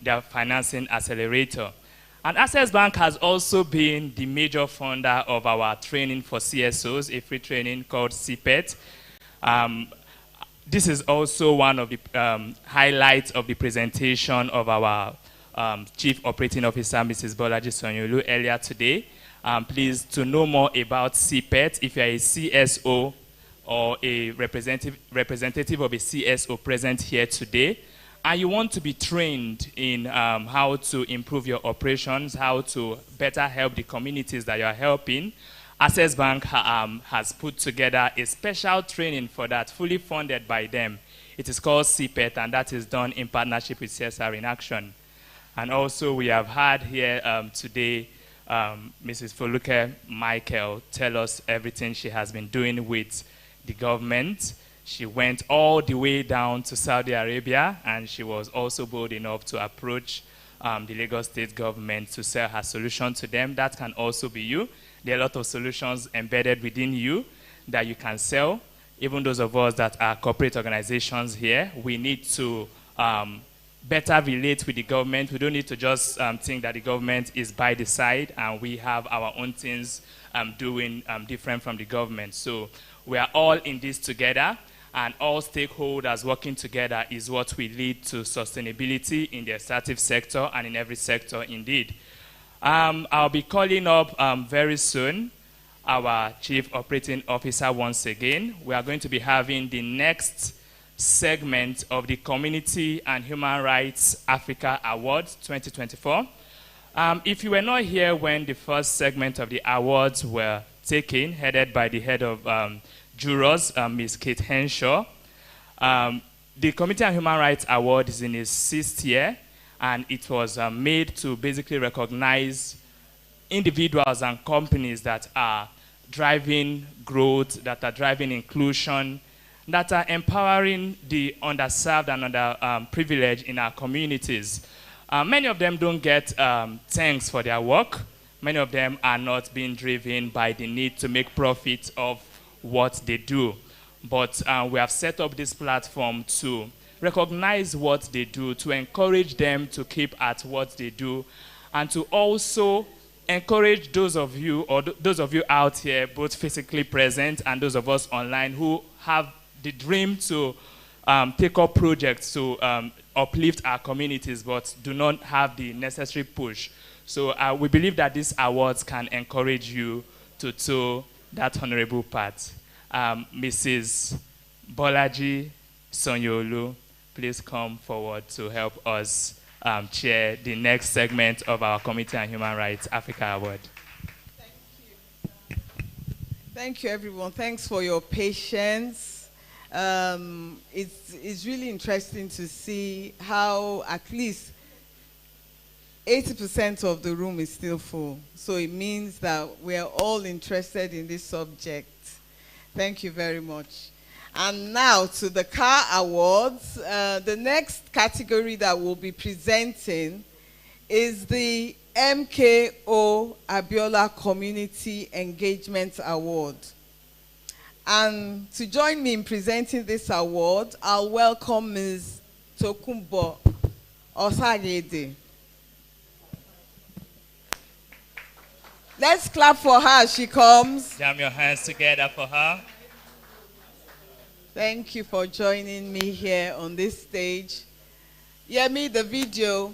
their financing accelerator. And Access Bank has also been the major funder of our training for CSOs, a free training called CPET. This is also one of the highlights of the presentation of our Chief Operating Officer, Mrs. Bolaji Sonyolu, earlier today. Please, to know more about CPET, if you're a CSO or a representative of a CSO present here today, and you want to be trained in how to improve your operations, how to better help the communities that you're helping, Access Bank has put together a special training for that, fully funded by them. It is called CPET, and that is done in partnership with CSR-in-Action. And also we have had here today Mrs. Foluke Michael tell us everything she has been doing with the government. She went all the way down to Saudi Arabia, and she was also bold enough to approach the Lagos State government to sell her solution to them. That can also be you. There are a lot of solutions embedded within you that you can sell. Even those of us that are corporate organizations here, we need to better relate with the government. We don't need to just think that the government is by the side and we have our own things doing different from the government. So we are all in this together, and all stakeholders working together is what will lead to sustainability in the extractive sector and in every sector indeed. I'll be calling up very soon our Chief Operating Officer once again. We are going to be having the next segment of the Community and Human Rights Africa Awards 2024. If you were not here when the first segment of the awards were taken, headed by the head of jurors, Ms. Kate Henshaw, the Community and Human Rights Award is in its 6th year, and it was made to basically recognize individuals and companies that are driving growth, that are driving inclusion, that are empowering the underserved and underprivileged in our communities. Many of them don't get thanks for their work. Many of them are not being driven by the need to make profit of what they do. But we have set up this platform to recognize what they do, to encourage them to keep at what they do, and to also encourage those of you, or those of you out here, both physically present and those of us online, who have the dream to take up projects to uplift our communities, but do not have the necessary push. So we believe that these awards can encourage you to that honorable part. Mrs. Bolaji Sonyolu, please come forward to help us chair the next segment of our Committee on Human Rights Africa Award. Thank you, everyone. Thanks for your patience. It's really interesting to see how at least 80% of the room is still full. So it means that we are all interested in this subject. Thank you very much. And now to the CAR Awards. The next category that we'll be presenting is the MKO Abiola Community Engagement Award. And to join me in presenting this award, I'll welcome Ms. Tokumbo Osagede. Let's clap for her as she comes. Jam your hands together for her. Thank you for joining me here on this stage. Yemi, the video.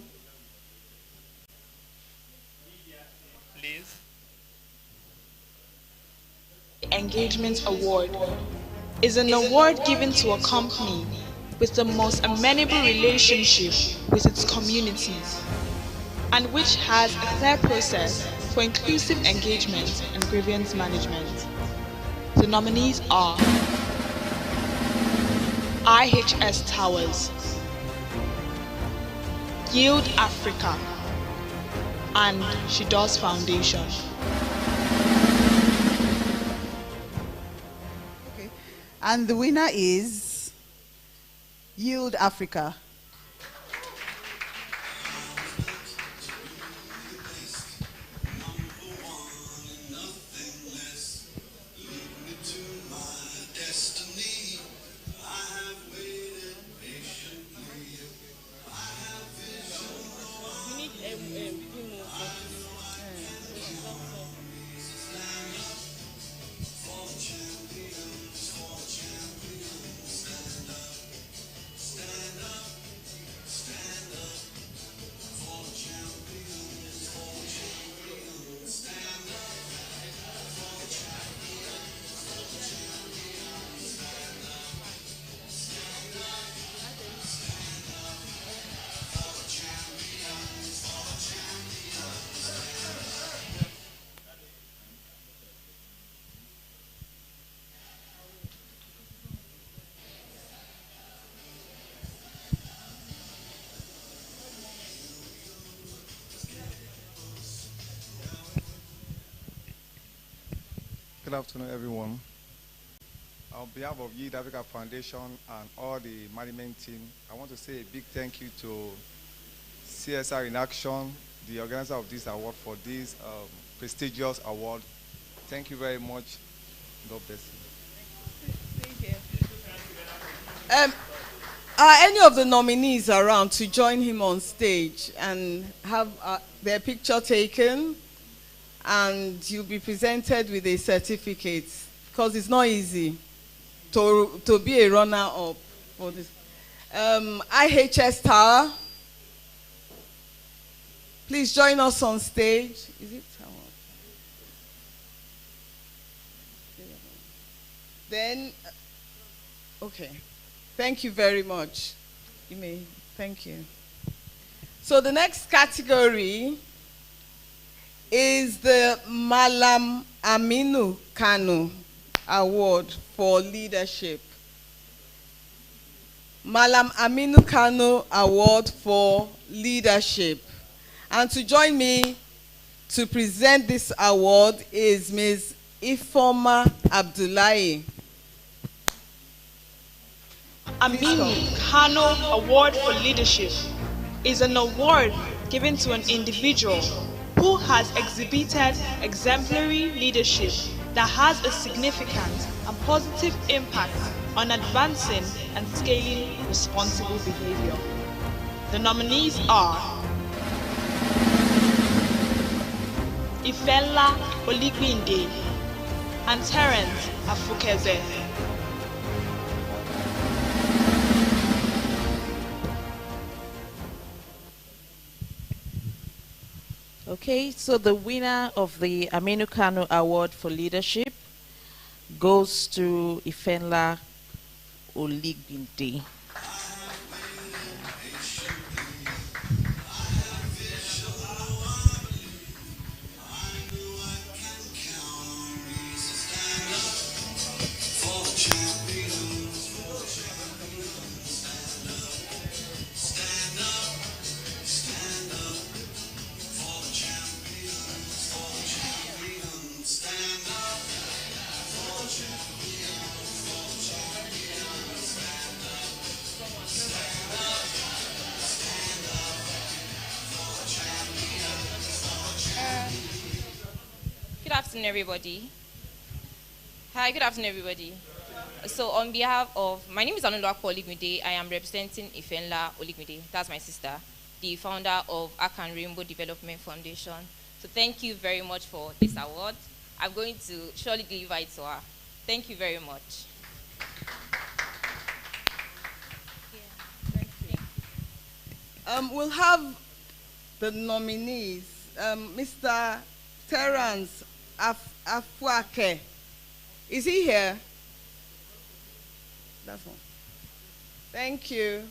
Please. Engagement Award is an award given to a company with the most amenable relationship with its communities and which has a clear process for inclusive engagement and grievance management. The nominees are IHS Towers, Yield Africa, and She Does Foundation. Okay. And the winner is Yield Africa. Good afternoon, everyone. On behalf of Yield Africa Foundation and all the management team, I want to say a big thank you to CSR-in-Action, the organizer of this award, for this prestigious award. Thank you very much. God bless you. Are any of the nominees around to join him on stage and have their picture taken? And you'll be presented with a certificate, because it's not easy to be a runner-up for this. IHS Tower, please join us on stage. Is it Tower? Then, okay. Thank you very much. You may, thank you. So the next category is the Malam Aminu Kano Award for Leadership. Malam Aminu Kano Award for Leadership. And to join me to present this award is Ms. Ifoma Abdullahi. Aminu Kano Award for Leadership is an award given to an individual who has exhibited exemplary leadership that has a significant and positive impact on advancing and scaling responsible behavior. The nominees are Ifella Oligbinde and Terence Afukeze. Okay, so the winner of the Aminu Kano Award for Leadership goes to Ifenla Oligbinde. Good afternoon, everybody. Hi, good afternoon, everybody. So on behalf of, my name is Anuluakpo Oligmide. I am representing Ifenla Oligmide. That's my sister, the founder of Akan Rainbow Development Foundation. So thank you very much for this award. I'm going to surely deliver it to her. Thank you very much. We'll have the nominees. Mr. Terence Afuake. Is he here? That's one. Thank you.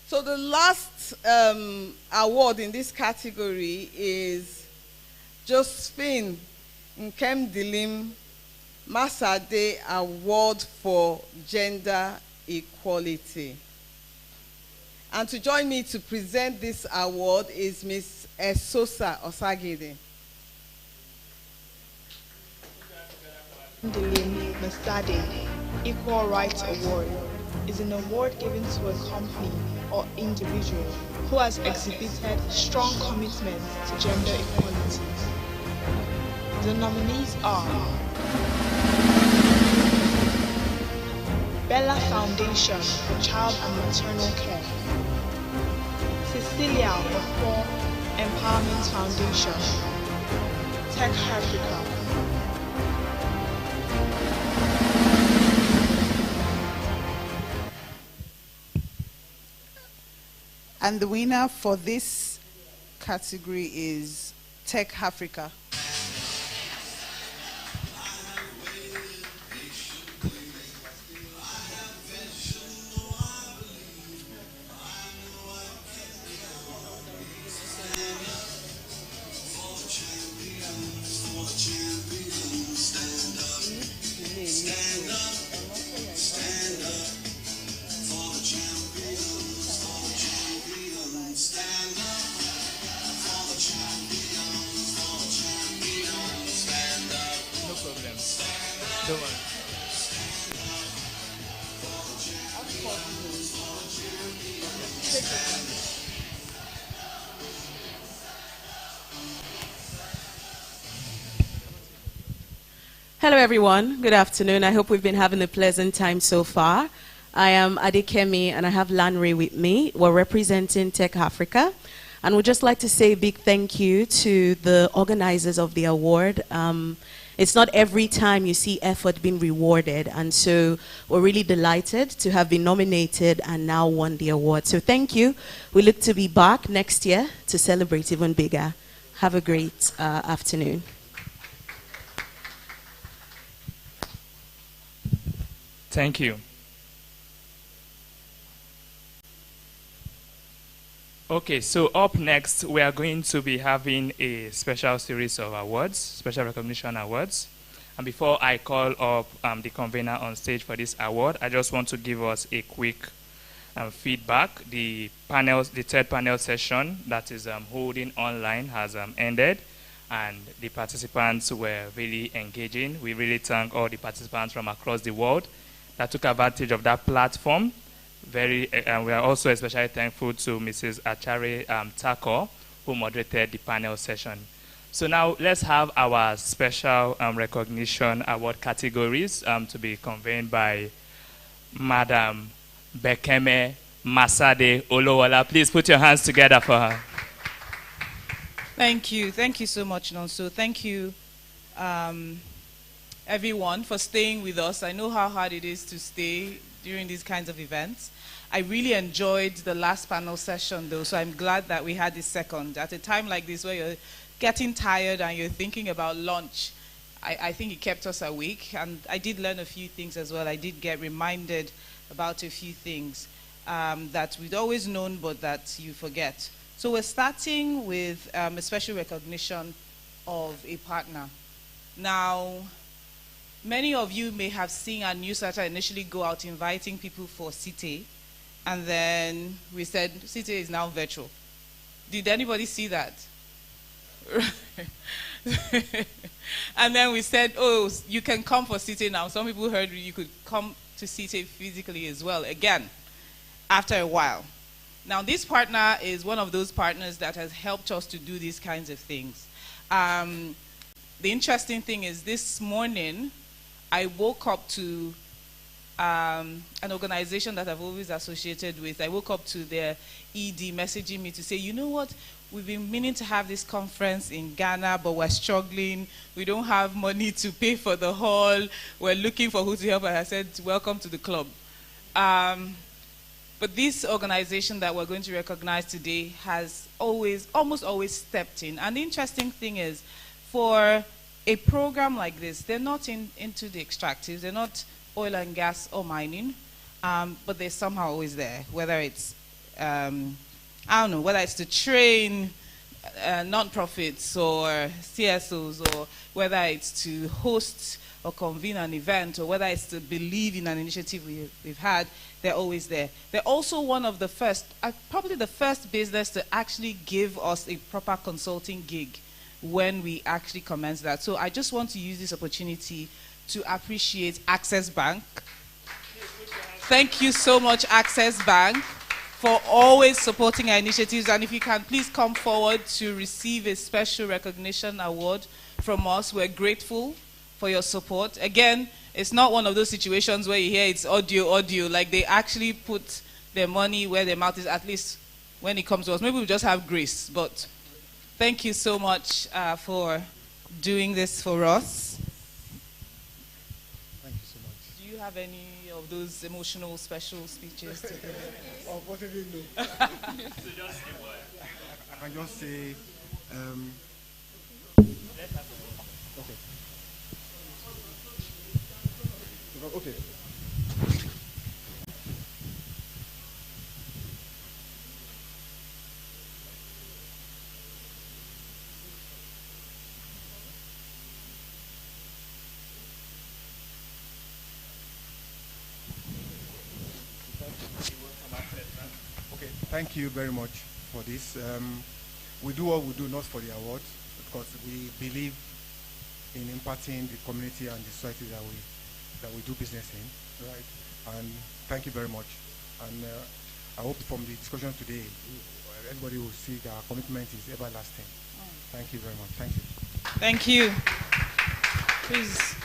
So the last award in this category is Josephine Nkemdilim Masade Award for Gender Equality. And to join me to present this award is Ms. Esosa Osagide. Dilim Masade Equal Rights Award is an award given to a company or individual who has exhibited strong commitment to gender equality. The nominees are Bella Foundation for Child and Maternal Care, Cecilia Ofo Empowerment Foundation, Tech Africa. And the winner for this category is Tech Africa. Don't worry. Hello everyone, good afternoon. I hope we've been having a pleasant time so far. I am Adekemi and I have Lanre with me. We're representing Tech Africa. And we'd just like to say a big thank you to the organizers of the award. It's not every time you see effort being rewarded, and so we're really delighted to have been nominated and now won the award. So thank you. We look to be back next year to celebrate even bigger. Have a great afternoon. Thank you. Okay, so up next, we are going to be having a special series of awards, special recognition awards. And before I call up the convener on stage for this award, I just want to give us a quick feedback. The third panel session that is holding online has ended, and the participants were really engaging. We really thank all the participants from across the world that took advantage of that platform. We are also especially thankful to Mrs. Achare Tako, who moderated the panel session. So now let's have our special recognition award categories to be convened by Madam Bekeme Masade Olowola. Please put your hands together for her. Thank you. Thank you so much, Nonso. Thank you, everyone, for staying with us. I know how hard it is to stay during these kinds of events. I really enjoyed the last panel session, though, so I'm glad that we had this second. At a time like this where you're getting tired and you're thinking about lunch, I think it kept us awake, and I did learn a few things as well. I did get reminded about a few things that we'd always known, but that you forget. So we're starting with a special recognition of a partner. Now, many of you may have seen our newsletter initially go out inviting people for SITEI, and then we said SITEI is now virtual. Did anybody see that? And then we said, oh, you can come for SITEI now. Some people heard you could come to SITEI physically as well, again, after a while. Now, this partner is one of those partners that has helped us to do these kinds of things. The interesting thing is this morning, I woke up to an organization that I've always associated with. I woke up to their ED messaging me to say, you know what, we've been meaning to have this conference in Ghana, but we're struggling. We don't have money to pay for the hall. We're looking for who to help. And I said, welcome to the club. But this organization that we're going to recognize today has almost always stepped in. And the interesting thing is, for a program like this, they're not into the extractives. They're not oil and gas or mining, but they're somehow always there, whether it's, I don't know, whether it's to train non-profits or CSOs, or whether it's to host or convene an event, or whether it's to believe in an initiative we've had, they're always there. They're also one of the first, probably the first business to actually give us a proper consulting gig when we actually commenced that. So I just want to use this opportunity to appreciate Access Bank. Thank you so much, Access Bank, for always supporting our initiatives. And if you can please come forward to receive a special recognition award from us. We're grateful for your support. Again, it's not one of those situations where you hear it's audio, like they actually put their money where their mouth is, at least when it comes to us. Maybe we just have grace, but thank you so much for doing this for us. Thank you so much. Do you have any of those emotional special speeches to give? Unfortunately, no. So just say what? I can just say, okay. Okay, thank you very much for this. We do what we do not for the award, because we believe in impacting the community and the society that we do business in, right? And thank you very much. And I hope from the discussion today, everybody will see that our commitment is everlasting. Thank you very much. Thank you. Thank you. Please.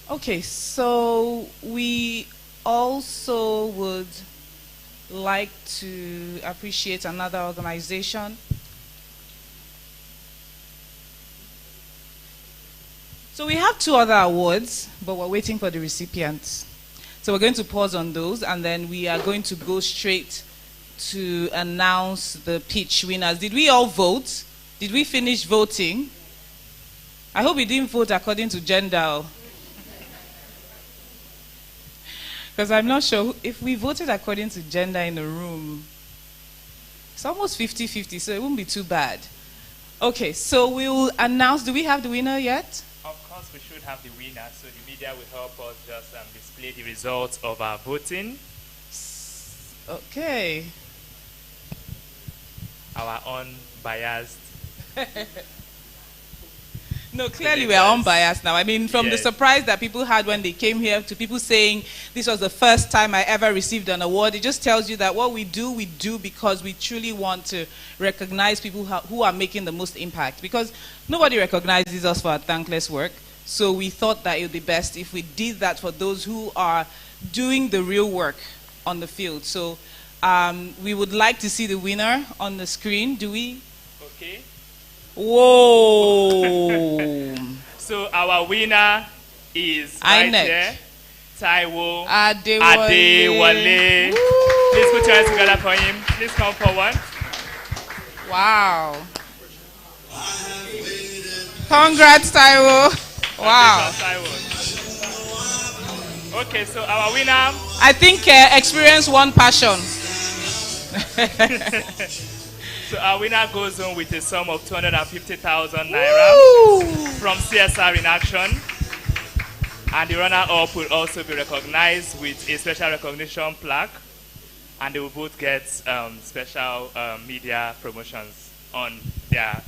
Okay, so we also would like to appreciate another organization. So we have 2 other awards, but we're waiting for the recipients. So we're going to pause on those, and then we are going to go straight to announce the pitch winners. Did we all vote? Did we finish voting? I hope we didn't vote according to gender. Because I'm not sure if we voted according to gender in a room. It's almost 50-50, so it won't be too bad. Okay, so we'll announce. Do we have the winner yet? Of course, we should have the winner, so the media will help us just display the results of our voting. Okay. Our unbiased. No, clearly we are unbiased now. I mean, from the surprise that people had when they came here to people saying this was the first time I ever received an award, it just tells you that what we do because we truly want to recognize people who are making the most impact. Because nobody recognizes us for our thankless work. So we thought that it would be best if we did that for those who are doing the real work on the field. So we would like to see the winner on the screen. Do we? Okay. Whoa. So our winner is right here, Taiwo Adewale. Please put your hands together for him. Please come forward. Wow. I have waited Congrats, Taiwo. Wow. Okay, so our winner. I think experience one passion. So our winner goes on with a sum of 250,000 naira from CSR-in-Action. And the runner-up will also be recognized with a special recognition plaque. And they will both get special media promotions on their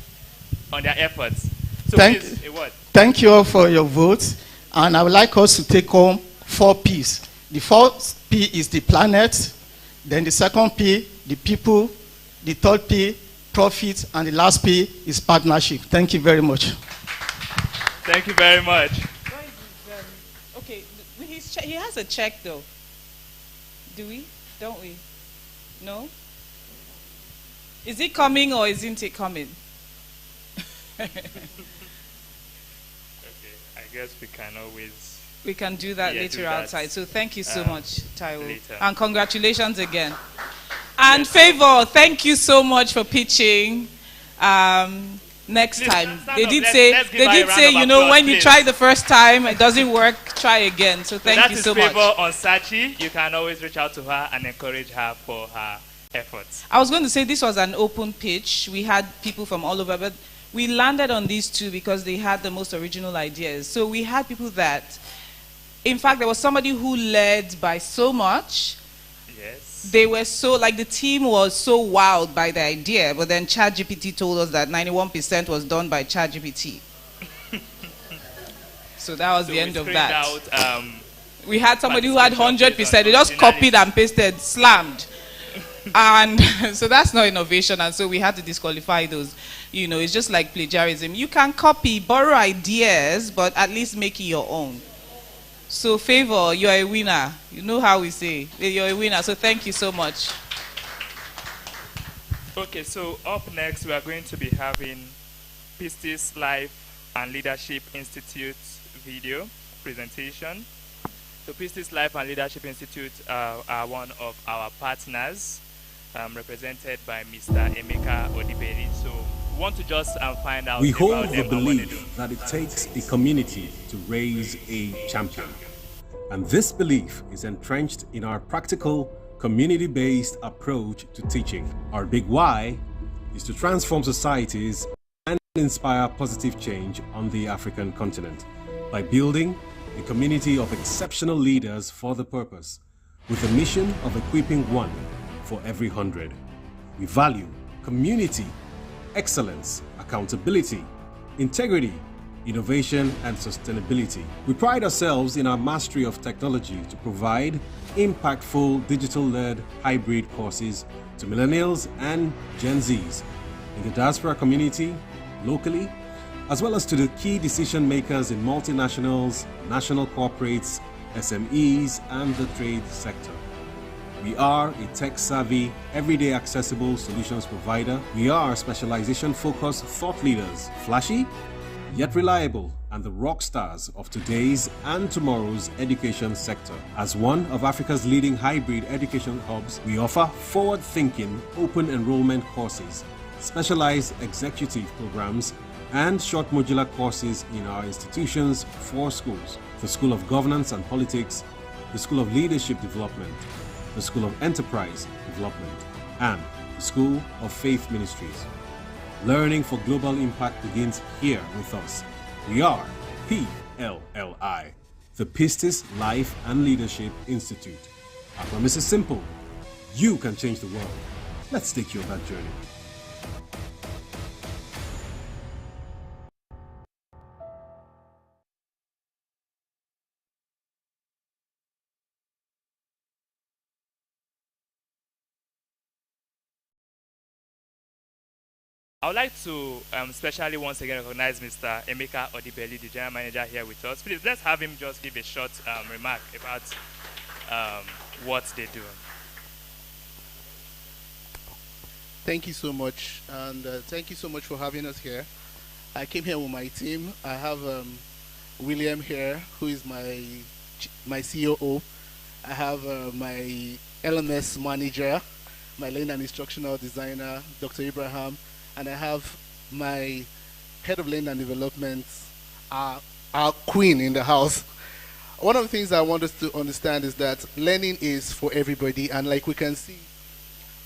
efforts. So please, a word. Thank you all for your votes. And I would like us to take home 4 P's. The first P is the planet. Then the second P, the people. The third P, profit. And the last P is partnership. Thank you very much. Thank you very much. Okay, he has a check though. Do we? Don't we? No? Is it coming or isn't it coming? Okay, I guess we can always... We can do that later outside. So thank you so much, Taiwo. Later. And congratulations again. And Favor, thank you so much for pitching. Next time. They did say, you know, when you try the first time, it doesn't work, try again. So thank you so much. That is Favor on Sachi. You can always reach out to her and encourage her for her efforts. I was going to say this was an open pitch. We had people from all over, but we landed on these 2 because they had the most original ideas. So we had people that, in fact, there was somebody who led by so much. Yes. They were so, like the team was so wowed by the idea, but then ChatGPT told us that 91% was done by ChatGPT. So that was the end of that. We had somebody who had 100%. They just copied and pasted, slammed. And so that's not innovation, and so we had to disqualify those. You know, it's just like plagiarism. You can copy, borrow ideas, but at least make it your own. So Favor, you're a winner. You know how we say. You're a winner, so thank you so much. Okay, so up next we are going to be having Pistis Life and Leadership Institute video presentation. So Pistis Life and Leadership Institute are one of our partners, represented by Mr. Emeka Odiberi. So we want to just find out. We hold about the them belief that it takes a community to raise a champion. And this belief is entrenched in our practical, community-based approach to teaching. Our big why is to transform societies and inspire positive change on the African continent by building a community of exceptional leaders for the purpose, with the mission of equipping one for every 100. We value community, excellence, accountability, integrity, innovation, and sustainability. We pride ourselves in our mastery of technology to provide impactful digital-led hybrid courses to millennials and Gen Zs in the diaspora community, locally, as well as to the key decision makers in multinationals, national corporates, SMEs, and the trade sector. We are a tech-savvy, everyday accessible solutions provider. We are specialization-focused thought leaders, flashy, yet reliable, and the rock stars of today's and tomorrow's education sector. As one of Africa's leading hybrid education hubs, we offer forward-thinking, open enrollment courses, specialized executive programs, and short modular courses in our institutions' 4 schools: the School of Governance and Politics, the School of Leadership Development, the School of Enterprise Development, and the School of Faith Ministries. Learning for global impact begins here with us. We are PLLI, the Pistis Life and Leadership Institute. Our promise is simple. You can change the world. Let's take you on that journey. I would like to especially once again recognize Mr. Emeka Odiberi, the General Manager here with us. Please, let's have him just give a short remark about what they do. Thank you so much, and thank you so much for having us here. I came here with my team. I have William here, who is my COO. I have my LMS manager, my learning and instructional designer, Dr. Abraham, and I have my head of learning and development, our queen in the house. One of the things I want us to understand is that learning is for everybody, and like we can see,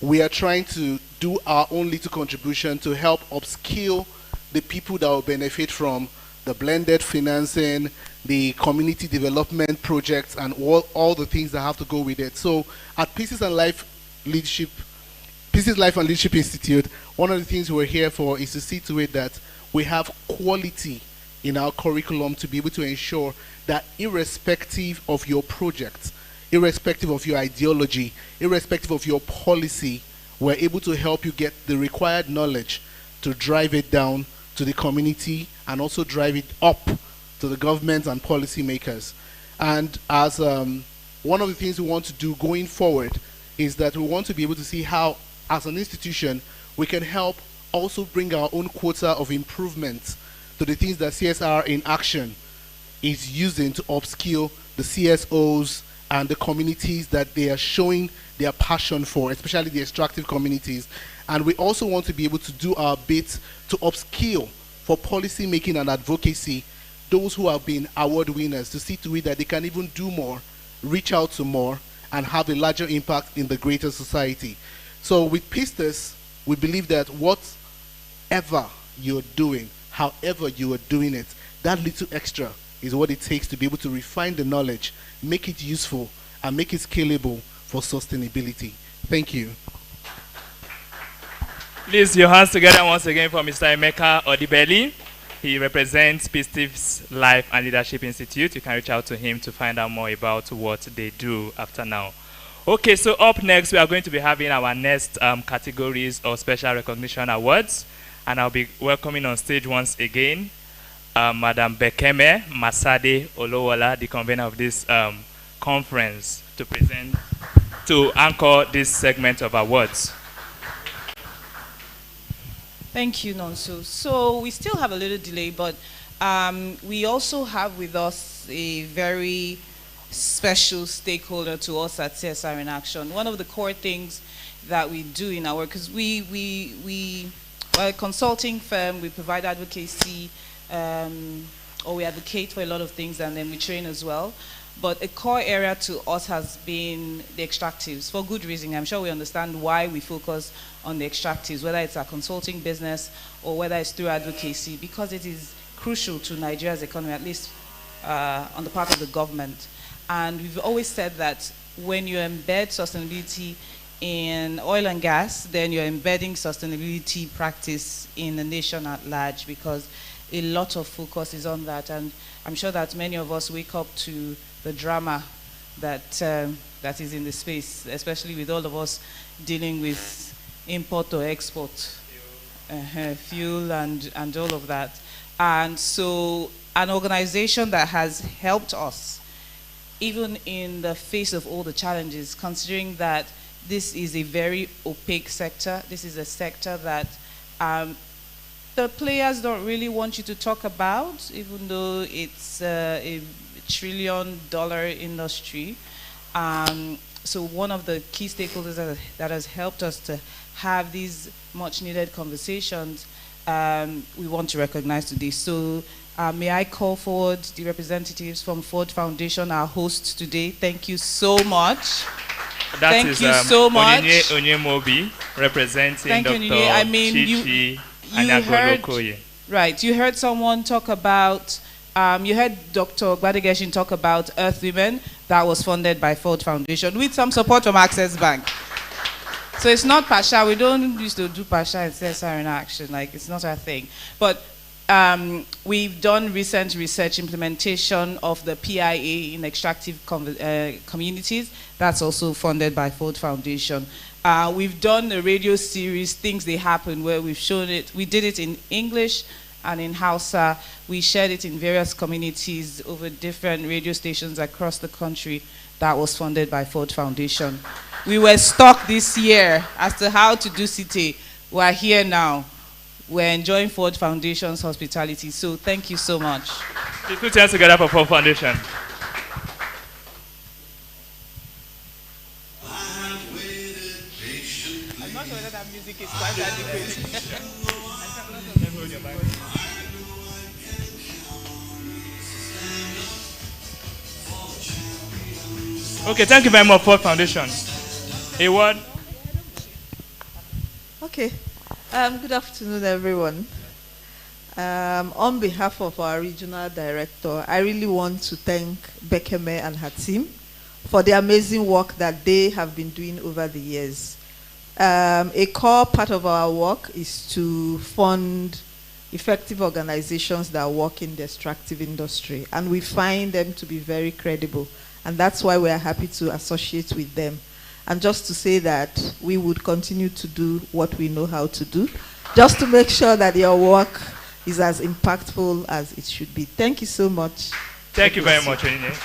we are trying to do our own little contribution to help upskill the people that will benefit from the blended financing, the community development projects, and all the things that have to go with it. So at Peace and Life and Leadership Institute, one of the things we're here for is to see to it that we have quality in our curriculum to be able to ensure that irrespective of your project, irrespective of your ideology, irrespective of your policy, we're able to help you get the required knowledge to drive it down to the community and also drive it up to the government and policymakers. And as one of the things we want to do going forward is that we want to be able to see how, as an institution, we can help also bring our own quota of improvement to the things that CSR-in-Action is using to upskill the CSOs and the communities that they are showing their passion for, especially the extractive communities. And we also want to be able to do our bit to upskill for policy making and advocacy those who have been award winners, to see to it that they can even do more, reach out to more, and have a larger impact in the greater society. So with Pistis, we believe that whatever you're doing, however you are doing it, that little extra is what it takes to be able to refine the knowledge, make it useful, and make it scalable for sustainability. Thank you. Please, your hands together once again for Mr. Emeka Odibeli. He represents Pistis Life and Leadership Institute. You can reach out to him to find out more about what they do after now. Okay, so up next, we are going to be having our next categories of special recognition awards. And I'll be welcoming on stage once again Madam Bekeme Masade Olowola, the convener of this conference, to anchor this segment of awards. Thank you, Nonso. So we still have a little delay, but we also have with us a very special stakeholder to us at CSR-in-Action. One of the core things that we do in our work, because we're a consulting firm, we provide advocacy, or we advocate for a lot of things, and then we train as well. But a core area to us has been the extractives, for good reason. I'm sure we understand why we focus on the extractives, whether it's our consulting business or whether it's through advocacy, because it is crucial to Nigeria's economy, at least on the part of the government. And we've always said that when you embed sustainability in oil and gas, then you're embedding sustainability practice in the nation at large, because a lot of focus is on that. And I'm sure that many of us wake up to the drama that that is in the space, especially with all of us dealing with import or export, fuel and all of that. And so an organization that has helped us, even in the face of all the challenges, considering that this is a very opaque sector, this is a sector that the players don't really want you to talk about, even though it's a $1 trillion industry. So one of the key stakeholders that has helped us to have these much needed conversations, we want to recognize today. So may I call forward the representatives from Ford Foundation, our hosts today. Thank you so much. Thank you so much. Onye Mobi, representing Dr. Chichi Anyagolokoye. Right, you heard someone talk about, you heard Dr. Gbadegeshin talk about Earth Women. That was funded by Ford Foundation with some support from Access Bank. So it's not Pasha. We don't used to do Pasha and CSR-in-Action. Like, it's not our thing. But we've done recent research implementation of the PIA in extractive communities. That's also funded by Ford Foundation. We've done a radio series, Things They Happen, where we've shown it. We did it in English and in Hausa. We shared it in various communities over different radio stations across the country. That was funded by Ford Foundation. We were stuck this year as to how to do SITEI. We're here now. We're enjoying Ford Foundation's hospitality. So thank you so much. Please put your hands together for Ford Foundation. I'm not sure whether that music is quite adequate. Okay, thank you very much, Ford Foundation. A word? Okay. Good afternoon, everyone. On behalf of our regional director, I really want to thank Bekeme and her team for the amazing work that they have been doing over the years. A core part of our work is to fund effective organizations that work in the extractive industry, and we find them to be very credible, and that's why we are happy to associate with them. And just to say that we would continue to do what we know how to do, just to make sure that your work is as impactful as it should be. Thank you so much. Thank you very much, Onine.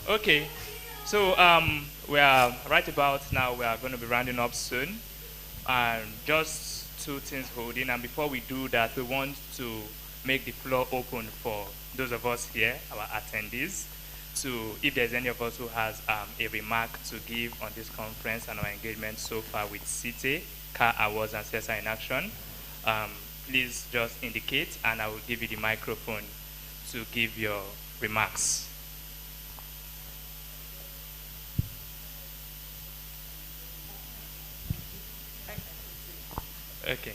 Okay, so we are right about now. We are going to be rounding up soon, and just two things holding. And before we do that, we want to make the floor open for those of us here, our attendees, to if there's any of us who has a remark to give on this conference and our engagement so far with SITEI, CAR Awards and CSR-in-Action. Please just indicate, and I will give you the microphone to give your remarks. Okay.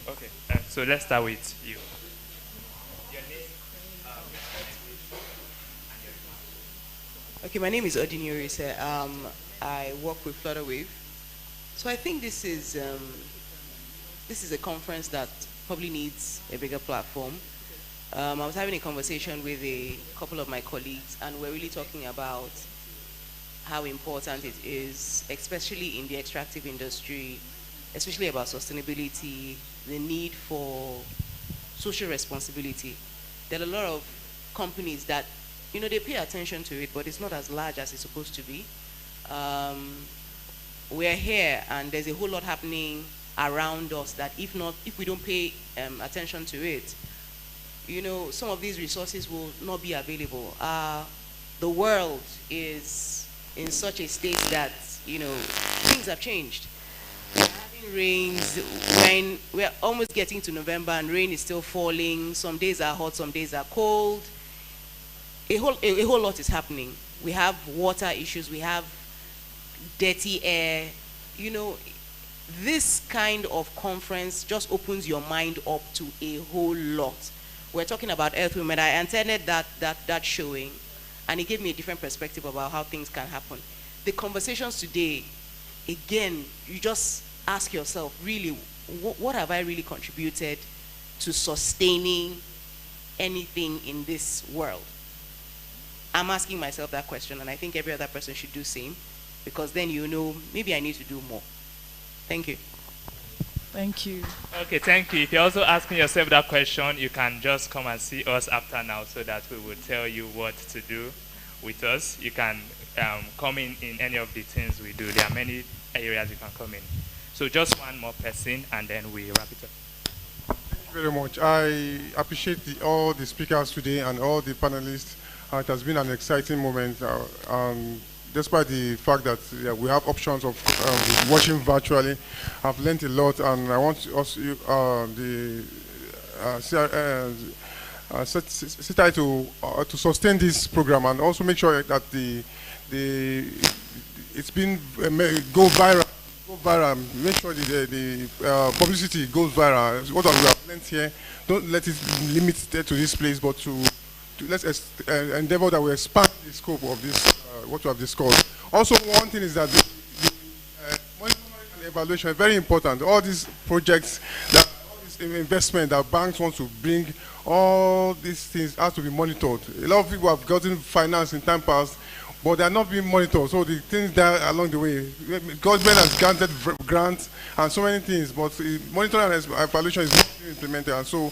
Okay. So let's start with you. Your name, Okay, my name is Odini Orise. I work with Flutterwave. So I think this is a conference that probably needs a bigger platform. I was having a conversation with a couple of my colleagues, and we're really talking about how important it is, especially in the extractive industry, especially about sustainability, the need for social responsibility. There are a lot of companies that, you know, they pay attention to it, but it's not as large as it's supposed to be. We're here, and there's a whole lot happening around us that if we don't pay attention to it, you know, some of these resources will not be available. The world is in such a state that, you know, things have changed. We're having rains, we're almost getting to November and rain is still falling. Some days are hot, some days are cold. A whole lot is happening. We have water issues, we have dirty air. You know, this kind of conference just opens your mind up to a whole lot. We're talking about Earth Women. I attended that showing, and it gave me a different perspective about how things can happen. The conversations today, again, you just ask yourself, really, what have I really contributed to sustaining anything in this world? I'm asking myself that question, and I think every other person should do the same, because then you know, maybe I need to do more. Thank you. Thank you. Okay, thank you. If you're also asking yourself that question, you can just come and see us after now so that we will tell you what to do with us. You can come in any of the things we do. There are many areas you can come in. So just one more person, and then we wrap it up. Thank you very much. I appreciate all the speakers today and all the panelists. It has been an exciting moment. Despite the fact that we have options of watching virtually, I've learned a lot, and I want also the SITEI to sustain this program and also make sure that it's been go viral. Make sure the publicity goes viral. What we have learned here, don't let it limit to this place, but let's endeavor that we expand the scope of this, what we have discussed. Also, one thing is that the monitoring and evaluation is very important. All these projects, all this investment that banks want to bring, all these things have to be monitored. A lot of people have gotten finance in time past, but they are not being monitored. So the things that along the way, government has granted grants and so many things, but monitoring and evaluation is not being implemented. And so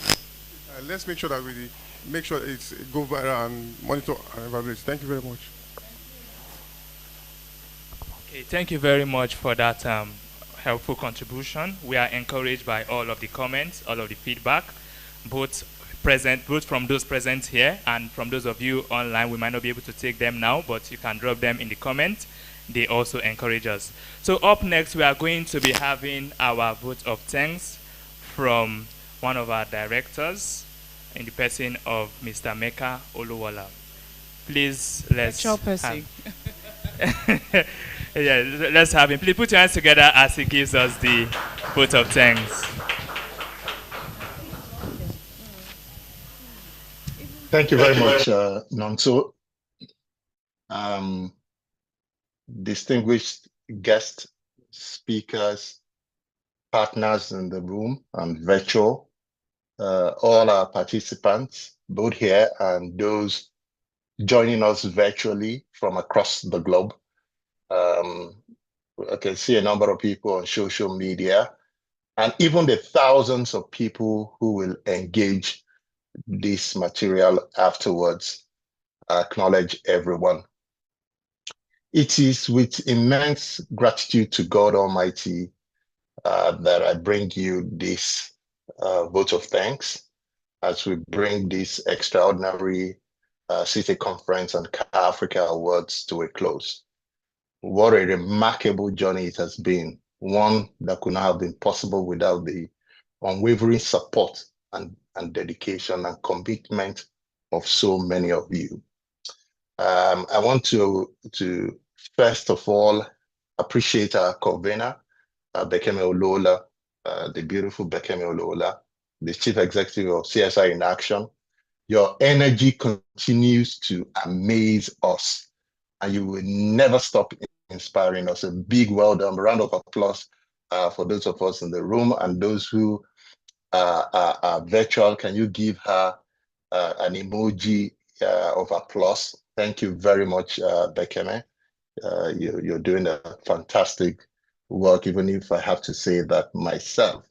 let's make sure that we make sure it's go viral and monitor and evaluate. Thank you very much. Okay, thank you very much for that helpful contribution. We are encouraged by all of the comments, all of the feedback, both from those present here and from those of you online. We might not be able to take them now, but you can drop them in the comments. They also encourage us. So up next, we are going to be having our vote of thanks from one of our directors in the person of Mr. Meka Oluwala. Please, let's yeah, let's have him. Please put your hands together as he gives us the vote of thanks. Thank you very much, Nonso. Distinguished guest speakers, partners in the room and virtual, all our participants, both here and those joining us virtually from across the globe. I can see a number of people on social media, and even the thousands of people who will engage this material afterwards. I acknowledge everyone. It is with immense gratitude to God Almighty that I bring you this vote of thanks as we bring this extraordinary SITEI Conference and Africa Awards to a close. What a remarkable journey it has been, one that could not have been possible without the unwavering support and dedication and commitment of so many of you. I want to first of all appreciate our convener, Bekeme Olola, the beautiful Bekeme Olola, the Chief Executive of CSR-in-Action. Your energy continues to amaze us, and you will never stop inspiring us. A big well done, round of applause for those of us in the room and those who are virtual. Can you give her an emoji of applause? Thank you very much, Bekeme. You're doing a fantastic work, even if I have to say that myself.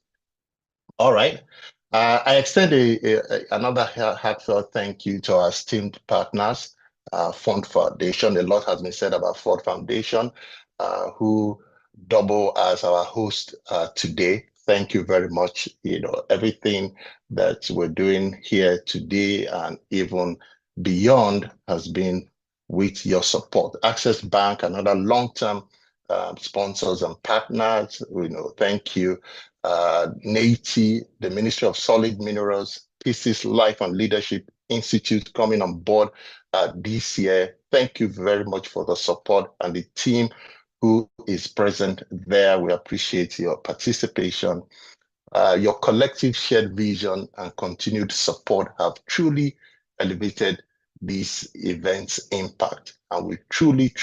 All right. I extend another heartfelt thank you to our esteemed partners, Fund Foundation. A lot has been said about Fund Foundation, who double as our host today. Thank you very much. You know, everything that we're doing here today and even beyond has been with your support. Access Bank, another long-term sponsors and partners, you know, thank you. NATI, the Ministry of Solid Minerals, Pieces Life and Leadership Institute coming on board this year. Thank you very much for the support, and the team who is present there. We appreciate your participation. Your collective shared vision and continued support have truly elevated this event's impact, and we truly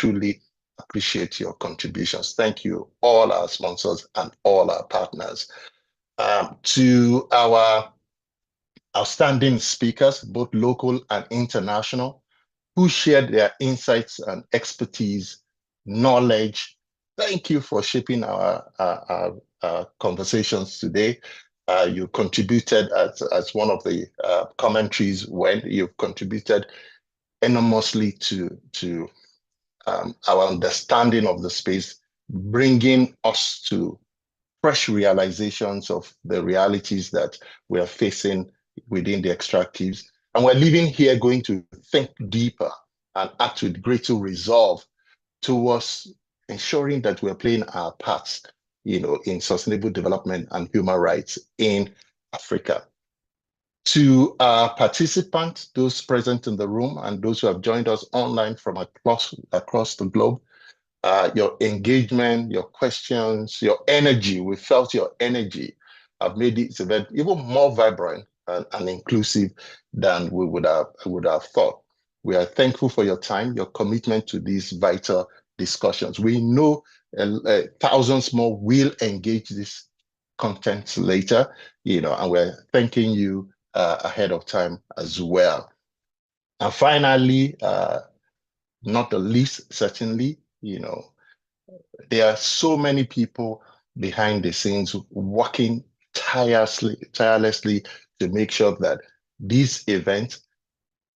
appreciate your contributions. Thank you, all our sponsors and all our partners. To our outstanding speakers, both local and international, who shared their insights and expertise, knowledge. Thank you for shaping our conversations today. You contributed, as one of the commentaries went, you've contributed enormously to our understanding of the space, bringing us to fresh realizations of the realities that we are facing within the extractives. And we're leaving here going to think deeper and act with greater resolve towards ensuring that we're playing our parts, you know, in sustainable development and human rights in Africa. To our participants, those present in the room and those who have joined us online from across the globe, your engagement, your questions, your energy, we felt your energy have made this event even more vibrant and inclusive than we would have thought. We are thankful for your time, your commitment to these vital discussions. We know thousands more will engage this content later, you know, and we're thanking you ahead of time as well. And finally, not the least, certainly, you know, there are so many people behind the scenes working tirelessly to make sure that these events,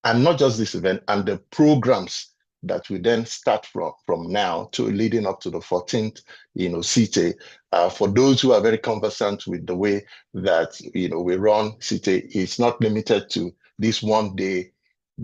and not just this event, and the programs that we then start from now to leading up to the 14th, SITEI. For those who are very conversant with the way that, we run SITEI, it's not limited to this one day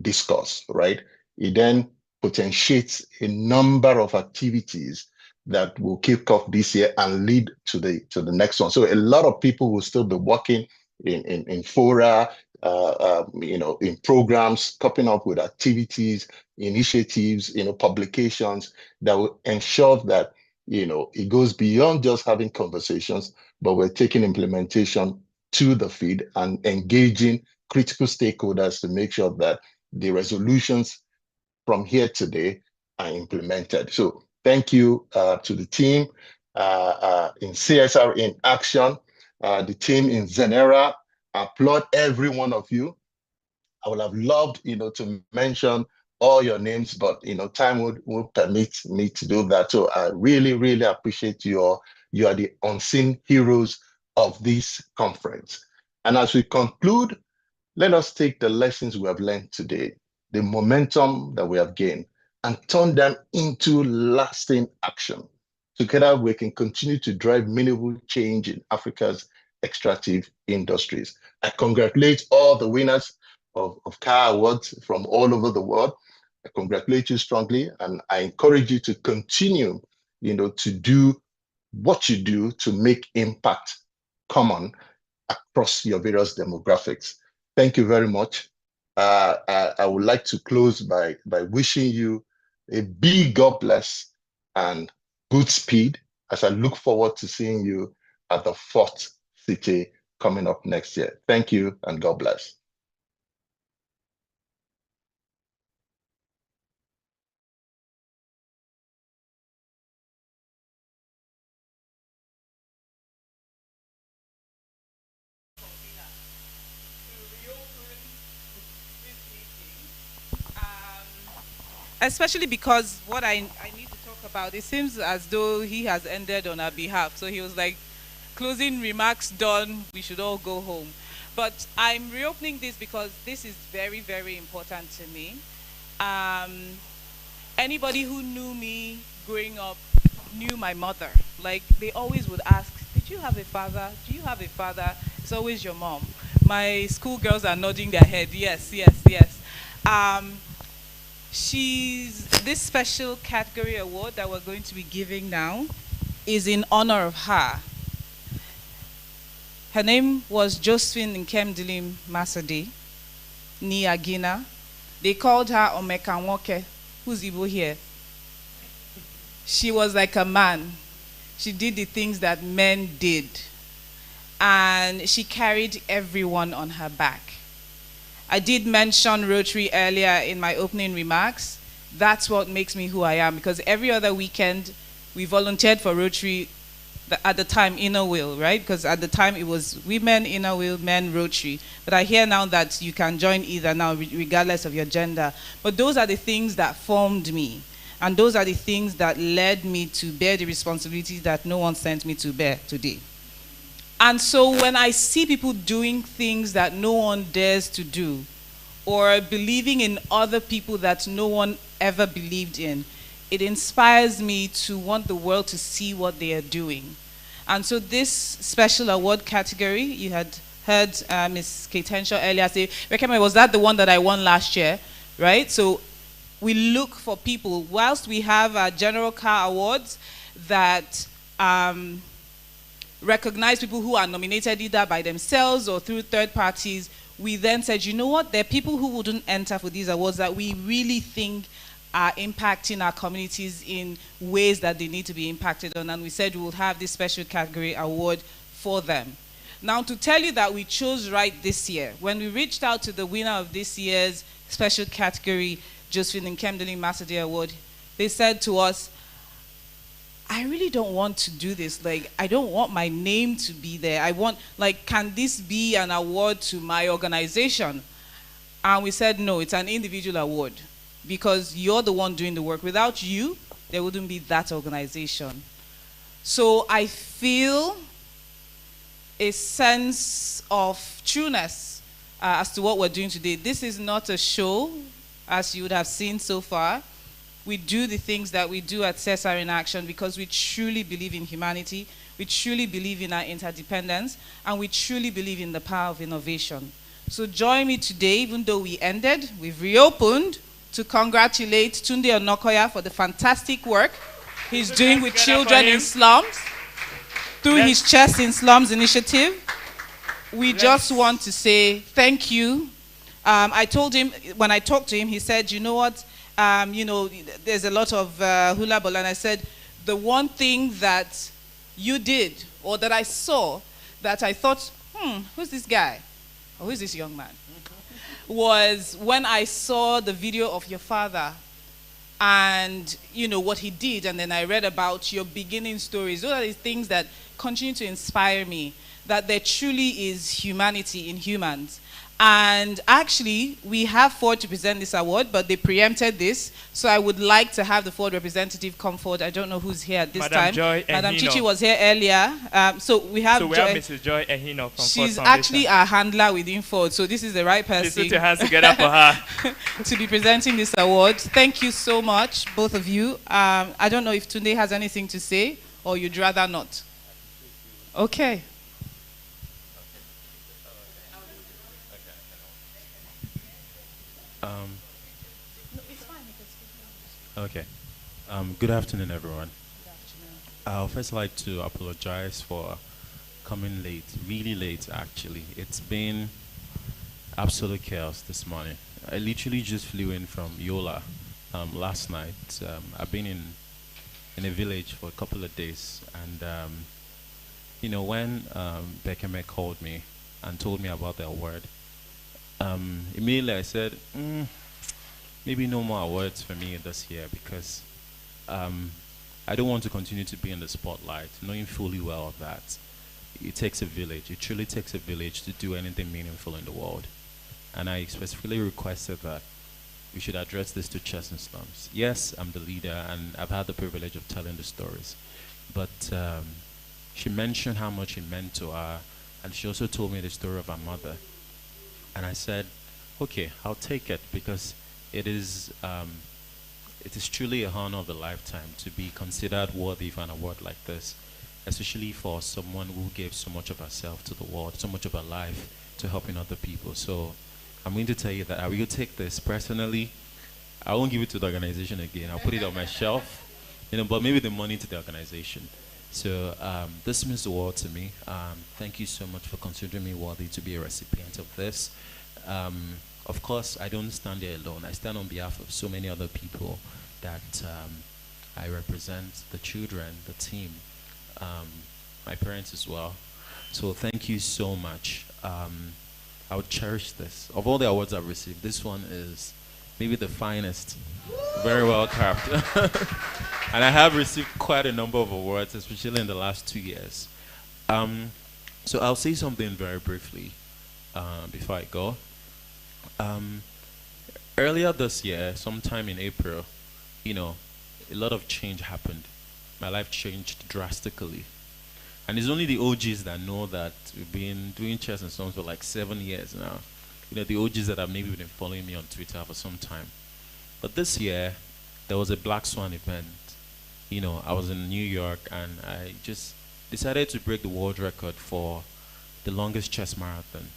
discourse, right? It then potentiates a number of activities that will kick off this year and lead to the next one. So a lot of people will still be working in fora, in programs, coming up with activities, initiatives, publications that will ensure that, it goes beyond just having conversations, but we're taking implementation to the feed and engaging critical stakeholders to make sure that the resolutions from here today are implemented. So thank you to the team in CSR-in-Action, the team in Zenera. I applaud every one of you. I would have loved, to mention all your names, but, time would permit me to do that. So I really, really appreciate you all. You are the unseen heroes of this conference. And as we conclude, let us take the lessons we have learned today, the momentum that we have gained, and turn them into lasting action. Together, we can continue to drive meaningful change in Africa's extractive industries. I congratulate all the winners of CAR Awards from all over the world. I congratulate you strongly, and I encourage you to continue, to do what you do to make impact common across your various demographics. Thank you very much. I would like to close by wishing you a big God bless and good speed as I look forward to seeing you at the 4th SITEI coming up next year. Thank you and God bless. Especially because what I need to talk about, it seems as though he has ended on our behalf. So he was like, closing remarks done, we should all go home. But I'm reopening this because this is very, very important to me. Anybody who knew me growing up knew my mother. Like, they always would ask, did you have a father? Do you have a father? It's always your mom. My schoolgirls are nodding their head, yes, yes, yes. This special category award that we're going to be giving now is in honor of her. Her name was Josephine Nkemdilim Masade, Niagina. They called her Omekanwoke. Who's Igbo here? She was like a man. She did the things that men did. And she carried everyone on her back. I did mention Rotary earlier in my opening remarks. That's what makes me who I am, because every other weekend we volunteered for Rotary, at the time Inner Wheel, right? Because at the time it was women Inner Wheel, men Rotary. But I hear now that you can join either now, regardless of your gender. But those are the things that formed me. And those are the things that led me to bear the responsibilities that no one sent me to bear today. And so when I see people doing things that no one dares to do, or believing in other people that no one ever believed in, it inspires me to want the world to see what they are doing. And so this special award category, you had heard Ms. Ketenshaw earlier say, Rekeme, was that the one that I won last year, right? So we look for people, whilst we have our general CAR awards that recognize people who are nominated either by themselves or through third parties. We then said, you know what, there are people who wouldn't enter for these awards that we really think are impacting our communities in ways that they need to be impacted on. And we said we will have this special category award for them. Now, to tell you that we chose right this year, when we reached out to the winner of this year's special category, Josephine Nkemdilim Masade Award, they said to us, I really don't want to do this. Like, I don't want my name to be there. I want, like, can this be an award to my organization? And we said, no, it's an individual award because you're the one doing the work. Without you, there wouldn't be that organization. So I feel a sense of trueness as to what we're doing today. This is not a show, as you would have seen so far. We do the things that we do at CSR-in-Action because we truly believe in humanity, we truly believe in our interdependence, and we truly believe in the power of innovation. So join me today, even though we ended, we've reopened, to congratulate Tunde Onokoya for the fantastic work he's doing with children in slums through his Chest in Slums initiative. We just want to say thank you. I told him, when I talked to him, he said, you know what, there's a lot of hula ball, and I said, the one thing that you did, or that I saw, that I thought, who's this guy? Or who's this young man? Was when I saw the video of your father and, what he did, and then I read about your beginning stories. Those are the things that continue to inspire me, that there truly is humanity in humans. And actually, we have Ford to present this award, but they preempted this. So I would like to have the Ford representative come forward. I don't know who's here at this time. Joy Madam Ehino. Chichi was here earlier. So we have Mrs. Joy Ehino from She's Ford actually Foundation. our handler within Ford, so this is the right person. Please put your hands together for her. To be presenting this award. Thank you so much, both of you. I don't know if Tunde has anything to say, or you'd rather not. Okay. Okay. Good afternoon, everyone. I'll first like to apologize for coming late, really late, actually. It's been absolute chaos this morning. I literally just flew in from Yola last night. I've been in a village for a couple of days, and when Bekeme called me and told me about the award, immediately I said, maybe no more awards for me this year, because I don't want to continue to be in the spotlight, knowing fully well that it takes a village. It truly takes a village to do anything meaningful in the world. And I specifically requested that we should address this to Chest in Slums. Yes, I'm the leader, and I've had the privilege of telling the stories. But she mentioned how much it meant to her, and she also told me the story of her mother. And I said, okay, I'll take it, because it is truly a honor of a lifetime to be considered worthy of an award like this, especially for someone who gave so much of herself to the world, so much of her life to helping other people. So I'm going to tell you that I will take this personally. I won't give it to the organization again. I'll put it on my shelf, but maybe the money to the organization. So this means the world to me. Thank you so much for considering me worthy to be a recipient of this. Of course, I don't stand there alone. I stand on behalf of so many other people that I represent, the children, the team, my parents as well. So thank you so much. I would cherish this. Of all the awards I've received, this one is maybe the finest. Very well carved. And I have received quite a number of awards, especially in the last 2 years. So I'll say something very briefly before I go. Earlier this year, sometime in April, a lot of change happened. My life changed drastically. And it's only the OGs that know that we've been doing Chest in Slums for like 7 years now. The OGs that have maybe been following me on Twitter for some time. But this year, there was a Black Swan event. I was in New York, and I just decided to break the world record for the longest chess marathon.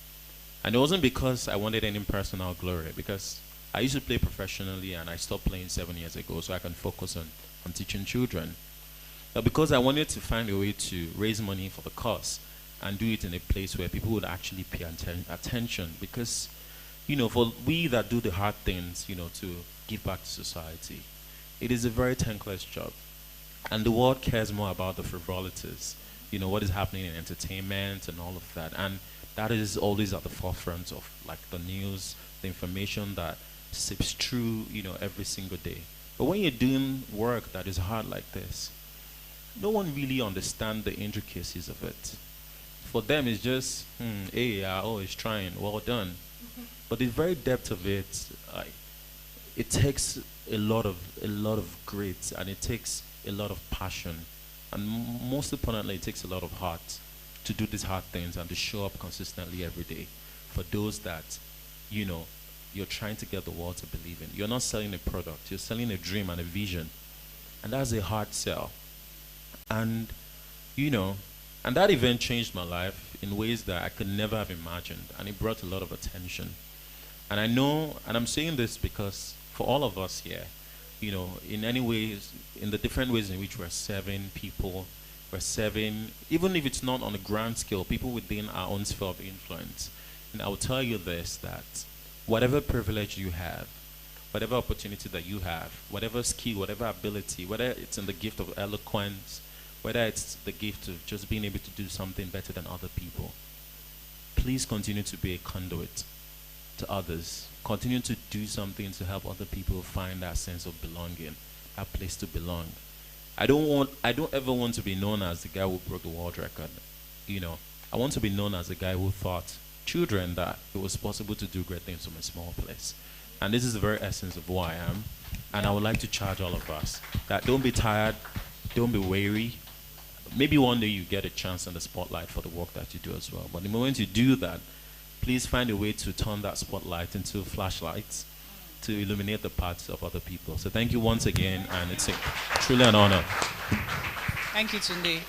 And it wasn't because I wanted any personal glory, because I used to play professionally and I stopped playing 7 years ago so I can focus on teaching children. But because I wanted to find a way to raise money for the cause and do it in a place where people would actually pay attention, because, for we that do the hard things, to give back to society, it is a very thankless job. And the world cares more about the frivolities, what is happening in entertainment and all of that. And that is always at the forefront of like the news, the information that sips through, every single day. But when you're doing work that is hard like this, no one really understands the intricacies of it. For them, it's just, hey, he's trying, well done. But the very depth of it, it takes a lot of grit, and it takes a lot of passion, and most importantly, it takes a lot of heart to do these hard things and to show up consistently every day for those that, you're trying to get the world to believe in. You're not selling a product, you're selling a dream and a vision. And that's a hard sell. And, you know, and that event changed my life in ways that I could never have imagined. And it brought a lot of attention. And I know, and I'm saying this because for all of us here, you know, in any ways, in the different ways in which we're serving people, we're serving, even if it's not on a grand scale, people within our own sphere of influence. And I will tell you this, that whatever privilege you have, whatever opportunity that you have, whatever skill, whatever ability, whether it's in the gift of eloquence, whether it's the gift of just being able to do something better than other people, please continue to be a conduit to others. Continue to do something to help other people find that sense of belonging, that place to belong. I don't ever want to be known as the guy who broke the world record. You know, I want to be known as the guy who taught children that it was possible to do great things from a small place. And this is the very essence of who I am. And I would like to charge all of us that don't be tired, don't be weary. Maybe one day you get a chance in the spotlight for the work that you do as well. But the moment you do that, please find a way to turn that spotlight into flashlights to illuminate the paths of other people. So thank you once again, and it's truly an honor. Thank you, Tunde.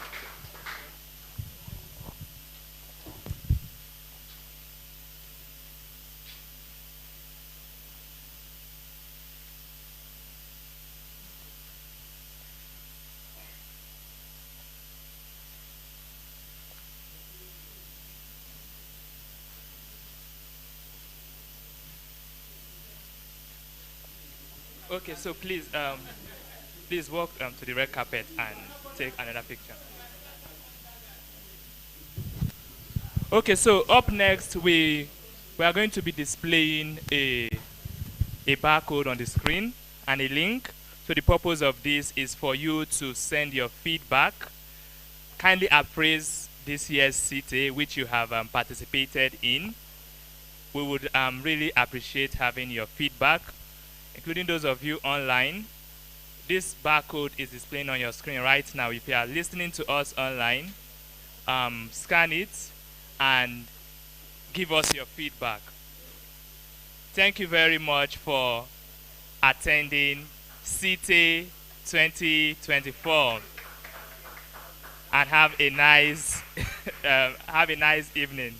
Okay, so please, please walk to the red carpet and take another picture. Okay, so up next we are going to be displaying a barcode on the screen and a link. So the purpose of this is for you to send your feedback. Kindly appraise this year's SITEI, which you have participated in. We would really appreciate having your feedback, including those of you online. This barcode is displaying on your screen right now. If you are listening to us online, scan it and give us your feedback. Thank you very much for attending SITEI 2024, and have a nice evening.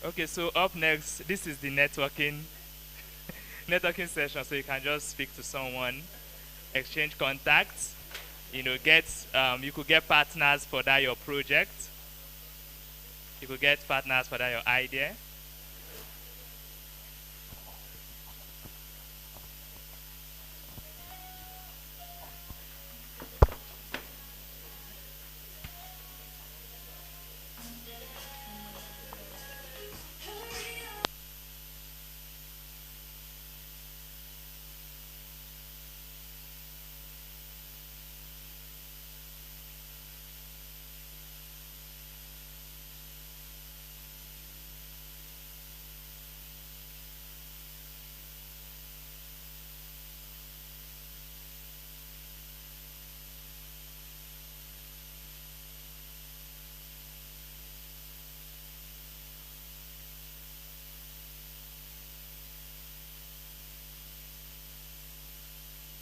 Okay, so up next, this is the networking session. So you can just speak to someone, exchange contacts, you know, you could get partners for that your project. You could get partners for that your idea.